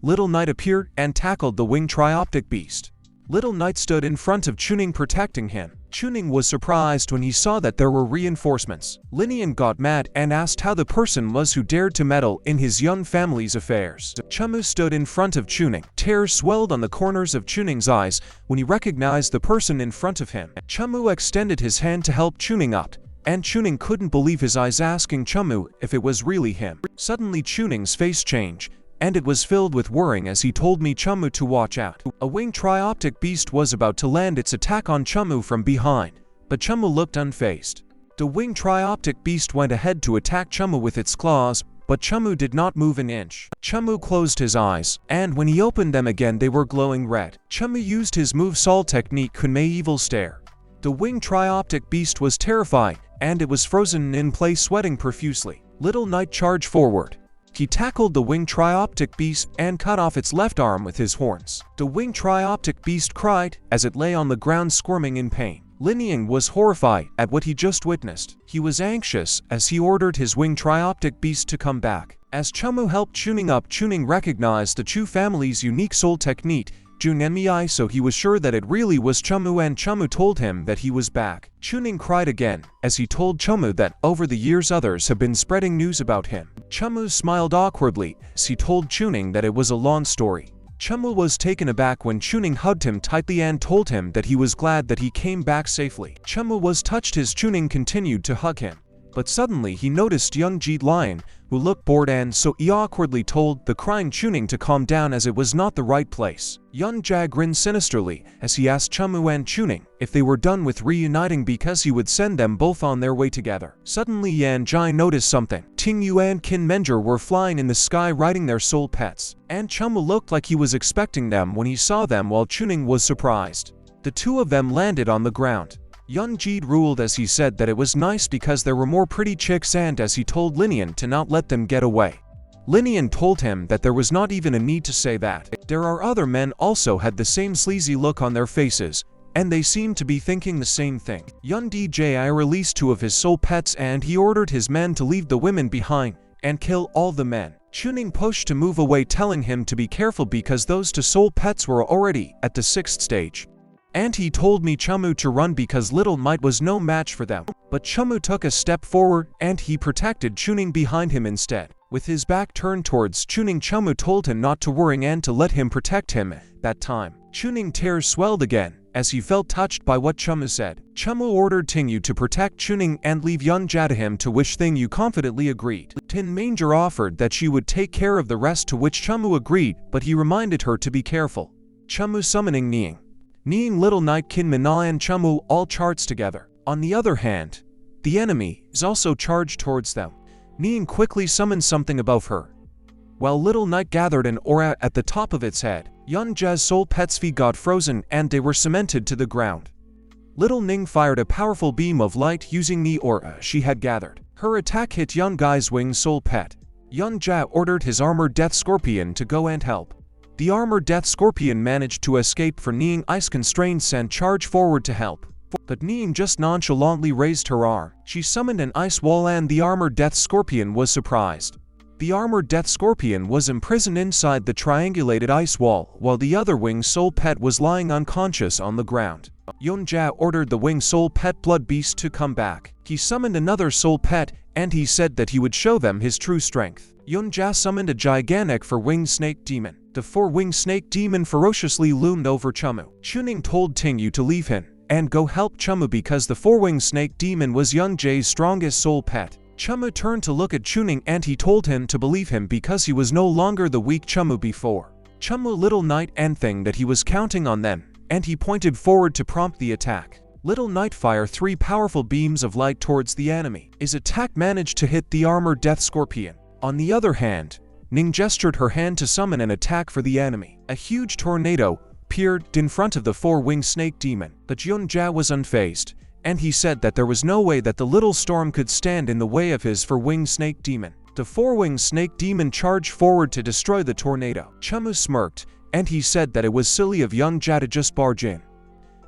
Little Knight appeared and tackled the winged trioptic beast. Little Knight stood in front of Chuning protecting him. Chuning was surprised when he saw that there were reinforcements. Linian got mad and asked how the person was who dared to meddle in his young family's affairs. Chamu stood in front of Chuning. Tears swelled on the corners of Chuning's eyes when he recognized the person in front of him. Chamu extended his hand to help Chuning up, and Chuning couldn't believe his eyes, asking Chamu if it was really him. Suddenly Chuning's face changed, and it was filled with worrying as he told me Chamu to watch out. A winged trioptic beast was about to land its attack on Chamu from behind, but Chamu looked unfazed. The winged trioptic beast went ahead to attack Chamu with its claws, but Chamu did not move an inch. Chamu closed his eyes, and when he opened them again they were glowing red. Chamu used his move Sol technique Kunmei Evil Stare. The winged trioptic beast was terrified, and it was frozen in place, sweating profusely. Little Knight charged forward. He tackled the winged trioptic beast and cut off its left arm with his horns. The winged trioptic beast cried as it lay on the ground squirming in pain. Linian was horrified at what he just witnessed. He was anxious as he ordered his winged trioptic beast to come back. As Chamu helped Chuning up, Chuning recognized the Chu family's unique soul technique, Junenmei, so he was sure that it really was Chamu, and Chamu told him that he was back. Chuning cried again as he told Chamu that over the years others have been spreading news about him. Chamu smiled awkwardly as he told Chuning that it was a long story. Chamu was taken aback when Chuning hugged him tightly and told him that he was glad that he came back safely. Chamu was touched as Chuning continued to hug him. But suddenly he noticed young Jeet Lion, who looked bored, and so he awkwardly told the crying Chuning to calm down as it was not the right place. Young Ja grinned sinisterly as he asked Chamu and Chuning if they were done with reuniting because he would send them both on their way together. Suddenly Yan Jai noticed something. Ting Yu and Kin Menjer were flying in the sky riding their soul pets, and Chamu looked like he was expecting them when he saw them, while Chuning was surprised. The two of them landed on the ground. Young Jeet ruled as he said that it was nice because there were more pretty chicks, and as he told Linian to not let them get away. Linian told him that there was not even a need to say that. There are other men also had the same sleazy look on their faces, and they seemed to be thinking the same thing. Young DJI released two of his soul pets and he ordered his men to leave the women behind and kill all the men. Chuning pushed to move away, telling him to be careful because those two soul pets were already at the 6th stage. And he told me Chamu to run because Little Knight was no match for them. But Chamu took a step forward and he protected Chuning behind him instead. With his back turned towards Chuning, Chamu told him not to worry and to let him protect him. That time, Chuning tears swelled again as he felt touched by what Chamu said. Chamu ordered Tingyu to protect Chuning and leave young Ja to him, to which Tingyu confidently agreed. Tin Manger offered that she would take care of the rest, to which Chamu agreed, but he reminded her to be careful. Chamu summoning Niang. Niang, Little Knight, Kin Mina and Chamu all charged together. On the other hand, the enemy is also charged towards them. Niang quickly summoned something above her, while Little Knight gathered an aura at the top of its head. Young Ja's soul pet's feet got frozen and they were cemented to the ground. Little Ning fired a powerful beam of light using the aura she had gathered. Her attack hit Young Gai's winged soul pet. Young Ja ordered his armored death scorpion to go and help. The armored death scorpion managed to escape for Niang ice constraints and charged forward to help. But Niang just nonchalantly raised her arm. She summoned an ice wall and the armored death scorpion was surprised. The armored death scorpion was imprisoned inside the triangulated ice wall, while the other winged soul pet was lying unconscious on the ground. Yonja ordered the winged soul pet blood beast to come back. He summoned another soul pet, and he said that he would show them his true strength. Yonja summoned a gigantic four-winged snake demon. The four-winged snake demon ferociously loomed over Chamu. Chuning told Tingyu to leave him and go help Chamu because the four-winged snake demon was Young Jae's strongest soul pet. Chamu turned to look at Chuning and he told him to believe him because he was no longer the weak Chamu before. Chamu Little Knight and Thing that he was counting on them, and he pointed forward to prompt the attack. Little Knight fired 3 powerful beams of light towards the enemy. His attack managed to hit the armored death scorpion. On the other hand, Ning gestured her hand to summon an attack for the enemy. A huge tornado appeared in front of the four-winged snake demon, but Yonja was unfazed, and he said that there was no way that the little storm could stand in the way of his four-winged snake demon. The four-winged snake demon charged forward to destroy the tornado. Chamu smirked, and he said that it was silly of Young Ja to just barge in.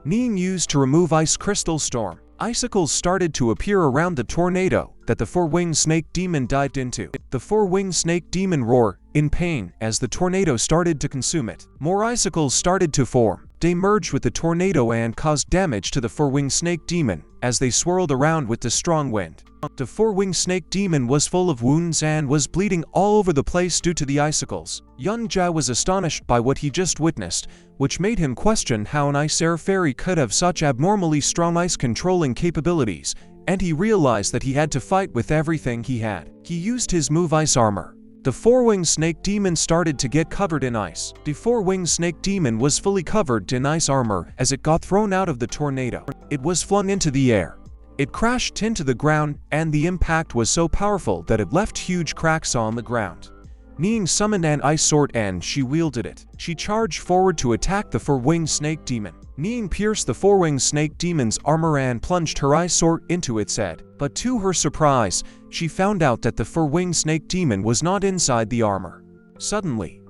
Ning used to remove ice crystal storm. Icicles started to appear around the tornado that the four-winged snake demon dived into. The four-winged snake demon roared in pain as the tornado started to consume it. More icicles started to form. They merged with the tornado and caused damage to the four-winged snake demon as they swirled around with the strong wind. The four-winged snake demon was full of wounds and was bleeding all over the place due to the icicles. Yunjia was astonished by what he just witnessed, which made him question how an ice air fairy could have such abnormally strong ice controlling capabilities, and he realized that he had to fight with everything he had. He used his move Ice Armor. The four-winged snake demon started to get covered in ice. The four-winged snake demon was fully covered in ice armor as it got thrown out of the tornado. It was flung into the air. It crashed into the ground, and the impact was so powerful that it left huge cracks on the ground. Ning summoned an ice sword and she wielded it. She charged forward to attack the four-winged snake demon. Ning pierced the four-winged snake demon's armor and plunged her ice sword into its head. But to her surprise, she found out that the four-winged snake demon was not inside the armor. Suddenly,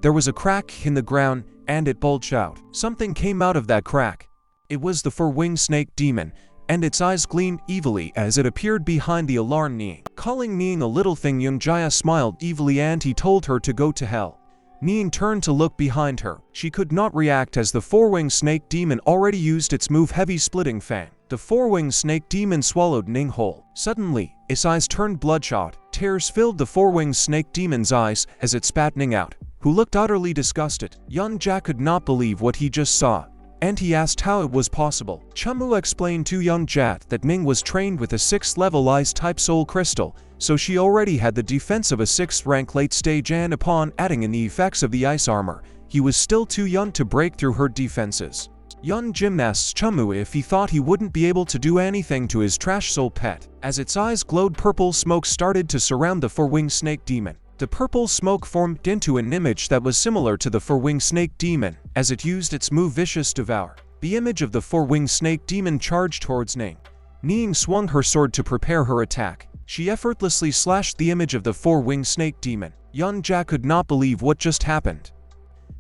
there was a crack in the ground and it bulged out. Something came out of that crack. It was the four-winged snake demon, and its eyes gleamed evilly as it appeared behind the alarmed Ning. Calling Ning a little thing, Yunjia smiled evilly and he told her to go to hell. Ning turned to look behind her. She could not react as the four-winged snake demon already used its move Heavy Splitting Fang. The four-winged snake demon swallowed Ning whole. Suddenly, its eyes turned bloodshot. Tears filled the four-winged snake demon's eyes as it spat Ning out, who looked utterly disgusted. Yunjia could not believe what he just saw, and he asked how it was possible. Chamu explained to Yunjia that Ning was trained with a 6th level ice-type soul crystal, so she already had the defense of a 6th rank late stage, and upon adding in the effects of the ice armor, he was still too young to break through her defenses. Yun gymnasts Chumu if he thought he wouldn't be able to do anything to his trash soul pet. As its eyes glowed, purple smoke started to surround the four-winged snake demon. The purple smoke formed into an image that was similar to the four-winged snake demon as it used its move Vicious Devour. The image of the four-winged snake demon charged towards Ning. Ning swung her sword to prepare her attack. She effortlessly slashed the image of the four-winged snake demon. Yunjia could not believe what just happened.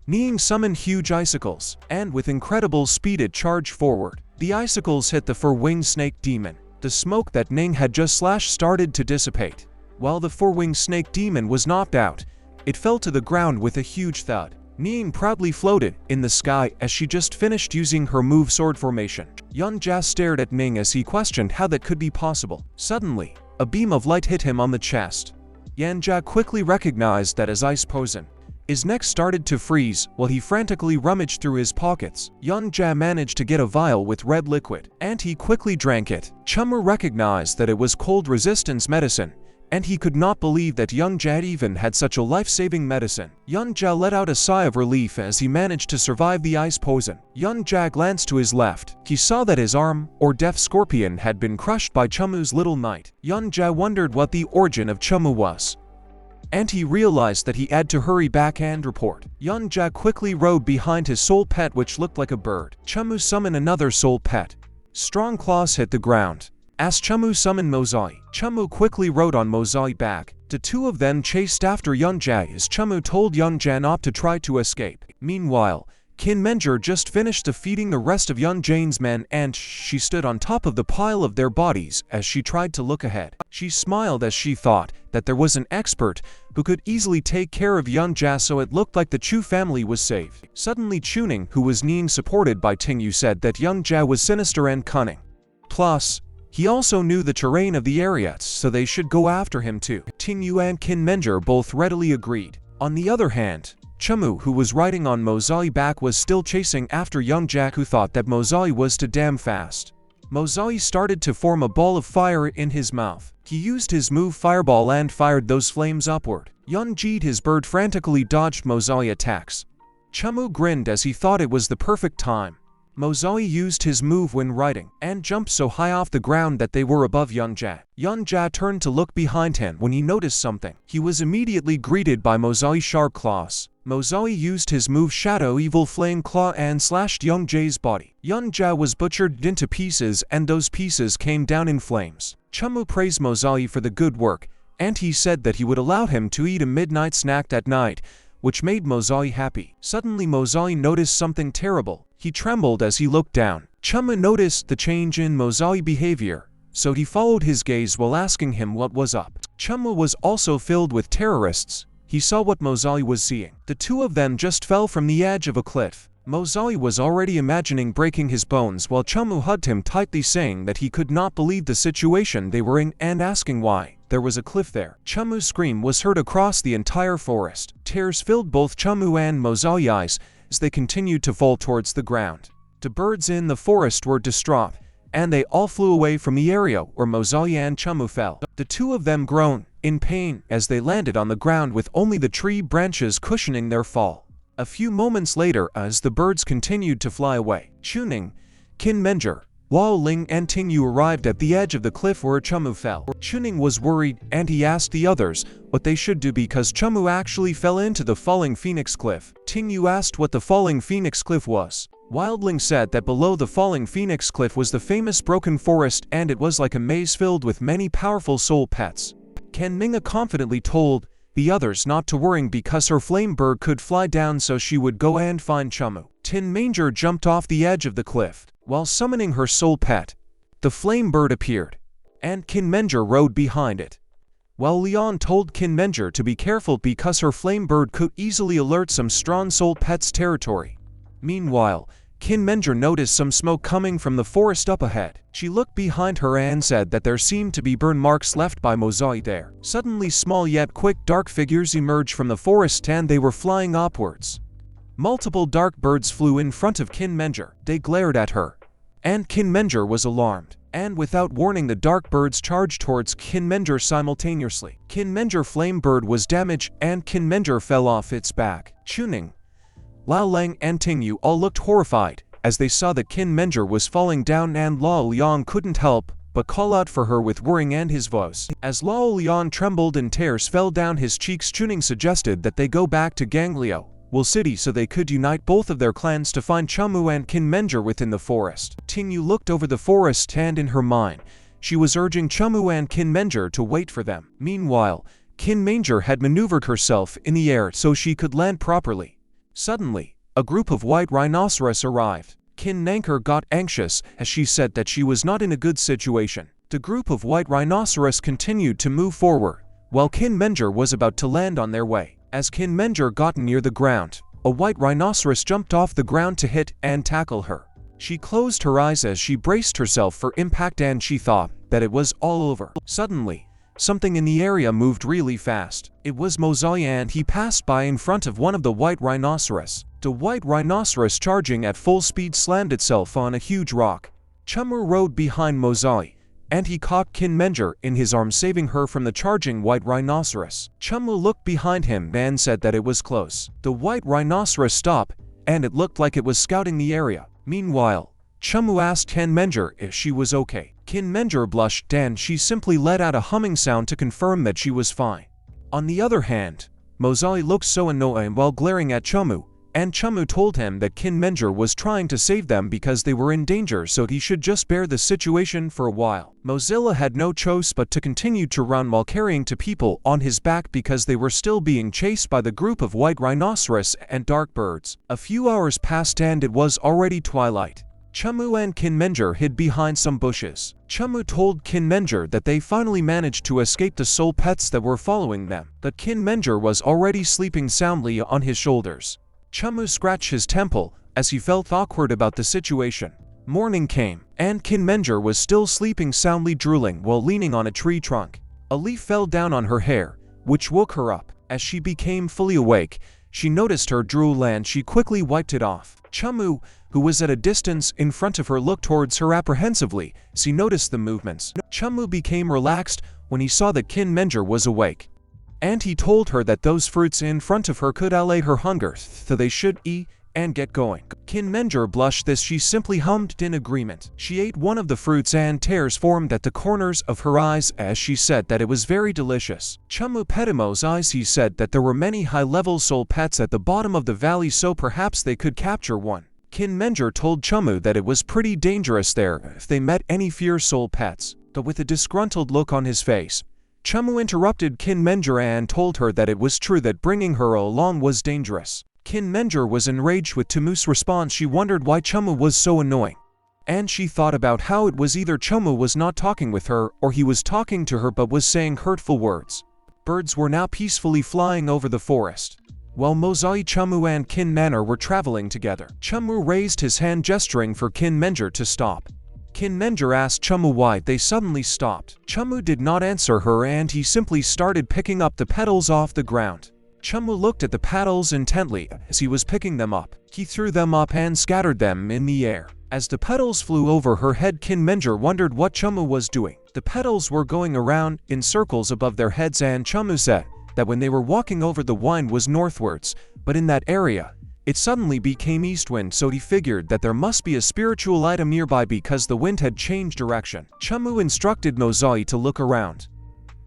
Ning summoned huge icicles, and with incredible speed it charged forward. The icicles hit the four-winged snake demon. The smoke that Ning had just slashed started to dissipate. While the four-winged snake demon was knocked out, it fell to the ground with a huge thud. Ning proudly floated in the sky as she just finished using her move Sword Formation. Yunjia stared at Ning as he questioned how that could be possible. Suddenly, a beam of light hit him on the chest. Yunjia quickly recognized that as ice poison. His neck started to freeze while he frantically rummaged through his pockets. Yunjia managed to get a vial with red liquid, and he quickly drank it. Chumu recognized that it was cold resistance medicine, and he could not believe that Yunjia even had such a life-saving medicine. Yunjia let out a sigh of relief as he managed to survive the ice poison. Yunjia glanced to his left. He saw that his arm, or death scorpion, had been crushed by Chumu's little knight. Yunjia wondered what the origin of Chumu was, and he realized that he had to hurry back and report. Yunjia quickly rode behind his soul pet, which looked like a bird. Chumu summoned another soul pet. Strong claws hit the ground. As Chumu summoned Mozai, Chumu quickly rode on Mozai back. The two of them chased after Yunjia as Chumu told Yunjia not to try to escape. Meanwhile, Kinmenger just finished defeating the rest of Yunjian's men, and she stood on top of the pile of their bodies as she tried to look ahead. She smiled as she thought that there was an expert who could easily take care of Yunjia, so it looked like the Chu family was safe. Suddenly Chuning, who was Ning supported by Tingyu, said that Yunjia was sinister and cunning. Plus, he also knew the terrain of the area, so they should go after him too. Tingyu and Kinmenger both readily agreed. On the other hand, Chamu, who was riding on Mozai back, was still chasing after Yunjia, who thought that Mozai was too damn fast. Mozai started to form a ball of fire in his mouth. He used his move Fireball and fired those flames upward. Yunjia, his bird, frantically dodged Mozai attacks. Chamu grinned as he thought it was the perfect time. Mozai used his move when riding, and jumped so high off the ground that they were above Yunjia. Yunjia turned to look behind him when he noticed something. He was immediately greeted by Mozai's sharp claws. Mozai used his move Shadow Evil Flame Claw and slashed Yunjia's body. Yunjia was butchered into pieces, and those pieces came down in flames. Chamu praised Mozai for the good work, and he said that he would allow him to eat a midnight snack that night, which made Mozai happy. Suddenly Mozai noticed something terrible. He trembled as he looked down. Chumu noticed the change in Mo's behavior, so he followed his gaze while asking him what was up. Chumu was also filled with terrorists. He saw what Mo's was seeing. The two of them just fell from the edge of a cliff. Mo's was already imagining breaking his bones while Chumu hugged him tightly, saying that he could not believe the situation they were in and asking why there was a cliff there. Chumu's scream was heard across the entire forest. Tears filled both Chumu and Mo's eyes as they continued to fall towards the ground. The birds in the forest were distraught, and they all flew away from the area where Mo's and Chumu fell. The two of them groaned in pain as they landed on the ground with only the tree branches cushioning their fall. A few moments later, as the birds continued to fly away, Chuning, Kinmenger, Lao Ling and Tingyu arrived at the edge of the cliff where Chumu fell. Chuning was worried and he asked the others what they should do because Chumu actually fell into the falling phoenix cliff. Tingyu asked what the falling phoenix cliff was. Wildling said that below the falling phoenix cliff was the famous broken forest and it was like a maze filled with many powerful soul pets. Kanminga confidently told the others not to worry because her flame bird could fly down, so she would go and find Chumu. Tin Manger jumped off the edge of the cliff. While summoning her soul pet, the flame bird appeared, and Kinmenger rode behind it. While Leon told Kinmenger to be careful because her flame bird could easily alert some strong soul pet's territory. Meanwhile, Kinmenger noticed some smoke coming from the forest up ahead. She looked behind her and said that there seemed to be burn marks left by Mozai there. Suddenly, small yet quick dark figures emerged from the forest and they were flying upwards. Multiple dark birds flew in front of Kinmenger. They glared at her, and Kinmenger was alarmed. And without warning, the dark birds charged towards Kinmenger simultaneously. Kinmenger flame bird was damaged and Kinmenger fell off its back. Chuning, Lao Lang and Tingyu all looked horrified as they saw that Kinmenger was falling down, and Lao Liang couldn't help but call out for her with worrying and his voice. As Lao Liang trembled and tears fell down his cheeks, Chuning suggested that they go back to Ganglio City so they could unite both of their clans to find Chamu and Kinmenger within the forest. Tingyu looked over the forest and in her mind, she was urging Chamu and Kinmenger to wait for them. Meanwhile, Kinmenger had maneuvered herself in the air so she could land properly. Suddenly, a group of white rhinoceros arrived. Kinmenger got anxious as she said that she was not in a good situation. The group of white rhinoceros continued to move forward, while Kinmenger was about to land on their way. As Kinmenger got near the ground, a white rhinoceros jumped off the ground to hit and tackle her. She closed her eyes as she braced herself for impact and she thought that it was all over. Suddenly, something in the area moved really fast. It was Mozai and he passed by in front of one of the white rhinoceros. The white rhinoceros, charging at full speed, slammed itself on a huge rock. Chumu rode behind Mozai, and he caught Kinmenger in his arms, saving her from the charging white rhinoceros. Chumu looked behind him and said that it was close. The white rhinoceros stopped, and it looked like it was scouting the area. Meanwhile, Chumu asked Kinmenger if she was okay. Kinmenger blushed and she simply let out a humming sound to confirm that she was fine. On the other hand, Mozai looked so annoyed while glaring at Chumu, and Chumu told him that Kinmenger was trying to save them because they were in danger, so he should just bear the situation for a while. Mozilla had no choice but to continue to run while carrying two people on his back because they were still being chased by the group of white rhinoceros and dark birds. A few hours passed and it was already twilight. Chumu and Kinmenger hid behind some bushes. Chumu told Kinmenger that they finally managed to escape the soul pets that were following them. But Kinmenger was already sleeping soundly on his shoulders. Chumu scratched his temple as he felt awkward about the situation. Morning came, and Kinmenger was still sleeping soundly, drooling while leaning on a tree trunk. A leaf fell down on her hair, which woke her up. As she became fully awake, she noticed her drool and she quickly wiped it off. Chumu, who was at a distance in front of her, looked towards her apprehensively as he noticed the movements. Chumu became relaxed when he saw that Kinmenger was awake, and he told her that those fruits in front of her could allay her hunger, so they should eat and get going. Kinmenger blushed this she simply hummed in agreement. She ate one of the fruits and tears formed at the corners of her eyes as she said that it was very delicious. Chumu Petimo's eyes. He said that there were many high-level soul pets at the bottom of the valley, so perhaps they could capture one. Kinmenger told Chumu that it was pretty dangerous there if they met any fierce soul pets. But with a disgruntled look on his face, Chumu interrupted Kinmenger and told her that it was true that bringing her along was dangerous. Kin Menger was enraged with Tumu's response. She wondered why Chumu was so annoying. And she thought about how it was either Chumu was not talking with her or he was talking to her but was saying hurtful words. Birds were now peacefully flying over the forest. While Mozai, Chumu and Kin Manor were traveling together, Chumu raised his hand gesturing for Kin Menger to stop. Kin Menger asked Chumu why they suddenly stopped. Chumu did not answer her and he simply started picking up the petals off the ground. Chumu looked at the petals intently as he was picking them up. He threw them up and scattered them in the air. As the petals flew over her head, Kin Menger wondered what Chumu was doing. The petals were going around in circles above their heads and Chumu said that when they were walking over the wind was northwards, but in that area, it suddenly became east wind, so he figured that there must be a spiritual item nearby because the wind had changed direction. Chumu instructed Mozai to look around.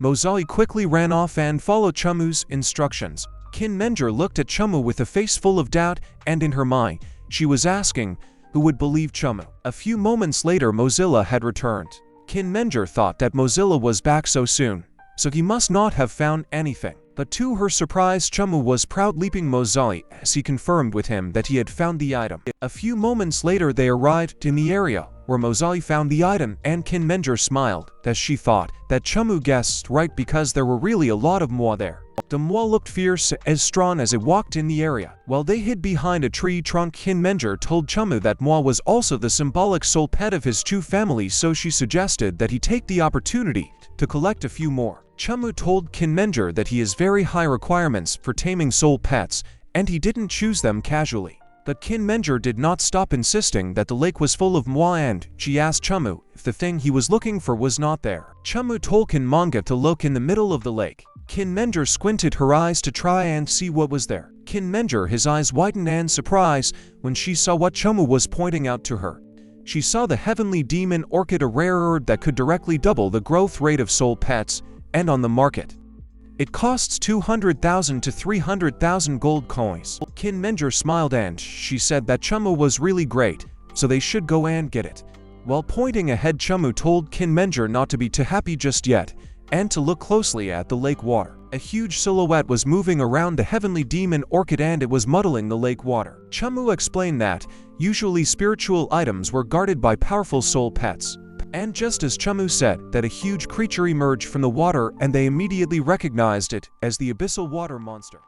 Mozai quickly ran off and followed Chumu's instructions. Kin Menger looked at Chumu with a face full of doubt, and in her mind, she was asking who would believe Chumu. A few moments later, Mozilla had returned. Kin Menger thought that Mozilla was back so soon, so he must not have found anything. But to her surprise, Chumu was proud, leaping Mozai as he confirmed with him that he had found the item. A few moments later, they arrived in the area where Mozai found the item, and Kin Menger smiled as she thought that Chumu guessed right because there were really a lot of Manhwa there. The Manhwa looked fierce as strong as it walked in the area. While they hid behind a tree trunk, Kin Menger told Chumu that Manhwa was also the symbolic soul pet of his Chu family, so she suggested that he take the opportunity to collect a few more. Chumu told Kin Menger that he has very high requirements for taming soul pets, and he didn't choose them casually. But Kin Menger did not stop insisting that the lake was full of Manhwa, and she asked Chumu if the thing he was looking for was not there. Chumu told Kin Manga to look in the middle of the lake. Kin Menger squinted her eyes to try and see what was there. Kin Menger, his eyes widened in surprise when she saw what Chumu was pointing out to her. She saw the heavenly demon orchid, a rare herb that could directly double the growth rate of soul pets, and on the market. It costs 200,000 to 300,000 gold coins. Kin Menger smiled and she said that Chumu was really great, so they should go and get it. While pointing ahead, Chumu told Kin Menger not to be too happy just yet, and to look closely at the lake water. A huge silhouette was moving around the heavenly demon orchid and it was muddling the lake water. Chumu explained that usually spiritual items were guarded by powerful soul pets. And just as Chumu said, that a huge creature emerged from the water and they immediately recognized it as the abyssal water monster.